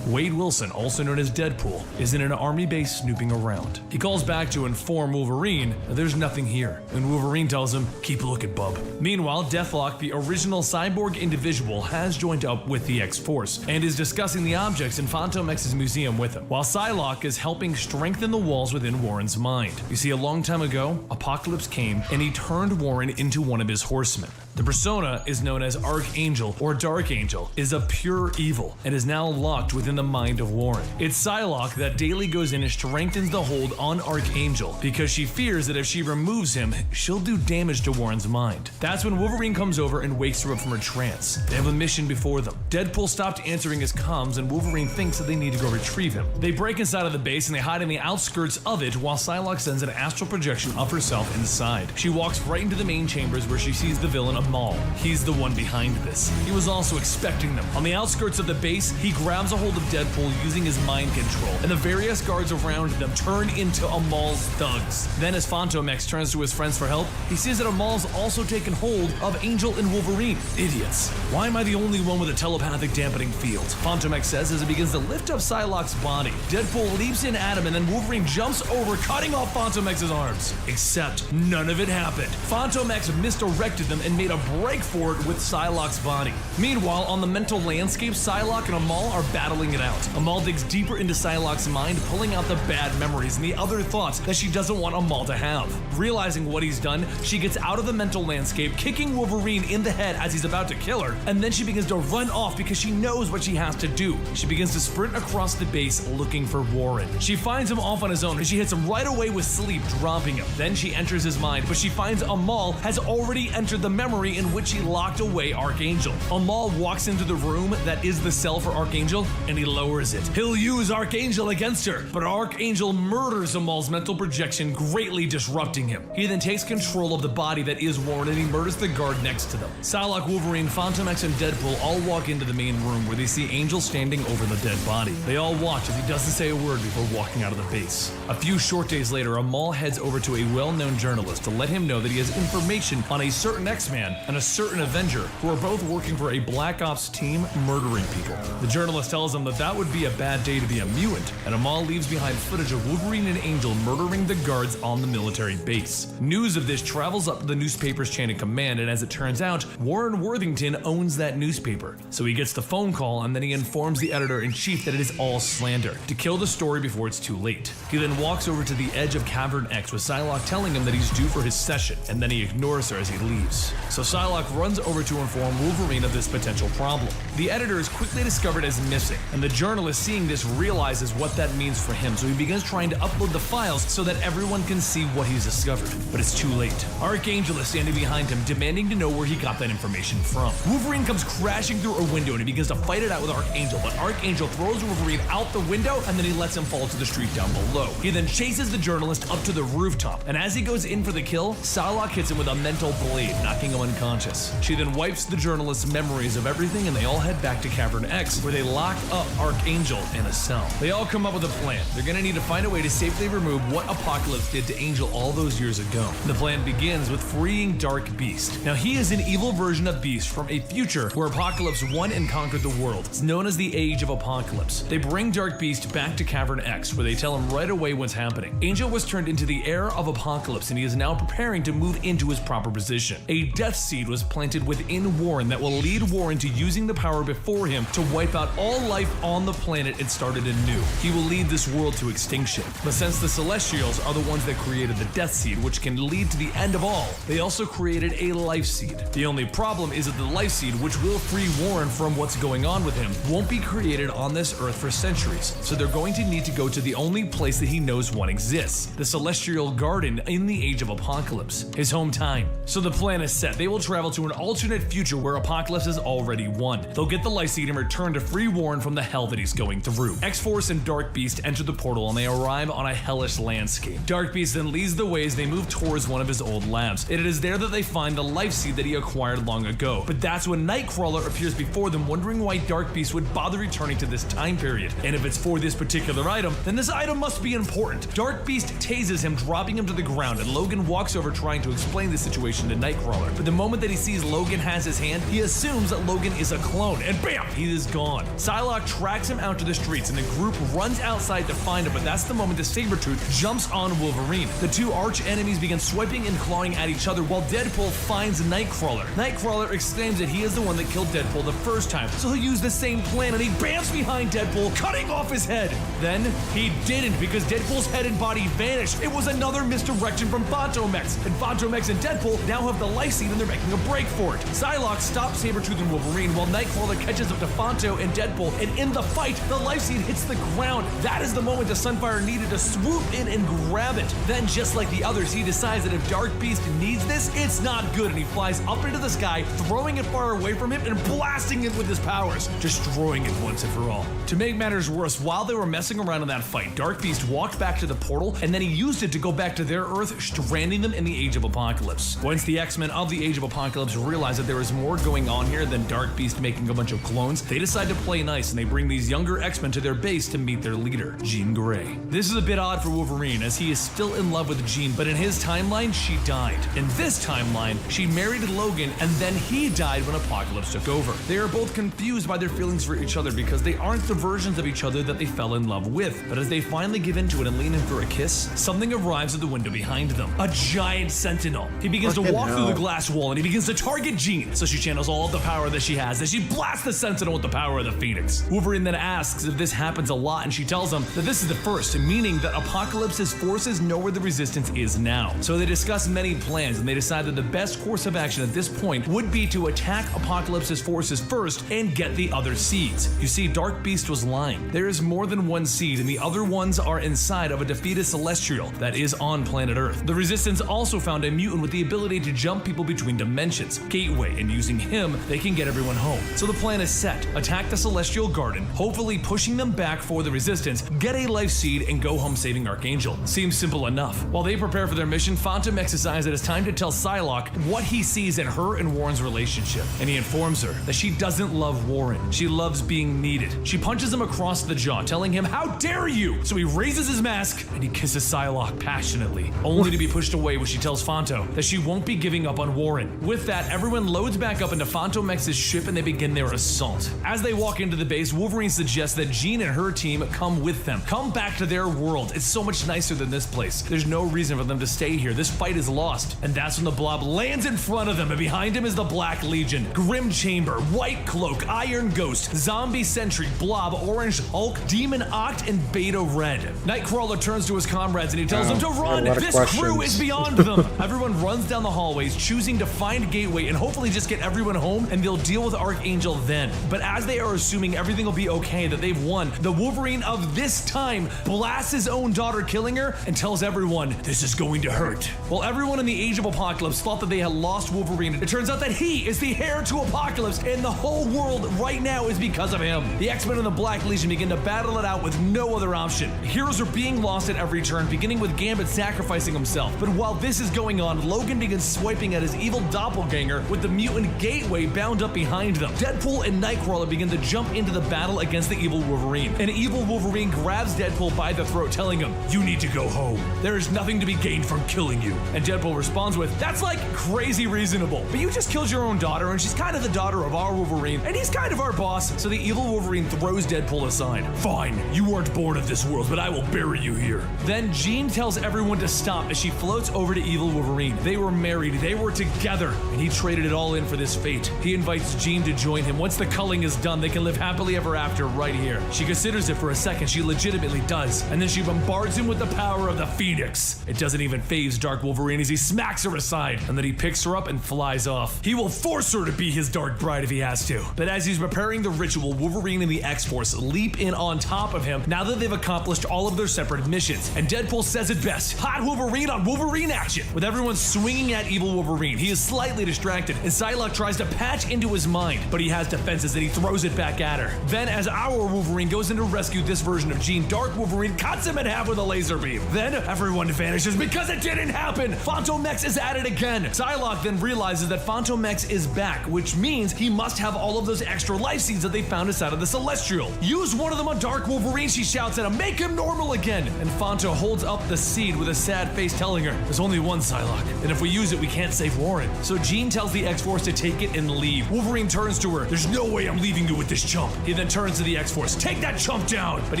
Wade Wilson, also known as Deadpool, is in an army base snooping around. He calls back to inform Wolverine that there's nothing here, and Wolverine tells him, keep looking, bub. Meanwhile, Deathlock, the original cyborg individual, has joined up with the X-Force and is discussing the objects in Fantomex's museum with him, while Psylocke is helping strengthen the walls within Warren's mind. You see, a long time ago, Apocalypse came and he turned Warren into one of his horsemen. The persona is known as Archangel or Dark Angel, is a pure evil, and is now locked within the mind of Warren. It's Psylocke that daily goes in and strengthens the hold on Archangel because she fears that if she removes him, she'll do damage to Warren's mind. That's when Wolverine comes over and wakes her up from her trance. They have a mission before them. Deadpool stopped answering his comms, and Wolverine thinks that they need to go retrieve him. They break inside of the base and they hide in the outskirts of it while Psylocke sends an astral projection of herself inside. She walks right into the main chambers where she sees the villain Maul. He's the one behind this. He was also expecting them. On the outskirts of the base, he grabs a hold of Deadpool using his mind control, and the various guards around them turn into Amal's thugs. Then as Fantomex turns to his friends for help, he sees that Amal's also taken hold of Angel and Wolverine. Idiots. Why am I the only one with a telepathic dampening field? Fantomex says as he begins to lift up Psylocke's body. Deadpool leaps in at him, and then Wolverine jumps over, cutting off Fantomex's arms. Except none of it happened. Fantomex misdirected them and made a break for it with Psylocke's body. Meanwhile, on the mental landscape, Psylocke and Amal are battling it out. Amal digs deeper into Psylocke's mind, pulling out the bad memories and the other thoughts that she doesn't want Amal to have. Realizing what he's done, she gets out of the mental landscape, kicking Wolverine in the head as he's about to kill her, and then she begins to run off because she knows what she has to do. She begins to sprint across the base looking for Warren. She finds him off on his own and she hits him right away with sleep, dropping him. Then she enters his mind, but she finds Amal has already entered the memory memory in which he locked away Archangel. Amal walks into the room that is the cell for Archangel, and he lowers it. He'll use Archangel against her, but Archangel murders Amal's mental projection, greatly disrupting him. He then takes control of the body that is Warren, and he murders the guard next to them. Psylocke, Wolverine, Phantom X, and Deadpool all walk into the main room where they see Angel standing over the dead body. They all watch as he doesn't say a word before walking out of the base. A few short days later, Amal heads over to a well-known journalist to let him know that he has information on a certain X-Man and a certain Avenger who are both working for a Black Ops team murdering people. The journalist tells him that that would be a bad day to be a mutant, and Amal leaves behind footage of Wolverine and Angel murdering the guards on the military base. News of this travels up to the newspaper's chain of command, and as it turns out, Warren Worthington owns that newspaper. So he gets the phone call, and then he informs the editor-in-chief that it is all slander, to kill the story before it's too late. He then walks over to the edge of Cavern X with Psylocke telling him that he's due for his session, and then he ignores her as he leaves. So Psylocke runs over to inform Wolverine of this potential problem. The editor is quickly discovered as missing, and the journalist seeing this realizes what that means for him, so he begins trying to upload the files so that everyone can see what he's discovered. But it's too late. Archangel is standing behind him, demanding to know where he got that information from. Wolverine comes crashing through a window and he begins to fight it out with Archangel, but Archangel throws Wolverine out the window and then he lets him fall to the street down below. He then chases the journalist up to the rooftop, and as he goes in for the kill, Psylocke hits him with a mental blade, knocking him unconscious. She then wipes the journalist's memories of everything, and they all head back to Cavern X, where they lock up Archangel in a cell. They all come up with a plan. They're gonna need to find a way to safely remove what Apocalypse did to Angel all those years ago. The plan begins with freeing Dark Beast. Now, he is an evil version of Beast from a future where Apocalypse won and conquered the world. It's known as the Age of Apocalypse. They bring Dark Beast back to Cavern X, where they tell him right away what's happening. Angel was turned into the heir of Apocalypse, and he is now preparing to move into his proper position. A death seed was planted within Warren that will lead Warren to using the power before him to wipe out all life on the planet and start it anew. He will lead this world to extinction. But since the Celestials are the ones that created the death seed, which can lead to the end of all, they also created a life seed. The only problem is that the life seed, which will free Warren from what's going on with him, won't be created on this Earth for centuries. So they're going to need to go to the only place that he knows one exists, the Celestial Garden in the Age of Apocalypse, his hometown. So the plan is set. They will travel to an alternate future where Apocalypse has already won. They'll get the life seed and return to free Warren from the hell that he's going through. X-Force and Dark Beast enter the portal and they arrive on a hellish landscape. Dark Beast then leads the way as they move towards one of his old labs. It is there that they find the life seed that he acquired long ago. But that's when Nightcrawler appears before them, wondering why Dark Beast would bother returning to this time period. And if it's for this particular item, then this item must be important. Dark Beast tases him, dropping him to the ground, and Logan walks over trying to explain the situation to Nightcrawler. But the moment that he sees Logan has his hand, he assumes that Logan is a clone, and bam, he is gone. Psylocke tracks him out to the streets, and the group runs outside to find him, but that's the moment that Sabretooth jumps on Wolverine. The two arch enemies begin swiping and clawing at each other while Deadpool finds Nightcrawler. Nightcrawler exclaims that he is the one that killed Deadpool the first time, so he'll use the same plan, and he bams behind Deadpool, cutting off his head. Then, he didn't, because Deadpool's head and body vanished. It was another misdirection from Phantom X, and Phantom X and Deadpool now have the life seed and they're making a break for it. Psylocke stops Sabretooth and Wolverine while Nightcrawler catches up to Phantom and Deadpool, and in the fight, the life seed hits the ground. That is the moment that Sunfire needed to swoop in and grab it. Then, just like the others, he decides that if Dark Beast needs this, it's not good, and he flies up into the sky, throwing it far away from him and blasting it with his powers, destroying it once and for all. To make matters worse, while they were messing around in that fight, Dark Beast walked back to the portal, and then he used it to go back to their Earth, stranding them in the Age of Apocalypse. Once the X-Men of the Age of Apocalypse realize that there is more going on here than Dark Beast making a bunch of clones, they decide to play nice, and they bring these younger X-Men to their base to meet their leader, Jean Grey. This is a bit odd for Wolverine, as he is still in love with Jean, but in his timeline, she died. In this timeline, she married Logan, and then he died when Apocalypse took over. They are both confused by their feelings for each other because they aren't the versions of each other that they fell in love with. But as they finally give into it and lean in for a kiss, something arrives at the window behind them. A giant sentinel. He begins to walk through the glass wall, and he begins to target Jean, so she channels all of the power that she has as she blasts the sentinel with the power of the Phoenix. Wolverine then asks if this happens a lot, and she tells him that this is the first, meaning that Apocalypse's forces know where the resistance is now. So they discuss many plans, and they decide that the best course of action at this point would be to attack Apocalypse's forces first and get the other seeds. You see, Dark Beast was lying. There is more than one seed, and the other ones are inside of a defeated Celestial that is on planet Earth. The Resistance also found a mutant with the ability to jump people between between dimensions, Gateway, and using him, they can get everyone home. So the plan is set. Attack the Celestial Garden, hopefully pushing them back for the Resistance, get a life seed, and go home saving Archangel. Seems simple enough. While they prepare for their mission, Phantom X decides that it's time to tell Psylocke what he sees in her and Warren's relationship. And he informs her that she doesn't love Warren. She loves being needed. She punches him across the jaw, telling him, "How dare you!" So he raises his mask and he kisses Psylocke passionately, only to be pushed away when she tells Phanto that she won't be giving up on Warren. With that, everyone loads back up into Phantom X's ship and they begin their assault. As they walk into the base, Wolverine suggests that Jean and her team come with them. Come back to their world. It's so much nicer than this place. There's no reason for them to stay here. This fight is lost. And that's when the Blob lands in front of them, and behind him is the Black Legion, Grim Chamber, White Cloak, Iron Ghost, Zombie Sentry, Blob, Orange Hulk, Demon Oct, and Beta Red. Nightcrawler turns to his comrades and he tells them to run. This crew is beyond them. Everyone runs down the hallways, choosing to find Gateway and hopefully just get everyone home, and they'll deal with Archangel then. But as they are assuming everything will be okay, that they've won, the Wolverine of this time blasts his own daughter, killing her, and tells everyone, "This is going to hurt." While everyone in the Age of Apocalypse thought that they had lost Wolverine, it turns out that he is the heir to Apocalypse, and the whole world right now is because of him. The X-Men and the Black Legion begin to battle it out with no other option. Heroes are being lost at every turn, beginning with Gambit sacrificing himself. But while this is going on, Logan begins swiping at his evil doppelganger with the mutant Gateway bound up behind them. Deadpool and Nightcrawler begin to jump into the battle against the evil Wolverine. An evil Wolverine grabs Deadpool by the throat, telling him, "You need to go home. There is nothing to be gained from killing you." And Deadpool responds with, "That's like crazy reasonable, but you just killed your own daughter, and she's kind of the daughter of our Wolverine, and he's kind of our boss." So the evil Wolverine throws Deadpool aside. "Fine, you weren't born of this world, but I will bury you here." Then Jean tells everyone to stop as she floats over to evil Wolverine. They were married, they were together, and he traded it all in for this fate. He invites Jean to join him. Once the culling is done, they can live happily ever after right here. She considers it for a second, she legitimately does, and then she bombards him with the power of the Phoenix. It doesn't even faze Dark Wolverine as he smacks her aside, and then he picks her up and flies off. He will force her to be his dark bride if he has to. But as he's preparing the ritual, Wolverine and the X-Force leap in on top of him now that they've accomplished all of their separate missions. And Deadpool says it best, hot Wolverine on Wolverine action. With everyone swinging at evil Wolverine, he is slightly distracted, and Psylocke tries to patch into his mind, but he has defenses and he throws it back at her. Then as our Wolverine goes in to rescue this version of Jean, Dark Wolverine cuts him in half with a laser beam. Then everyone vanishes because it didn't happen. Phantom X is at it again. Psylocke then realizes that Phantom X is back, which means he must have all of those extra life seeds that they found inside of the Celestial. "Use one of them on Dark Wolverine," she shouts at him. "Make him normal again." And Phantom holds up the seed with a sad face, telling her, "There's only one, Psylocke, and if we use it, we can't save Warren." So Jean tells the X-Force to take it and leave. Wolverine turns to her, "There's no way I'm leaving you with this chump." He then turns to the X-Force, "Take that chump down." But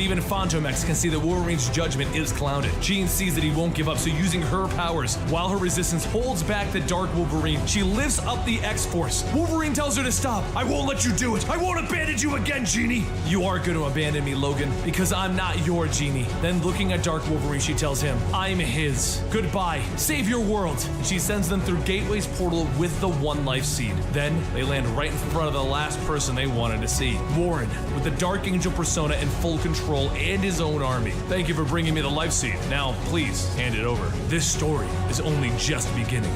even Phantom X can see that Wolverine's judgment is clouded. Jean sees that he won't give up, so using her powers, while her resistance holds back the Dark Wolverine, she lifts up the X-Force. Wolverine tells her to stop. "I won't let you do it. I won't abandon you again, Genie." "You are going to abandon me, Logan, because I'm not your Genie." Then looking at Dark Wolverine, she tells him, "I'm his. Goodbye. Save your world." And she sends them through Gateway's portal with the one life seed. Then they land right in front of the last person they wanted to see, Warren, with the Dark Angel persona in full control and his own army. "Thank you for bringing me the life seed. Now, please, hand it over. This story is only just beginning."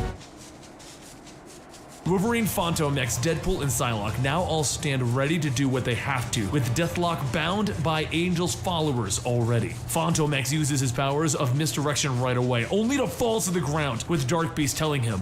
Wolverine, Phantom X, Deadpool, and Psylocke now all stand ready to do what they have to, with Deathlock bound by Angel's followers already. Phantom X uses his powers of misdirection right away, only to fall to the ground, with Dark Beast telling him,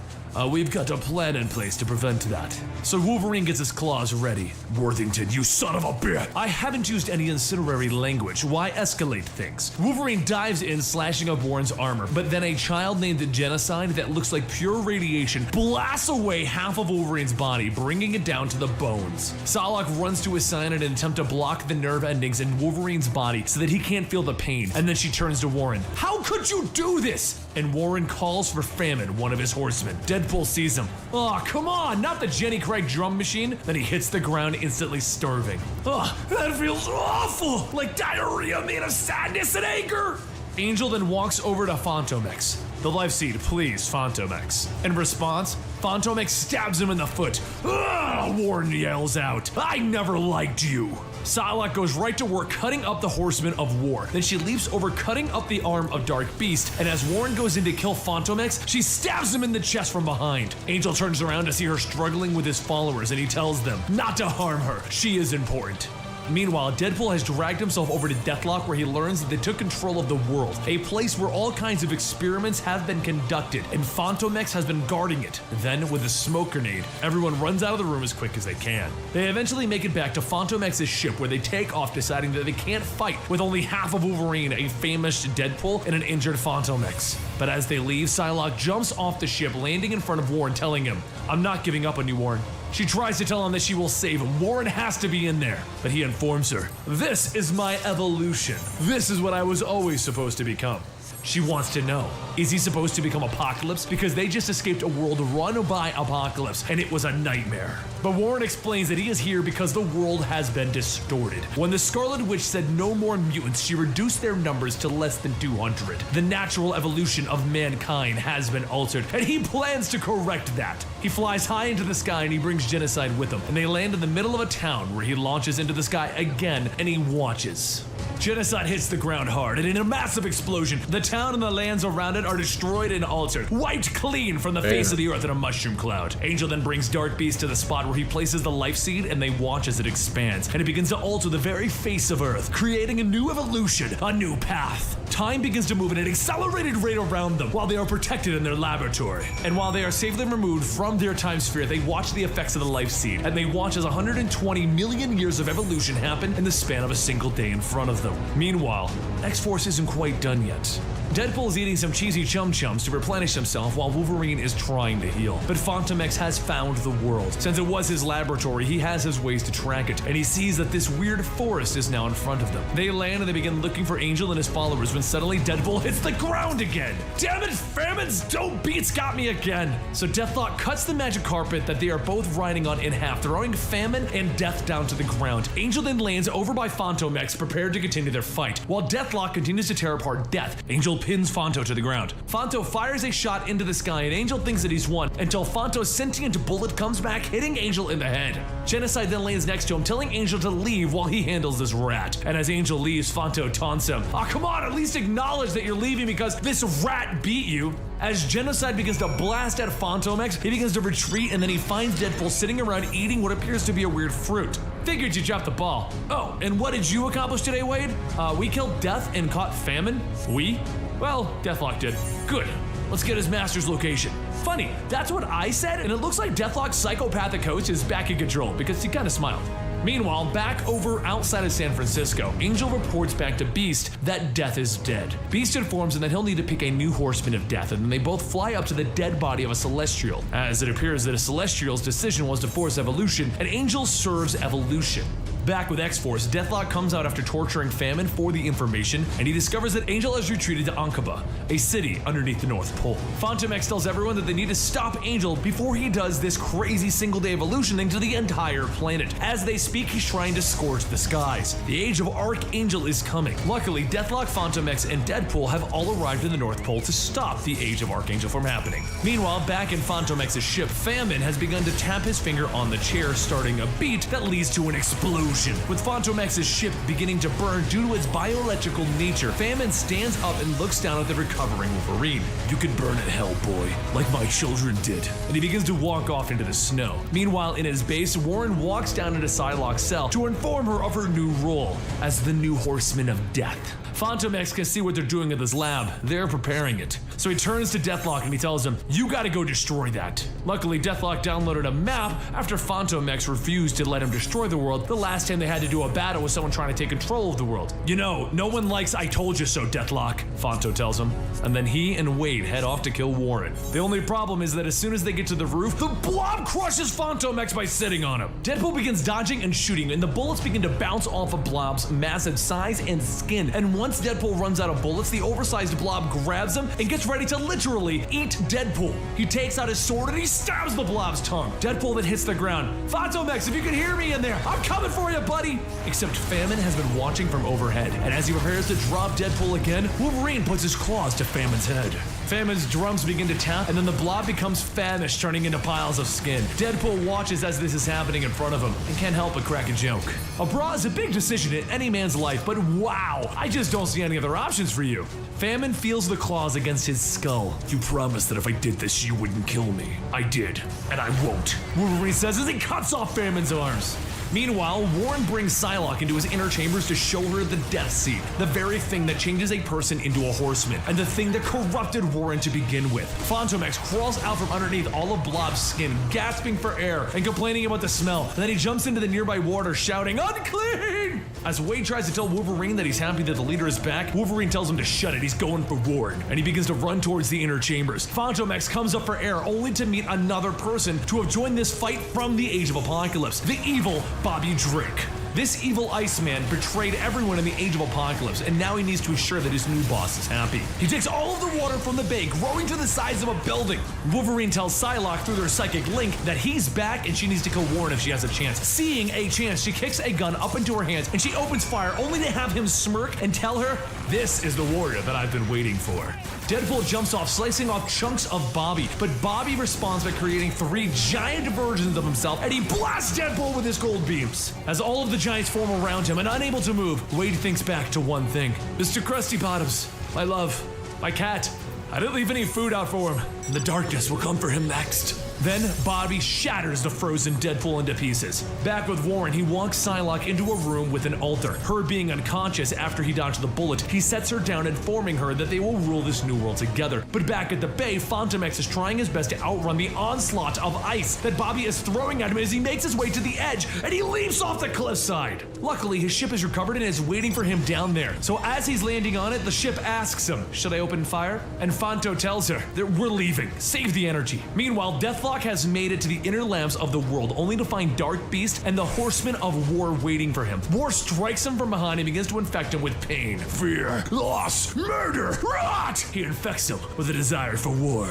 "We've got a plan in place to prevent that." So Wolverine gets his claws ready. "Worthington, you son of a bitch! I haven't used any incendiary language. Why escalate things?" Wolverine dives in, slashing up Warren's armor, but then a child named Genocide that looks like pure radiation blasts away half of Wolverine's body, bringing it down to the bones. Psylocke runs to his side in an attempt to block the nerve endings in Wolverine's body so that he can't feel the pain, and then she turns to Warren. "How could you do this?" And Warren calls for Famine, one of his horsemen. Deadpool sees him. "Oh, come on, not the Jenny Craig drum machine." Then he hits the ground, instantly starving. "Ugh, that feels awful, like diarrhea made of sadness and anger." Angel then walks over to Phantom X. "The life seed, please, Phantom X." In response, Phantom X stabs him in the foot. "Ugh," Warren yells out, "I never liked you." Psylocke goes right to work cutting up the Horsemen of War. Then she leaps over cutting up the arm of Dark Beast, and as Warren goes in to kill Fantomex, she stabs him in the chest from behind. Angel turns around to see her struggling with his followers, and he tells them not to harm her. She is important. Meanwhile, Deadpool has dragged himself over to Deathlock, where he learns that they took control of the world, a place where all kinds of experiments have been conducted, and Fantomex has been guarding it. Then, with a smoke grenade, everyone runs out of the room as quick as they can. They eventually make it back to Fantomex's ship, where they take off, deciding that they can't fight with only half of Wolverine, a famous Deadpool, and an injured Fantomex. But as they leave, Psylocke jumps off the ship, landing in front of Warren, telling him, "I'm not giving up on you, Warren." She tries to tell him that she will save him. Warren has to be in there. But he informs her, "This is my evolution. This is what I was always supposed to become." She wants to know, is he supposed to become Apocalypse? Because they just escaped a world run by Apocalypse, and it was a nightmare. But Warren explains that he is here because the world has been distorted. When the Scarlet Witch said no more mutants, she reduced their numbers to less than 200. The natural evolution of mankind has been altered, and he plans to correct that. He flies high into the sky and he brings Genocide with him, and they land in the middle of a town where he launches into the sky again and he watches. Genocide hits the ground hard, and in a massive explosion, the town and the lands around it are destroyed and altered, wiped clean from the face of the earth in a mushroom cloud. Angel then brings Dark Beast to the spot where he places the life seed, and they watch as it expands, and it begins to alter the very face of Earth, creating a new evolution, a new path. Time begins to move at an accelerated rate around them while they are protected in their laboratory. And while they are safely removed from their time sphere, they watch the effects of the life seed, and they watch as 120 million years of evolution happen in the span of a single day in front of them. Meanwhile, X-Force isn't quite done yet. Deadpool is eating some cheesy chum-chums to replenish himself while Wolverine is trying to heal. But Fantomex has found the world. Since it was his laboratory, he has his ways to track it, and he sees that this weird forest is now in front of them. They land and they begin looking for Angel and his followers when suddenly Deadpool hits the ground again. Damn it, Famine's dope beats got me again. So Deathlock cuts the magic carpet that they are both riding on in half, throwing Famine and Death down to the ground. Angel then lands over by Fantomex, prepared to continue their fight. While Deathlock continues to tear apart Death, Angel pins Fanto to the ground. Fanto fires a shot into the sky, and Angel thinks that he's won until Fanto's sentient bullet comes back, hitting Angel in the head. Genocide then lands next to him, telling Angel to leave while he handles this rat. And as Angel leaves, Fanto taunts him. "Aw, come on, at least acknowledge that you're leaving because this rat beat you." As Genocide begins to blast at Fantomex, he begins to retreat, and then he finds Deadpool sitting around eating what appears to be a weird fruit. Figured you dropped the ball. Oh, and what did you accomplish today, Wade? We killed Death and caught Famine? We? Well, Deathlock did. Good. Let's get his master's location. Funny, that's what I said, and it looks like Deathlock's psychopathic host is back in control because he kind of smiled. Meanwhile, back over outside of San Francisco, Angel reports back to Beast that Death is dead. Beast informs him that he'll need to pick a new Horseman of Death, and then they both fly up to the dead body of a Celestial, as it appears that a Celestial's decision was to force evolution, and Angel serves evolution. Back with X-Force, Deathlock comes out after torturing Famine for the information, and he discovers that Angel has retreated to Ankaba, a city underneath the North Pole. Fantomex tells everyone that they need to stop Angel before he does this crazy single-day evolution thing to the entire planet. As they speak, he's trying to scorch the skies. The age of Archangel is coming. Luckily, Deathlock, Fantomex, and Deadpool have all arrived in the North Pole to stop the age of Archangel from happening. Meanwhile, back in Fantomex's ship, Famine has begun to tap his finger on the chair, starting a beat that leads to an explosion. With Fantomex's ship beginning to burn due to its bioelectrical nature, Famine stands up and looks down at the recovering Wolverine. "You can burn in hell, boy, like my children did." And he begins to walk off into the snow. Meanwhile, in his base, Warren walks down into Psylocke's cell to inform her of her new role as the new Horseman of Death. Fantomex can see what they're doing at this lab. They're preparing it. So he turns to Deathlock and he tells him, "You gotta go destroy that." Luckily, Deathlock downloaded a map after Fantomex refused to let him destroy the world the last time they had to do a battle with someone trying to take control of the world. "You know, no one likes 'I told you so,' Deathlock," Fanto tells him. And then he and Wade head off to kill Warren. The only problem is that as soon as they get to the roof, the blob crushes Fantomex by sitting on him. Deadpool begins dodging and shooting, and the bullets begin to bounce off of Blob's massive size and skin. And once Deadpool runs out of bullets, the oversized Blob grabs him and gets ready to literally eat Deadpool. He takes out his sword and he stabs the Blob's tongue. Deadpool then hits the ground. "Fantomex, if you can hear me in there, I'm coming for you, ya, buddy! Except Famine has been watching from overhead, and as he prepares to drop Deadpool again, Wolverine puts his claws to Famine's head. Famine's drums begin to tap, and then the blob becomes famished, turning into piles of skin. Deadpool watches as this is happening in front of him, and can't help but crack a joke. A bra is a big decision in any man's life, but wow, I just don't see any other options for you. Famine feels the claws against his skull. You promised that if I did this, you wouldn't kill me. I did, and I won't. Wolverine says as he cuts off Famine's arms. Meanwhile, Warren brings Psylocke into his inner chambers to show her the Death Seed, the very thing that changes a person into a horseman, and the thing that corrupted Warren to begin with. Fantomex crawls out from underneath all of Blob's skin, gasping for air and complaining about the smell, and then he jumps into the nearby water shouting, "Unclean!" As Wade tries to tell Wolverine that he's happy that the leader is back, Wolverine tells him to shut it, he's going for Warren, and he begins to run towards the inner chambers. Fantomex comes up for air only to meet another person to have joined this fight from the Age of Apocalypse, the evil Bobby Drake. This evil Iceman betrayed everyone in the Age of Apocalypse, and now he needs to ensure that his new boss is happy. He takes all of the water from the bay, growing to the size of a building. Wolverine tells Psylocke through their psychic link that he's back and she needs to kill Warren if she has a chance. Seeing a chance, she kicks a gun up into her hands and she opens fire only to have him smirk and tell her, "This is the warrior that I've been waiting for." Deadpool jumps off, slicing off chunks of Bobby, but Bobby responds by creating 3 giant versions of himself, and he blasts Deadpool with his gold beams. As all of the giants form around him and unable to move, Wade thinks back to one thing. Mr. Krusty Bottoms, my love, my cat. I didn't leave any food out for him. The darkness will come for him next. Then Bobby shatters the frozen Deadpool into pieces. Back with Warren, he walks Psylocke into a room with an altar. Her being unconscious after he dodged the bullet, he sets her down, informing her that they will rule this new world together. But back at the bay, Fantomex is trying his best to outrun the onslaught of ice that Bobby is throwing at him as he makes his way to the edge, and he leaps off the cliffside. Luckily, his ship is recovered and is waiting for him down there. So as he's landing on it, the ship asks him, "Should I open fire?" And Fanto tells her that we're leaving. Save the energy. Meanwhile, Deathlock has made it to the inner lamps of the world, only to find Dark Beast and the Horsemen of War waiting for him. War strikes him from behind and begins to infect him with pain, fear, loss, murder, rot! He infects him with a desire for war.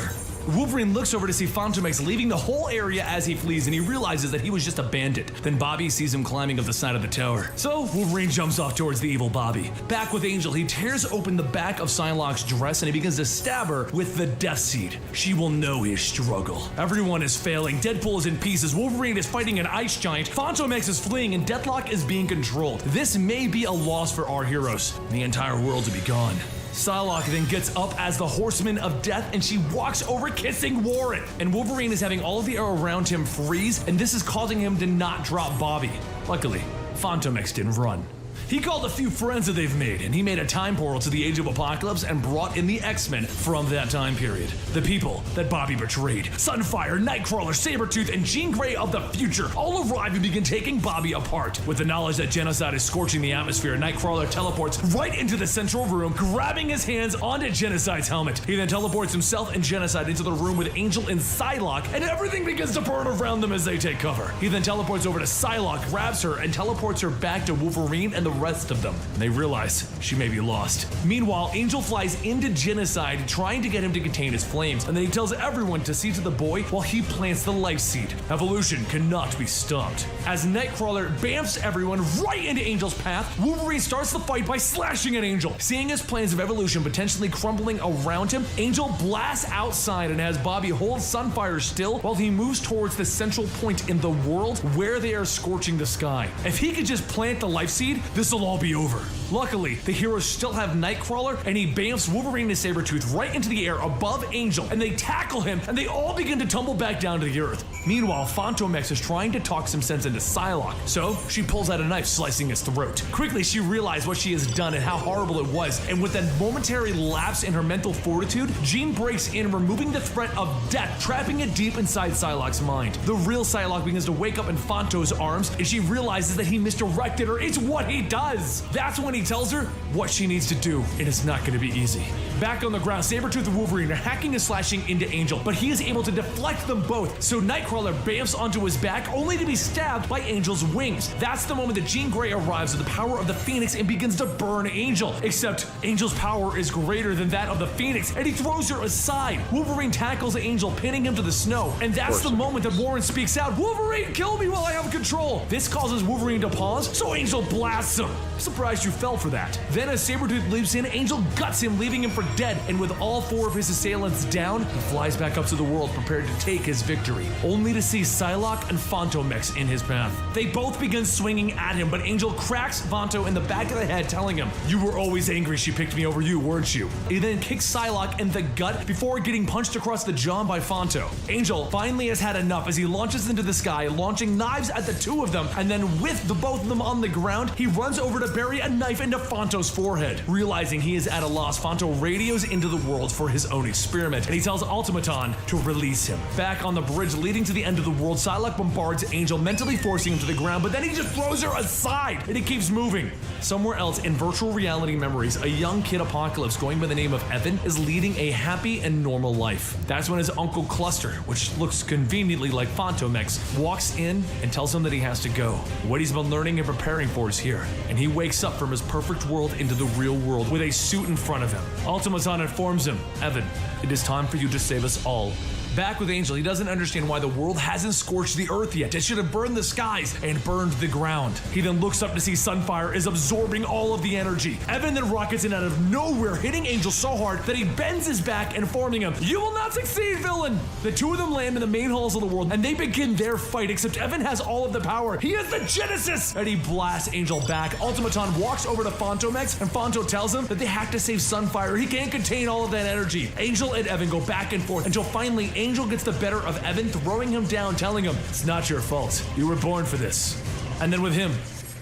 Wolverine looks over to see Fantomex leaving the whole area as he flees, and he realizes that he was just a bandit. Then Bobby sees him climbing up the side of the tower. So Wolverine jumps off towards the evil Bobby. Back with Angel, he tears open the back of Psylocke's dress and he begins to stab her with the Death Seed. She will know his struggle. Everyone is failing. Deadpool is in pieces. Wolverine is fighting an ice giant. Fantomex is fleeing and Deathlock is being controlled. This may be a loss for our heroes. The entire world to be gone. Psylocke then gets up as the Horseman of Death and she walks over kissing Warren. And Wolverine is having all of the air around him freeze, and this is causing him to not drop Bobby. Luckily, Fantomex didn't run. He called a few friends that they've made, and he made a time portal to the Age of Apocalypse and brought in the X-Men from that time period. The people that Bobby betrayed. Sunfire, Nightcrawler, Sabretooth, and Jean Grey of the future all arrive and begin taking Bobby apart. With the knowledge that genocide is scorching the atmosphere, Nightcrawler teleports right into the central room, grabbing his hands onto Genocide's helmet. He then teleports himself and Genocide into the room with Angel and Psylocke, and everything begins to burn around them as they take cover. He then teleports over to Psylocke, grabs her, and teleports her back to Wolverine and the rest of them. And they realize she may be lost. Meanwhile, Angel flies into Genocide, trying to get him to contain his flames, and then he tells everyone to see to the boy while he plants the life seed. Evolution cannot be stopped. As Nightcrawler bamfs everyone right into Angel's path, Wolverine starts the fight by slashing at Angel. Seeing his plans of evolution potentially crumbling around him, Angel blasts outside and has Bobby hold Sunfire still while he moves towards the central point in the world where they are scorching the sky. If he could just plant the life seed, this'll all be over. Luckily, the heroes still have Nightcrawler, and he bamfs Wolverine and Sabretooth right into the air above Angel, and they tackle him, and they all begin to tumble back down to the earth. Meanwhile, Fantomex is trying to talk some sense into Psylocke, so she pulls out a knife, slicing his throat. Quickly, she realizes what she has done and how horrible it was, and with a momentary lapse in her mental fortitude, Jean breaks in, removing the threat of death, trapping it deep inside Psylocke's mind. The real Psylocke begins to wake up in Fanto's arms, and she realizes that he misdirected her. It's what he does! That's when he tells her what she needs to do, and it's not going to be easy. Back on the ground, Sabretooth and Wolverine are hacking and slashing into Angel, but he is able to deflect them both, so Nightcrawler bamfs onto his back only to be stabbed by Angel's wings. That's the moment that Jean Grey arrives with the power of the Phoenix and begins to burn Angel, except Angel's power is greater than that of the Phoenix, and he throws her aside. Wolverine tackles Angel, pinning him to the snow, and that's the moment that Warren speaks out, "Wolverine, kill me while I have control!" This causes Wolverine to pause, so Angel blasts him. Surprised you fell for that. Then as Sabretooth leaps in, Angel guts him, leaving him for dead, and with all 4 of his assailants down, he flies back up to the world prepared to take his victory, only to see Psylocke and Fantomex in his path. They both begin swinging at him, but Angel cracks Vanto in the back of the head, telling him, "You were always angry she picked me over you, weren't you?" He then kicks Psylocke in the gut before getting punched across the jaw by Fanto. Angel finally has had enough as he launches into the sky, launching knives at the 2 of them, and then with the both of them on the ground, he runs over to bury a knife into Fanto's forehead. Realizing he is at a loss, Fanto radios into the world for his own experiment, and he tells Automaton to release him. Back on the bridge leading to the end of the world, Psylocke bombards Angel, mentally forcing him to the ground, but then he just throws her aside, and he keeps moving. Somewhere else in virtual reality memories, a young kid Apocalypse going by the name of Evan is leading a happy and normal life. That's when his uncle Cluster, which looks conveniently like Fantomex, walks in and tells him that he has to go. What he's been learning and preparing for is here, and he wakes up from his perfect world into the real world with a suit in front of him. Automaton informs him, "Evan, it is time for you to save us all." Back with Angel, he doesn't understand why the world hasn't scorched the earth yet. It should have burned the skies and burned the ground. He then looks up to see Sunfire is absorbing all of the energy. Evan then rockets in out of nowhere, hitting Angel so hard that he bends his back, informing him, "You will not succeed, villain!" The 2 of them land in the main halls of the world, and they begin their fight, except Evan has all of the power. He is the Genesis! And he blasts Angel back. Automaton walks over to Fantomex, and Fanto tells him that they have to save Sunfire. He can't contain all of that energy. Angel and Evan go back and forth until finally Angel gets the better of Evan, throwing him down, telling him, "It's not your fault. You were born for this." And then with him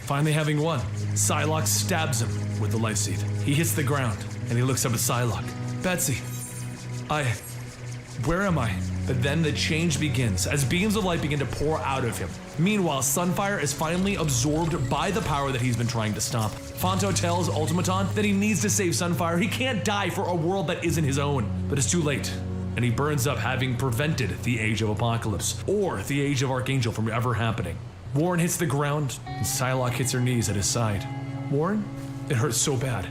finally having won, Psylocke stabs him with the life seed. He hits the ground, and he looks up at Psylocke. "Betsy, where am I?" But then the change begins, as beams of light begin to pour out of him. Meanwhile, Sunfire is finally absorbed by the power that he's been trying to stop. Fanto tells Automaton that he needs to save Sunfire. He can't die for a world that isn't his own. But it's too late, and he burns up, having prevented the Age of Apocalypse, or the Age of Archangel, from ever happening. Warren hits the ground, and Psylocke hits her knees at his side. "Warren, it hurts so bad.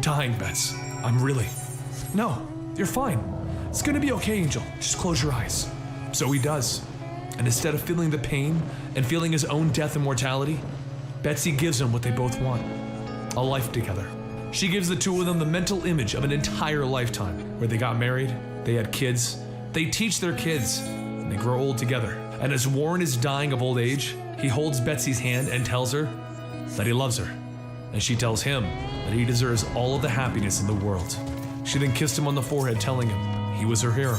Dying, Bets. I'm really..." "No, you're fine. It's gonna be okay, Angel. Just close your eyes." So he does. And instead of feeling the pain and feeling his own death and mortality, Betsy gives him what they both want: a life together. She gives the 2 of them the mental image of an entire lifetime, where they got married, they had kids, they teach their kids, and they grow old together. And as Warren is dying of old age, he holds Betsy's hand and tells her that he loves her. And she tells him that he deserves all of the happiness in the world. She then kissed him on the forehead, telling him he was her hero.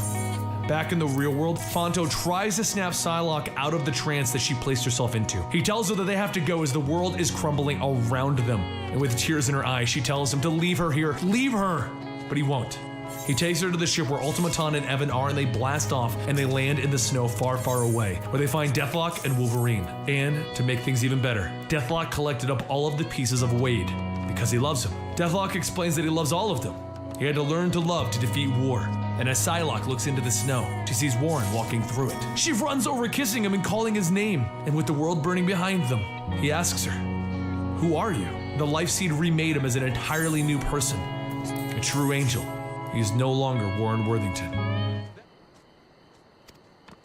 Back in the real world, Fanto tries to snap Psylocke out of the trance that she placed herself into. He tells her that they have to go as the world is crumbling around them. And with tears in her eyes, she tells him to leave her here. Leave her! But he won't. He takes her to the ship where Automaton and Evan are, and they blast off, and they land in the snow far, far away, where they find Deathlock and Wolverine. And, to make things even better, Deathlock collected up all of the pieces of Wade, because he loves him. Deathlock explains that he loves all of them. He had to learn to love to defeat war. And as Psylocke looks into the snow, she sees Warren walking through it. She runs over, kissing him and calling his name. And with the world burning behind them, he asks her, "Who are you?" The life seed remade him as an entirely new person. A true angel. He is no longer Warren Worthington.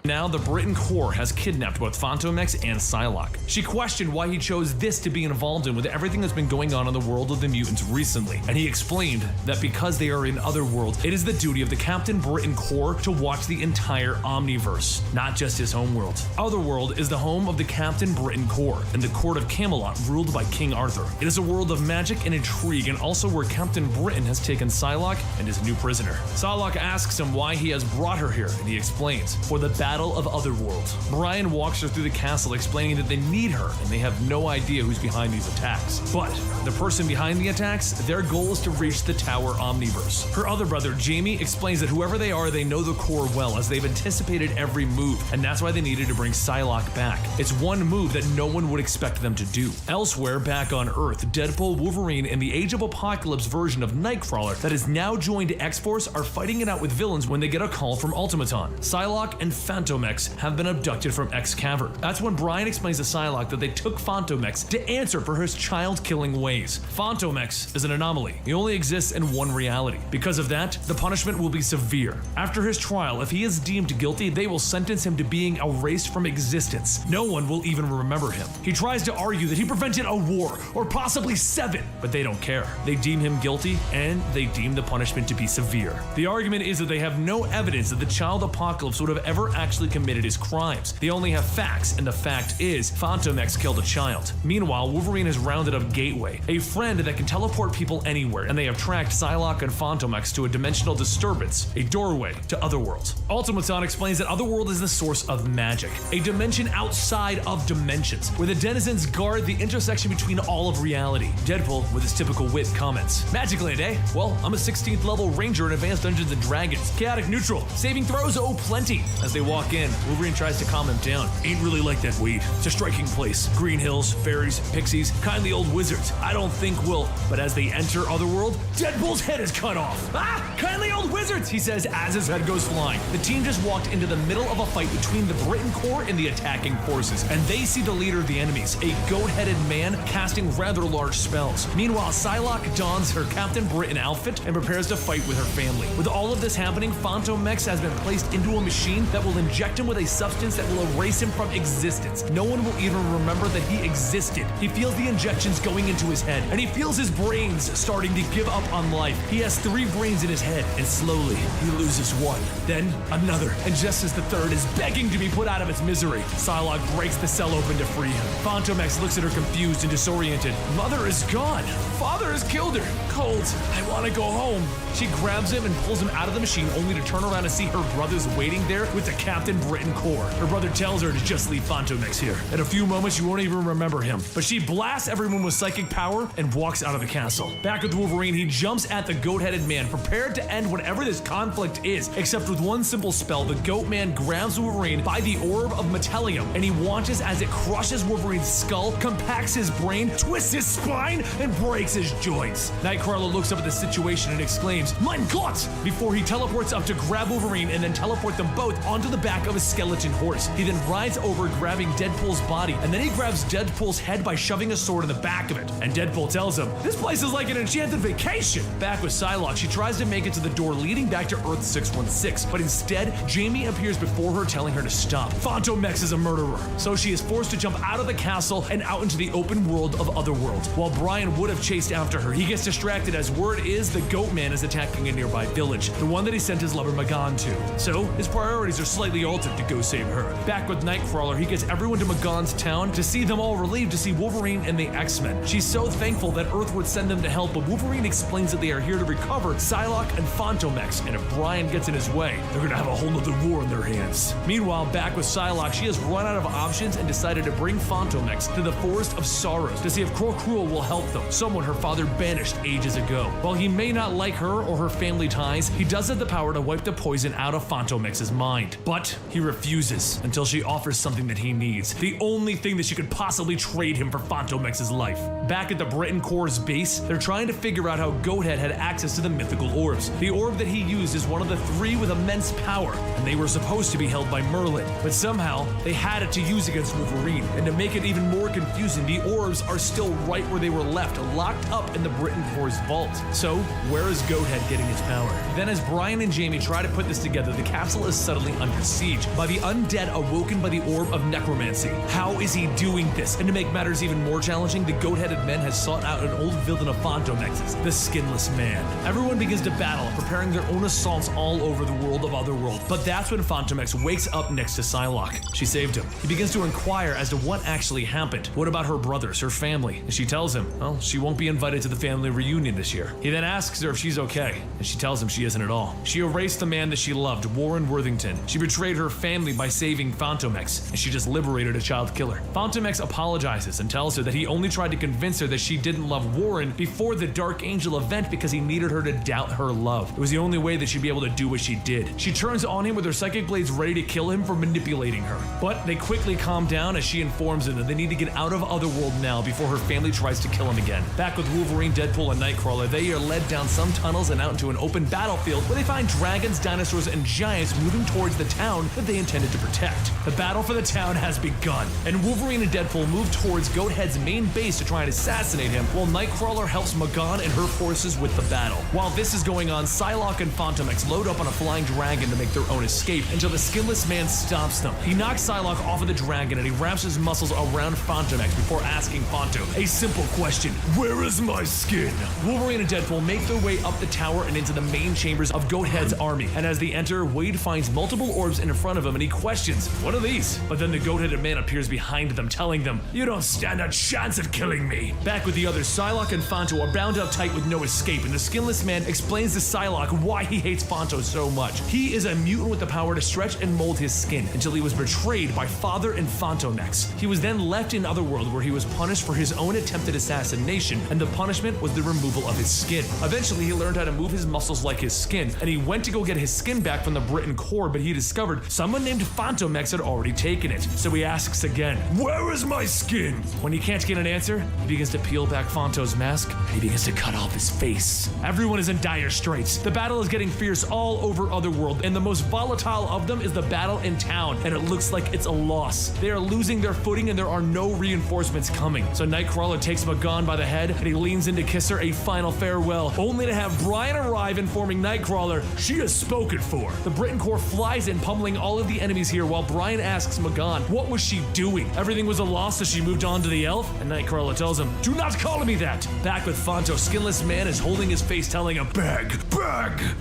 Now, the Britain Corps has kidnapped both Fantomex and Psylocke. She questioned why he chose this to be involved in with everything that's been going on in the world of the mutants recently, and he explained that because they are in other worlds, it is the duty of the Captain Britain Corps to watch the entire Omniverse, not just his home world. Otherworld is the home of the Captain Britain Corps, and the court of Camelot ruled by King Arthur. It is a world of magic and intrigue, and also where Captain Britain has taken Psylocke and his new prisoner. Psylocke asks him why he has brought her here, and he explains, for the battle Battle of Otherworld. Brian walks her through the castle explaining that they need her and they have no idea who's behind these attacks. But the person behind the attacks, their goal is to reach the Tower Omniverse. Her other brother, Jamie, explains that whoever they are, they know the core well as they've anticipated every move, and that's why they needed to bring Psylocke back. It's one move that no one would expect them to do. Elsewhere, back on Earth, Deadpool, Wolverine, and the Age of Apocalypse version of Nightcrawler that is now joined X-Force are fighting it out with villains when they get a call from Ultimaton. Psylocke and Phantom X have been abducted from X Cavern. That's when Brian explains to Psylocke that they took Phantom X to answer for his child-killing ways. Phantom X is an anomaly. He only exists in one reality. Because of that, the punishment will be severe. After his trial, if he is deemed guilty, they will sentence him to being erased from existence. No one will even remember him. He tries to argue that he prevented a war, or possibly 7, but they don't care. They deem him guilty, and they deem the punishment to be severe. The argument is that they have no evidence that the child Apocalypse would have ever actually committed his crimes. They only have facts, and the fact is, Phantom X killed a child. Meanwhile, Wolverine has rounded up Gateway, a friend that can teleport people anywhere, and they have tracked Psylocke and Phantom X to a dimensional disturbance, a doorway to Otherworld. Ultimaton explains that Otherworld is the source of magic, a dimension outside of dimensions, where the denizens guard the intersection between all of reality. Deadpool, with his typical wit, comments, "Magic Land, eh? Well, I'm a 16th level ranger in Advanced Dungeons & Dragons. Chaotic neutral. Saving throws, oh plenty." As they walk in, Wolverine tries to calm him down. "Ain't really like that weed. It's a striking place. Green hills, fairies, pixies, kindly old wizards. I don't think we'll..." But as they enter Otherworld, Deadpool's head is cut off. "Ah! Kindly old wizards!" he says as his head goes flying. The team just walked into the middle of a fight between the Britain Corps and the attacking forces, and they see the leader of the enemies, a goat-headed man casting rather large spells. Meanwhile, Psylocke dons her Captain Britain outfit and prepares to fight with her family. With all of this happening, Phantom X has been placed into a machine that will inject him with a substance that will erase him from existence. No one will even remember that he existed. He feels the injections going into his head, and he feels his brains starting to give up on life. He has 3 brains in his head, and slowly, he loses one, then another, and just as the third is begging to be put out of its misery, Psylocke breaks the cell open to free him. Phantom X looks at her confused and disoriented. Mother is gone. Father has killed her. Cold. I want to go home. She grabs him and pulls him out of the machine, only to turn around and see her brothers waiting there with the Captain Britain Corps. Her brother tells her to just leave Phantom X here. In a few moments, you won't even remember him. But she blasts everyone with psychic power and walks out of the castle. Back with Wolverine, he jumps at the goat-headed man, prepared to end whatever this conflict is, except with one simple spell. The goat man grabs Wolverine by the orb of metallium, and he watches as it crushes Wolverine's skull, compacts his brain, twists his spine, and breaks his joints. Nightcrawler looks up at the situation and exclaims, "Mein Gott!" before he teleports up to grab Wolverine and then teleport them both onto the back of a skeleton horse. He then rides over, grabbing Deadpool's body, and then he grabs Deadpool's head by shoving a sword in the back of it. And Deadpool tells him, "This place is like an enchanted vacation." Back with Psylocke, she tries to make it to the door leading back to Earth 616, but instead, Jamie appears before her, telling her to stop. Phantom X is a murderer, so she is forced to jump out of the castle and out into the open world of Otherworld. While Brian would have chased after her, he gets distracted as word is the Goat Man is attacking a nearby village, the one that he sent his lover Magan to. So, his priorities are slightly altered to go save her. Back with Nightcrawler, he gets everyone to Magan's town to see them all relieved to see Wolverine and the X-Men. She's so thankful that Earth would send them to help, but Wolverine explains that they are here to recover Psylocke and Phantom X, and if Brian gets in his way, they're gonna have a whole nother war in their hands. Meanwhile, back with Psylocke, she has run out of options and decided to bring Phantom X to the Forest of Sorrows to see if Krokruel will help them, someone her father banished ages ago. While he may not like her or her family ties, he does have the power to wipe the poison out of Phantom X's mind. But he refuses until she offers something that he needs, the only thing that she could possibly trade him for Phantom X's life. Back at the Britain Corps' base, they're trying to figure out how Goathead had access to the mythical orbs. The orb that he used is one of the 3 with immense power, and they were supposed to be held by Merlin, but somehow they had it to use against Wolverine. And to make it even more confusing, the orbs are still right where they were left, locked up in the Britain Corps' vault. So, where is Goathead getting his power? Then as Brian and Jamie try to put this together, the capsule is suddenly under siege by the undead awoken by the orb of necromancy. How is he doing this? And to make matters even more challenging, the goat-headed man has sought out an old villain of Phantom X's, the Skinless Man. Everyone begins to battle, preparing their own assaults all over the world of Otherworld. But that's when Fantomex wakes up next to Psylocke. She saved him. He begins to inquire as to what actually happened. What about her brothers, her family? And she tells him, well, she won't be invited to the family reunion this year. He then asks her if she's okay, and she tells him she isn't at all. She erased the man that she loved, Warren Worthington. She betrayed her family by saving Fantomex, and she just liberated a child killer. Fantomex apologizes and tells her that he only tried to convince her that she didn't love Warren before the Dark Angel event because he needed her to doubt her love. It was the only way that she'd be able to do what she did. She turns on him with her psychic blades ready to kill him for manipulating her. But they quickly calm down as she informs him that they need to get out of Otherworld now before her family tries to kill him again. Back with Wolverine, Deadpool, and Nightcrawler, they are led down some tunnels and out into an open battlefield where they find dragons, dinosaurs, and giants moving towards the town that they intended to protect. The battle for the town has begun, and Wolverine and Deadpool move towards Goathead's main base to try and assassinate him, while Nightcrawler helps Magan and her forces with the battle. While this is going on, Psylocke and Fantomex load up on a flying dragon to make their own escape until the skinless man stops them. He knocks Psylocke off of the dragon and he wraps his muscles around Fantomex before asking Fanto a simple question: where is my skin? Wolverine and Deadpool make their way up the tower and into the main chambers of Goathead's army, and as they enter, Wade finds multiple orbs in front of him and he questions, what are these? But then the goat-headed man appears behind them, telling them, you don't stand a chance of killing me. Back with the others, Psylocke and Fanto are bound up tight with no escape, and the skinless man explains to Psylocke why he hates Fanto so much. He is a mutant with the power to stretch and mold his skin until he was betrayed by Father and Fantomex. He was then left in Otherworld where he was punished for his own attempted assassination, and the punishment was the removal of his skin. Eventually, he learned how to move his muscles like his skin, and he went to go get his skin back from the Britain core, but he discovered someone named Fantomex had already taken it. So he asks again, where is my skin? When he can't get an answer, he begins to peel back Fanto's mask, and he begins to cut off his face. Everyone is in dire straits. The battle is getting fierce all over Otherworld, and the most volatile of them is the battle in town, and it looks like it's a loss. They are losing their footing and there are no reinforcements coming. So Nightcrawler takes Magan by the head and he leans in to kiss her a final farewell, only to have Brian arrive informing Nightcrawler she is spoken for. The Britain Corps flies in, pummeling all of the enemies here, while Brian asks Magan what was she doing. Everything was a loss, so she moved on to the elf, and Nightcrawler tells him, do not call me that. Back with Fanto, skinless man is holding his face, telling him, beg.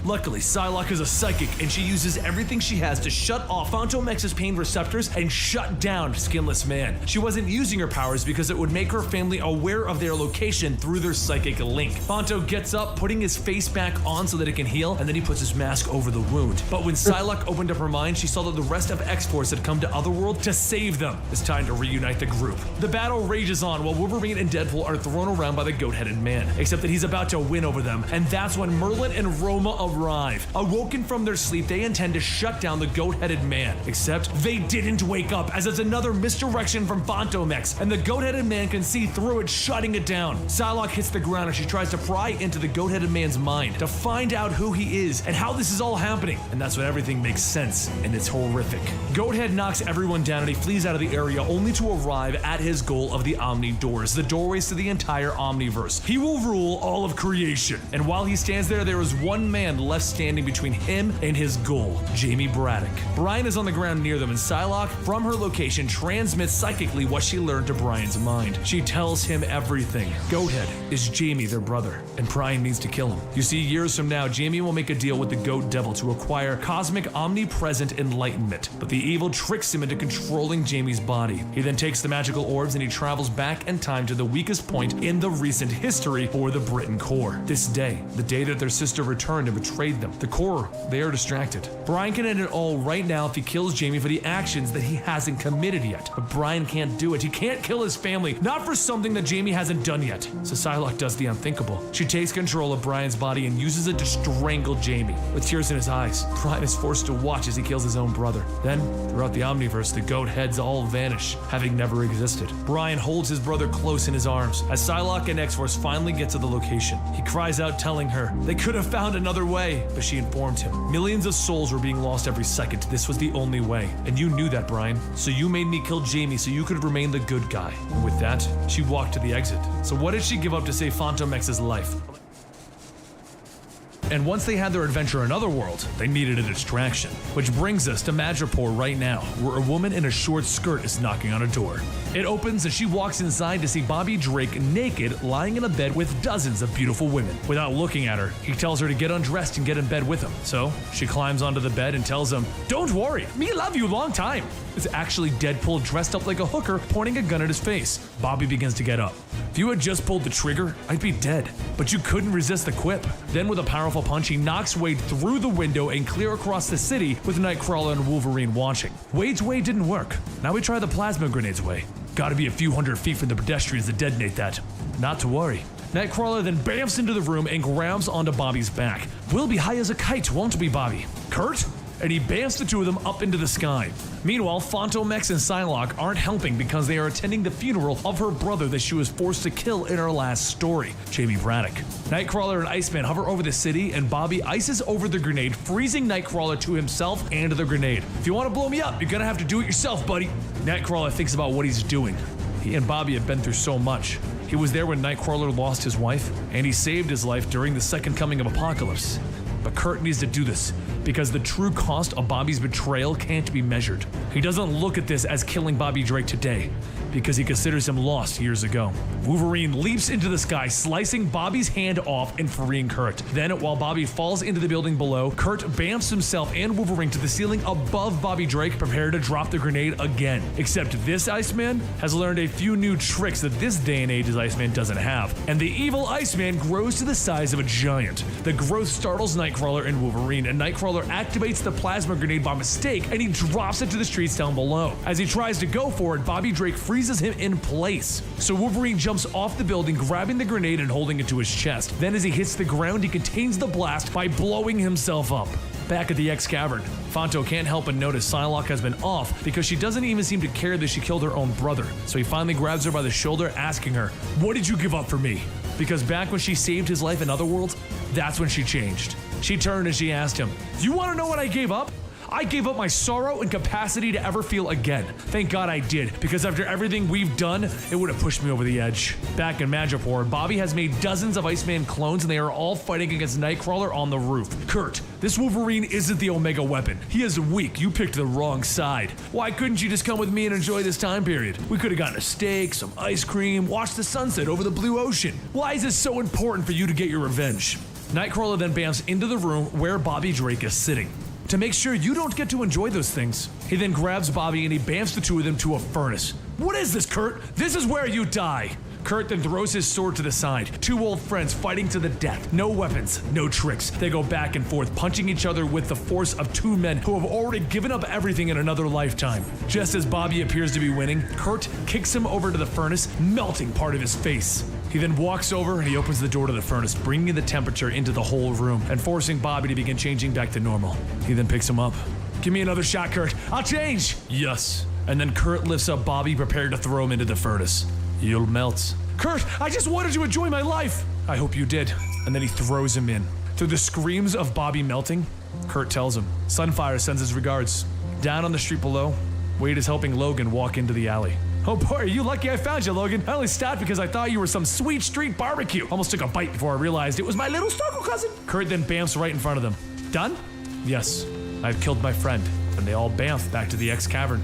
Luckily, Psylocke is a psychic, and she uses everything she has to shut off Fantomex's pain receptors and shut down Skinless Man. She wasn't using her powers because it would make her family aware of their location through their psychic link. Fanto gets up, putting his face back on so that it can heal, and then he puts his mask over the wound. But when Psylocke opened up her mind, she saw that the rest of X-Force had come to Otherworld to save them. It's time to reunite the group. The battle rages on while Wolverine and Deadpool are thrown around by the goat-headed man, except that he's about to win over them, and that's when Merlin and Roma arrive. Awoken from their sleep, they intend to shut down the goat-headed man, except they didn't wake up, as it's another misdirection from Fantomex, and the goat-headed man can see through it, shutting it down. Psylocke hits the ground as she tries to pry into the goat-headed man's mind to find out who he is and how this is all happening, and that's when everything makes sense, and it's horrific. Goathead knocks everyone down and he flees out of the area, only to arrive at his goal of the Omni Doors, the doorways to the entire Omniverse. He will rule all of creation, and while he stands there, there is one man left standing between him and his goal, Jamie Braddock. Brian is on the ground near them, and Psylocke, from her location, transmits psychically what she learned to Brian's mind. She tells him everything. Goathead is Jamie, their brother, and Brian needs to kill him. You see, years from now, Jamie will make a deal with the Goat Devil to acquire cosmic omnipresent enlightenment, but the evil tricks him into controlling Jamie's body. He then takes the magical orbs and he travels back in time to the weakest point in the recent history for the Britain Corps. This day, the day that their sister returned and betrayed them. The Corps, they are distracted. Brian can end it all right now if he kills Jamie for the actions that he hasn't committed yet. But Brian can't do it. He can't kill his family, not for something that Jamie hasn't done yet. So Psylocke does the unthinkable. She takes control of Brian's body and uses it to strangle Jamie. With tears in his eyes, Brian is forced to watch as he kills his own brother. Then, throughout the Omniverse, the goat heads all vanish, having never existed. Brian holds his brother close in his arms. As Psylocke and X-Force finally get to the location, he cries out, telling her they could have found another way, but she informed him. Millions of souls were being lost every second. This was the only way. And you knew that, Brian. So you made me kill Jamie so you could remain the good guy. And with that, she walked to the exit. So what did she give up to save Fantomex's life? And once they had their adventure in Otherworld, they needed a distraction. Which brings us to Madripoor right now, where a woman in a short skirt is knocking on a door. It opens and she walks inside to see Bobby Drake naked, lying in a bed with dozens of beautiful women. Without looking at her, he tells her to get undressed and get in bed with him. So she climbs onto the bed and tells him, "Don't worry, me love you long time." It's actually Deadpool dressed up like a hooker, pointing a gun at his face. Bobby begins to get up. "If you had just pulled the trigger, I'd be dead." But you couldn't resist the quip. Then with a powerful punch, he knocks Wade through the window and clear across the city with Nightcrawler and Wolverine watching. Wade's way didn't work. Now we try the plasma grenade's way. Gotta be a few hundred feet from the pedestrians to detonate that. Not to worry. Nightcrawler then bamfs into the room and grabs onto Bobby's back. "We'll be high as a kite, won't we, Bobby?" "Kurt?" And he bamfs the two of them up into the sky. Meanwhile, Fantomex and Psylocke aren't helping because they are attending the funeral of her brother that she was forced to kill in her last story, Jamie Braddock. Nightcrawler and Iceman hover over the city, and Bobby ices over the grenade, freezing Nightcrawler to himself and the grenade. "If you want to blow me up, you're gonna have to do it yourself, buddy." Nightcrawler thinks about what he's doing. He and Bobby have been through so much. He was there when Nightcrawler lost his wife, and he saved his life during the second coming of Apocalypse. But Kurt needs to do this, because the true cost of Bobby's betrayal can't be measured. He doesn't look at this as killing Bobby Drake today, because he considers him lost years ago. Wolverine leaps into the sky, slicing Bobby's hand off and freeing Kurt. Then, while Bobby falls into the building below, Kurt bamfs himself and Wolverine to the ceiling above Bobby Drake, prepared to drop the grenade again. Except this Iceman has learned a few new tricks that this day and age's Iceman doesn't have, and the evil Iceman grows to the size of a giant. The growth startles Nightcrawler and Wolverine, and Nightcrawler activates the plasma grenade by mistake, and he drops it to the streets down below. As he tries to go for it, Bobby Drake freezes him in place. So Wolverine jumps off the building, grabbing the grenade and holding it to his chest. Then as he hits the ground, he contains the blast by blowing himself up. Back at the X Cavern, Fanto can't help but notice Psylocke has been off because she doesn't even seem to care that she killed her own brother. So he finally grabs her by the shoulder, asking her, "What did you give up for me?" Because back when she saved his life in Otherworld, that's when she changed. She turned and she asked him, "You want to know what I gave up?" "I gave up my sorrow and capacity to ever feel again. Thank God I did, because after everything we've done, it would have pushed me over the edge." Back in Madripoor, Bobby has made dozens of Iceman clones, and they are all fighting against Nightcrawler on the roof. "Kurt, this Wolverine isn't the Omega weapon. He is weak. You picked the wrong side. Why couldn't you just come with me and enjoy this time period? We could have gotten a steak, some ice cream, watched the sunset over the blue ocean. Why is it so important for you to get your revenge?" Nightcrawler then bamfs into the room where Bobby Drake is sitting, to make sure you don't get to enjoy those things. He then grabs Bobby and he bamfs the two of them to a furnace. "What is this, Kurt? This is where you die." Kurt then throws his sword to the side. Two old friends fighting to the death. No weapons, no tricks. They go back and forth, punching each other with the force of two men who have already given up everything in another lifetime. Just as Bobby appears to be winning, Kurt kicks him over to the furnace, melting part of his face. He then walks over and he opens the door to the furnace, bringing the temperature into the whole room and forcing Bobby to begin changing back to normal. He then picks him up. "Give me another shot, Kurt. I'll change." "Yes." And then Kurt lifts up Bobby, prepared to throw him into the furnace. "You'll melt." "Kurt, I just wanted to enjoy my life." "I hope you did." And then he throws him in. Through the screams of Bobby melting, Kurt tells him. Sunfire sends his regards. Down on the street below, Wade is helping Logan walk into the alley. "Oh boy, are you lucky I found you, Logan. I only stopped because I thought you were some sweet street barbecue. Almost took a bite before I realized it was my little Stockle cousin." Kurt then bamfs right in front of them. "Done?" "Yes, I've killed my friend." And they all bamf back to the X Cavern.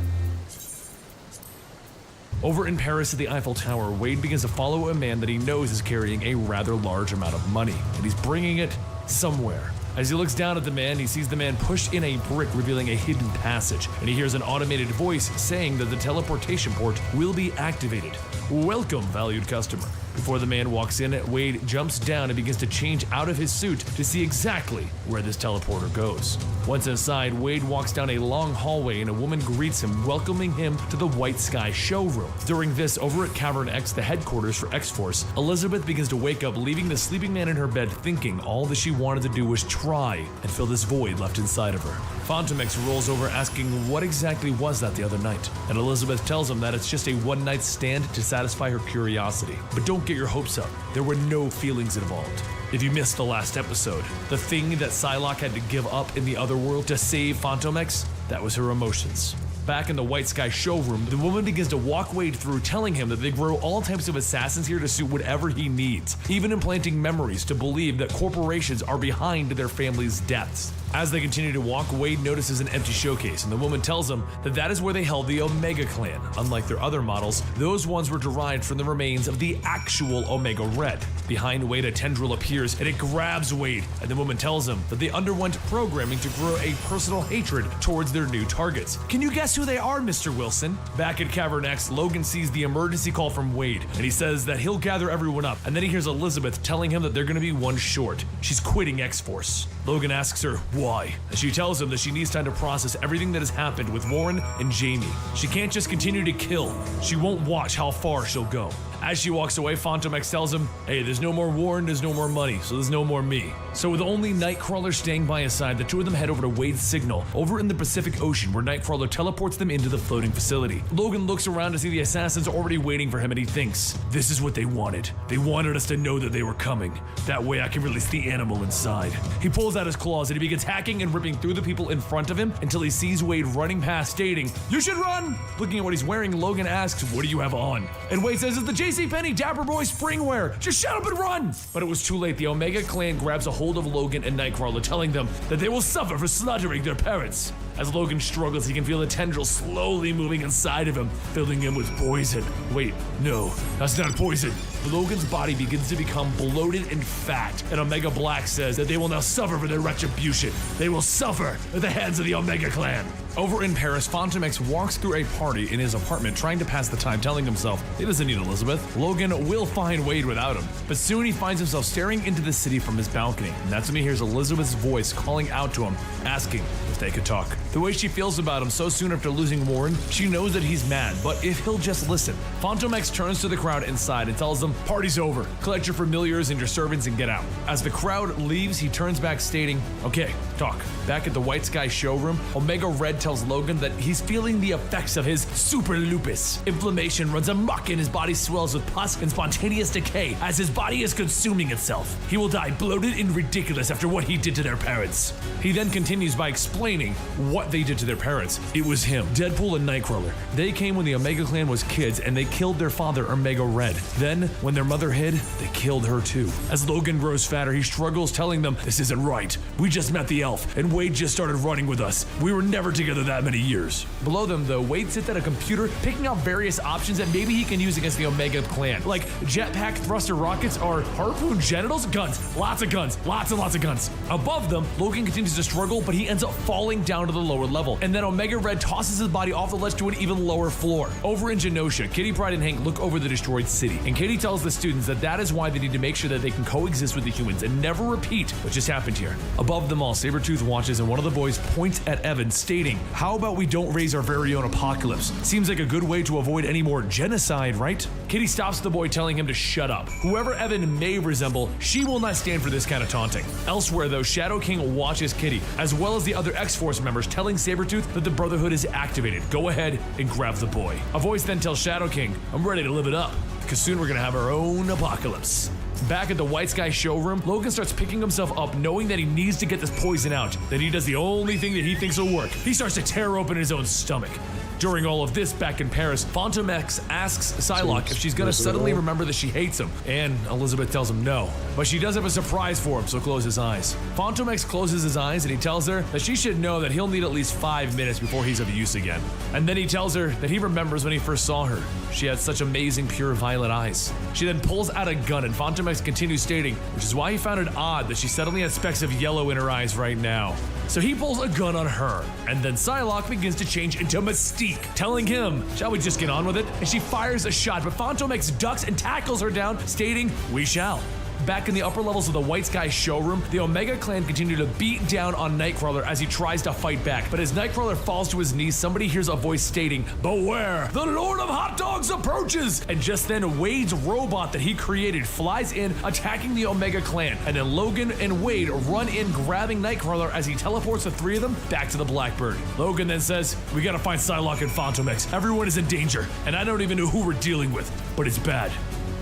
Over in Paris at the Eiffel Tower, Wade begins to follow a man that he knows is carrying a rather large amount of money, and he's bringing it somewhere. As he looks down at the man, he sees the man push in a brick, revealing a hidden passage, and he hears an automated voice saying that the teleportation port will be activated. "Welcome, valued customer." Before the man walks in, Wade jumps down and begins to change out of his suit to see exactly where this teleporter goes. Once inside, Wade walks down a long hallway and a woman greets him, welcoming him to the White Sky showroom. During this, over at Cavern X, the headquarters for X-Force, Elizabeth begins to wake up, leaving the sleeping man in her bed, thinking all that she wanted to do was try and fill this void left inside of her. Fantomex rolls over, asking what exactly was that the other night, and Elizabeth tells him that it's just a one-night stand to satisfy her curiosity. But don't get your hopes up. There were no feelings involved. If you missed the last episode, the thing that Psylocke had to give up in the other world to save Fantomex, that was her emotions. Back in the White Sky showroom, the woman begins to walk Wade through, telling him that they grow all types of assassins here to suit whatever he needs, even implanting memories to believe that corporations are behind their family's deaths. As they continue to walk, Wade notices an empty showcase, and the woman tells him that that is where they held the Omega Clan. Unlike their other models, those ones were derived from the remains of the actual Omega Red. Behind Wade, a tendril appears, and it grabs Wade, and the woman tells him that they underwent programming to grow a personal hatred towards their new targets. Can you guess who they are, Mr. Wilson? Back at Cavern X, Logan sees the emergency call from Wade, and he says that he'll gather everyone up, and then he hears Elizabeth telling him that they're going to be one short. She's quitting X-Force. Logan asks her why, and she tells him that she needs time to process everything that has happened with Warren and Jamie. She can't just continue to kill. She won't watch how far she'll go. As she walks away, Phantom X tells him, hey, there's no more Warren, there's no more money, so there's no more me. So with only Nightcrawler staying by his side, the two of them head over to Wade's signal, over in the Pacific Ocean, where Nightcrawler teleports them into the floating facility. Logan looks around to see the assassins already waiting for him, and he thinks, this is what they wanted. They wanted us to know that they were coming. That way I can release the animal inside. He pulls out his claws and he begins hacking and ripping through the people in front of him until he sees Wade running past, stating, you should run! Looking at what he's wearing, Logan asks, what do you have on? And Wade says, it's the JCPenney Dapper Boy springwear. Just shut up and run! But it was too late. The Omega Clan grabs a hold of Logan and Nightcrawler, telling them that they will suffer for slaughtering their parents. As Logan struggles, he can feel the tendril slowly moving inside of him, filling him with poison. Wait, no, that's not poison. Logan's body begins to become bloated and fat, and Omega Black says that they will now suffer for their retribution. They will suffer at the hands of the Omega Clan. Over in Paris, Phantom X walks through a party in his apartment trying to pass the time, telling himself he doesn't need Elizabeth. Logan will find Wade without him. But soon he finds himself staring into the city from his balcony, and that's when he hears Elizabeth's voice calling out to him, asking if they could talk. The way she feels about him so soon after losing Warren, she knows that he's mad, but if he'll just listen. Phantom X turns to the crowd inside and tells them, party's over. Collect your familiars and your servants and get out. As the crowd leaves, he turns back stating, okay, talk. Back at the White Sky showroom, Omega Red tells Logan that he's feeling the effects of his super lupus. Inflammation runs amok and his body swells with pus and spontaneous decay as his body is consuming itself. He will die bloated and ridiculous after what he did to their parents. He then continues by explaining what they did to their parents. It was him, Deadpool and Nightcrawler. They came when the Omega Clan was kids and they killed their father, Omega Red. Then, when their mother hid, they killed her too. As Logan grows fatter, he struggles, telling them, this isn't right. We just met the elf, and Wade just started running with us. We were never together that many years. Below them, though, Wade sits at a computer picking out various options that maybe he can use against the Omega Clan, like jetpack thruster rockets or harpoon genitals, guns, lots of guns, lots and lots of guns. Above them, Logan continues to struggle, but he ends up falling down to the lower level, and then Omega Red tosses his body off the ledge to an even lower floor. Over in Genosha, Kitty Pryde and Hank look over the destroyed city, and Kitty tells the students that is why they need to make sure that they can coexist with the humans and never repeat what just happened here. Above them all, Sabretooth watches, and one of the boys points at Evan, stating, how about we don't raise our very own apocalypse? Seems like a good way to avoid any more genocide, right? Kitty stops the boy, telling him to shut up. Whoever Evan may resemble, she will not stand for this kind of taunting. Elsewhere, though, Shadow King watches Kitty, as well as the other X-Force members, telling Sabretooth that the Brotherhood is activated. Go ahead and grab the boy. A voice then tells Shadow King, I'm ready to live it up, because soon we're gonna have our own apocalypse. Back at the White Sky showroom, Logan starts picking himself up, knowing that he needs to get this poison out. Then he does the only thing that he thinks will work. He starts to tear open his own stomach. During all of this, back in Paris, Phantom X asks Psylocke if she's gonna suddenly remember that she hates him, and Elizabeth tells him no. But she does have a surprise for him, so close his eyes. Phantom X closes his eyes and he tells her that she should know that he'll need at least 5 minutes before he's of use again. And then he tells her that he remembers when he first saw her. She had such amazing pure violet eyes. She then pulls out a gun, and Phantom X continues stating, which is why he found it odd that she suddenly had specks of yellow in her eyes right now. So he pulls a gun on her, and then Psylocke begins to change into Mystique, telling him, shall we just get on with it? And she fires a shot, but Phantom X ducks and tackles her down, stating, we shall. Back in the upper levels of the White Sky showroom, the Omega Clan continue to beat down on Nightcrawler as he tries to fight back. But as Nightcrawler falls to his knees, somebody hears a voice stating, beware, the Lord of Hot Dogs approaches! And just then, Wade's robot that he created flies in, attacking the Omega Clan. And then Logan and Wade run in, grabbing Nightcrawler as he teleports the three of them back to the Blackbird. Logan then says, we gotta find Psylocke and Phantom X. Everyone is in danger, and I don't even know who we're dealing with, but it's bad.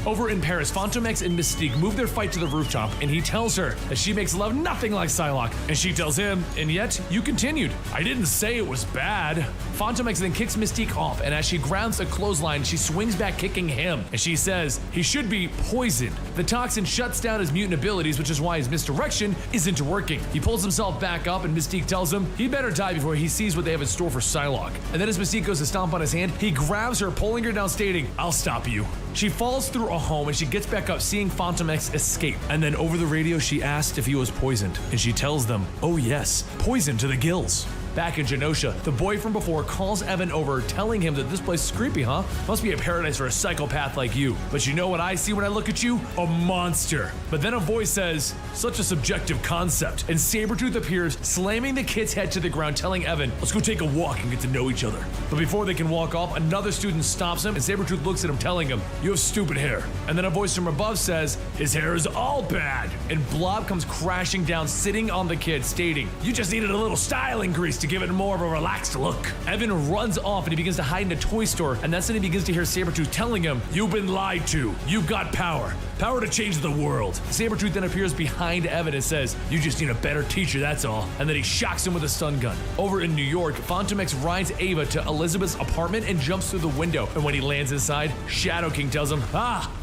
Over in Paris, Fantomex and Mystique move their fight to the rooftop, and he tells her that she makes love nothing like Psylocke, and she tells him, and yet you continued. I didn't say it was bad. Fantomex then kicks Mystique off, and as she grabs a clothesline, she swings back kicking him, and she says he should be poisoned. The toxin shuts down his mutant abilities, which is why his misdirection isn't working. He pulls himself back up, and Mystique tells him he better die before he sees what they have in store for Psylocke. And then as Mystique goes to stomp on his hand, he grabs her, pulling her down, stating, I'll stop you. She falls through a home and she gets back up, seeing Fantomex escape. And then over the radio, she asked if he was poisoned. And she tells them, oh yes, poison to the gills. Back in Genosha, the boy from before calls Evan over, telling him that this place is creepy, huh? Must be a paradise for a psychopath like you. But you know what I see when I look at you? A monster. But then a voice says, such a subjective concept. And Sabretooth appears, slamming the kid's head to the ground, telling Evan, let's go take a walk and get to know each other. But before they can walk off, another student stops him, and Sabretooth looks at him, telling him, you have stupid hair. And then a voice from above says, his hair is all bad. And Blob comes crashing down, sitting on the kid, stating, you just needed a little styling grease to give it more of a relaxed look. Evan runs off and he begins to hide in a toy store, and that's when he begins to hear Sabretooth telling him, you've been lied to. You've got power. Power to change the world. Sabretooth then appears behind Evan and says, you just need a better teacher, that's all. And then he shocks him with a stun gun. Over in New York, Fantomex rides Ava to Elizabeth's apartment and jumps through the window. And when he lands inside, Shadow King tells him,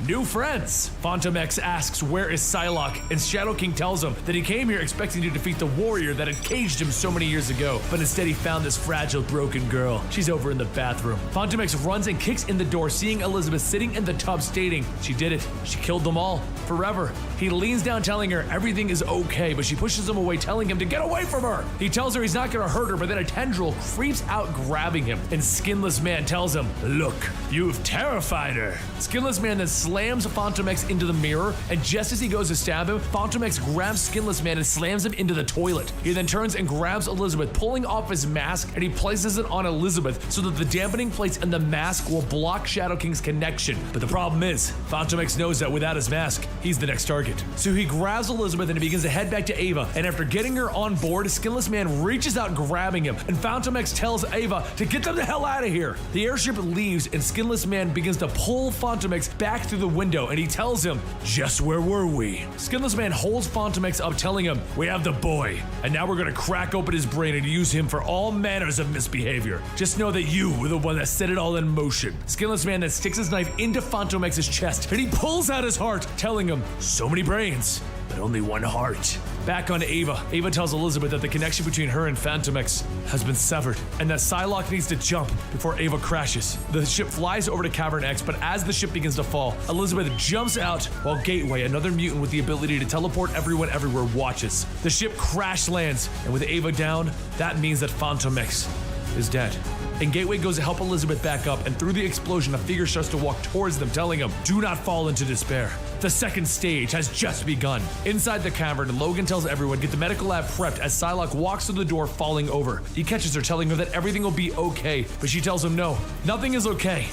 new friends. Fantomex asks, where is Psylocke? And Shadow King tells him that he came here expecting to defeat the warrior that had caged him so many years ago. But instead he found this fragile, broken girl. She's over in the bathroom. Fantomex runs and kicks in the door, seeing Elizabeth sitting in the tub, stating, she did it. She killed them all. Forever. He leans down, telling her everything is okay, but she pushes him away, telling him to get away from her. He tells her he's not gonna hurt her, but then a tendril creeps out, grabbing him, and Skinless Man tells him, look, you've terrified her. Skinless Man then slams Fantomex into the mirror, and just as he goes to stab him, Fantomex grabs Skinless Man and slams him into the toilet. He then turns and grabs Elizabeth, pulling off his mask, and he places it on Elizabeth so that the dampening plates in the mask will block Shadow King's connection. But the problem is, Fantomex knows that without his mask, he's the next target. So he grabs Elizabeth and he begins to head back to Ava, and after getting her on board, Skinless Man reaches out, grabbing him, and Fantomex tells Ava to get them the hell out of here. The airship leaves, and Skinless Man begins to pull Fantomex back through the window, and he tells him, just where were we? Skinless Man holds Fantomex up, telling him, we have the boy, and now we're gonna crack open his brain and use him for all manners of misbehavior. Just know that you were the one that set it all in motion. Skinless Man then sticks his knife into Fantomex's chest, and he pulls out his heart, telling him, so many brains, but only one heart. Back on Ava, Ava tells Elizabeth that the connection between her and Fantomex has been severed, and that Psylocke needs to jump before Ava crashes. The ship flies over to Cavern X, but as the ship begins to fall, Elizabeth jumps out while Gateway, another mutant with the ability to teleport everyone everywhere, watches. The ship crash lands, and with Ava down, that means that Fantomex is dead. And Gateway goes to help Elizabeth back up, and through the explosion, a figure starts to walk towards them, telling them, do not fall into despair. The second stage has just begun. Inside the cavern, Logan tells everyone, get the medical lab prepped, as Psylocke walks through the door, falling over. He catches her, telling her that everything will be okay, but she tells him no, nothing is okay.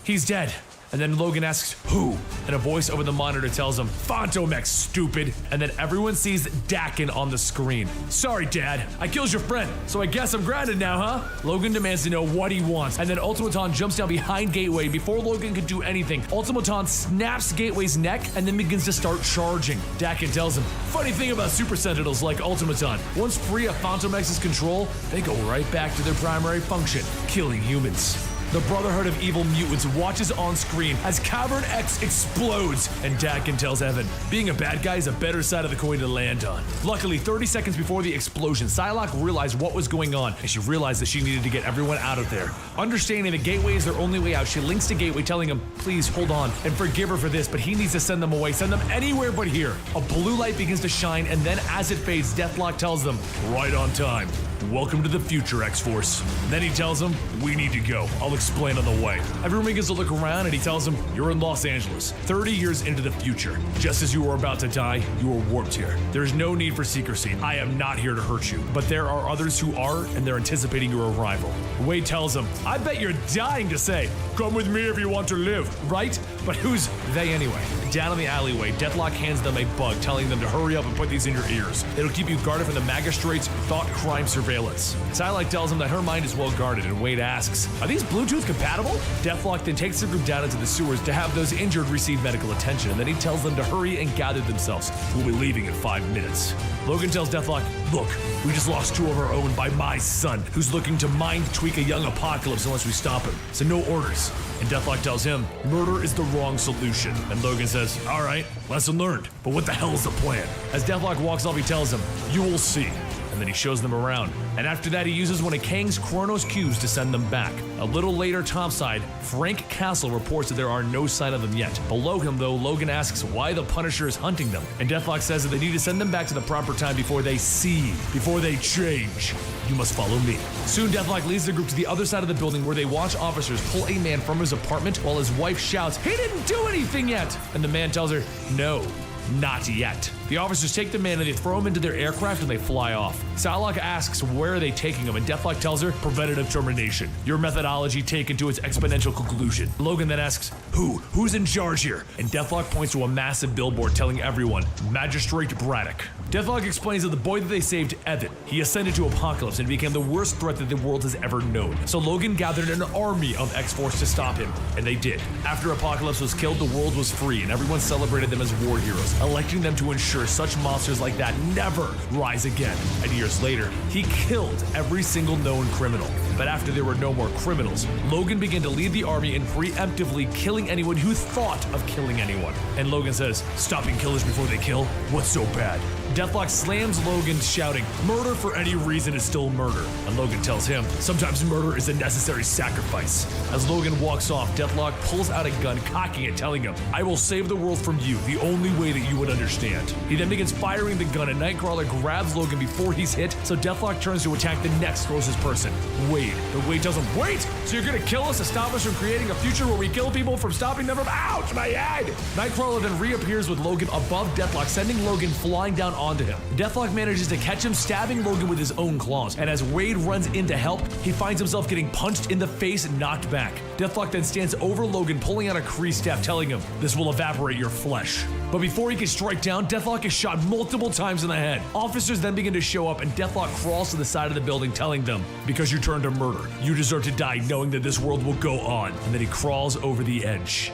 He's dead. And then Logan asks, who? And a voice over the monitor tells him, Fantomex, stupid. And then everyone sees Dakin on the screen. Sorry, Dad, I killed your friend, so I guess I'm grounded now, huh? Logan demands to know what he wants, and then Ultimaton jumps down behind Gateway. Before Logan can do anything, Ultimaton snaps Gateway's neck and then begins to start charging. Dakin tells him, funny thing about Super Sentinels like Ultimaton, once free of Fantomex's control, they go right back to their primary function, killing humans. The Brotherhood of Evil Mutants watches on screen as Cavern X explodes, and Dakin tells Evan, being a bad guy is a better side of the coin to land on. Luckily, 30 seconds before the explosion, Psylocke realized what was going on, and she realized that she needed to get everyone out of there. Understanding that Gateway is their only way out, she links to Gateway, telling him, please hold on, and forgive her for this, but he needs to send them away, send them anywhere but here. A blue light begins to shine, and then as it fades, Deathlock tells them, right on time. Welcome to the future, X-Force. Then he tells them, we need to go. I'll explain on the way. Everyone begins to look around, and he tells them, you're in Los Angeles, 30 years into the future. Just as you are about to die, you are warped here. There's no need for secrecy. I am not here to hurt you. But there are others who are, and they're anticipating your arrival. Wade tells him, I bet you're dying to say, come with me if you want to live, right? But who's they anyway? Down in the alleyway, Deathlock hands them a bug, telling them to hurry up and put these in your ears. It'll keep you guarded from the magistrate's thought crime surveillance. Psylocke tells him that her mind is well guarded, and Wade asks, are these Bluetooth compatible? Deathlock then takes the group down into the sewers to have those injured receive medical attention, and then he tells them to hurry and gather themselves. We'll be leaving in 5 minutes. Logan tells Deathlock, look, we just lost 2 of our own by my son, who's looking to mind tweak a young Apocalypse unless we stop him. So no orders. And Deathlock tells him, murder is the wrong solution. And Logan says, all right, lesson learned, but what the hell is the plan? As Deathlock walks off, he tells him, you will see. And then he shows them around. And after that, he uses one of Kang's Chronos cubes to send them back. A little later topside, Frank Castle reports that there are no sign of them yet. Below him, though, Logan asks why the Punisher is hunting them. And Deathlock says that they need to send them back to the proper time before they see, before they change. You must follow me. Soon, Deathlock leads the group to the other side of the building where they watch officers pull a man from his apartment while his wife shouts, he didn't do anything yet! And the man tells her, no. Not yet. The officers take the man and they throw him into their aircraft and they fly off. Psylocke asks where are they taking him, and Deathlock tells her preventative termination. Your methodology taken to its exponential conclusion. Logan then asks, who's in charge here? And Deathlock points to a massive billboard telling everyone, Magistrate Braddock. Deathlock explains that the boy that they saved, Evan, he ascended to Apocalypse and became the worst threat that the world has ever known. So Logan gathered an army of X-Force to stop him, and they did. After Apocalypse was killed, the world was free and everyone celebrated them as war heroes, electing them to ensure such monsters like that never rise again. And years later, he killed every single known criminal. But after there were no more criminals, Logan began to lead the army in preemptively killing anyone who thought of killing anyone. And Logan says, stopping killers before they kill? What's so bad? Deathlock slams Logan, shouting, murder for any reason is still murder. And Logan tells him, sometimes murder is a necessary sacrifice. As Logan walks off, Deathlock pulls out a gun, cocking it, telling him, I will save the world from you, the only way that you would understand. He then begins firing the gun, and Nightcrawler grabs Logan before he's hit, so Deathlock turns to attack the next closest person, Wade. But Wade tells him, wait! So you're gonna kill us to stop us from creating a future where we kill people from stopping them from, ouch, my head! Nightcrawler then reappears with Logan above Deathlock, sending Logan flying down onto him. Deathlock manages to catch him, stabbing Logan with his own claws, and as Wade runs in to help, he finds himself getting punched in the face and knocked back. Deathlock then stands over Logan, pulling out a Kree staff, telling him, this will evaporate your flesh. But before he can strike down, Deathlock is shot multiple times in the head. Officers then begin to show up, and Deathlock crawls to the side of the building, telling them, because you turned to murder, you deserve to die knowing that this world will go on. And then he crawls over the edge.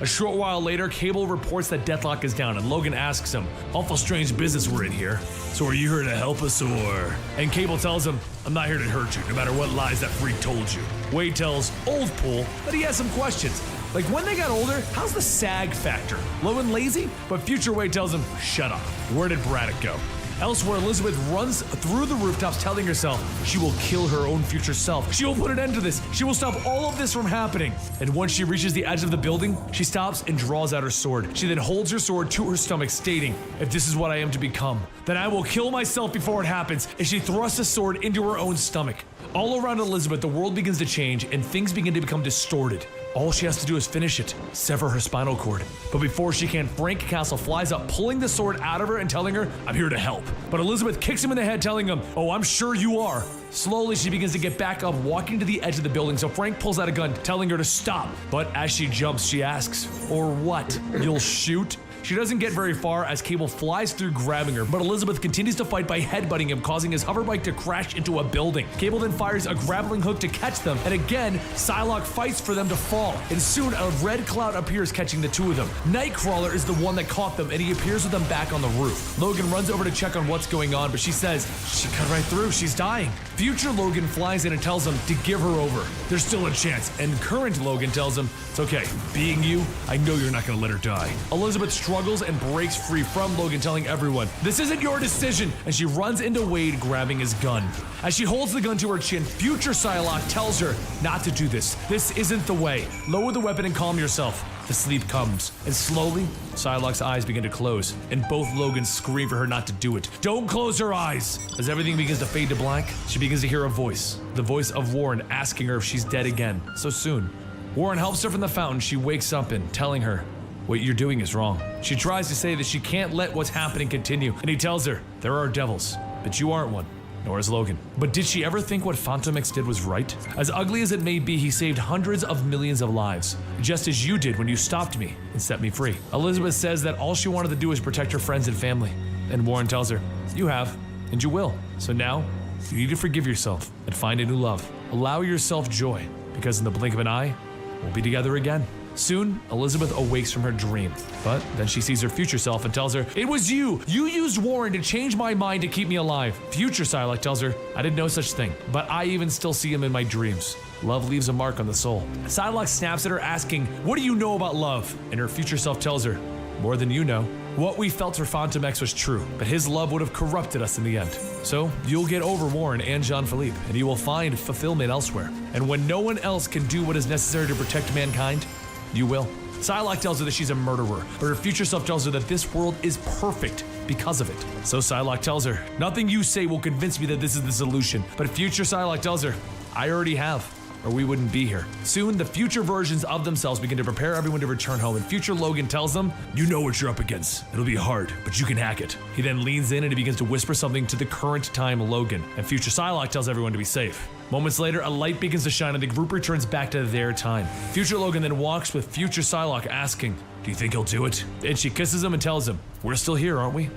A short while later, Cable reports that Deathlock is down, and Logan asks him, awful strange business we're in here. So are you here to help us, or? And Cable tells him, I'm not here to hurt you, no matter what lies that freak told you. Wade tells Old Pool that he has some questions. Like, when they got older, how's the SAG factor? Low and lazy? But Future Wade tells him, shut up. Where did Braddock go? Elsewhere, Elizabeth runs through the rooftops, telling herself she will kill her own future self. She will put an end to this. She will stop all of this from happening. And once she reaches the edge of the building, she stops and draws out her sword. She then holds her sword to her stomach, stating, if this is what I am to become, then I will kill myself before it happens. And she thrusts the sword into her own stomach. All around Elizabeth, the world begins to change and things begin to become distorted. All she has to do is finish it, sever her spinal cord. But before she can, Frank Castle flies up, pulling the sword out of her and telling her, I'm here to help. But Elizabeth kicks him in the head, telling him, oh, I'm sure you are. Slowly, she begins to get back up, walking to the edge of the building, so Frank pulls out a gun, telling her to stop. But as she jumps, she asks, or what? You'll shoot? She doesn't get very far as Cable flies through, grabbing her, but Elizabeth continues to fight by headbutting him, causing his hoverbike to crash into a building. Cable then fires a grappling hook to catch them, and again, Psylocke fights for them to fall, and soon a red cloud appears, catching the two of them. Nightcrawler is the one that caught them, and he appears with them back on the roof. Logan runs over to check on what's going on, but she says, she cut right through, she's dying. Future Logan flies in and tells him to give her over. There's still a chance, and current Logan tells him, it's okay, being you, I know you're not gonna let her die. Elizabeth struggles and breaks free from Logan, telling everyone, this isn't your decision, and she runs into Wade, grabbing his gun. As she holds the gun to her chin, Future Psylocke tells her not to do this. This isn't the way. Lower the weapon and calm yourself. The sleep comes, and slowly, Psylocke's eyes begin to close, and both Logans scream for her not to do it. Don't close her eyes! As everything begins to fade to black, she begins to hear a voice. The voice of Warren, asking her if she's dead again, so soon. Warren helps her from the fountain. She wakes up and telling her, what you're doing is wrong. She tries to say that she can't let what's happening continue, and he tells her, there are devils, but you aren't one. nor is Logan. But did she ever think what Fantomix did was right? As ugly as it may be, he saved hundreds of millions of lives, just as you did when you stopped me and set me free. Elizabeth says that all she wanted to do was protect her friends and family. And Warren tells her, you have, and you will. So now, you need to forgive yourself and find a new love. Allow yourself joy, because in the blink of an eye, we'll be together again. Soon, Elizabeth awakes from her dream, but then she sees her future self and tells her, it was you! You used Warren to change my mind to keep me alive. Future Psylocke tells her, I did no such thing, but I even still see him in my dreams. Love leaves a mark on the soul. Psylocke snaps at her asking, what do you know about love? And her future self tells her, more than you know. What we felt for Fantomix was true, but his love would have corrupted us in the end. So, you'll get over Warren and Jean-Philippe, and you will find fulfillment elsewhere. And when no one else can do what is necessary to protect mankind, you will. Psylocke tells her that she's a murderer, but her future self tells her that this world is perfect because of it. So Psylocke tells her, nothing you say will convince me that this is the solution, but future Psylocke tells her, I already have, or we wouldn't be here. Soon, the future versions of themselves begin to prepare everyone to return home, and future Logan tells them, you know what you're up against. It'll be hard, but you can hack it. He then leans in and he begins to whisper something to the current time Logan, and future Psylocke tells everyone to be safe. Moments later, a light begins to shine and the group returns back to their time. Future Logan then walks with future Psylocke asking, do you think he'll do it? And she kisses him and tells him, we're still here, aren't we?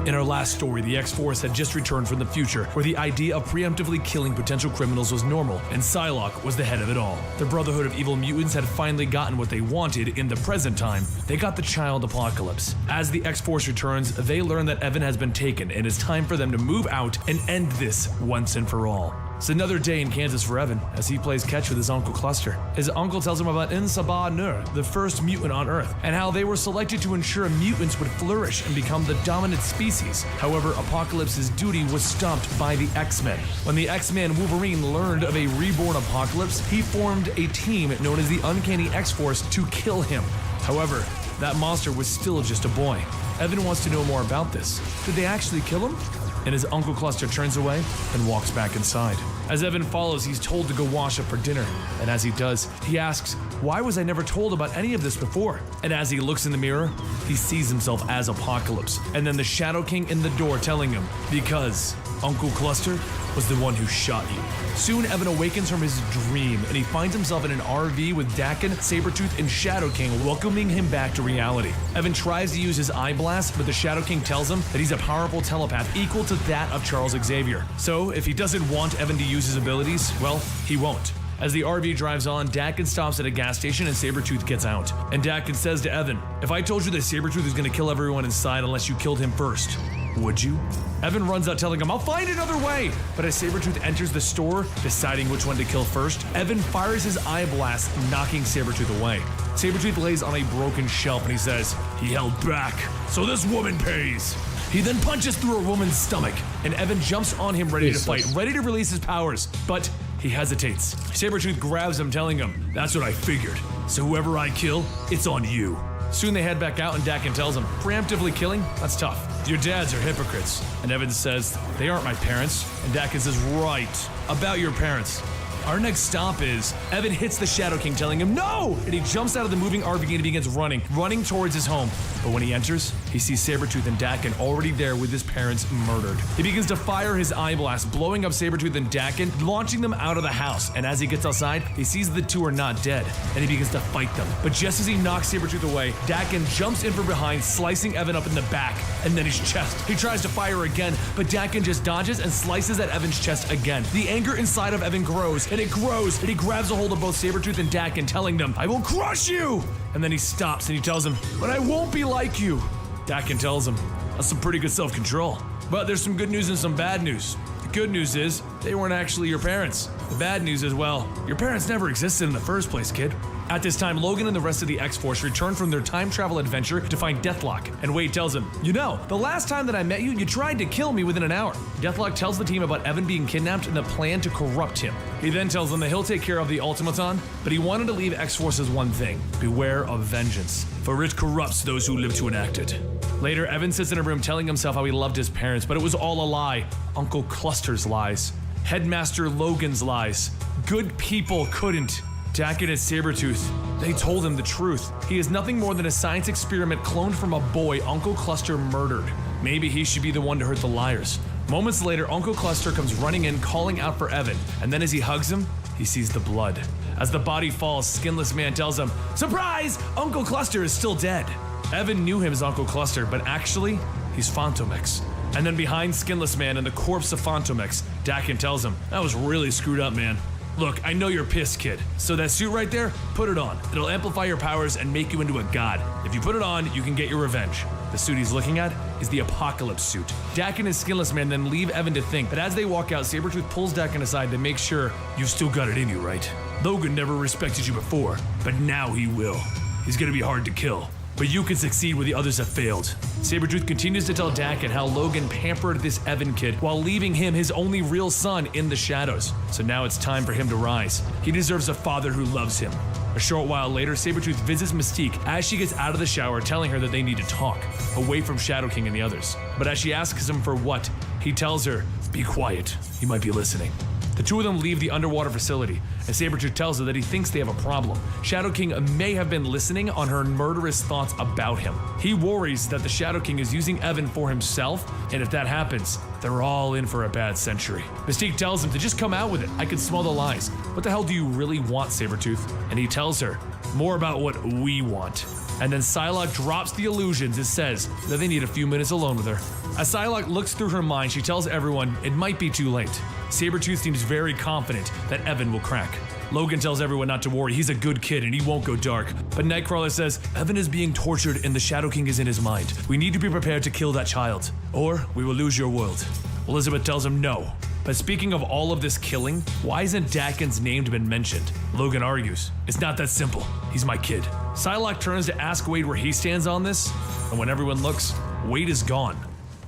In our last story, the X-Force had just returned from the future, where the idea of preemptively killing potential criminals was normal, and Psylocke was the head of it all. The Brotherhood of Evil Mutants had finally gotten what they wanted in the present time. They got the Child Apocalypse. As the X-Force returns, they learn that Evan has been taken, and it's time for them to move out and end this once and for all. It's another day in Kansas for Evan, as he plays catch with his Uncle Cluster. His uncle tells him about Insaba Nur, the first mutant on Earth, and how they were selected to ensure mutants would flourish and become the dominant species. However, Apocalypse's duty was stopped by the X-Men. When the X-Man Wolverine learned of a reborn Apocalypse, he formed a team known as the Uncanny X-Force to kill him. However, that monster was still just a boy. Evan wants to know more about this. Did they actually kill him? And his Uncle Cluster turns away and walks back inside. As Evan follows, he's told to go wash up for dinner. And as he does, he asks, why was I never told about any of this before? And as he looks in the mirror, he sees himself as Apocalypse. And then the Shadow King in the door telling him, because Uncle Cluster was the one who shot you. Soon, Evan awakens from his dream, and he finds himself in an RV with Daken, Sabretooth, and Shadow King welcoming him back to reality. Evan tries to use his eye blast, but the Shadow King tells him that he's a powerful telepath equal to that of Charles Xavier. So, if he doesn't want Evan to use his abilities, well, he won't. As the RV drives on, Daken stops at a gas station and Sabretooth gets out. And Daken says to Evan, if I told you that Sabretooth is gonna kill everyone inside unless you killed him first, would you? Evan runs out telling him, I'll find another way! But as Sabretooth enters the store, deciding which one to kill first, Evan fires his eye blast, knocking Sabretooth away. Sabretooth lays on a broken shelf and he says, he held back, so this woman pays. He then punches through a woman's stomach, and Evan jumps on him ready to fight, ready to release his powers, but he hesitates. Sabretooth grabs him, telling him, that's what I figured, so whoever I kill, it's on you. Soon they head back out and Daken tells him, preemptively killing? That's tough. Your dads are hypocrites. And Evan says, they aren't my parents. And Daken says, right, about your parents. Our next stop is, Evan hits the Shadow King telling him no! And he jumps out of the moving RV and he begins running towards his home. But when he enters, he sees Sabretooth and Daken already there with his parents murdered. He begins to fire his eye blast, blowing up Sabretooth and Daken, launching them out of the house. And as he gets outside, he sees the two are not dead, and he begins to fight them. But just as he knocks Sabretooth away, Daken jumps in from behind, slicing Evan up in the back, and then his chest. He tries to fire again, but Daken just dodges and slices at Evan's chest again. The anger inside of Evan grows, and it grows, and he grabs a hold of both Sabretooth and Daken, telling them, I will crush you! And then he stops and he tells him, but I won't be like you. Daken tells him, that's some pretty good self-control. But there's some good news and some bad news. The good news is, they weren't actually your parents. The bad news is, well, your parents never existed in the first place, kid. At this time, Logan and the rest of the X-Force return from their time travel adventure to find Deathlock, and Wade tells him, you know, the last time that I met you, you tried to kill me within an hour. Deathlock tells the team about Evan being kidnapped and the plan to corrupt him. He then tells them that he'll take care of the Ultimaton, but he wanted to leave X-Force as one thing, beware of vengeance, for it corrupts those who live to enact it. Later, Evan sits in a room telling himself how he loved his parents, but it was all a lie. Uncle Cluster's lies. Headmaster Logan's lies. Good people couldn't. Daken and Sabretooth, they told him the truth. He is nothing more than a science experiment cloned from a boy Uncle Cluster murdered. Maybe he should be the one to hurt the liars. Moments later, Uncle Cluster comes running in, calling out for Evan, and then as he hugs him, he sees the blood. As the body falls, Skinless Man tells him, "Surprise! Uncle Cluster is still dead." Evan knew him as Uncle Cluster, but actually, he's Fantomex. And then behind Skinless Man and the corpse of Fantomex, Dakin tells him, "That was really screwed up, man. Look, I know you're pissed, kid. So that suit right there, put it on. It'll amplify your powers and make you into a god. If you put it on, you can get your revenge." The suit he's looking at is the Apocalypse suit. Dakin and Skinless Man then leave Evan to think, but as they walk out, Sabretooth pulls Dakin aside to make sure, "You've still got it in you, right? Logan never respected you before, but now he will. He's gonna be hard to kill. But you can succeed where the others have failed." Sabretooth continues to tell Dakin how Logan pampered this Evan kid while leaving him his only real son in the shadows. So now it's time for him to rise. He deserves a father who loves him. A short while later, Sabretooth visits Mystique as she gets out of the shower, telling her that they need to talk, away from Shadow King and the others. But as she asks him for what, he tells her, "Be quiet, he might be listening." The two of them leave the underwater facility, and Sabretooth tells her that he thinks they have a problem. Shadow King may have been listening on her murderous thoughts about him. He worries that the Shadow King is using Evan for himself, and if that happens, they're all in for a bad century. Mystique tells him to just come out with it. "I can smell the lies. What the hell do you really want, Sabretooth?" And he tells her, "More about what we want." And then Psylocke drops the illusions and says that they need a few minutes alone with her. As Psylocke looks through her mind, she tells everyone it might be too late. Sabretooth seems very confident that Evan will crack. Logan tells everyone not to worry, he's a good kid and he won't go dark. But Nightcrawler says, "Evan is being tortured and the Shadow King is in his mind. We need to be prepared to kill that child, or we will lose your world." Elizabeth tells him no. But speaking of all of this killing, why isn't Dakin's name been mentioned? Logan argues, "It's not that simple. He's my kid." Psylocke turns to ask Wade where he stands on this, and when everyone looks, Wade is gone.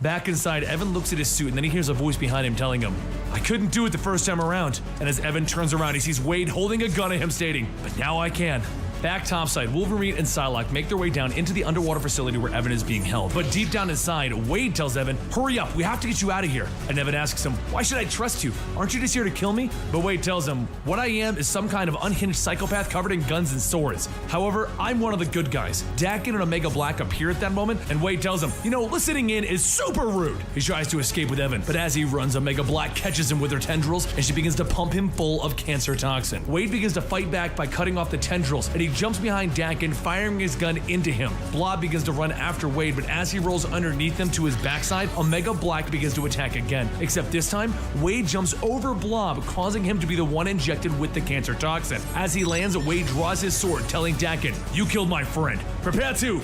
Back inside, Evan looks at his suit and then he hears a voice behind him telling him, "I couldn't do it the first time around." And as Evan turns around, he sees Wade holding a gun at him stating, "But now I can." Back topside, Wolverine and Psylocke make their way down into the underwater facility where Evan is being held. But deep down inside, Wade tells Evan, "Hurry up, we have to get you out of here." And Evan asks him, "Why should I trust you? Aren't you just here to kill me?" But Wade tells him, "What I am is some kind of unhinged psychopath covered in guns and swords. However, I'm one of the good guys." Dakin and Omega Black appear at that moment, and Wade tells him, "You know, listening in is super rude." He tries to escape with Evan, but as he runs, Omega Black catches him with her tendrils, and she begins to pump him full of cancer toxin. Wade begins to fight back by cutting off the tendrils, and he jumps behind Dakin, firing his gun into him. Blob begins to run after Wade, but as he rolls underneath him to his backside, Omega Black begins to attack again. Except this time, Wade jumps over Blob, causing him to be the one injected with the cancer toxin. As he lands, Wade draws his sword, telling Dakin, "You killed my friend. Prepare to..."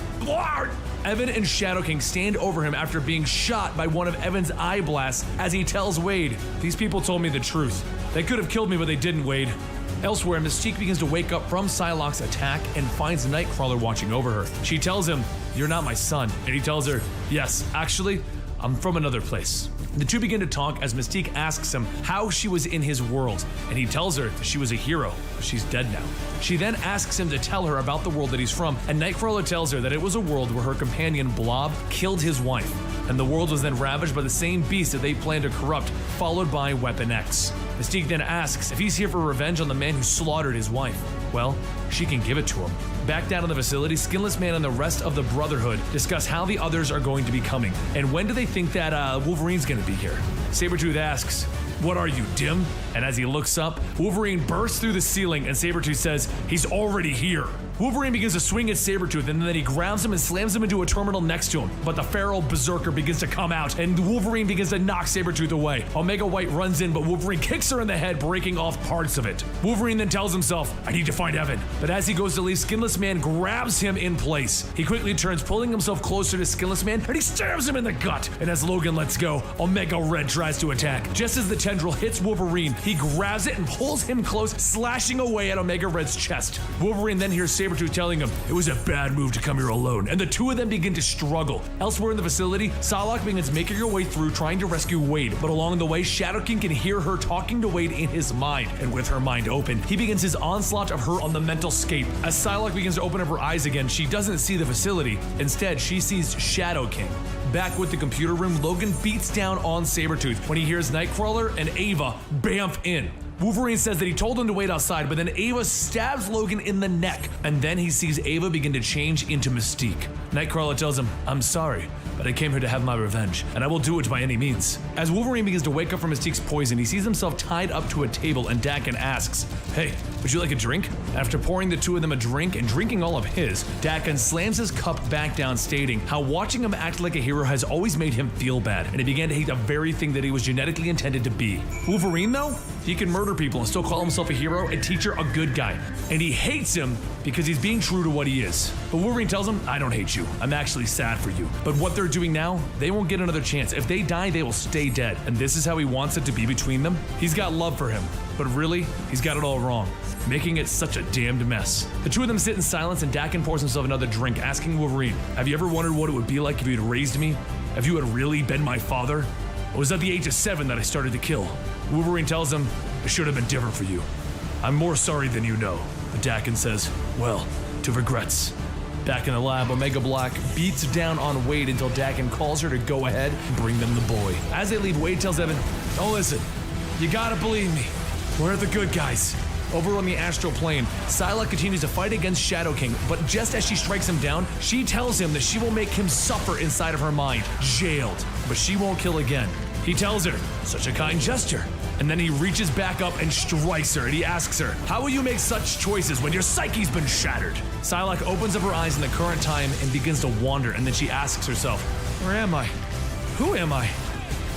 Evan and Shadow King stand over him after being shot by one of Evan's eye blasts as he tells Wade, "These people told me the truth. They could have killed me, but they didn't, Wade." Elsewhere, Mystique begins to wake up from Psylocke's attack and finds Nightcrawler watching over her. She tells him, "You're not my son." And he tells her, "Yes, actually, I'm from another place." The two begin to talk as Mystique asks him how she was in his world, and he tells her that she was a hero, but she's dead now. She then asks him to tell her about the world that he's from, and Nightcrawler tells her that it was a world where her companion Blob killed his wife, and the world was then ravaged by the same beast that they planned to corrupt, followed by Weapon X. Mystique then asks if he's here for revenge on the man who slaughtered his wife. Well, she can give it to him. Back down in the facility, Skinless Man and the rest of the Brotherhood discuss how the others are going to be coming, and when do they think that Wolverine's gonna be here. Sabretooth asks, "What are you, dim?" And as he looks up, Wolverine bursts through the ceiling and Sabretooth says, "He's already here." Wolverine begins to swing at Sabretooth and then he grabs him and slams him into a terminal next to him. But the feral berserker begins to come out and Wolverine begins to knock Sabretooth away. Omega White runs in, but Wolverine kicks her in the head, breaking off parts of it. Wolverine then tells himself, "I need to find Evan." But as he goes to leave, Skinless Man grabs him in place. He quickly turns, pulling himself closer to Skinless Man, and he stabs him in the gut. And as Logan lets go, Omega Red tries to attack. Just as the tendril hits Wolverine, he grabs it and pulls him close, slashing away at Omega Red's chest. Wolverine then hears Sabretooth telling him, "It was a bad move to come here alone," and the two of them begin to struggle. Elsewhere in the facility, Psylocke begins making her way through trying to rescue Wade, but along the way, Shadow King can hear her talking to Wade in his mind, and with her mind open, he begins his onslaught of her on the mental scape. As Psylocke begins to open up her eyes again, she doesn't see the facility. Instead, she sees Shadow King. Back with the computer room, Logan beats down on Sabretooth when he hears Nightcrawler and Ava bamf in. Wolverine says that he told him to wait outside, but then Ava stabs Logan in the neck, and then he sees Ava begin to change into Mystique. Nightcrawler tells him, I'm sorry, but I came here to have my revenge, and I will do it by any means. As Wolverine begins to wake up from Mystique's poison, he sees himself tied up to a table, and Daken asks, hey, would you like a drink? After pouring the two of them a drink and drinking all of his, Daken slams his cup back down, stating how watching him act like a hero has always made him feel bad, and he began to hate the very thing that he was genetically intended to be. Wolverine, though, he can murder people and still call himself a hero, a teacher, a good guy. And he hates him because he's being true to what he is. But Wolverine tells him, I don't hate you. I'm actually sad for you. But what they're doing now, they won't get another chance. If they die, they will stay dead. And this is how he wants it to be between them. He's got love for him, but really, he's got it all wrong, making it such a damned mess. The two of them sit in silence, and Daken pours himself another drink, asking Wolverine, have you ever wondered what it would be like if you had raised me? If you had really been my father? It was at the age of 7 that I started to kill. Wolverine tells him, it should have been different for you. I'm more sorry than you know. But Daken says, well, to regrets. Back in the lab, Omega Black beats down on Wade until Daken calls her to go ahead and bring them the boy. As they leave, Wade tells Evan, oh listen, you gotta believe me. We're the good guys. Over on the astral plane, Psylocke continues to fight against Shadow King, but just as she strikes him down, she tells him that she will make him suffer inside of her mind, jailed, but she won't kill again. He tells her, such a kind gesture. And then he reaches back up and strikes her, and he asks her, how will you make such choices when your psyche's been shattered? Psylocke opens up her eyes in the current time and begins to wander, and then she asks herself, where am I? Who am I?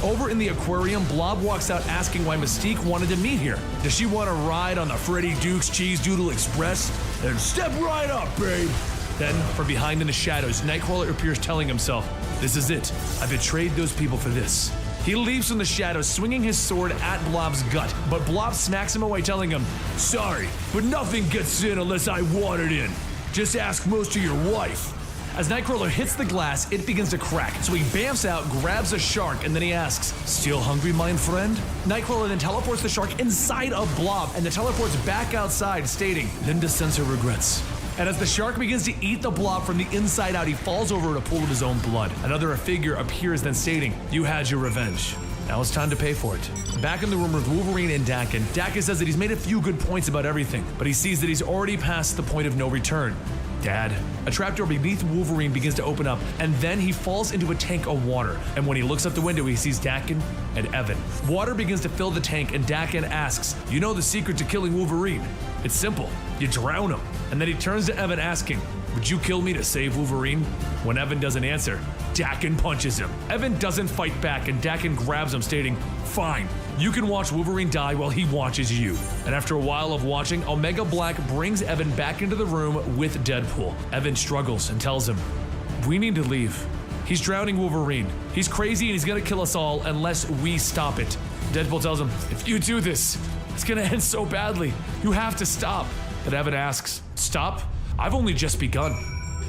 Over in the aquarium, Blob walks out asking why Mystique wanted to meet here. Does she want to ride on the Freddy Dukes Cheese Doodle Express? Then step right up, babe! Then, from behind in the shadows, Nightcrawler appears telling himself, this is it. I betrayed those people for this. He leaps from the shadows, swinging his sword at Blob's gut, but Blob smacks him away, telling him, sorry, but nothing gets in unless I want it in. Just ask most of your wife. As Nightcrawler hits the glass, it begins to crack, so he bamfs out, grabs a shark, and then he asks, still hungry, my friend? Nightcrawler then teleports the shark inside of Blob, and then teleports back outside, stating, Linda sends her regrets. And as the shark begins to eat the Blob from the inside out, he falls over in a pool of his own blood. Another figure appears, then stating, you had your revenge. Now it's time to pay for it. Back in the room with Wolverine and Daken, Daken says that he's made a few good points about everything, but he sees that he's already past the point of no return. Dad. A trapdoor beneath Wolverine begins to open up, and then he falls into a tank of water. And when he looks out the window, he sees Daken and Evan. Water begins to fill the tank, and Daken asks, you know the secret to killing Wolverine? It's simple. You drown him. And then he turns to Evan asking, would you kill me to save Wolverine? When Evan doesn't answer, Daken punches him. Evan doesn't fight back, and Daken grabs him, stating, fine, you can watch Wolverine die while he watches you. And after a while of watching, Omega Black brings Evan back into the room with Deadpool. Evan struggles and tells him, we need to leave. He's drowning Wolverine. He's crazy and he's gonna kill us all unless we stop it. Deadpool tells him, if you do this, it's gonna end so badly. You have to stop. But Evan asks, stop? I've only just begun.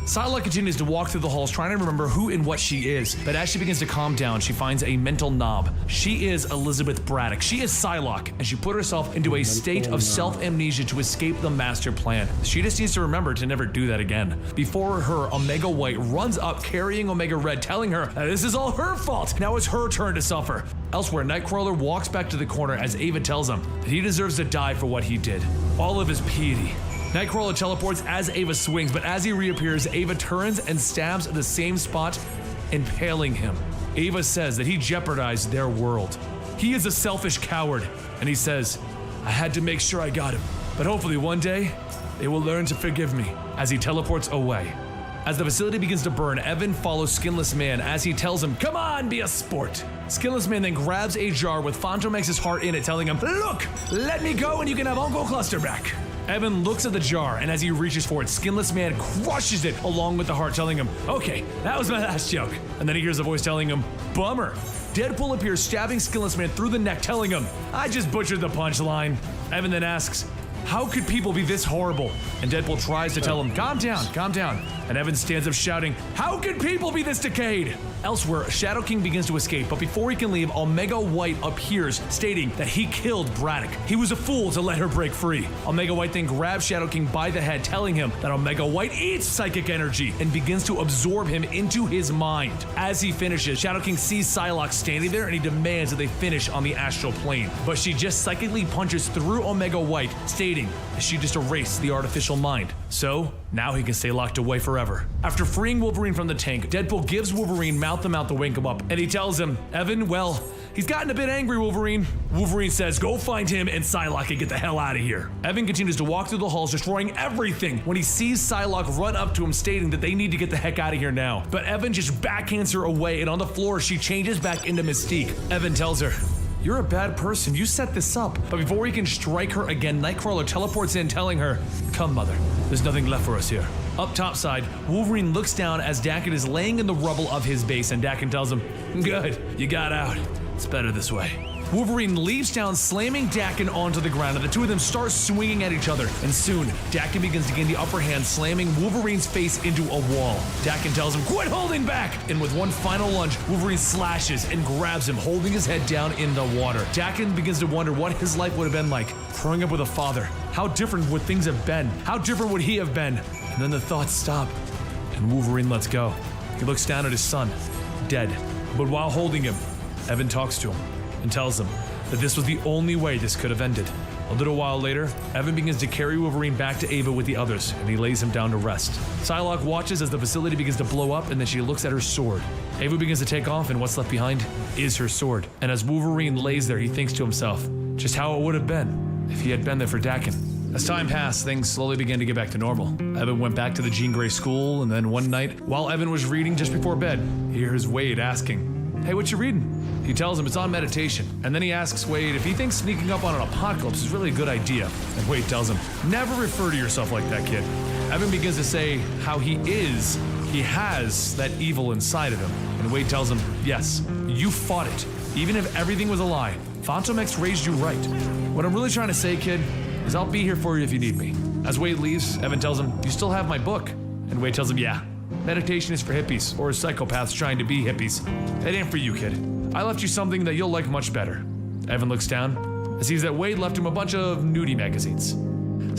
Psylocke continues to walk through the halls trying to remember who and what she is, but as she begins to calm down, she finds a mental knob. She is Elizabeth Braddock. She is Psylocke, and she put herself into a state of self-amnesia to escape the master plan. She just needs to remember to never do that again. Before her, Omega White runs up carrying Omega Red, telling her that this is all her fault. Now it's her turn to suffer. Elsewhere, Nightcrawler walks back to the corner as Ava tells him that he deserves to die for what he did. All of his piety. Nightcrawler teleports as Ava swings, but as he reappears, Ava turns and stabs at the same spot, impaling him. Ava says that he jeopardized their world. He is a selfish coward, and he says, I had to make sure I got him, but hopefully one day, they will learn to forgive me, as he teleports away. As the facility begins to burn, Evan follows Skinless Man as he tells him, come on, be a sport. Skinless Man then grabs a jar with Fantomex's heart in it, telling him, look, let me go and you can have Uncle Cluster back. Evan looks at the jar, and as he reaches for it, Skinless Man crushes it along with the heart, telling him, okay, that was my last joke. And then he hears a voice telling him, bummer. Deadpool appears, stabbing Skinless Man through the neck, telling him, I just butchered the punchline. Evan then asks, how could people be this horrible? And Deadpool tries to tell him, calm down, calm down. And Evan stands up shouting, how could people be this decayed? Elsewhere, Shadow King begins to escape, but before he can leave, Omega White appears, stating that he killed Braddock. He was a fool to let her break free. Omega White then grabs Shadow King by the head, telling him that Omega White eats psychic energy and begins to absorb him into his mind. As he finishes, Shadow King sees Psylocke standing there and he demands that they finish on the astral plane. But she just psychically punches through Omega White, stating that she just erased the artificial mind. So, now he can stay locked away forever. After freeing Wolverine from the tank, Deadpool gives Wolverine mouth-to-mouth to wake him up, and he tells him, Evan, well, he's gotten a bit angry, Wolverine. Wolverine says, go find him and Psylocke and get the hell out of here. Evan continues to walk through the halls, destroying everything when he sees Psylocke run up to him, stating that they need to get the heck out of here now. But Evan just backhands her away, and on the floor, she changes back into Mystique. Evan tells her, you're a bad person, you set this up. But before he can strike her again, Nightcrawler teleports in, telling her, come, mother, there's nothing left for us here. Up topside, Wolverine looks down as Daken is laying in the rubble of his base, and Daken tells him, good, you got out. It's better this way. Wolverine leaps down, slamming Daken onto the ground, and the two of them start swinging at each other. And soon, Daken begins to gain the upper hand, slamming Wolverine's face into a wall. Daken tells him, quit holding back! And with one final lunge, Wolverine slashes and grabs him, holding his head down in the water. Daken begins to wonder what his life would have been like, growing up with a father. How different would things have been? How different would he have been? And then the thoughts stop, and Wolverine lets go. He looks down at his son, dead. But while holding him, Evan talks to him and tells him that this was the only way this could have ended. A little while later, Evan begins to carry Wolverine back to Ava with the others, and he lays him down to rest. Psylocke watches as the facility begins to blow up, and then she looks at her sword. Ava begins to take off, and what's left behind is her sword. And as Wolverine lays there, he thinks to himself just how it would have been if he had been there for Daken. As time passed, things slowly began to get back to normal. Evan went back to the Jean Grey school, and then one night, while Evan was reading just before bed, he hears Wade asking, hey, what you reading? He tells him it's on meditation, and then he asks Wade if he thinks sneaking up on an apocalypse is really a good idea. And Wade tells him, never refer to yourself like that, kid. Evan begins to say how he has that evil inside of him. And Wade tells him, yes, you fought it. Even if everything was a lie, Phantom X raised you right. What I'm really trying to say, kid, is I'll be here for you if you need me. As Wade leaves, Evan tells him, you still have my book. And Wade tells him, yeah, meditation is for hippies, or psychopaths trying to be hippies. It ain't for you, kid. I left you something that you'll like much better. Evan looks down and sees that Wade left him a bunch of nudie magazines.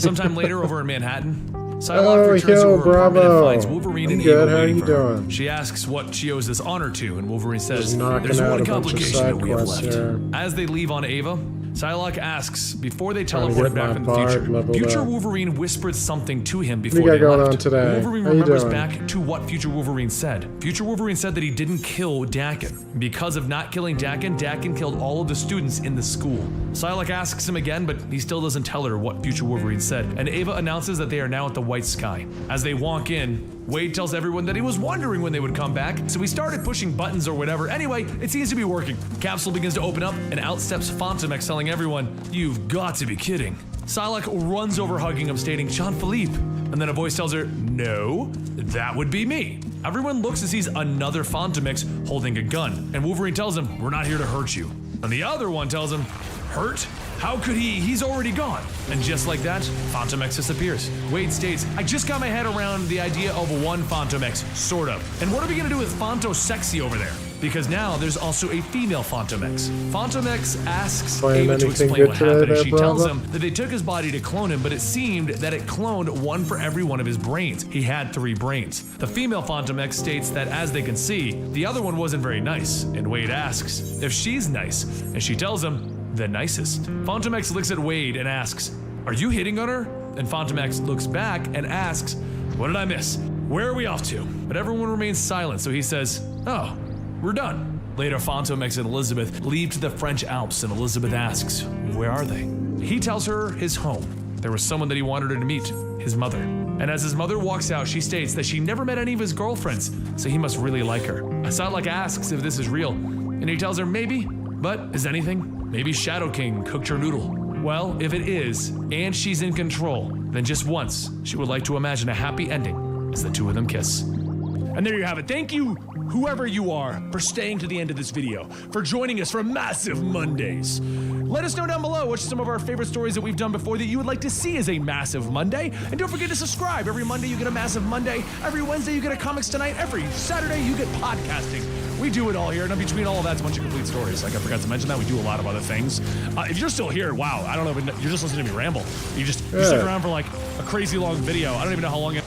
Sometime later, over in Manhattan, Psylocke returns to her apartment and finds Wolverine and Ava waiting for her. She asks what she owes this honor to, and Wolverine says, there's one complication that we have left. Here. As they leave on Ava, Psylocke asks, before they teleport back from the future Wolverine whispered something to him before they left. Wolverine remembers back to what Future Wolverine said. Future Wolverine said that he didn't kill Daken. Because of not killing Daken, Daken killed all of the students in the school. Psylocke asks him again, but he still doesn't tell her what Future Wolverine said, and Ava announces that they are now at the White Sky. As they walk in, Wade tells everyone that he was wondering when they would come back, so he started pushing buttons or whatever. Anyway, it seems to be working. Capsule begins to open up, and out steps Phantom X, telling everyone, you've got to be kidding. Psylocke runs over, hugging him, stating, Jean-Philippe. And then a voice tells her, no, that would be me. Everyone looks and sees another Phantom X holding a gun, and Wolverine tells him, we're not here to hurt you. And the other one tells him, hurt? How could he? He's already gone. And just like that, Phantom X disappears. Wade states, I just got my head around the idea of one Phantom X, sort of. And what are we gonna do with Phanto Sexy over there? Because now there's also a female Phantom X. Phantom X asks Ava to explain what happened, and she tells him that they took his body to clone him, but it seemed that it cloned one for every one of his brains. He had 3 brains. The female Phantom X states that, as they can see, the other one wasn't very nice, and Wade asks if she's nice, and she tells him, the nicest. Phantom X looks at Wade and asks, are you hitting on her? And Phantom X looks back and asks, what did I miss? Where are we off to? But everyone remains silent, so he says, oh, we're done. Later, Phantom X and Elizabeth leave to the French Alps, and Elizabeth asks, where are they? He tells her his home. There was someone that he wanted her to meet, his mother. And as his mother walks out, she states that she never met any of his girlfriends, so he must really like her. Psylocke asks if this is real, and he tells her maybe, but is anything? Maybe Shadow King cooked her noodle. Well, if it is, and she's in control, then just once, she would like to imagine a happy ending as the two of them kiss. And there you have it. Thank you, whoever you are, for staying to the end of this video, for joining us for Massive Mondays. Let us know down below which are some of our favorite stories that we've done before that you would like to see as a Massive Monday. And don't forget to subscribe. Every Monday you get a Massive Monday. Every Wednesday you get a Comics Tonight. Every Saturday you get podcasting. We do it all here, and in between all of that's a bunch of complete stories. Like I forgot to mention that, we do a lot of other things. If you're still here, wow, I don't know, you're just listening to me ramble. You stick around for like a crazy long video. I don't even know how long it.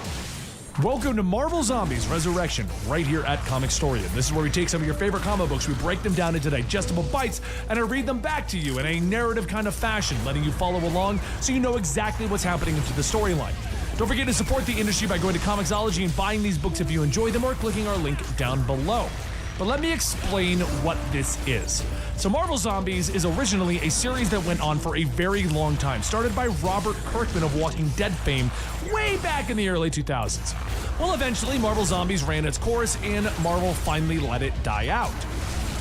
Welcome to Marvel Zombies Resurrection, right here at Comicstorian. This is where we take some of your favorite comic books, we break them down into digestible bites, and I read them back to you in a narrative kind of fashion, letting you follow along so you know exactly what's happening into the storyline. Don't forget to support the industry by going to Comicsology and buying these books if you enjoy them or clicking our link down below. But let me explain what this is. So Marvel Zombies is originally a series that went on for a very long time, started by Robert Kirkman of Walking Dead fame way back in the early 2000s. Well, eventually Marvel Zombies ran its course and Marvel finally let it die out.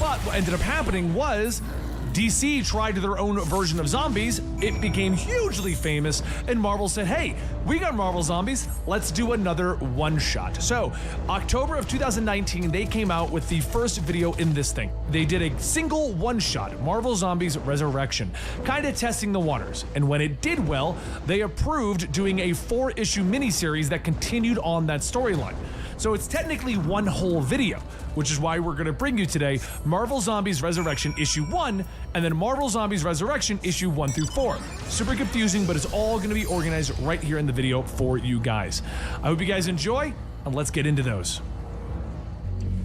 But what ended up happening was DC tried their own version of zombies, it became hugely famous, and Marvel said, hey, we got Marvel Zombies, let's do another one-shot. So, October of 2019, they came out with the first video in this thing. They did a single one-shot, Marvel Zombies Resurrection, kind of testing the waters. And when it did well, they approved doing a 4-issue miniseries that continued on that storyline. So it's technically one whole video, which is why we're going to bring you today Marvel Zombies Resurrection Issue 1, and then Marvel Zombies Resurrection Issue 1 through 4. Super confusing, but it's all going to be organized right here in the video for you guys. I hope you guys enjoy, and let's get into those.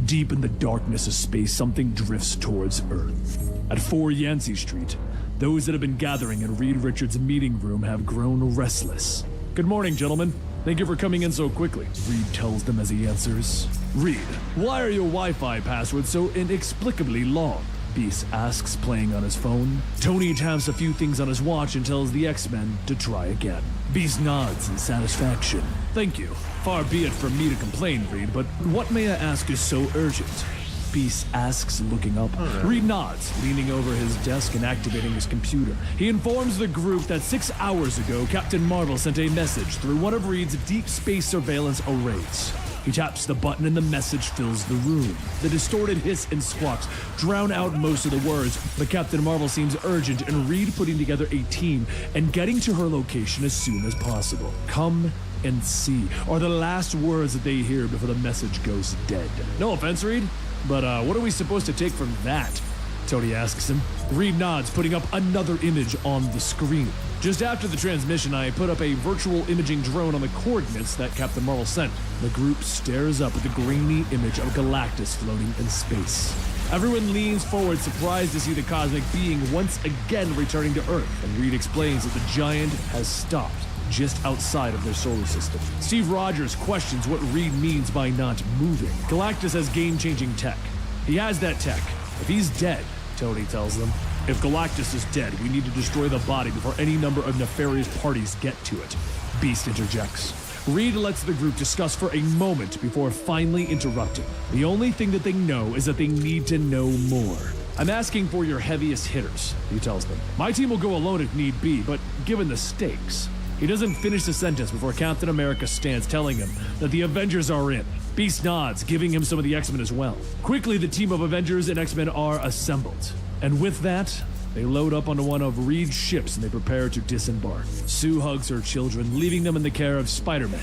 Deep in the darkness of space, something drifts towards Earth. At 4 Yancey Street, those that have been gathering in Reed Richards' meeting room have grown restless. Good morning, gentlemen. Thank you for coming in so quickly, Reed tells them as he answers. Reed, why are your Wi-Fi passwords so inexplicably long? Beast asks, playing on his phone. Tony taps a few things on his watch and tells the X-Men to try again. Beast nods in satisfaction. Thank you. Far be it from me to complain, Reed, but what may I ask is so urgent? Beast asks, looking up. Reed nods, leaning over his desk and activating his computer. He informs the group that 6 hours ago, Captain Marvel sent a message through one of Reed's deep space surveillance arrays. He taps the button and the message fills the room. The distorted hiss and squawks drown out most of the words, but Captain Marvel seems urgent and Reed putting together a team and getting to her location as soon as possible. Come and see are the last words that they hear before the message goes dead. No offense, Reed, but what are we supposed to take from that? Tony asks him. Reed nods, putting up another image on the screen. Just after the transmission, I put up a virtual imaging drone on the coordinates that Captain Marvel sent. The group stares up at the grainy image of Galactus floating in space. Everyone leans forward, surprised to see the cosmic being once again returning to Earth, and Reed explains that the giant has stopped just outside of their solar system. Steve Rogers questions what Reed means by not moving. Galactus has game-changing tech. He has that tech. If he's dead, Tony tells them, if Galactus is dead, we need to destroy the body before any number of nefarious parties get to it. Beast interjects. Reed lets the group discuss for a moment before finally interrupting. The only thing that they know is that they need to know more. I'm asking for your heaviest hitters, he tells them. My team will go alone if need be, but given the stakes. He doesn't finish the sentence before Captain America stands, telling him that the Avengers are in. Beast nods, giving him some of the X-Men as well. Quickly, the team of Avengers and X-Men are assembled. And with that, they load up onto one of Reed's ships and they prepare to disembark. Sue hugs her children, leaving them in the care of Spider-Man.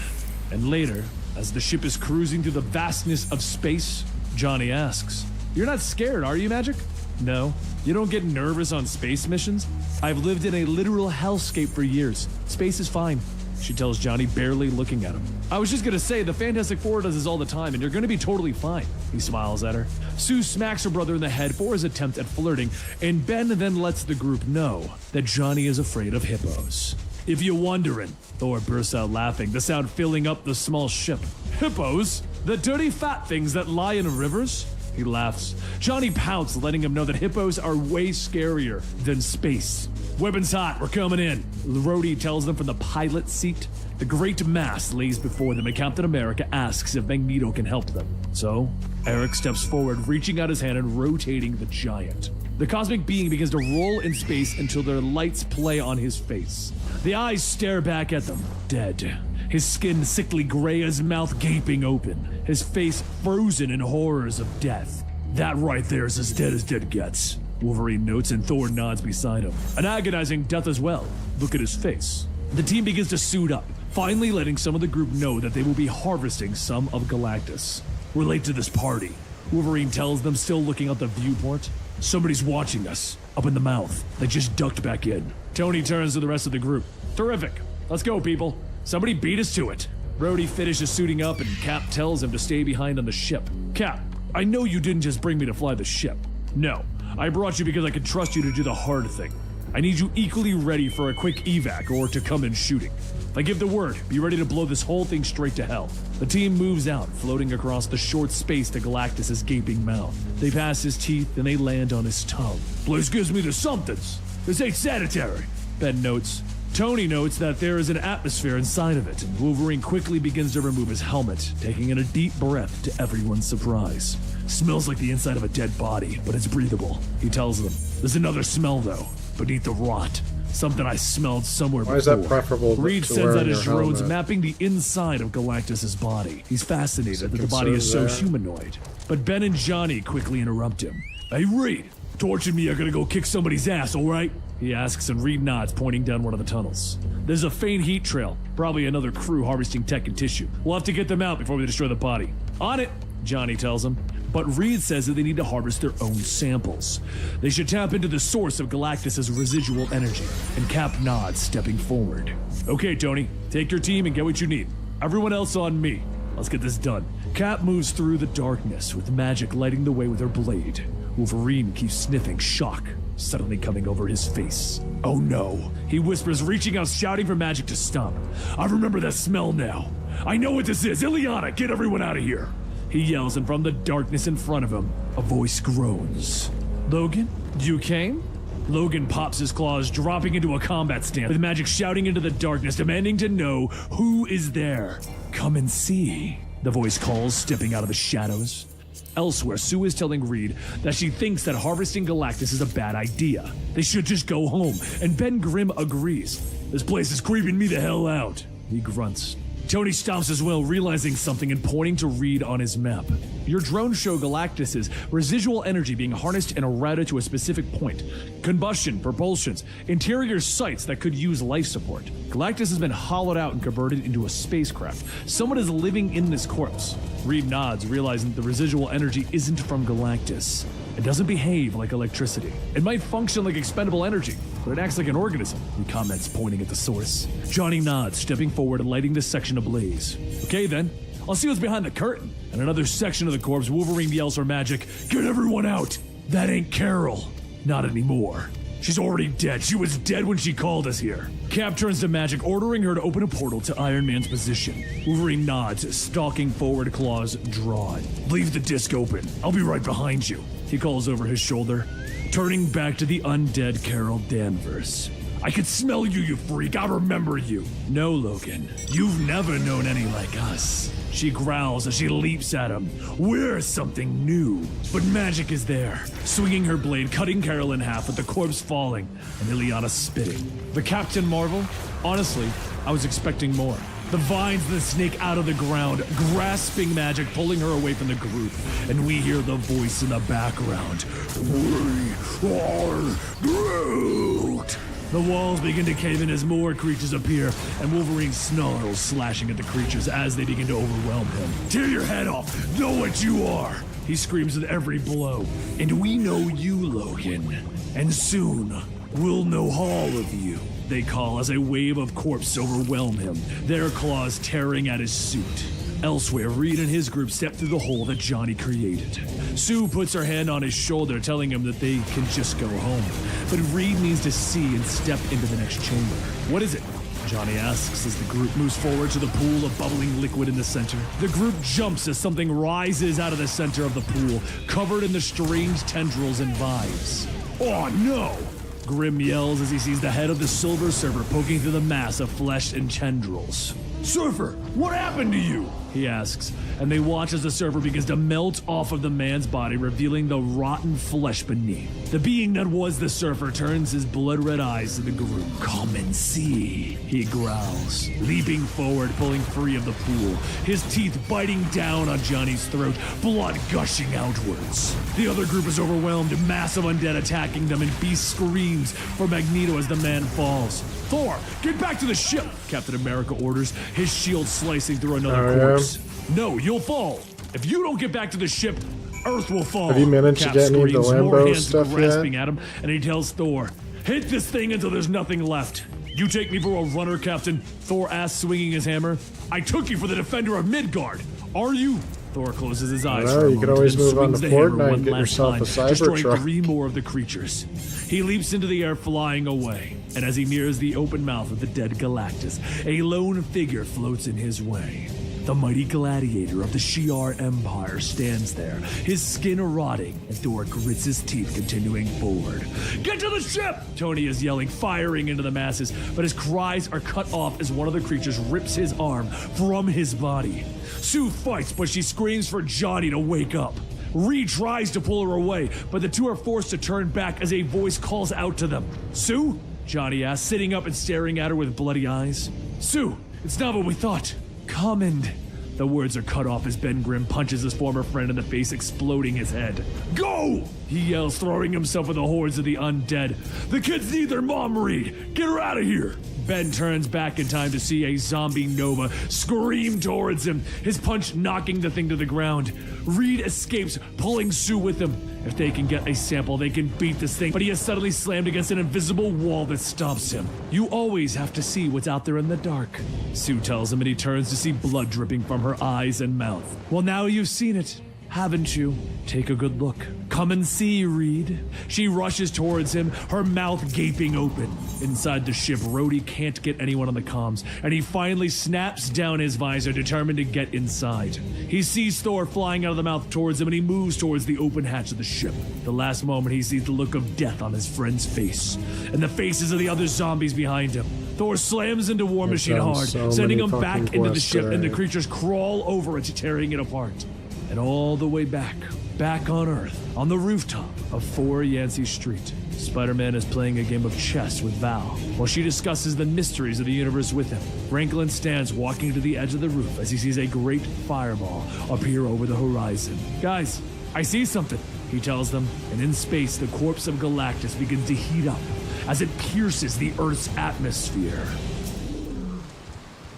And later, as the ship is cruising through the vastness of space, Johnny asks, "You're not scared, are you, Magic?" "No. You don't get nervous on space missions? I've lived in a literal hellscape for years. Space is fine," she tells Johnny, barely looking at him. "I was just gonna say, the Fantastic Four does this all the time, and you're gonna be totally fine," he smiles at her. Sue smacks her brother in the head for his attempt at flirting, and Ben then lets the group know that Johnny is afraid of hippos. "If you're wondering," Thor bursts out laughing, the sound filling up the small ship. "Hippos? The dirty fat things that lie in rivers?" He laughs. Johnny pouts, letting him know that hippos are way scarier than space. "Weapons hot, we're coming in," Rhodey tells them from the pilot seat. The great mass lays before them and Captain America asks if Magneto can help them. So, Eric steps forward, reaching out his hand and rotating the giant. The cosmic being begins to roll in space until their lights play on his face. The eyes stare back at them, dead. His skin sickly gray, his mouth gaping open, his face frozen in horrors of death. "That right there is as dead gets," Wolverine notes, and Thor nods beside him. An agonizing death as well. Look at his face. The team begins to suit up, finally letting some of the group know that they will be harvesting some of Galactus. "We're late to this party," Wolverine tells them, still looking out the viewport. "Somebody's watching us, up in the mouth. They just ducked back in." Tony turns to the rest of the group. "Terrific. Let's go, people. Somebody beat us to it." Rhodey finishes suiting up and Cap tells him to stay behind on the ship. "Cap, I know you didn't just bring me to fly the ship. No, I brought you because I could trust you to do the hard thing. I need you equally ready for a quick evac or to come in shooting." If I give the word, be ready to blow this whole thing straight to hell. The team moves out, floating across the short space to Galactus' gaping mouth. They pass his teeth, and they land on his tongue. Place gives me the somethings. This ain't sanitary, Ben notes. Tony notes that there is an atmosphere inside of it, and Wolverine quickly begins to remove his helmet, taking in a deep breath to everyone's surprise. Smells like the inside of a dead body, but it's breathable, he tells them. There's another smell, though, beneath the rot. Something I smelled somewhere before. Why is that preferable Reed to sends wearing out his your drones, helmet? mapping the inside of Galactus' body. He's fascinated that the body is so concerned there? humanoid. But Ben and Johnny quickly interrupt him. Hey, Reed, torching me, I gotta go kick somebody's ass, all right? He asks, and Reed nods, pointing down one of the tunnels. There's a faint heat trail, probably another crew harvesting tech and tissue. We'll have to get them out before we destroy the body. On it, Johnny tells him. But Reed says that they need to harvest their own samples. They should tap into the source of Galactus' residual energy, and Cap nods, stepping forward. Okay, Tony, take your team and get what you need. Everyone else on me. Let's get this done. Cap moves through the darkness, with Magic lighting the way with her blade. Wolverine keeps sniffing shock, suddenly coming over his face. Oh no, he whispers, reaching out, shouting for Magic to stop. I remember that smell now. I know what this is. Ileana, get everyone out of here. He yells, and from the darkness in front of him, a voice groans. Logan, you came? Logan pops his claws, dropping into a combat stance, with Magic shouting into the darkness, demanding to know who is there. Come and see, the voice calls, stepping out of the shadows. Elsewhere, Sue is telling Reed that she thinks that harvesting Galactus is a bad idea. They should just go home, and Ben Grimm agrees. This place is creeping me the hell out, he grunts. Tony stops as well, realizing something and pointing to Reed on his map. Your drones show Galactus' residual energy being harnessed and routed to a specific point. Combustion, propulsions, interior sites that could use life support. Galactus has been hollowed out and converted into a spacecraft. Someone is living in this corpse. Reed nods, realizing that the residual energy isn't from Galactus. It doesn't behave like electricity. It might function like expendable energy, but it acts like an organism, he comments, pointing at the source. Johnny nods, stepping forward and lighting the section ablaze. Okay then, I'll see what's behind the curtain. In another section of the corpse, Wolverine yells for Magic, get everyone out! That ain't Carol. Not anymore. She's already dead. She was dead when she called us here. Cap turns to Magic, ordering her to open a portal to Iron Man's position. Wolverine nods, stalking forward, claws drawn. Leave the disc open. I'll be right behind you, he calls over his shoulder, turning back to the undead Carol Danvers. I can smell you, you freak. I remember you. No, Logan. You've never known any like us. She growls as she leaps at him. We're something new. But Magic is there, swinging her blade, cutting Carol in half with the corpse falling and Ileana spitting. The Captain Marvel? Honestly, I was expecting more. The vines of the snake out of the ground, grasping Magic, pulling her away from the group. And we hear the voice in the background. We are Groot! The walls begin to cave in as more creatures appear, and Wolverine snarls, slashing at the creatures as they begin to overwhelm him. Tear your head off! Know what you are! He screams with every blow. And we know you, Logan. And soon, we'll know all of you, they call as a wave of corpses overwhelm him, their claws tearing at his suit. Elsewhere, Reed and his group step through the hole that Johnny created. Sue puts her hand on his shoulder, telling him that they can just go home. But Reed needs to see and step into the next chamber. What is it? Johnny asks as the group moves forward to the pool of bubbling liquid in the center. The group jumps as something rises out of the center of the pool, covered in the strange tendrils and vines. Oh no! Grimm yells as he sees the head of the Silver Surfer poking through the mass of flesh and tendrils. Surfer, what happened to you? He asks, and they watch as the Surfer begins to melt off of the man's body, revealing the rotten flesh beneath. The being that was the Surfer turns his blood-red eyes to the group. Come and see, he growls, leaping forward, pulling free of the pool, his teeth biting down on Johnny's throat, blood gushing outwards. The other group is overwhelmed, massive undead attacking them, and Beast screams for Magneto as the man falls. Thor, get back to the ship, Captain America orders, his shield slicing through another corpse. No, you'll fall. If you don't get back to the ship, Earth will fall. Have you managed Cap to get any of the screams, more Lambo hands stuff grasping yet? at him, and he tells Thor, hit this thing until there's nothing left. You take me for a runner, Captain? Thor asks, swinging his hammer. I took you for the defender of Midgard. Are you? Thor closes his eyes Well, for a you moment could always and then move on swings to the hammer Fortnite one and get last yourself time, a Cybertruck. destroying 3 more of the creatures. He leaps into the air, flying away, and as he nears the open mouth of the dead Galactus, a lone figure floats in his way. The mighty gladiator of the Shi'ar Empire stands there, his skin rotting, and Thor grits his teeth, continuing forward. Get to the ship! Tony is yelling, firing into the masses, but his cries are cut off as one of the creatures rips his arm from his body. Sue fights, but she screams for Johnny to wake up. Reed tries to pull her away, but the two are forced to turn back as a voice calls out to them. Sue? Johnny asks, sitting up and staring at her with bloody eyes. Sue, it's not what we thought. Come and... The words are cut off as Ben Grimm punches his former friend in the face, exploding his head. Go! He yells, throwing himself at the hordes of the undead. The kids need their mom, Reed! Get her out of here! Ben turns back in time to see a zombie Nova scream towards him, his punch knocking the thing to the ground. Reed escapes, pulling Sue with him. If they can get a sample, they can beat this thing, but he is suddenly slammed against an invisible wall that stops him. You always have to see what's out there in the dark, Sue tells him, and he turns to see blood dripping from her eyes and mouth. Well, now you've seen it, haven't you? Take a good look. Come and see, Reed. She rushes towards him, her mouth gaping open. Inside the ship, Rhodey can't get anyone on the comms, and he finally snaps down his visor, determined to get inside. He sees Thor flying out of the mouth towards him, and he moves towards the open hatch of the ship. The last moment, he sees the look of death on his friend's face, and the faces of the other zombies behind him. Thor slams into War Machine hard, sending him back into the ship, and the creatures crawl over it, tearing it apart. And all the way back on Earth, on the rooftop of 4 Yancey Street, Spider-Man is playing a game of chess with Val, while she discusses the mysteries of the universe with him. Franklin stands walking to the edge of the roof as he sees a great fireball appear over the horizon. Guys, I see something, he tells them, and in space, the corpse of Galactus begins to heat up as it pierces the Earth's atmosphere.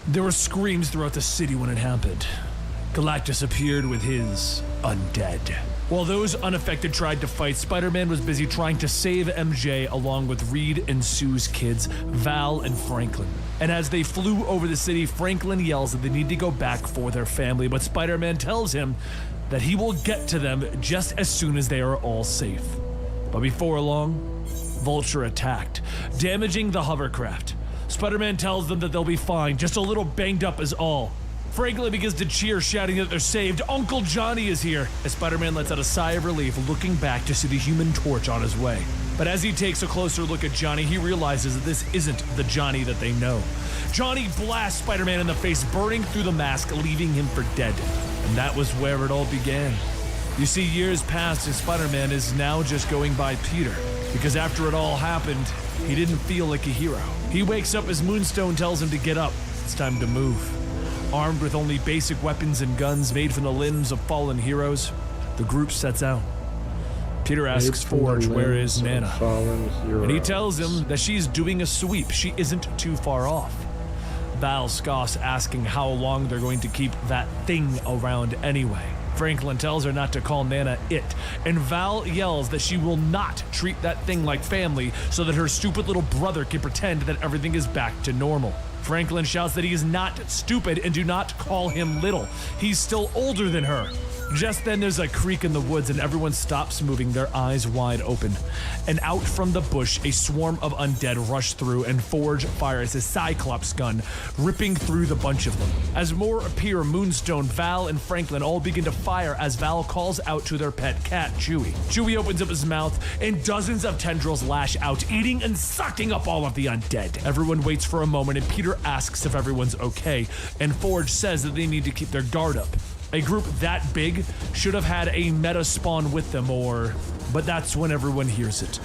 There were screams throughout the city when it happened. Galactus appeared with his undead. While those unaffected tried to fight, Spider-Man was busy trying to save MJ along with Reed and Sue's kids, Val and Franklin. And as they flew over the city, Franklin yells that they need to go back for their family, but Spider-Man tells him that he will get to them just as soon as they are all safe. But before long, Vulture attacked, damaging the hovercraft. Spider-Man tells them that they'll be fine, just a little banged up is all. Franklin begins to cheer, shouting that they're saved. Uncle Johnny is here, as Spider-Man lets out a sigh of relief, looking back to see the Human Torch on his way. But as he takes a closer look at Johnny, he realizes that this isn't the Johnny that they know. Johnny blasts Spider-Man in the face, burning through the mask, leaving him for dead. And that was where it all began. You see, years passed and Spider-Man is now just going by Peter, because after it all happened, he didn't feel like a hero. He wakes up as Moonstone tells him to get up. It's time to move. Armed with only basic weapons and guns made from the limbs of fallen heroes, the group sets out. Peter asks Forge where is Nana, and he tells him that she's doing a sweep. She isn't too far off. Val scoffs, asking how long they're going to keep that thing around anyway. Franklin tells her not to call Nana it, and Val yells that she will not treat that thing like family so that her stupid little brother can pretend that everything is back to normal. Franklin shouts that he is not stupid and do not call him little. He's still older than her. Just then there's a creak in the woods and everyone stops moving, their eyes wide open. And out from the bush, a swarm of undead rush through and Forge fires his Cyclops gun, ripping through the bunch of them. As more appear, Moonstone, Val, and Franklin all begin to fire as Val calls out to their pet cat, Chewie. Chewie opens up his mouth and dozens of tendrils lash out, eating and sucking up all of the undead. Everyone waits for a moment and Peter asks if everyone's okay, and Forge says that they need to keep their guard up. A group that big should have had a meta spawn with them but that's when everyone hears it.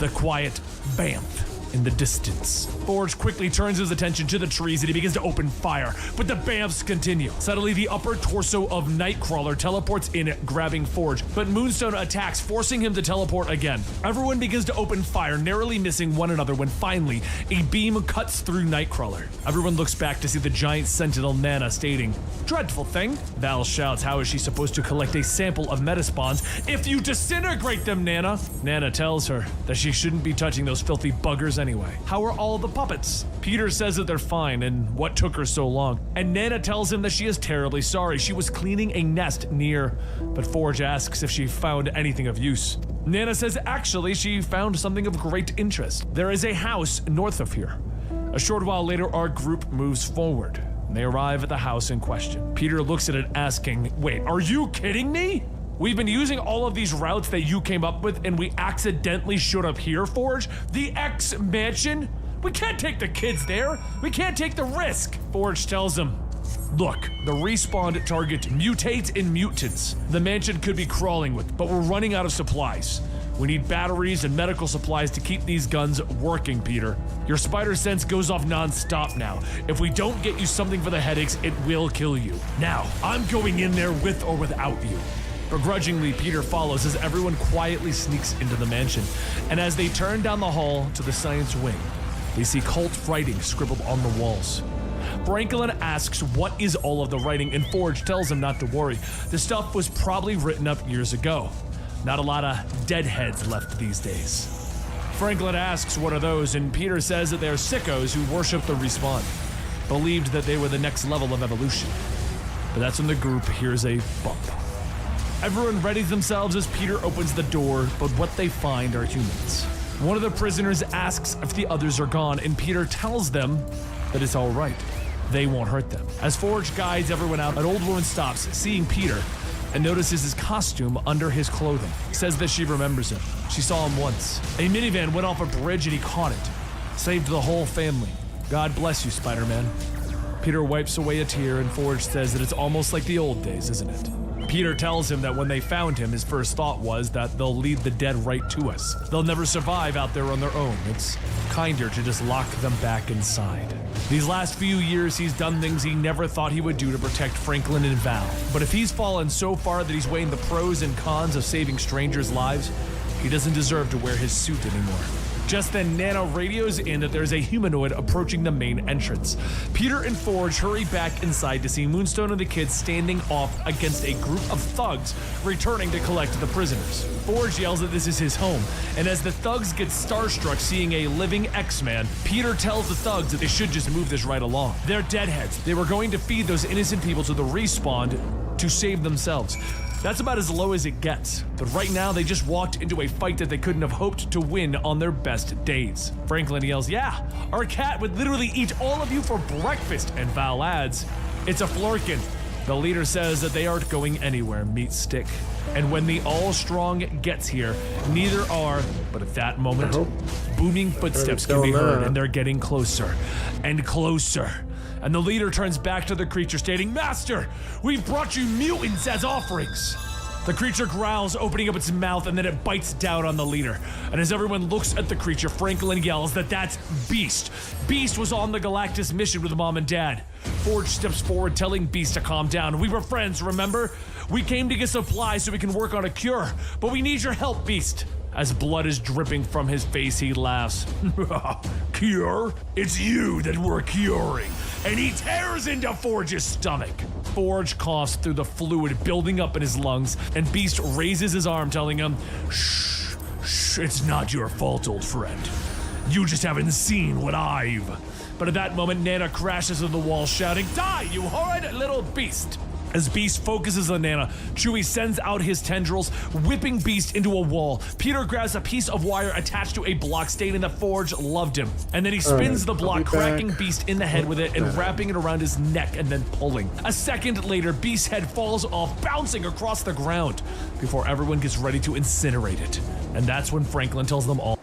The quiet BAMF in the distance. Forge quickly turns his attention to the trees and he begins to open fire, but the BAMFs continue. Suddenly, the upper torso of Nightcrawler teleports in, grabbing Forge, but Moonstone attacks, forcing him to teleport again. Everyone begins to open fire, narrowly missing one another when finally, a beam cuts through Nightcrawler. Everyone looks back to see the giant sentinel Nana, stating, "Dreadful thing." Val shouts, how is she supposed to collect a sample of metaspawns if you disintegrate them, Nana? Nana tells her that she shouldn't be touching those filthy buggers spiders anyway? How are all the puppets? Peter says that they're fine, and what took her so long? And Nana tells him that she is terribly sorry. She was cleaning a nest near, but Forge asks if she found anything of use. Nana says actually she found something of great interest. There is a house north of here. A short while later, our group moves forward. They arrive at the house in question. Peter looks at it asking, wait, are you kidding me? We've been using all of these routes that you came up with and we accidentally showed up here, Forge? The X Mansion? We can't take the kids there. We can't take the risk. Forge tells him, look, the respawned target mutates in mutants the mansion could be crawling with, but we're running out of supplies. We need batteries and medical supplies to keep these guns working, Peter. Your spider sense goes off non-stop now. If we don't get you something for the headaches, it will kill you. Now, I'm going in there with or without you. Begrudgingly, Peter follows as everyone quietly sneaks into the mansion. And as they turn down the hall to the science wing, they see cult writing scribbled on the walls. Franklin asks what is all of the writing, and Forge tells him not to worry. The stuff was probably written up years ago. Not a lot of deadheads left these days. Franklin asks what are those, and Peter says that they are sickos who worship the respawn. Believed that they were the next level of evolution. But that's when the group hears a bump. Everyone readies themselves as Peter opens the door, but what they find are humans. One of the prisoners asks if the others are gone, and Peter tells them that it's all right. They won't hurt them. As Forge guides everyone out, an old woman stops, seeing Peter, and notices his costume under his clothing. Says that she remembers him. She saw him once. A minivan went off a bridge and he caught it. Saved the whole family. God bless you, Spider-Man. Peter wipes away a tear and Forge says that it's almost like the old days, isn't it? Peter tells him that when they found him, his first thought was that they'll lead the dead right to us. They'll never survive out there on their own. It's kinder to just lock them back inside. These last few years, he's done things he never thought he would do to protect Franklin and Val. But if he's fallen so far that he's weighing the pros and cons of saving strangers' lives, he doesn't deserve to wear his suit anymore. Just then, Nana radios in that there's a humanoid approaching the main entrance. Peter and Forge hurry back inside to see Moonstone and the kids standing off against a group of thugs returning to collect the prisoners. Forge yells that this is his home, and as the thugs get starstruck seeing a living X-Man, Peter tells the thugs that they should just move this right along. They're deadheads. They were going to feed those innocent people to the respawn to save themselves. That's about as low as it gets, but right now they just walked into a fight that they couldn't have hoped to win on their best days. Franklin yells, yeah, our cat would literally eat all of you for breakfast, and Val adds, it's a florkin. The leader says that they aren't going anywhere, meat stick. And when the All-Strong gets here, neither are, but at that moment, booming footsteps can be heard and they're getting closer and closer. And the leader turns back to the creature stating, Master, we've brought you mutants as offerings. The creature growls, opening up its mouth, and then it bites down on the leader. And as everyone looks at the creature, Franklin yells that that's Beast. Beast was on the Galactus mission with Mom and Dad. Forge steps forward, telling Beast to calm down. We were friends, remember? We came to get supplies so we can work on a cure, but we need your help, Beast. As blood is dripping from his face, he laughs. Cure? It's you that we're curing. And he tears into Forge's stomach. Forge coughs through the fluid building up in his lungs, and Beast raises his arm, telling him, Shh, it's not your fault, old friend. You just haven't seen what I've. But at that moment, Nana crashes into the wall, shouting, Die, you horrid little beast! As Beast focuses on Nana, Chewie sends out his tendrils, whipping Beast into a wall. Peter grabs a piece of wire attached to a block, stating that Forge loved him. And then he spins the block, cracking Beast in the head with it and wrapping it around his neck and then pulling. A second later, Beast's head falls off, bouncing across the ground before everyone gets ready to incinerate it. And that's when Franklin tells them all.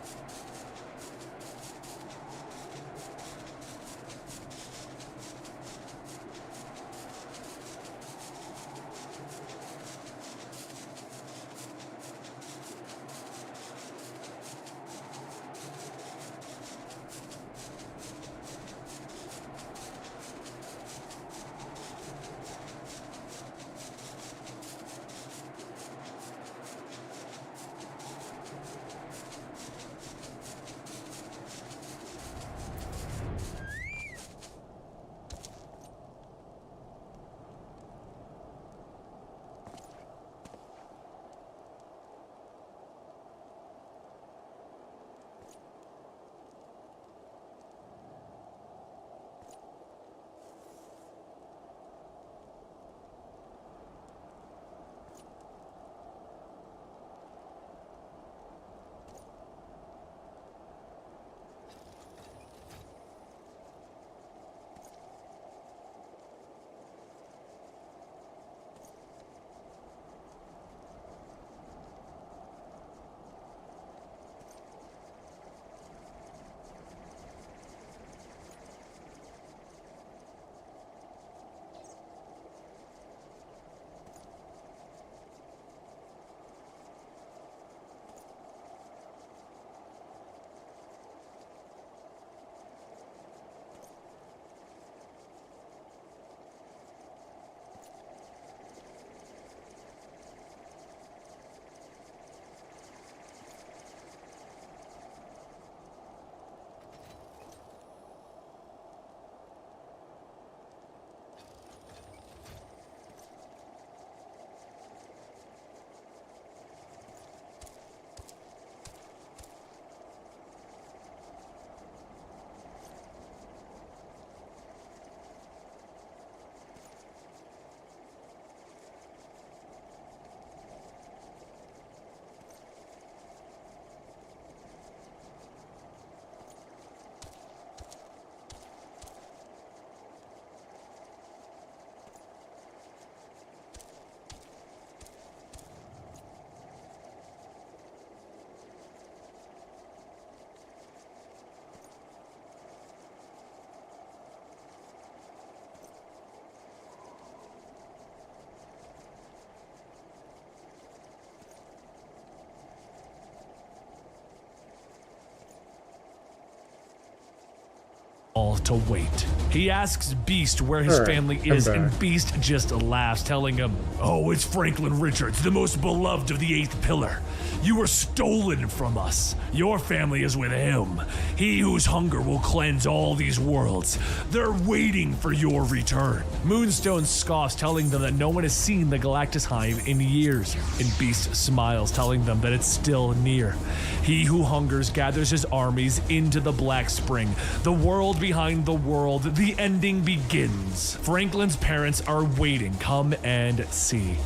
all to wait. He asks Beast where his All right, family I'm is, back. and Beast just laughs, telling him, "Oh, it's Franklin Richards, the most beloved of the 8th Pillar. You were stolen from us. Your family is with him. He whose hunger will cleanse all these worlds. They're waiting for your return." Moonstone scoffs, telling them that no one has seen the Galactus Hive in years, and Beast smiles, telling them that it's still near. He who hungers gathers his armies into the Black Spring, the world behind the world. The ending begins. Franklin's parents are waiting. Come and see.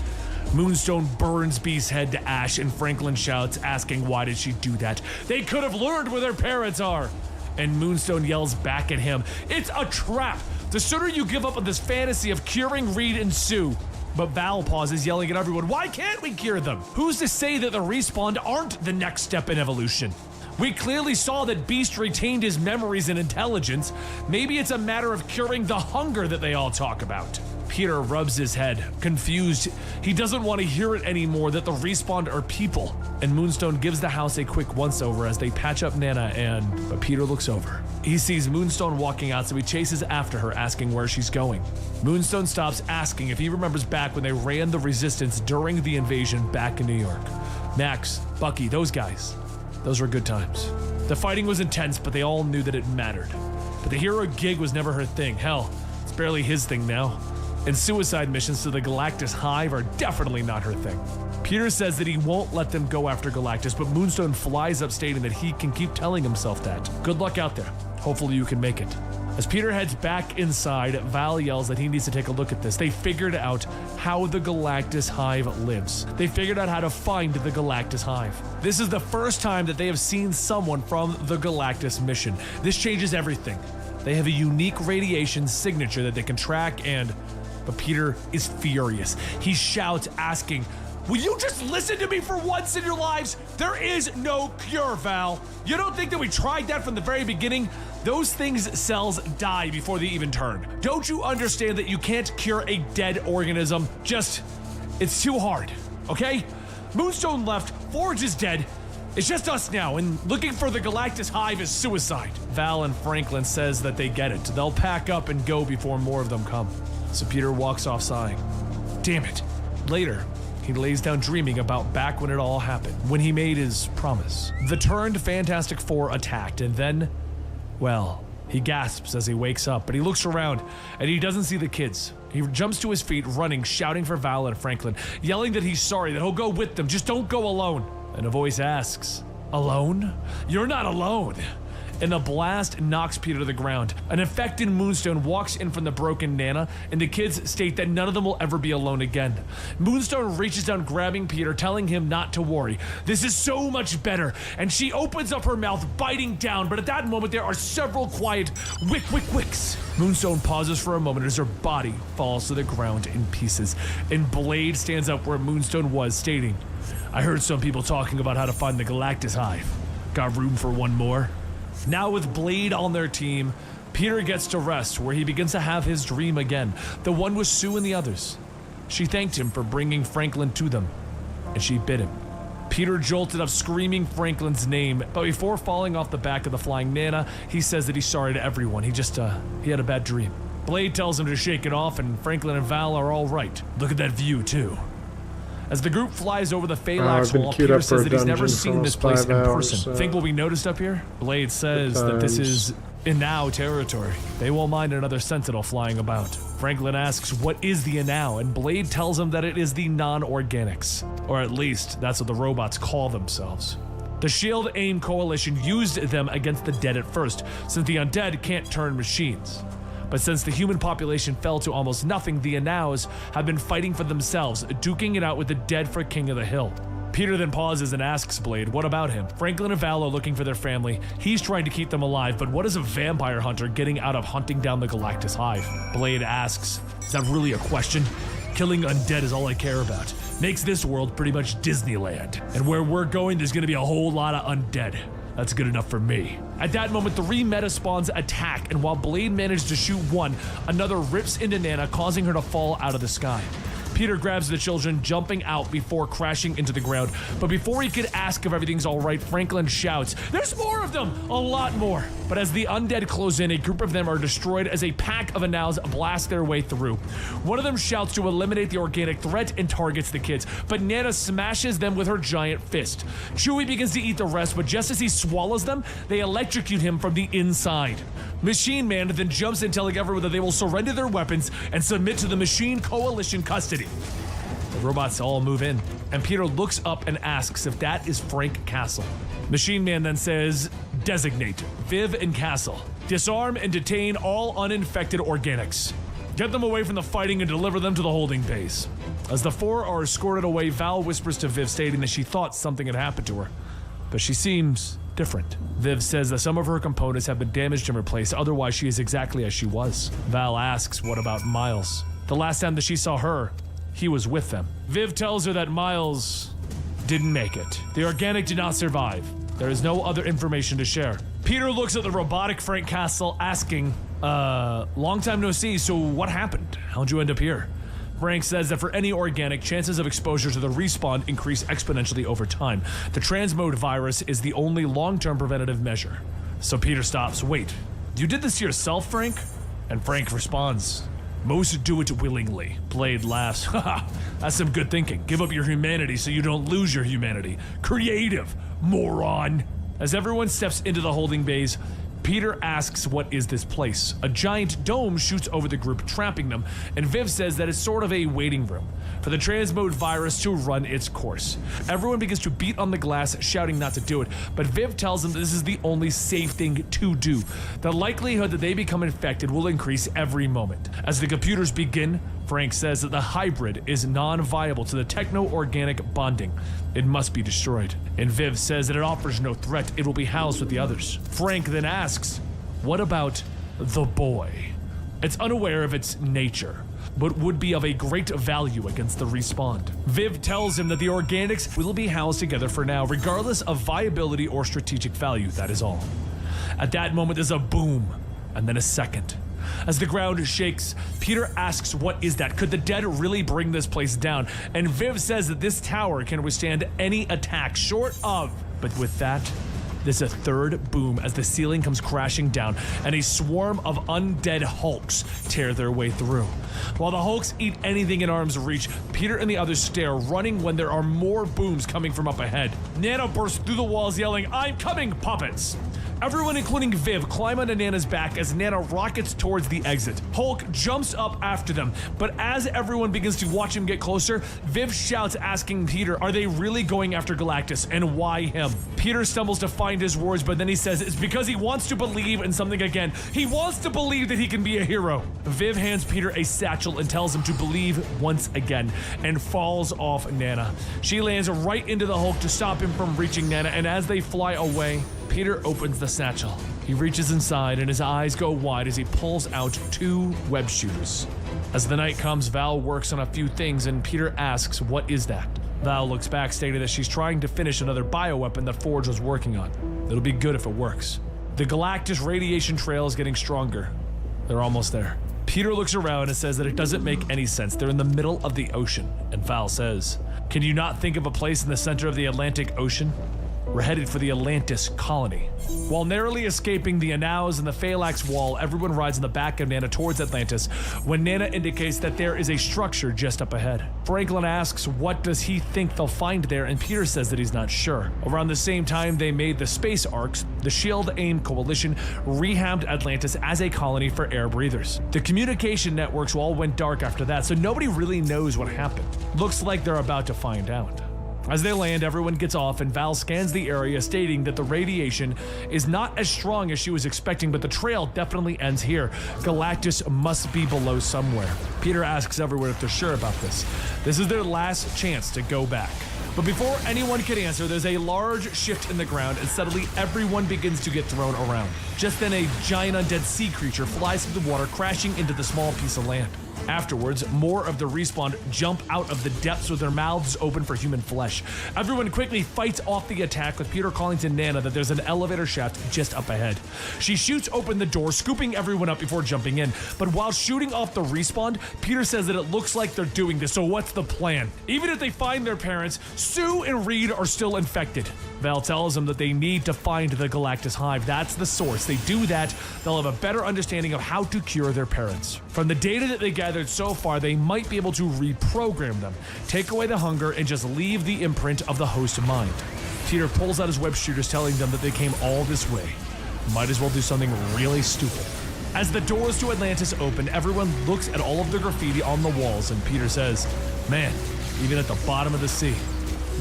Moonstone burns Beast's head to ash, and Franklin shouts, asking why did she do that? They could have learned where their parents are. And Moonstone yells back at him, "It's a trap! The sooner you give up on this fantasy of curing Reed and Sue." But Val pauses, yelling at everyone, "Why can't we cure them? Who's to say that the Respawn aren't the next step in evolution? We clearly saw that Beast retained his memories and intelligence. Maybe it's a matter of curing the hunger that they all talk about." Peter rubs his head, confused. He doesn't want to hear it anymore that the Respawn are people. And Moonstone gives the house a quick once-over as they patch up Nana but Peter looks over. He sees Moonstone walking out, so he chases after her, asking where she's going. Moonstone stops, asking if he remembers back when they ran the Resistance during the invasion back in New York. Max, Bucky, those guys. Those were good times. The fighting was intense, but they all knew that it mattered. But the hero gig was never her thing. Hell, it's barely his thing now. And suicide missions to the Galactus Hive are definitely not her thing. Peter says that he won't let them go after Galactus, but Moonstone flies up, stating that he can keep telling himself that. Good luck out there. Hopefully you can make it. As Peter heads back inside, Val yells that he needs to take a look at this. They figured out how the Galactus Hive lives. They figured out how to find the Galactus Hive. This is the first time that they have seen someone from the Galactus mission. This changes everything. They have a unique radiation signature that they can track But Peter is furious. He shouts, asking, "Will you just listen to me for once in your lives? There is no cure, Val. You don't think that we tried that from the very beginning? Those things' cells die before they even turn. Don't you understand that you can't cure a dead organism? It's too hard, okay? Moonstone left, Forge is dead. It's just us now, and looking for the Galactus Hive is suicide." Val and Franklin says that they get it. They'll pack up and go before more of them come. So Peter walks off sighing. Damn it. Later, he lays down dreaming about back when it all happened, when he made his promise. The turned Fantastic Four attacked, and then, well, he gasps as he wakes up, but he looks around, and he doesn't see the kids. He jumps to his feet, running, shouting for Val and Franklin, yelling that he's sorry, that he'll go with them, just don't go alone. And a voice asks, "Alone? You're not alone." And a blast knocks Peter to the ground. An infected Moonstone walks in from the broken Nana, and the kids state that none of them will ever be alone again. Moonstone reaches down, grabbing Peter, telling him not to worry. This is so much better. And she opens up her mouth, biting down, but at that moment there are several quiet wicks. Moonstone pauses for a moment as her body falls to the ground in pieces, and Blade stands up where Moonstone was, stating, "I heard some people talking about how to find the Galactus Hive. Got room for one more?" Now with Blade on their team, Peter gets to rest, where he begins to have his dream again, the one with Sue and the others. She thanked him for bringing Franklin to them, and she bit him. Peter jolted up, screaming Franklin's name, but before falling off the back of the flying Nana, he says that he's sorry to everyone. He had a bad dream. Blade tells him to shake it off, and Franklin and Val are all right. Look at that view, too. As the group flies over the Phalanx Wall, Peter says that he's never seen this place in person. Think we'll be noticed up here? Blade says that this is Inao territory. They won't mind another Sentinel flying about. Franklin asks, what is the Inao? And Blade tells him that it is the non-organics. Or at least, that's what the robots call themselves. The Shield AIM Coalition used them against the dead at first, since the undead can't turn machines. But since the human population fell to almost nothing, the Inaos have been fighting for themselves, duking it out with the dead for King of the Hill. Peter then pauses and asks Blade, what about him? Franklin and Val are looking for their family. He's trying to keep them alive, but what is a vampire hunter getting out of hunting down the Galactus Hive? Blade asks, is that really a question? Killing undead is all I care about. Makes this world pretty much Disneyland. And where we're going, there's gonna be a whole lot of undead. That's good enough for me. At that moment, 3 meta spawns attack, and while Blade managed to shoot one, another rips into Nana, causing her to fall out of the sky. Peter grabs the children, jumping out before crashing into the ground. But before he could ask if everything's all right, Franklin shouts, "There's more of them! A lot more!" But as the undead close in, a group of them are destroyed as a pack of Anaus blast their way through. One of them shouts to eliminate the organic threat and targets the kids, but Nana smashes them with her giant fist. Chewie begins to eat the rest, but just as he swallows them, they electrocute him from the inside. Machine Man then jumps in, telling everyone that they will surrender their weapons and submit to the Machine Coalition custody. The robots all move in, and Peter looks up and asks if that is Frank Castle. Machine Man then says, "Designate Viv and Castle. Disarm and detain all uninfected organics. Get them away from the fighting and deliver them to the holding base." As the four are escorted away, Val whispers to Viv, stating that she thought something had happened to her, but she seems different. Viv says that some of her components have been damaged and replaced, otherwise she is exactly as she was. Val asks what about Miles. The last time that she saw her, he was with them. Viv tells her that Miles didn't make it. The organic did not survive. There is no other information to share. Peter looks at the robotic Frank Castle, asking, long time no see, so what happened? How'd you end up here? Frank says that for any organic, chances of exposure to the respawn increase exponentially over time. The transmode virus is the only long-term preventative measure. So Peter stops. "Wait, you did this yourself, Frank?" And Frank responds, "Most do it willingly." Blade laughs. "Haha, that's some good thinking. Give up your humanity so you don't lose your humanity. Creative, moron." As everyone steps into the holding bays, Peter asks what is this place. A giant dome shoots over the group, trapping them, and Viv says that it's sort of a waiting room for the transmode virus to run its course. Everyone begins to beat on the glass, shouting not to do it, but Viv tells them that this is the only safe thing to do. The likelihood that they become infected will increase every moment. As the computers begin, Frank says that the hybrid is non-viable to the techno-organic bonding. It must be destroyed. And Viv says that it offers no threat. It will be housed with the others. Frank then asks, what about the boy? It's unaware of its nature, but would be of a great value against the respawn. Viv tells him that the organics will be housed together for now, regardless of viability or strategic value, that is all. At that moment, there's a boom, and then a second. As the ground shakes, Peter asks what is that? Could the dead really bring this place down? And Viv says that this tower can withstand any attack short of. But with that, there's a third boom as the ceiling comes crashing down and a swarm of undead Hulks tear their way through. While the Hulks eat anything in arm's reach, Peter and the others stare, running when there are more booms coming from up ahead. Nana bursts through the walls yelling, "I'm coming, puppets!" Everyone, including Viv, climb onto Nana's back as Nana rockets towards the exit. Hulk jumps up after them, but as everyone begins to watch him get closer, Viv shouts, asking Peter, are they really going after Galactus, and why him? Peter stumbles to find his words, but then he says it's because he wants to believe in something again. He wants to believe that he can be a hero. Viv hands Peter a satchel and tells him to believe once again, and falls off Nana. She lands right into the Hulk to stop him from reaching Nana, and as they fly away, Peter opens the satchel. He reaches inside and his eyes go wide as he pulls out 2 web shooters. As the night comes, Val works on a few things and Peter asks, what is that? Val looks back, stating that she's trying to finish another bioweapon that Forge was working on. It'll be good if it works. The Galactus radiation trail is getting stronger. They're almost there. Peter looks around and says that it doesn't make any sense. They're in the middle of the ocean. And Val says, can you not think of a place in the center of the Atlantic Ocean? We're headed for the Atlantis colony. While narrowly escaping the Anaus and the Phalanx wall, everyone rides on the back of Nana towards Atlantis when Nana indicates that there is a structure just up ahead. Franklin asks what does he think they'll find there, and Peter says that he's not sure. Around the same time they made the space arcs, the Shield-AIM coalition rehabbed Atlantis as a colony for air breathers. The communication networks all went dark after that, so nobody really knows what happened. Looks like they're about to find out. As they land, everyone gets off and Val scans the area, stating that the radiation is not as strong as she was expecting, but the trail definitely ends here. Galactus must be below somewhere. Peter asks everyone if they're sure about this. This is their last chance to go back. But before anyone can answer, there's a large shift in the ground and suddenly everyone begins to get thrown around. Just then a giant undead sea creature flies through the water, crashing into the small piece of land. Afterwards, more of the respawn jump out of the depths with their mouths open for human flesh. Everyone quickly fights off the attack, with Peter calling to Nana that there's an elevator shaft just up ahead. She shoots open the door, scooping everyone up before jumping in. But while shooting off the respawn, Peter says that it looks like they're doing this, so what's the plan? Even if they find their parents, Sue and Reed are still infected. Val tells them that they need to find the Galactus Hive. That's the source. They do that, they'll have a better understanding of how to cure their parents. From the data that they gathered so far, they might be able to reprogram them, take away the hunger, and just leave the imprint of the host mind. Peter pulls out his web shooters, telling them that they came all this way. Might as well do something really stupid. As the doors to Atlantis open, everyone looks at all of the graffiti on the walls, and Peter says, "Man, even at the bottom of the sea."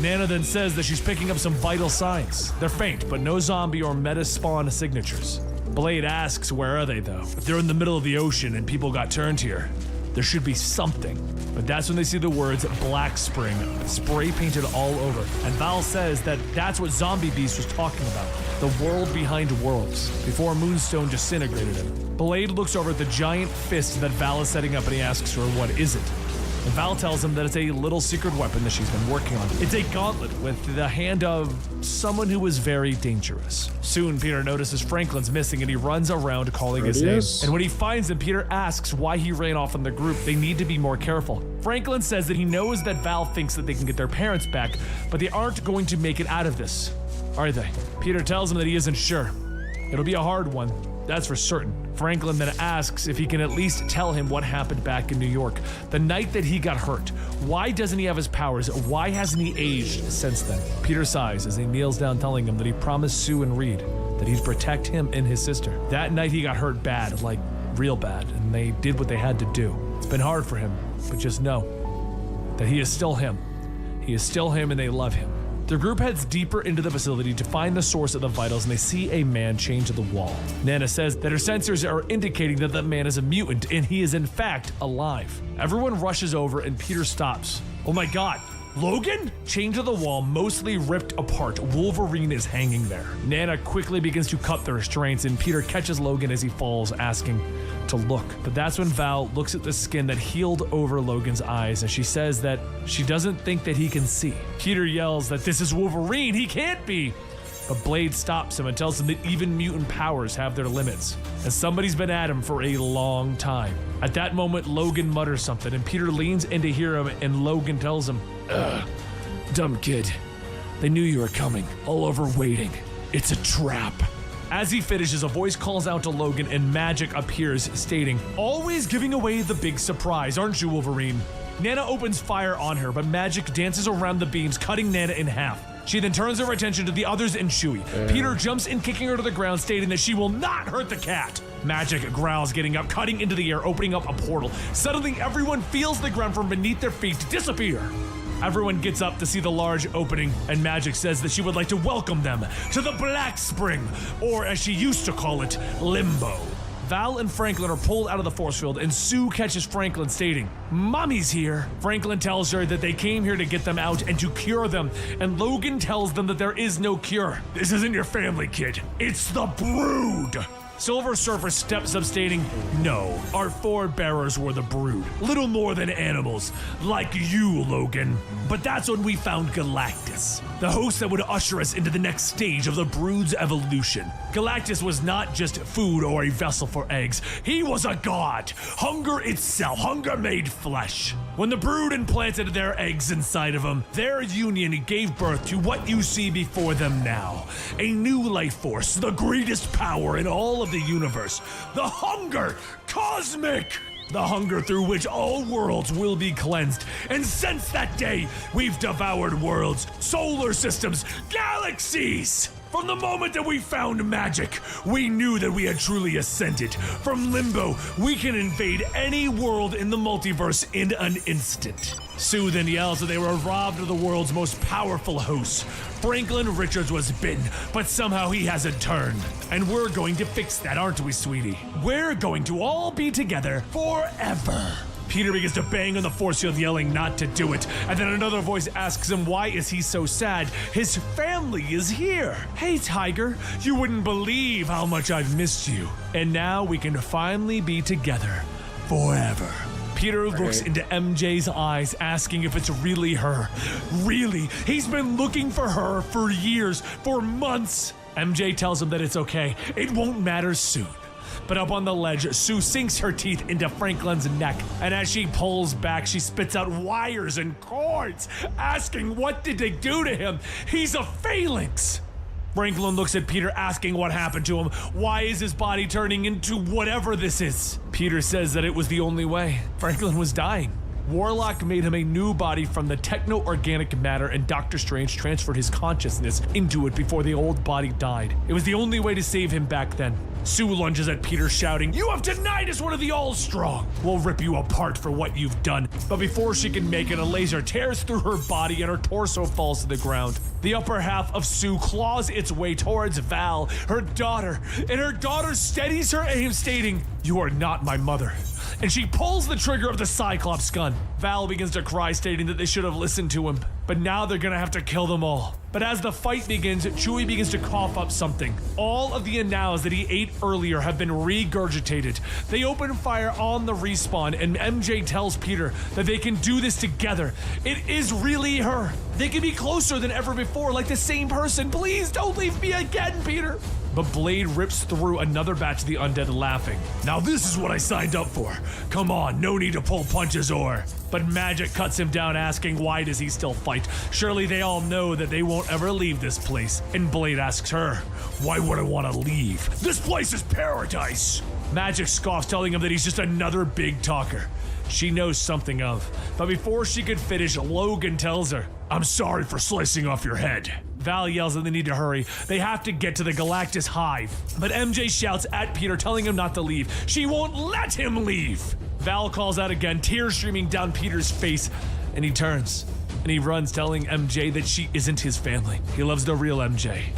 Nana then says that she's picking up some vital signs. They're faint, but no zombie or meta-spawn signatures. Blade asks where are they, though? If they're in the middle of the ocean and people got turned here, there should be something. But that's when they see the words Black Spring spray painted all over. And Val says that that's what Zombie Beast was talking about. The world behind worlds, before Moonstone disintegrated him. Blade looks over at the giant fist that Val is setting up, and he asks her, what is it? And Val tells him that it's a little secret weapon that she's been working on. It's a gauntlet with the hand of someone who is very dangerous. Soon, Peter notices Franklin's missing, and he runs around calling his name. And when he finds him, Peter asks why he ran off in the group. They need to be more careful. Franklin says that he knows that Val thinks that they can get their parents back, but they aren't going to make it out of this, are they? Peter tells him that he isn't sure. It'll be a hard one, that's for certain. Franklin then asks if he can at least tell him what happened back in New York, the night that he got hurt. Why doesn't he have his powers? Why hasn't he aged since then? Peter sighs as he kneels down, telling him that he promised Sue and Reed that he'd protect him and his sister. That night he got hurt bad, like real bad, and they did what they had to do. It's been hard for him, but just know that he is still him. He is still him, and they love him. The group heads deeper into the facility to find the source of the vitals, and they see a man chained to the wall. Nana says that her sensors are indicating that the man is a mutant, and he is in fact alive. Everyone rushes over, and Peter stops. Oh my god, Logan? Chained to the wall, mostly ripped apart, Wolverine is hanging there. Nana quickly begins to cut the restraints, and Peter catches Logan as he falls, asking to look. But that's when Val looks at the skin that healed over Logan's eyes, and she says that she doesn't think that he can see. Peter yells that this is Wolverine, he can't be! But Blade stops him and tells him that even mutant powers have their limits, and somebody's been at him for a long time. At that moment, Logan mutters something, and Peter leans in to hear him, and Logan tells him, dumb kid. They knew you were coming, all over waiting. It's a trap. As he finishes, a voice calls out to Logan, and Magic appears, stating, always giving away the big surprise, aren't you, Wolverine? Nana opens fire on her, but Magic dances around the beams, cutting Nana in half. She then turns her attention to the others and Chewie. Peter jumps in, kicking her to the ground, stating that she will not hurt the cat. Magic growls, getting up, cutting into the air, opening up a portal. Suddenly, everyone feels the ground from beneath their feet disappear. Everyone gets up to see the large opening, and Magic says that she would like to welcome them to the Black Spring, or as she used to call it, Limbo. Val and Franklin are pulled out of the force field, and Sue catches Franklin, stating, Mommy's here. Franklin tells her that they came here to get them out and to cure them, and Logan tells them that there is no cure. This isn't your family, kid. It's the Brood. Silver Surfer steps up, stating, no, our forebearers were the Brood. Little more than animals, like you, Logan. But that's when we found Galactus, the host that would usher us into the next stage of the Brood's evolution. Galactus was not just food or a vessel for eggs. He was a god. Hunger itself. Hunger made flesh. When the Brood implanted their eggs inside of him, their union gave birth to what you see before them now. A new life force, the greatest power in all of the universe. The Hunger Cosmic! The hunger through which all worlds will be cleansed. And since that day, we've devoured worlds, solar systems, galaxies! From the moment that we found Magic, we knew that we had truly ascended. From Limbo, we can invade any world in the multiverse in an instant. Sue then yells that they were robbed of the world's most powerful host. Franklin Richards was bitten, but somehow he hasn't turned. And we're going to fix that, aren't we, sweetie? We're going to all be together forever. Peter begins to bang on the force field, yelling not to do it. And then another voice asks him why is he so sad? His family is here. Hey, Tiger, you wouldn't believe how much I've missed you. And now we can finally be together forever. Peter looks into MJ's eyes, asking if it's really her. Really? He's been looking for her for years, for months. MJ tells him that it's okay. It won't matter soon. But up on the ledge, Sue sinks her teeth into Franklin's neck, and as she pulls back, she spits out wires and cords, asking what did they do to him? He's a phalanx! Franklin looks at Peter, asking what happened to him. Why is his body turning into whatever this is? Peter says that it was the only way. Franklin was dying. Warlock made him a new body from the techno-organic matter, and Doctor Strange transferred his consciousness into it before the old body died. It was the only way to save him back then. Sue lunges at Peter, shouting, "You have denied us one of the All-Strong! We'll rip you apart for what you've done." But before she can make it, a laser tears through her body and her torso falls to the ground. The upper half of Sue claws its way towards Val, her daughter, and her daughter steadies her aim, stating, "You are not my mother." And she pulls the trigger of the Cyclops gun. Val begins to cry, stating that they should have listened to him. But now they're gonna have to kill them all. But as the fight begins, Chewie begins to cough up something. All of the anows that he ate earlier have been regurgitated. They open fire on the respawn, and MJ tells Peter that they can do this together. It is really her. They can be closer than ever before, like the same person. Please don't leave me again, Peter. But Blade rips through another batch of the undead, laughing. "Now this is what I signed up for. Come on, no need to pull punches or..." But Magic cuts him down, asking why does he still fight? Surely they all know that they won't ever leave this place. And Blade asks her, "Why would I want to leave? This place is paradise!" Magic scoffs, telling him that he's just another big talker. She knows something of. But before she could finish, Logan tells her, "I'm sorry for slicing off your head." Val yells that they need to hurry. They have to get to the Galactus Hive. But MJ shouts at Peter, telling him not to leave. She won't let him leave! Val calls out again, tears streaming down Peter's face, and he turns. And he runs, telling MJ that she isn't his family. He loves the real MJ,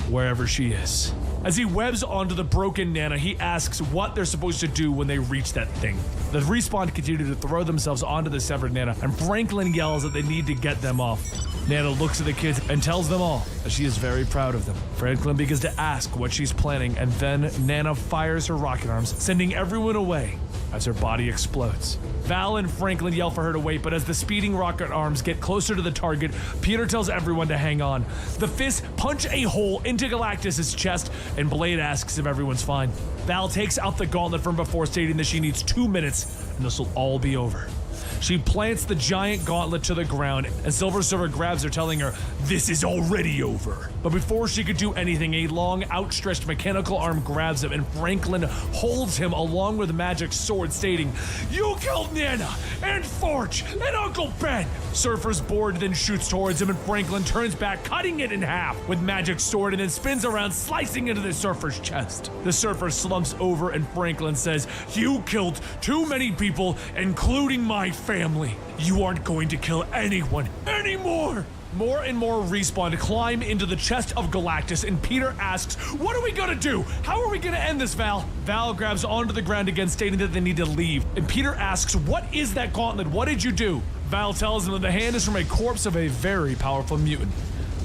wherever she is. As he webs onto the broken Nana, he asks what they're supposed to do when they reach that thing. The Respawn continue to throw themselves onto the severed Nana, and Franklin yells that they need to get them off. Nana looks at the kids and tells them all that she is very proud of them. Franklin begins to ask what she's planning, and then Nana fires her rocket arms, sending everyone away as her body explodes. Val and Franklin yell for her to wait, but as the speeding rocket arms get closer to the target, Peter tells everyone to hang on. The fists punch a hole into Galactus' chest, and Blade asks if everyone's fine. Val takes out the gauntlet from before, stating that she needs 2 minutes, and this will all be over. She plants the giant gauntlet to the ground, and Silver Surfer grabs her, telling her, "This is already over." But before she could do anything, a long, outstretched mechanical arm grabs him, and Franklin holds him along with Magic's sword, stating, "You killed Nana, and Forge, and Uncle Ben!" Surfer's board then shoots towards him, and Franklin turns back, cutting it in half with Magic's sword, and then spins around, slicing into the Surfer's chest. The Surfer slumps over, and Franklin says, "You killed too many people, including my family. You aren't going to kill anyone anymore." More and more Respawn to climb into the chest of Galactus, and Peter asks, "What are we gonna do? How are we gonna end this, Val?" Val grabs onto the ground again, stating that they need to leave, and Peter asks, "What is that gauntlet? What did you do?" Val tells him that the hand is from a corpse of a very powerful mutant.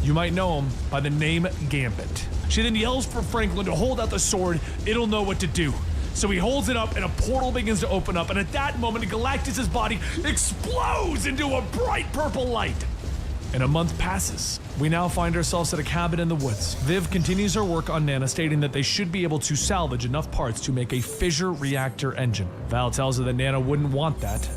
You might know him by the name Gambit. She then yells for Franklin to hold out the sword. It'll know what to do. So he holds it up, and a portal begins to open up, and at that moment, Galactus' body explodes into a bright purple light. And a month passes. We now find ourselves at a cabin in the woods. Viv continues her work on Nana, stating that they should be able to salvage enough parts to make a fissure reactor engine. Val tells her that Nana wouldn't want that.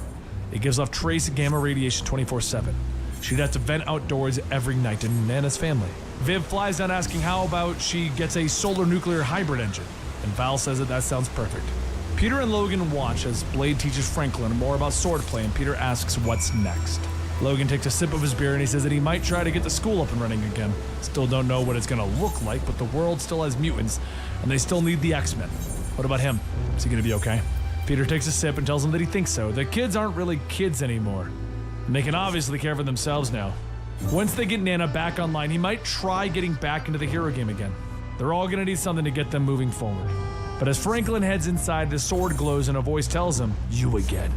It gives off trace gamma radiation 24/7. She'd have to vent outdoors every night in Nana's family. Viv flies down, asking how about she gets a solar nuclear hybrid engine, and Val says that sounds perfect. Peter and Logan watch as Blade teaches Franklin more about swordplay, and Peter asks what's next. Logan takes a sip of his beer, and he says that he might try to get the school up and running again. Still don't know what it's gonna look like, but the world still has mutants, and they still need the X-Men. What about him? Is he gonna be okay? Peter takes a sip and tells him that he thinks so. The kids aren't really kids anymore, and they can obviously care for themselves now. Once they get Nana back online, he might try getting back into the hero game again. They're all gonna need something to get them moving forward. But as Franklin heads inside, the sword glows and a voice tells him, "You again,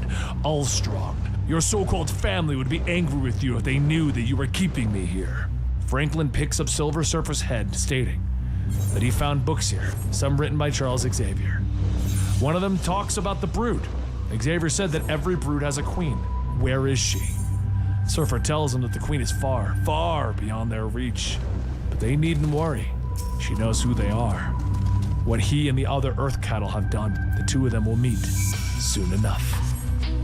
Allstrong. Your so-called family would be angry with you if they knew that you were keeping me here." Franklin picks up Silver Surfer's head, stating that he found books here, some written by Charles Xavier. One of them talks about the Brood, Xavier said that every brood has a queen. Where is she? Surfer tells him that the queen is far, far beyond their reach. But they needn't worry. She knows who they are. What he and the other Earth cattle have done, the two of them will meet soon enough.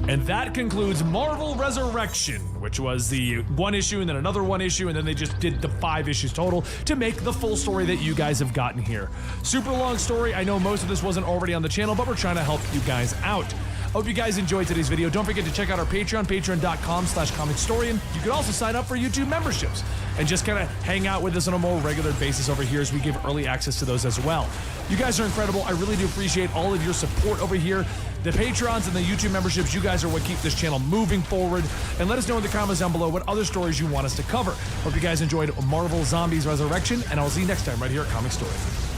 And that concludes Marvel Resurrection, which was the one issue and then another one issue, and then they just did the 5 issues total to make the full story that you guys have gotten here. Super long story. I know most of this wasn't already on the channel, but we're trying to help you guys out. Hope you guys enjoyed today's video. Don't forget to check out our Patreon, patreon.com/Comicstorian. You can also sign up for YouTube memberships and just kind of hang out with us on a more regular basis over here as we give early access to those as well. You guys are incredible. I really do appreciate all of your support over here. The Patrons and the YouTube memberships, you guys are what keep this channel moving forward. And let us know in the comments down below what other stories you want us to cover. Hope you guys enjoyed Marvel Zombies Resurrection, and I'll see you next time right here at Comicstorian.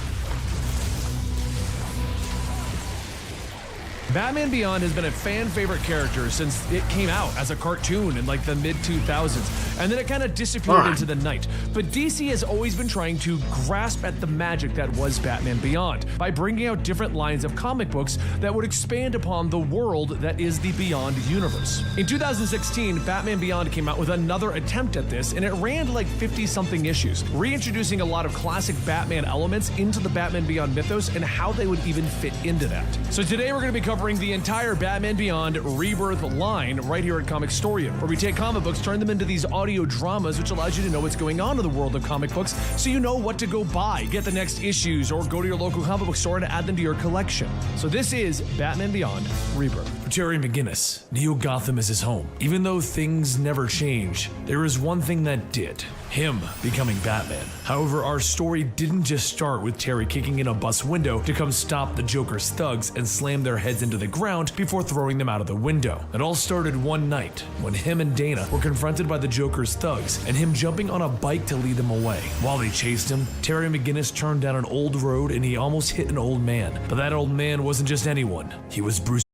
Batman Beyond has been a fan favorite character since it came out as a cartoon in like the mid-2000s, and then it kind of disappeared into the night. But DC has always been trying to grasp at the magic that was Batman Beyond by bringing out different lines of comic books that would expand upon the world that is the Beyond universe. In 2016, Batman Beyond came out with another attempt at this, and it ran like 50-something issues, reintroducing a lot of classic Batman elements into the Batman Beyond mythos and how they would even fit into that. So today we're going to be covering the entire Batman Beyond Rebirth line right here at Comicstorian, where we take comic books, turn them into these audio dramas, which allows you to know what's going on in the world of comic books, so you know what to go buy, get the next issues, or go to your local comic book store and add them to your collection. So this is Batman Beyond Rebirth. For Terry McGinnis, Neo Gotham is his home. Even though things never change, there is one thing that did. Him becoming Batman. However, our story didn't just start with Terry kicking in a bus window to come stop the Joker's thugs and slam their heads into the ground before throwing them out of the window. It all started one night when him and Dana were confronted by the Joker's thugs and him jumping on a bike to lead them away. While they chased him, Terry McGinnis turned down an old road and he almost hit an old man. But that old man wasn't just anyone. He was Bruce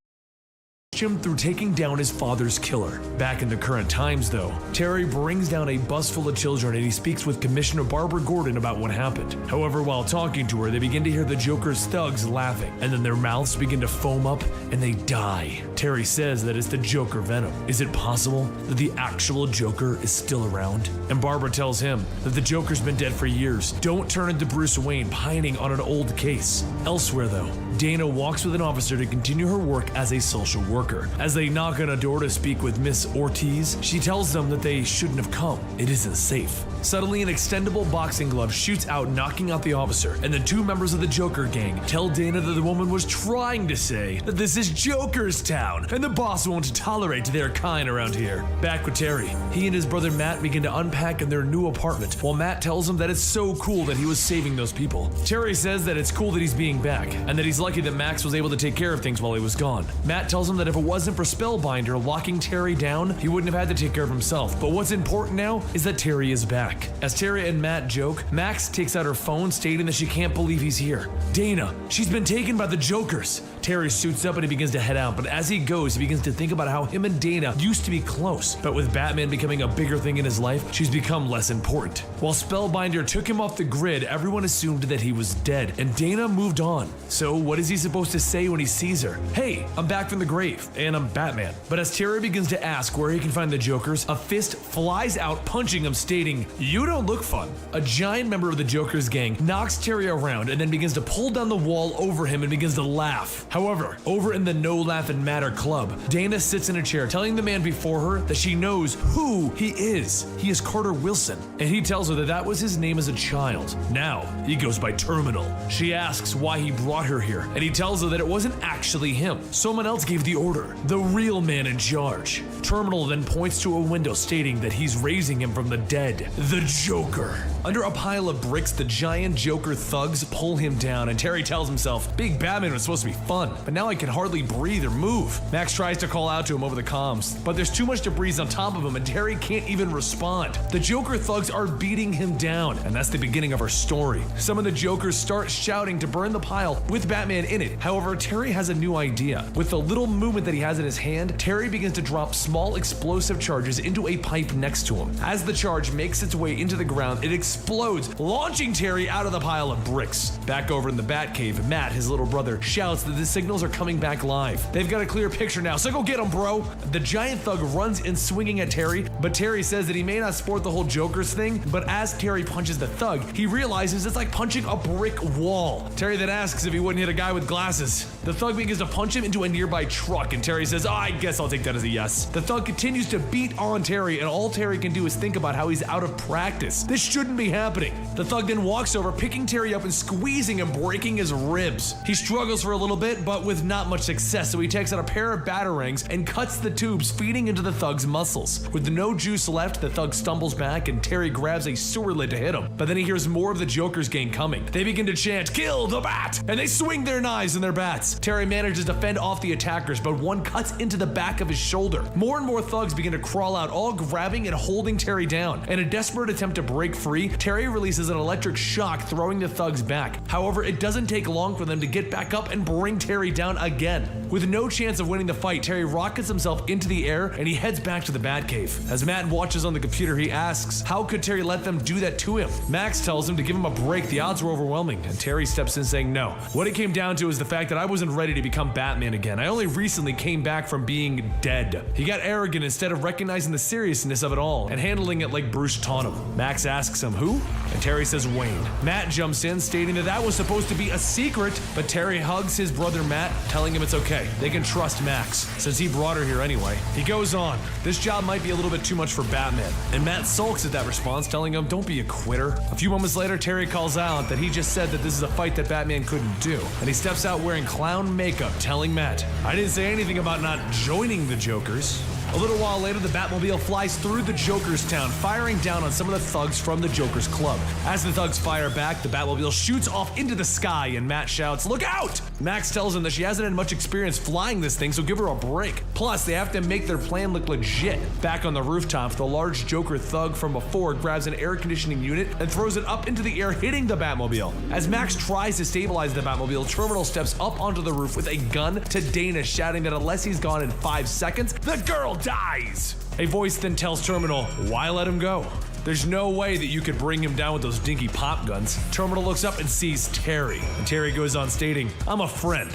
him through taking down his father's killer. Back in the current times though, Terry brings down a bus full of children and he speaks with Commissioner Barbara Gordon about what happened. However, while talking to her, they begin to hear the Joker's thugs laughing, and then their mouths begin to foam up and they die. Terry says that it's the Joker venom. Is it possible that the actual Joker is still around? And Barbara tells him that the Joker's been dead for years. Don't turn into Bruce Wayne pining on an old case. Elsewhere though, Dana walks with an officer to continue her work as a social worker. As they knock on a door to speak with Miss Ortiz, she tells them that they shouldn't have come. It isn't safe. Suddenly, an extendable boxing glove shoots out, knocking out the officer, and the 2 members of the Joker gang tell Dana that the woman was trying to say that this is Joker's town, and the boss won't tolerate their kind around here. Back with Terry, he and his brother Matt begin to unpack in their new apartment, while Matt tells him that it's so cool that he was saving those people. Terry says that it's cool that he's being back, and that he's lucky that Max was able to take care of things while he was gone. Matt tells him that if it wasn't for Spellbinder locking Terry down, he wouldn't have had to take care of himself. But what's important now is that Terry is back. As Terry and Matt joke, Max takes out her phone stating that she can't believe he's here. Dana, she's been taken by the Jokers. Terry suits up and he begins to head out, but as he goes, he begins to think about how him and Dana used to be close. But with Batman becoming a bigger thing in his life, she's become less important. While Spellbinder took him off the grid, everyone assumed that he was dead, and Dana moved on. So what is he supposed to say when he sees her? Hey, I'm back from the grave, and I'm Batman. But as Terry begins to ask where he can find the Jokers, a fist flies out, punching him, stating, "You don't look fun." A giant member of the Joker's gang knocks Terry around and then begins to pull down the wall over him and begins to laugh. However, over in the No Laughin' Matter club, Dana sits in a chair telling the man before her that she knows who he is. He is Carter Wilson, and he tells her that that was his name as a child. Now, he goes by Terminal. She asks why he brought her here, and he tells her that it wasn't actually him. Someone else gave the order, the real man in charge. Terminal then points to a window stating that he's raising him from the dead, the Joker. Under a pile of bricks, the giant Joker thugs pull him down, and Terry tells himself, Big Batman was supposed to be fun, but now I can hardly breathe or move. Max tries to call out to him over the comms, but there's too much debris on top of him and Terry can't even respond. The Joker thugs are beating him down, and that's the beginning of our story. Some of the Jokers start shouting to burn the pile with Batman in it. However, Terry has a new idea. With the little movement equipment that he has in his hand, Terry begins to drop small explosive charges into a pipe next to him. As the charge makes its way into the ground, it explodes, launching Terry out of the pile of bricks. Back over in the Batcave, Matt, his little brother, shouts that the signals are coming back live. They've got a clear picture now, so go get him, bro. The giant thug runs in swinging at Terry, but Terry says that he may not sport the whole Joker's thing, but as Terry punches the thug, he realizes it's like punching a brick wall. Terry then asks if he wouldn't hit a guy with glasses. The thug begins to punch him into a nearby truck, and Terry says, I guess I'll take that as a yes. The thug continues to beat on Terry, and all Terry can do is think about how he's out of practice. This shouldn't be happening. The thug then walks over, picking Terry up and squeezing him, breaking his ribs. He struggles for a little bit, but with not much success, so he takes out a pair of batarangs and cuts the tubes feeding into the thug's muscles. With no juice left, the thug stumbles back, and Terry grabs a sewer lid to hit him. But then he hears more of the Joker's gang coming. They begin to chant, "Kill the bat!" and they swing their knives and their bats. Terry manages to fend off the attackers, but one cuts into the back of his shoulder. More and more thugs begin to crawl out, all grabbing and holding Terry down. In a desperate attempt to break free, Terry releases an electric shock, throwing the thugs back. However, it doesn't take long for them to get back up and bring Terry down again. With no chance of winning the fight, Terry rockets himself into the air and he heads back to the Batcave. As Matt watches on the computer, he asks, how could Terry let them do that to him? Max tells him to give him a break, the odds were overwhelming, and Terry steps in saying no. What it came down to is the fact that I wasn't ready to become Batman again. I only recently came back from being dead. He got arrogant instead of recognizing the seriousness of it all and handling it like Bruce taught him. Max asks him, who? And Terry says Wayne. Matt jumps in, stating that that was supposed to be a secret, but Terry hugs his brother Matt, telling him it's okay. They can trust Max, since he brought her here anyway. He goes on, this job might be a little bit too much for Batman, and Matt sulks at that response, telling him, don't be a quitter. A few moments later, Terry calls out that he just said that this is a fight that Batman couldn't do, and he steps out wearing clown makeup, telling Matt, I didn't say anything about not joining the Jokers. A little while later, the Batmobile flies through the Joker's town, firing down on some of the thugs from the Joker's club. As the thugs fire back, the Batmobile shoots off into the sky, and Matt shouts, look out! Max tells him that she hasn't had much experience flying this thing, so give her a break. Plus, they have to make their plan look legit. Back on the rooftop, the large Joker thug from before grabs an air conditioning unit and throws it up into the air, hitting the Batmobile. As Max tries to stabilize the Batmobile, Terminal steps up onto the roof with a gun to Dana, shouting that unless he's gone in 5 seconds, the girl dies! A voice then tells Terminal, why let him go? There's no way that you could bring him down with those dinky pop guns. Terminal looks up and sees Terry. And Terry goes on stating, I'm a friend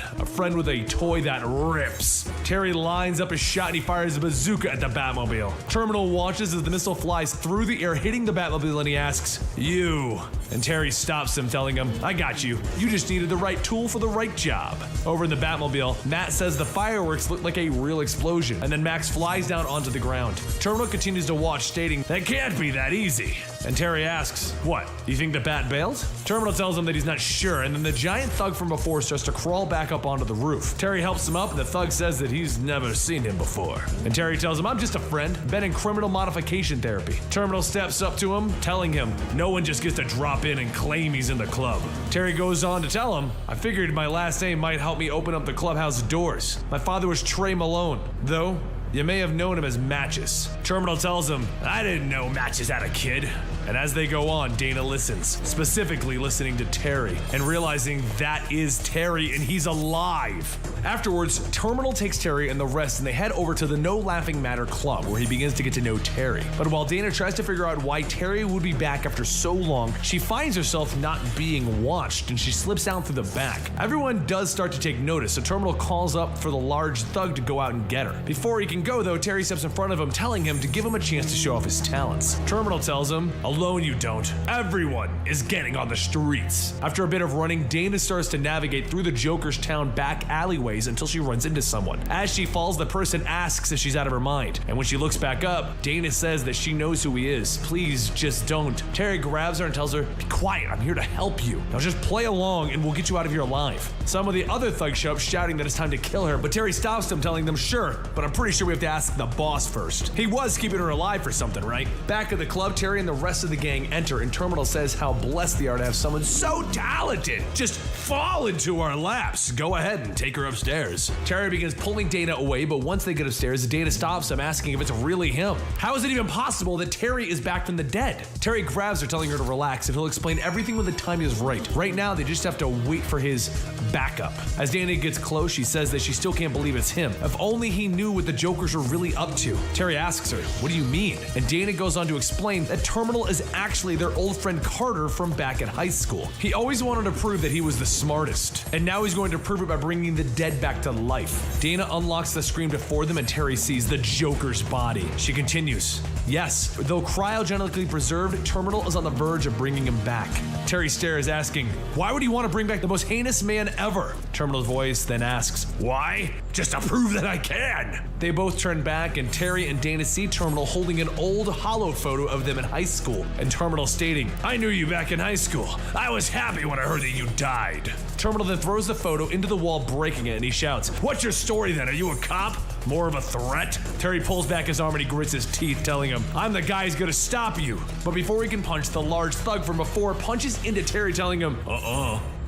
with a toy that rips. Terry lines up his shot and he fires a bazooka at the Batmobile. Terminal watches as the missile flies through the air, hitting the Batmobile, and he asks, you. And Terry stops him, telling him, I got you. You just needed the right tool for the right job. Over in the Batmobile, Matt says the fireworks look like a real explosion, and then Max flies down onto the ground. Terminal continues to watch, stating, that can't be that easy. And Terry asks, what, you think the Bat bailed? Terminal tells him that he's not sure, and then the giant thug from before starts to crawl back up onto the roof. Terry helps him up, and the thug says that he's never seen him before. And Terry tells him, I'm just a friend, been in criminal modification therapy. Terminal steps up to him, telling him, no one just gets to drop in and claim he's in the club. Terry goes on to tell him, I figured my last name might help me open up the clubhouse doors. My father was Trey Malone, though you may have known him as Matches. Terminal tells him, I didn't know Matches had a kid. And as they go on, Dana listens, specifically listening to Terry, and realizing that is Terry and he's alive. Afterwards, Terminal takes Terry and the rest and they head over to the No Laughing Matter Club, where he begins to get to know Terry. But while Dana tries to figure out why Terry would be back after so long, she finds herself not being watched and she slips down through the back. Everyone does start to take notice, so Terminal calls up for the large thug to go out and get her. Before he can go though, Terry steps in front of him, telling him to give him a chance to show off his talents. Terminal tells him, alone you don't. Everyone is getting on the streets. After a bit of running, Dana starts to navigate through the Joker's town back alleyways until she runs into someone. As she falls, the person asks if she's out of her mind. And when she looks back up, Dana says that she knows who he is. Please, just don't. Terry grabs her and tells her, be quiet, I'm here to help you. Now just play along and we'll get you out of here alive. Some of the other thugs show up shouting that it's time to kill her, but Terry stops them, telling them, sure, but I'm pretty sure we have to ask the boss first. He was keeping her alive for something, right? Back at the club, Terry and the rest of of the gang enter, and Terminal says how blessed they are to have someone so talented just fall into our laps. Go ahead and take her upstairs. Terry begins pulling Dana away, but once they get upstairs, Dana stops him, asking if it's really him. How is it even possible that Terry is back from the dead? Terry grabs her, telling her to relax, and he'll explain everything when the time is right. Right now, they just have to wait for his backup. As Dana gets close, she says that she still can't believe it's him. If only he knew what the Jokers were really up to. Terry asks her, what do you mean? And Dana goes on to explain that Terminal is actually their old friend Carter from back at high school. He always wanted to prove that he was the smartest, and now he's going to prove it by bringing the dead back to life. Dana unlocks the screen before them, and Terry sees the Joker's body. She continues, yes, though cryogenically preserved, Terminal is on the verge of bringing him back. Terry stares, asking, why would he want to bring back the most heinous man ever? Terminal's voice then asks, why? Just to prove that I can. They both turn back, and Terry and Dana see Terminal holding an old hollow photo of them in high school, and Terminal stating, I knew you back in high school. I was happy when I heard that you died. Terminal then throws the photo into the wall, breaking it, and he shouts, what's your story then? Are you a cop? More of a threat? Terry pulls back his arm and he grits his teeth, telling him, I'm the guy who's gonna stop you. But before he can punch, the large thug from before punches into Terry, telling him,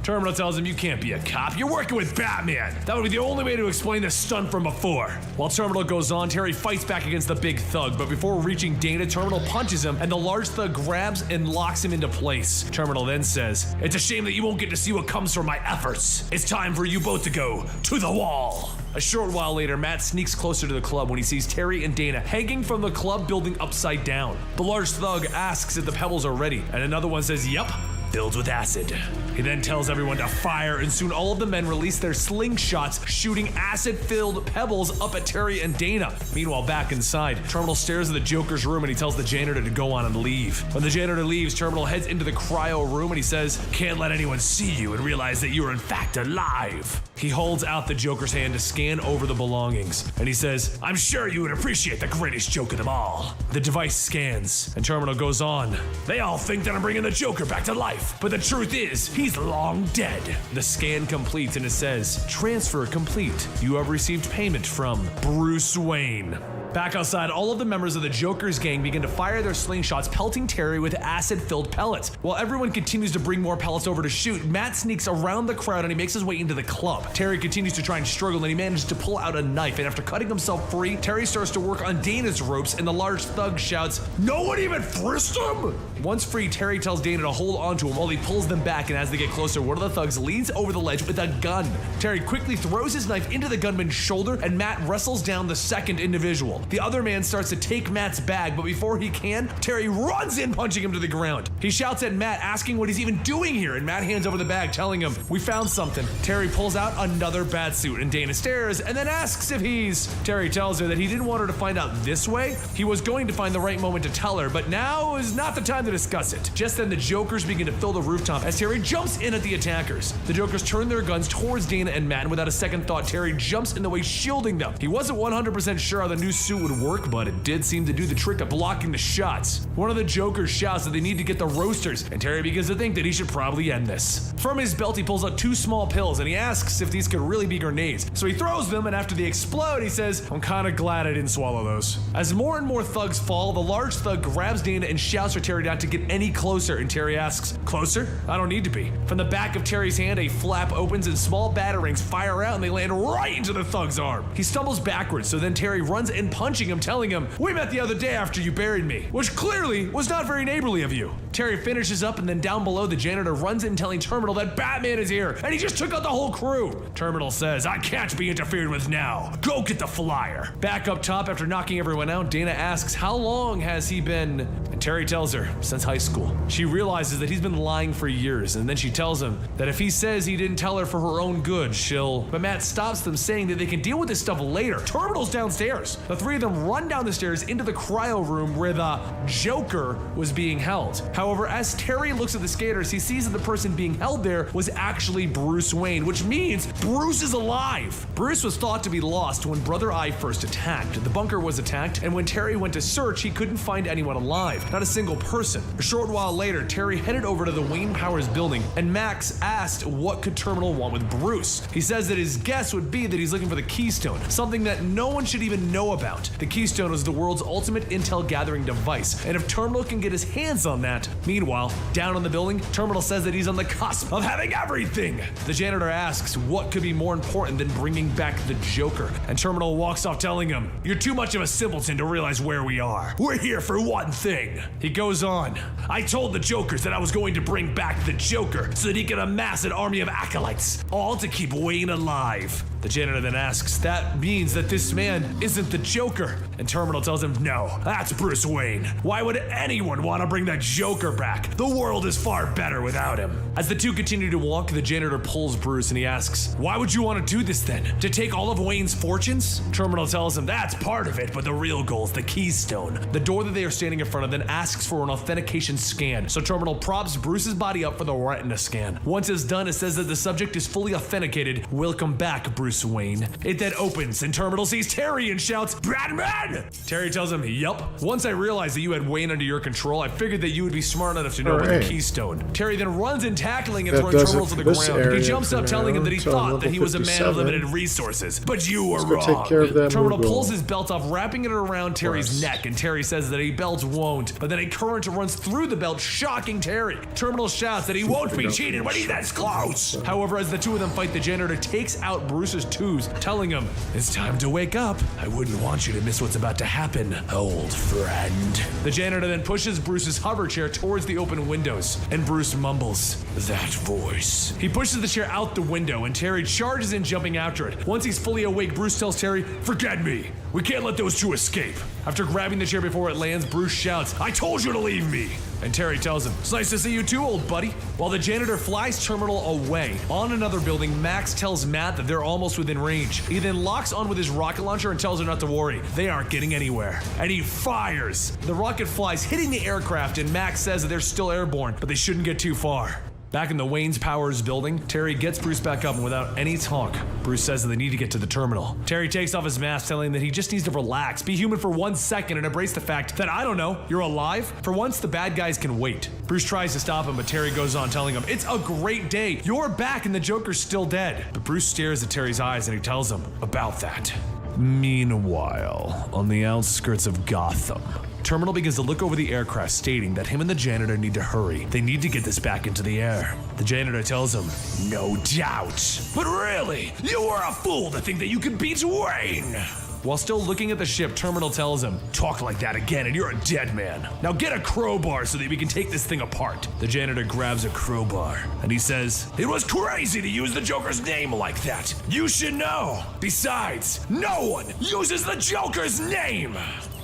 Terminal tells him, you can't be a cop. You're working with Batman. That would be the only way to explain the stunt from before. While Terminal goes on, Terry fights back against the big thug, but before reaching Dana, Terminal punches him, and the large thug grabs and locks him into place. Terminal then says, it's a shame that you won't get to see what comes from my efforts. It's time for you both to go to the wall. A short while later, Matt sneaks closer to the club when he sees Terry and Dana hanging from the club building upside down. The large thug asks if the pebbles are ready, and another one says, yep, filled with acid. He then tells everyone to fire, and soon all of the men release their slingshots, shooting acid-filled pebbles up at Terry and Dana. Meanwhile, back inside, Terminal stares at the Joker's room and he tells the janitor to go on and leave. When the janitor leaves, Terminal heads into the cryo room and he says, can't let anyone see you and realize that you're in fact alive. He holds out the Joker's hand to scan over the belongings, and he says, I'm sure you would appreciate the greatest joke of them all. The device scans, and Terminal goes on, they all think that I'm bringing the Joker back to life, but the truth is, he's long dead. The scan completes and it says, transfer complete. You have received payment from Bruce Wayne. Back outside, all of the members of the Joker's gang begin to fire their slingshots, pelting Terry with acid-filled pellets. While everyone continues to bring more pellets over to shoot, Matt sneaks around the crowd and he makes his way into the club. Terry continues to try and struggle, and he manages to pull out a knife, and after cutting himself free, Terry starts to work on Dana's ropes, and the large thug shouts, no one even frisked him! Once free, Terry tells Dana to hold onto him while he pulls them back, and as they get closer, one of the thugs leans over the ledge with a gun. Terry quickly throws his knife into the gunman's shoulder, and Matt wrestles down the second individual. The other man starts to take Matt's bag, but before he can, Terry runs in, punching him to the ground. He shouts at Matt, asking what he's even doing here, and Matt hands over the bag, telling him, we found something. Terry pulls out another batsuit, and Dana stares and then asks if he's... Terry tells her that he didn't want her to find out this way. He was going to find the right moment to tell her, but now is not the time to discuss it. Just then, the Jokers begin to fill the rooftop as Terry jumps in at the attackers. The Jokers turn their guns towards Dana and Matt, and without a second thought, Terry jumps in the way, shielding them. He wasn't 100% sure how the new suit would work, but it did seem to do the trick of blocking the shots. One of the Jokers shouts that they need to get the roasters, and Terry begins to think that he should probably end this. From his belt, he pulls out 2 small pills, and he asks if these could really be grenades. So he throws them, and after they explode, he says, I'm kinda glad I didn't swallow those. As more and more thugs fall, the large thug grabs Dana and shouts for Terry not to get any closer, and Terry asks, closer? I don't need to be. From the back of Terry's hand, a flap opens and small batarangs fire out and they land right into the thug's arm. He stumbles backwards, so then Terry runs in, punching him, telling him, we met the other day after you buried me, which clearly was not very neighborly of you. Terry finishes up, and then down below, the janitor runs in telling Terminal that Batman is here, and he just took out the whole crew. Terminal says, I can't be interfered with now. Go get the flyer. Back up top, after knocking everyone out, Dana asks, how long has he been? And Terry tells her, since high school. She realizes that he's been lying for years, and then she tells him that if he says he didn't tell her for her own good, she'll... But Matt stops them, saying that they can deal with this stuff later. Terminal's downstairs. The three of them run down the stairs into the cryo room where the Joker was being held. However, as Terry looks at the skaters, he sees that the person being held there was actually Bruce Wayne, which means Bruce is alive. Bruce was thought to be lost when Brother Eye first attacked. The bunker was attacked, and when Terry went to search, he couldn't find anyone alive. not a single person. A short while later, Terry headed over to the Wayne Powers building, and Max asked what could Terminal want with Bruce. He says that his guess would be that he's looking for the Keystone, something that no one should even know about. The Keystone is the world's ultimate intel gathering device, and if Terminal can get his hands on that. Meanwhile, down on the building, Terminal says that he's on the cusp of having everything. The janitor asks what could be more important than bringing back the Joker, and Terminal walks off telling him, "You're too much of a simpleton to realize where we are. We're here for one thing." He goes on, "I told the Jokers that I was going to bring back the Joker so that he could amass an army of acolytes, all to keep Wayne alive." The janitor then asks, "That means that this man isn't the Joker?" And Terminal tells him, "No, that's Bruce Wayne. Why would anyone want to bring that Joker back? The world is far better without him." As the two continue to walk, the janitor pulls Bruce and he asks, "Why would you want to do this then? To take all of Wayne's fortunes?" Terminal tells him that's part of it, but the real goal is the Keystone. The door that they are standing in front of then asks for an authentication scan, so Terminal props Bruce's body up for the retina scan. Once it's done, it says that the subject is fully authenticated. "Welcome back, Bruce Wayne." It then opens and Terminal sees Terry and shouts, "Batman!" Terry tells him, "Yup. Once I realized that you had Wayne under your control, I figured that you would be smart enough to know about the Keystone." Terry then runs in, tackling and throwing Terminal to the ground. He jumps up telling him that he thought that he was a man of limited resources, but you were wrong. Take care of that. Terminal pulls his belt off, wrapping it around Terry's neck, and Terry says that a belt won't, but then a current runs through the belt, shocking Terry. Terminal shouts that he won't be cheated when he's this close. However, as the two of them fight, the janitor takes out Bruce's tubes, telling him, "It's time to wake up. I wouldn't want you to miss what's about to happen, old friend." The janitor then pushes Bruce's hover chair towards the open windows, and Bruce mumbles, "That voice." He pushes the chair out the window, and Terry charges in, jumping after it. Once he's fully awake, Bruce tells Terry, "Forget me. We can't let those two escape." After grabbing the chair before it lands, Bruce shouts, "I told you to leave me." And Terry tells him, "It's nice to see you too, old buddy." While the janitor flies Terminal away, on another building, Max tells Matt that they're almost within range. He then locks on with his rocket launcher and tells her not to worry. They aren't getting anywhere. And he fires. The rocket flies, hitting the aircraft, and Max says that they're still airborne, but they shouldn't get too far. Back in the Wayne's Powers building, Terry gets Bruce back up, and without any talk, Bruce says that they need to get to the terminal. Terry takes off his mask, telling him that he just needs to relax, be human for 1 second, and embrace the fact that, I don't know, you're alive? For once, the bad guys can wait. Bruce tries to stop him, but Terry goes on, telling him, "It's a great day. You're back and the Joker's still dead." But Bruce stares at Terry's eyes and he tells him about that. Meanwhile, on the outskirts of Gotham, Terminal begins to look over the aircraft, stating that him and the janitor need to hurry. They need to get this back into the air. The janitor tells him, "No doubt. But really, you were a fool to think that you could beat Wayne." While still looking at the ship, Terminal tells him, "Talk like that again and you're a dead man. Now get a crowbar so that we can take this thing apart." The janitor grabs a crowbar and he says, "It was crazy to use the Joker's name like that. You should know. Besides, no one uses the Joker's name."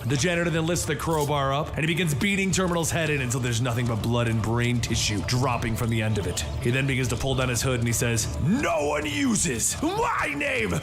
The janitor then lifts the crowbar up, and he begins beating Terminal's head in until there's nothing but blood and brain tissue dropping from the end of it. He then begins to pull down his hood and he says, "No one uses my name!"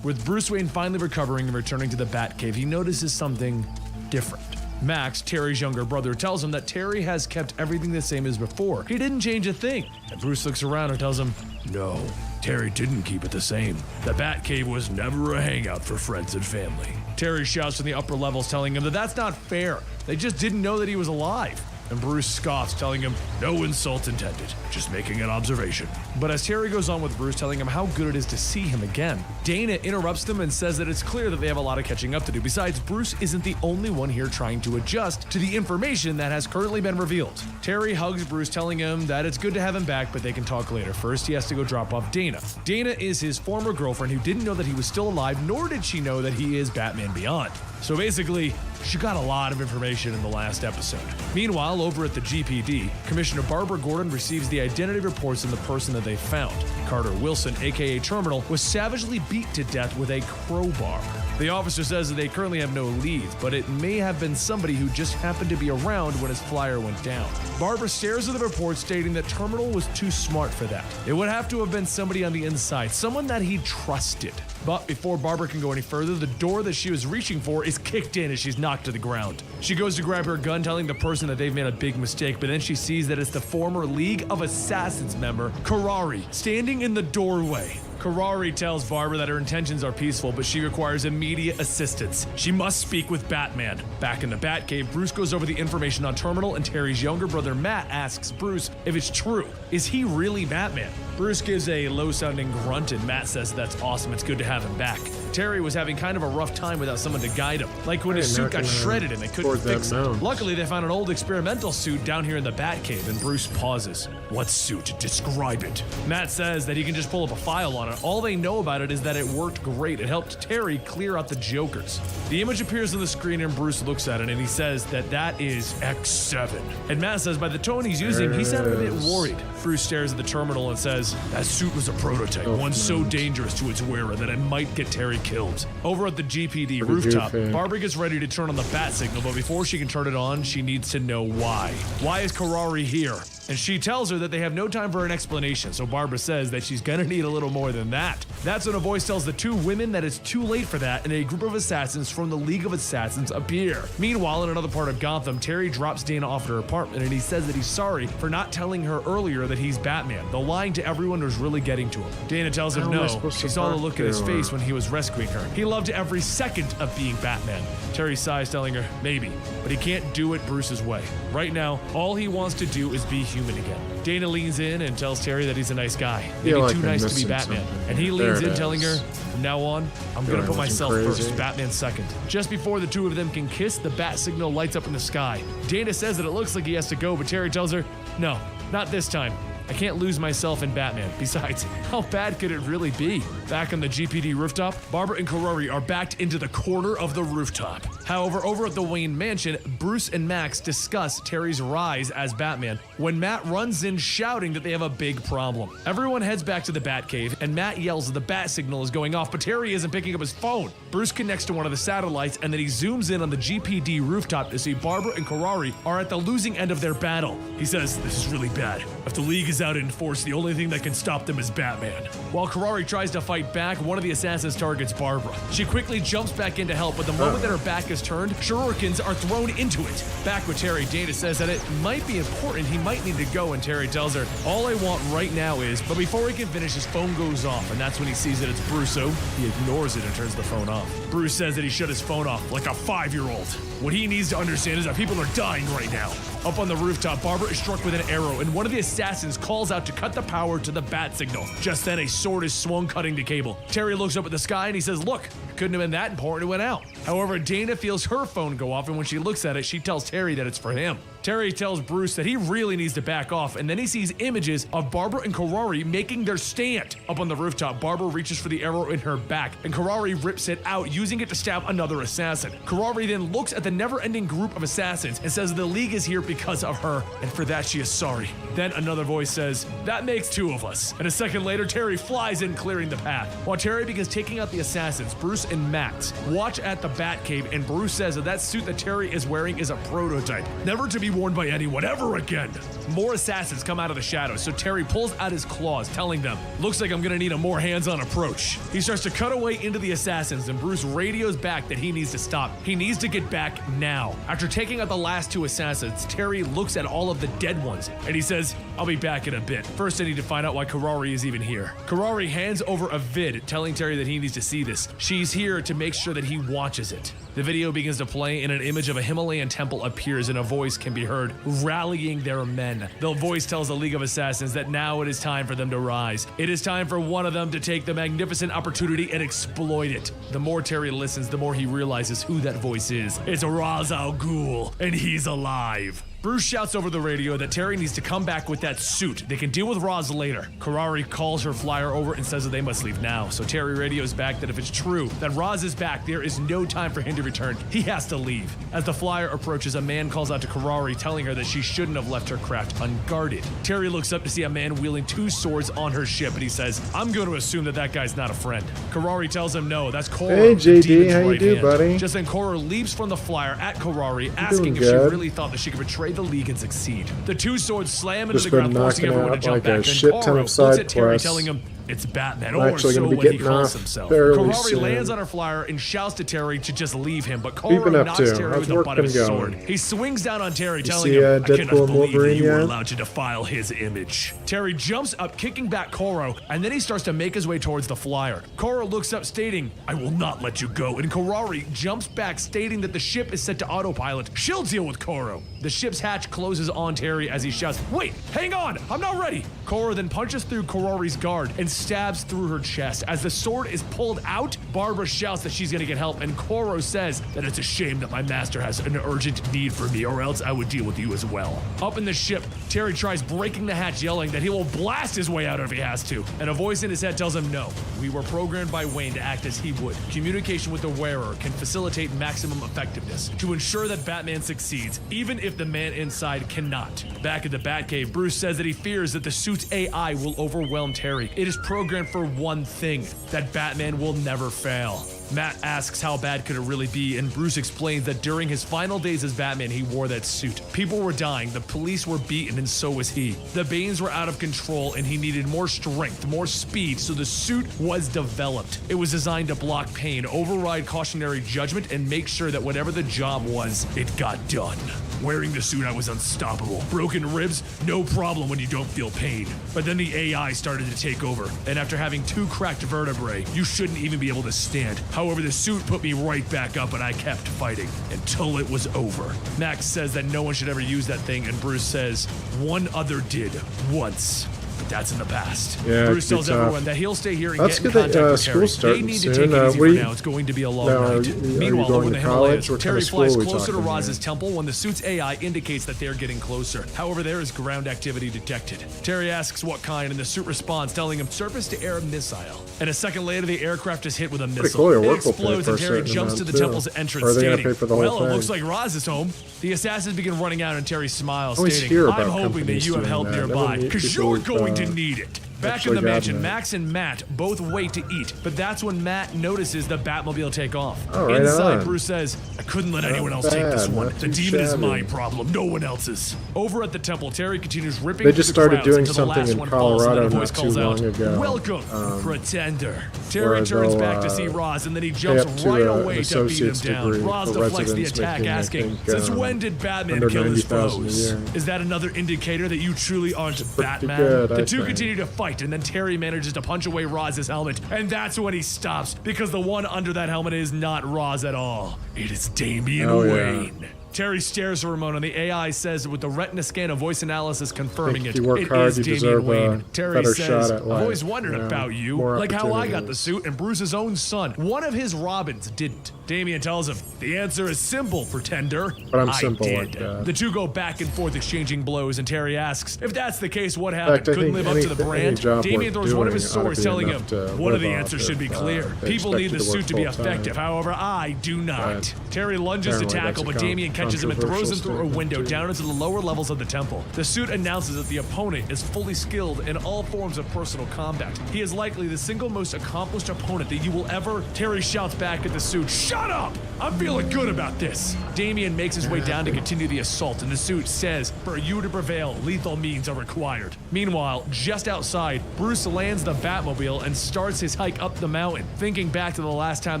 With Bruce Wayne finally recovering and returning to the Batcave, he notices something different. Max, Terry's younger brother, tells him that Terry has kept everything the same as before. He didn't change a thing. And Bruce looks around and tells him, "No, Terry didn't keep it the same. The Batcave was never a hangout for friends and family." Terry shouts from the upper levels, telling him that that's not fair. They just didn't know that he was alive. And Bruce scoffs, telling him, "No insult intended, just making an observation." But as Terry goes on with Bruce telling him how good it is to see him again, Dana interrupts them and says that it's clear that they have a lot of catching up to do. Besides, Bruce isn't the only one here trying to adjust to the information that has currently been revealed. Terry hugs Bruce, telling him that it's good to have him back, but they can talk later. First, he has to go drop off Dana. Dana is his former girlfriend who didn't know that he was still alive, nor did she know that he is Batman Beyond. So basically, she got a lot of information in the last episode. Meanwhile, over at the GPD, Commissioner Barbara Gordon receives the identity reports on the person that they found. Carter Wilson, aka Terminal, was savagely beat to death with a crowbar. The officer says that they currently have no leads, but it may have been somebody who just happened to be around when his flyer went down. Barbara stares at the report, stating that Terminal was too smart for that. It would have to have been somebody on the inside, someone that he trusted. But before Barbara can go any further, the door that she was reaching for is kicked in as she's knocked to the ground. She goes to grab her gun, telling the person that they've made a big mistake, but then she sees that it's the former League of Assassins member, Karari, standing in the doorway. Karari tells Barbara that her intentions are peaceful, but she requires immediate assistance. She must speak with Batman. Back in the Batcave, Bruce goes over the information on Terminal, and Terry's younger brother Matt asks Bruce if it's true. Is he really Batman? Bruce gives a low-sounding grunt, and Matt says that's awesome, it's good to have him back. Terry was having kind of a rough time without someone to guide him, like when his suit got shredded and they couldn't fix it. Luckily, they found an old experimental suit down here in the Batcave, and Bruce pauses. What suit? Describe it. Matt says that he can just pull up a file on it. All they know about it is that it worked great. It helped Terry clear out the Jokers. The image appears on the screen, and Bruce looks at it, and he says that that is X7. And Matt says by the tone he's using, he sounded a bit worried. Bruce stares at the terminal and says, that suit was a prototype, one so dangerous to its wearer that it might get Terry killed. Over at the GPD rooftop, Barbara gets ready to turn on the bat signal, but before she can turn it on, she needs to know why. Why is Karari here? And she tells her that they have no time for an explanation, so Barbara says that she's gonna need a little more than that. That's when a voice tells the two women that it's too late for that, and a group of assassins from the League of Assassins appear. Meanwhile, in another part of Gotham, Terry drops Dana off at her apartment, and he says that he's sorry for not telling her earlier that he's Batman. The lying to everyone was really getting to him. Dana tells him no. She saw the look in his face when he was rescuing her. He loved every second of being Batman. Terry sighs, telling her, maybe, but he can't do it Bruce's way. Right now, all he wants to do is be human again. Dana leans in and tells Terry that he's a nice guy, maybe too nice to be Batman. And he leans in, telling her, from now on, I'm gonna put myself first, Batman second. Just before the two of them can kiss, the bat signal lights up in the sky. Dana says that it looks like he has to go, but Terry tells her, no, not this time. I can't lose myself in Batman. Besides, how bad could it really be? Back on the GPD rooftop, Barbara and Karari are backed into the corner of the rooftop. However, over at the Wayne mansion, Bruce and Max discuss Terry's rise as Batman when Matt runs in shouting that they have a big problem. Everyone heads back to the Batcave, and Matt yells that the bat signal is going off, but Terry isn't picking up his phone. Bruce connects to one of the satellites, and then he zooms in on the GPD rooftop to see Barbara and Karari are at the losing end of their battle. He says, this is really bad. If the League is out in force, the only thing that can stop them is Batman. While Karari tries to fight back, one of the assassins targets Barbara. She quickly jumps back in to help, but the moment that her back is turned, shurikens are thrown into it. Back with Terry, Dana says that it might be important, he might need to go, and Terry tells her, all I want right now is, but before he can finish, his phone goes off, and that's when he sees that it's Bruce, so he ignores it and turns the phone off. Bruce says that he shut his phone off like a 5-year-old. What he needs to understand is that people are dying right now. Up on the rooftop, Barbara is struck with an arrow, and one of the assassins calls out to cut the power to the bat signal. Just then, a sword is swung cutting the cable. Terry looks up at the sky and he says, look, it couldn't have been that important, it went out. However, Dana feels her phone go off, and when she looks at it, she tells Terry that it's for him. Terry tells Bruce that he really needs to back off, and then he sees images of Barbara and Karari making their stand. Up on the rooftop, Barbara reaches for the arrow in her back, and Karari rips it out, using it to stab another assassin. Karari then looks at the never-ending group of assassins and says the League is here because of her, and for that she is sorry. Then another voice says, that makes 2 of us. And a second later, Terry flies in, clearing the path. While Terry begins taking out the assassins, Bruce and Max watch at the Batcave, and Bruce says that suit that Terry is wearing is a prototype, never to be worn by anyone ever again. More assassins come out of the shadows, so Terry pulls out his claws, telling them, looks like I'm gonna need a more hands-on approach. He starts to cut away into the assassins, and Bruce radios back that he needs to stop. He needs to get back now. After taking out the last 2 assassins, Terry looks at all of the dead ones, and he says, I'll be back in a bit. First, I need to find out why Karari is even here. Karari hands over a vid, telling Terry that he needs to see this. She's here to make sure that he watches it. The video begins to play, and an image of a Himalayan temple appears, and a voice can be heard rallying their men. The voice tells the League of Assassins that now it is time for them to rise. It is time for one of them to take the magnificent opportunity and exploit it. The more Terry listens, the more he realizes who that voice is. It's Ra's al Ghul, and he's alive. Bruce shouts over the radio that Terry needs to come back with that suit. They can deal with Ra's later. Karari calls her flyer over and says that they must leave now, so Terry radios back that if it's true that Ra's is back, there is no time for him to return. He has to leave. As the flyer approaches, a man calls out to Karari, telling her that she shouldn't have left her craft unguarded. Terry looks up to see a man wielding 2 swords on her ship, and he says, I'm going to assume that that guy's not a friend. Karari tells him no, that's Cora. Hey JD, Demon's how you right do, hand. buddy? Just then Cora leaps from the flyer at Karari, asking if good. she really thought that she could betray the League and succeed. The 2 swords slam into Just the been ground, forcing knocking everyone to out jump like a back. shit Then ton Cora of looks side at Terry, quests. telling him, It's Batman, I'm or actually so gonna be when he getting calls off himself. fairly Ferrari soon. lands on her flyer and shouts to Terry to just leave him, but What you been Koro up knocks to? Terry How's with the work butt of his been sword. going? He swings down on Terry, telling see, him, I Deadpool cannot and believe that Wolverine you were yet? allowed to defile his image. Terry jumps up, kicking back Koro, and then he starts to make his way towards the flyer. Koro looks up, stating, I will not let you go, and Ferrari jumps back, stating that the ship is set to autopilot. She'll deal with Koro. The ship's hatch closes on Terry as he shouts, wait, hang on, I'm not ready. Koro then punches through Ferrari's guard and stabs through her chest. As the sword is pulled out, Barbara shouts that she's gonna get help, and Koro says that it's a shame that my master has an urgent need for me, or else I would deal with you as well. Up in the ship, Terry tries breaking the hatch, yelling that he will blast his way out if he has to, and a voice in his head tells him no. We were programmed by Wayne to act as he would. Communication with the wearer can facilitate maximum effectiveness to ensure that Batman succeeds, even if the man inside cannot. Back at the Batcave, Bruce says that he fears that the suit's AI will overwhelm Terry. It is programmed for one thing, that Batman will never fail. Matt asks how bad could it really be, and Bruce explains that during his final days as Batman, he wore that suit. People were dying, the police were beaten, and so was he. The Banes were out of control, and he needed more strength, more speed, so the suit was developed. It was designed to block pain, override cautionary judgment, and make sure that whatever the job was, it got done. Wearing the suit, I was unstoppable. Broken ribs, no problem when you don't feel pain. But then the AI started to take over, and after having 2 cracked vertebrae, you shouldn't even be able to stand. However, the suit put me right back up, and I kept fighting until it was over. Max says that no one should ever use that thing, and Bruce says one other did once. But that's in the past. Yeah, Bruce tells tough. everyone that he'll stay here and That's get in good that, contact with school's Terry. They starting need to soon. take it easy for we- now. It's going to be a long Now, are night. you Meanwhile, going over in to the college? Himalayas, What kind Terry of school flies are we closer to talking Raz's here? temple when the suit's AI indicates that they're getting closer. However, there is ground activity detected. Terry asks what kind, and the suit responds, telling him surface-to-air missile. And a second later, the aircraft is hit with a missile. cool, your It work will pay explodes, for and a Terry certain jumps to amount, the too. temple's Or entrance, are they gonna stating, pay for the whole well, it thing? looks like Raz is home. The assassins begin running out, and Terry smiles, always stating, hear about I'm hoping that companies you have doing help that. Never nearby, meet because people you're with, going to need it. Back in actually the mansion, gotten it. Max and Matt both wait to eat, but that's when Matt notices the Batmobile take off. Oh, right Inside, on. Bruce says, I couldn't let anyone else Not take this bad, one. not The too demon is shabby. my problem, no one else's. Over at the temple, Terry continues ripping They through just the started crowds doing until the something last in one falls, and then Colorado a voice not too calls out, long ago, Welcome, Pretender. Terry where turns they'll, back to see Roz, and then he jumps up to, right an away to beat him associate's down. degree Roz for deflects the residents attack, making, I asking, think, since when did Batman under kill his 90,000 a foes? year. Is that another indicator that you truly aren't Batman? good, The I two think. continue to fight, and then Terry manages to punch away Roz's helmet, and that's when he stops, because the one under that helmet is not Roz at all. It is Damian Oh, yeah. Wayne. Terry stares for a moment, and the AI says with the retina scan of voice analysis confirming Think it, if you work it hard, is you Damian deserve a Wayne. Terry better says, shot at I've life, always wondered you know, about you, more like how I got the opportunities." suit and Bruce's own son. One of his Robins didn't. Damian tells him, the answer is simple, Pretender. But I'm I simple did. like that. The two go back and forth exchanging blows, and Terry asks, if that's the case, what happened? fact, I Couldn't think live up to the any brand? job Damian worth throws one of his doing ought to swords, be telling him, enough to one of live the off answers if, should be clear. they People expect need you the to work suit to be full-time. effective. However, I do not. But Terry lunges to apparently tackle, that's but a Damian catches him and throws him through a controversial window statement, down into the lower levels of the temple. The suit announces that the opponent is fully skilled in all forms of personal combat. He is likely the single most accomplished opponent that you will ever. Terry shouts back at the suit, shut up! I'm feeling good about this. Damian makes his way down to continue the assault, and the suit says, for you to prevail, lethal means are required. Meanwhile, just outside, Bruce lands the Batmobile and starts his hike up the mountain, thinking back to the last time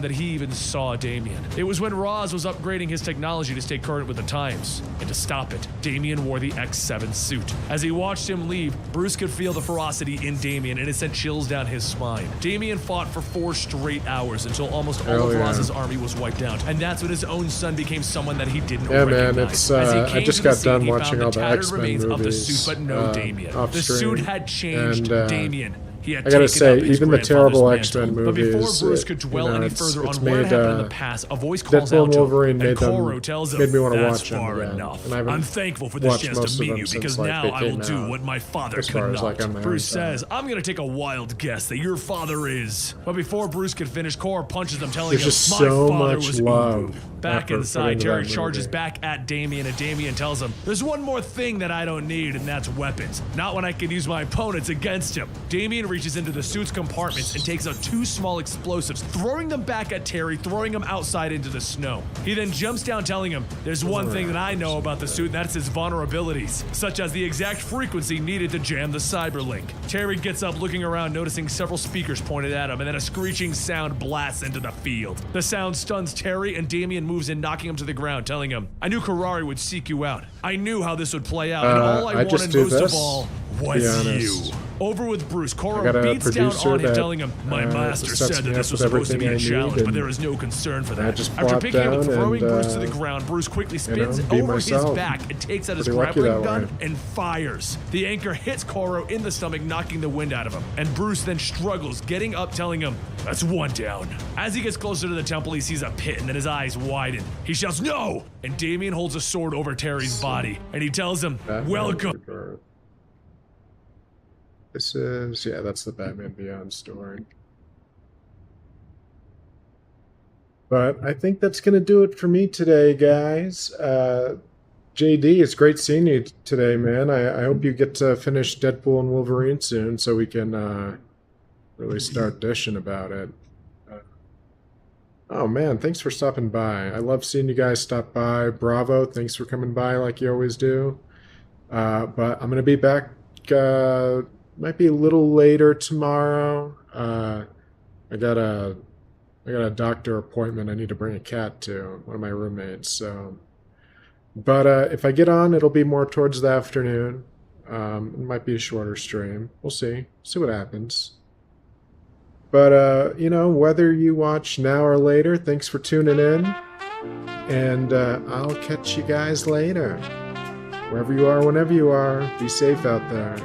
that he even saw Damian. It was when Roz was upgrading his technology to stay current with the times. And to stop it, Damian wore the X7 suit. As he watched him leave, Bruce could feel the ferocity in Damian, and it sent chills down his spine. Damian fought for 4 straight hours until almost all of yeah. Roz's army was wiped out, and that's when his own son became someone that he didn't Yeah, recognize. man, it's, As he I came just to the got scene, done he found watching the all the tattered X-Men remains of the movies, suit, but no Damian. off The screen, suit had changed and, Damian. He had I gotta taken say, up his even the grandfather's terrible mantle. X-Men But before movies, Bruce could dwell any further it's on what made, happened in the past, a voice calls out Deadpool and to him, Wolverine and made them, Koro tells him, made me want to that's watch them far again. enough. And I haven't I'm thankful for this watched chance most to of meet them you, since, because like, now they I will came do out, what my father as could far as, not. like, I'm Bruce concerned. says, I'm gonna take a wild guess that your father is. But before Bruce could finish, Koro punches him, telling There's him, just my so father much was love Ubu. Back effort put inside, into Terry that charges movie. back at Damian, and Damian tells him, there's one more thing that I don't need, and that's weapons. Not when I can use my opponents against him. Damian reaches into the suit's compartments and takes out 2 small explosives, throwing them back at Terry, throwing him outside into the snow. He then jumps down, telling him, "There's one thing that I know about the suit, and that's its vulnerabilities, such as the exact frequency needed to jam the cyberlink." Terry gets up, looking around, noticing several speakers pointed at him, and then a screeching sound blasts into the field. The sound stuns Terry, and Damien moves in, knocking him to the ground, telling him, "I knew Karari would seek you out. I knew how this would play out, and all I just wanted do most of this, all to was be honest. you." Over with Bruce, I Koro got a beats down producer on him, that, telling him, "My master sets said me that this up was with supposed to be a everything I need, challenge, but and there is no concern for I that." just After plop picking up and down throwing and, Bruce to the ground, Bruce quickly spins be over his myself. back and takes out his Pretty lucky grappling that gun way. and fires. The anchor hits Koro in the stomach, knocking the wind out of him, and Bruce then struggles, getting up, telling him, "That's 1 down." As he gets closer to the temple, he sees a pit, and then his eyes widen. He shouts, "No!" And Damien holds a sword over Terry's body, and he tells him, "Welcome." This is, yeah, that's the Batman Beyond story. But I think that's going to do it for me today, guys. JD, it's great seeing you today, man. I hope you get to finish Deadpool and Wolverine soon so we can really start dishing about it. Oh, man, thanks for stopping by. I love seeing you guys stop by. Bravo, thanks for coming by like you always do. But I'm going to be back, might be a little later tomorrow. I got a doctor appointment I need to bring a cat to, one of my roommates, so... But if I get on, it'll be more towards the afternoon. It might be a shorter stream. We'll see. See what happens. But, you know, whether you watch now or later, thanks for tuning in. And I'll catch you guys later. Wherever you are, whenever you are, be safe out there.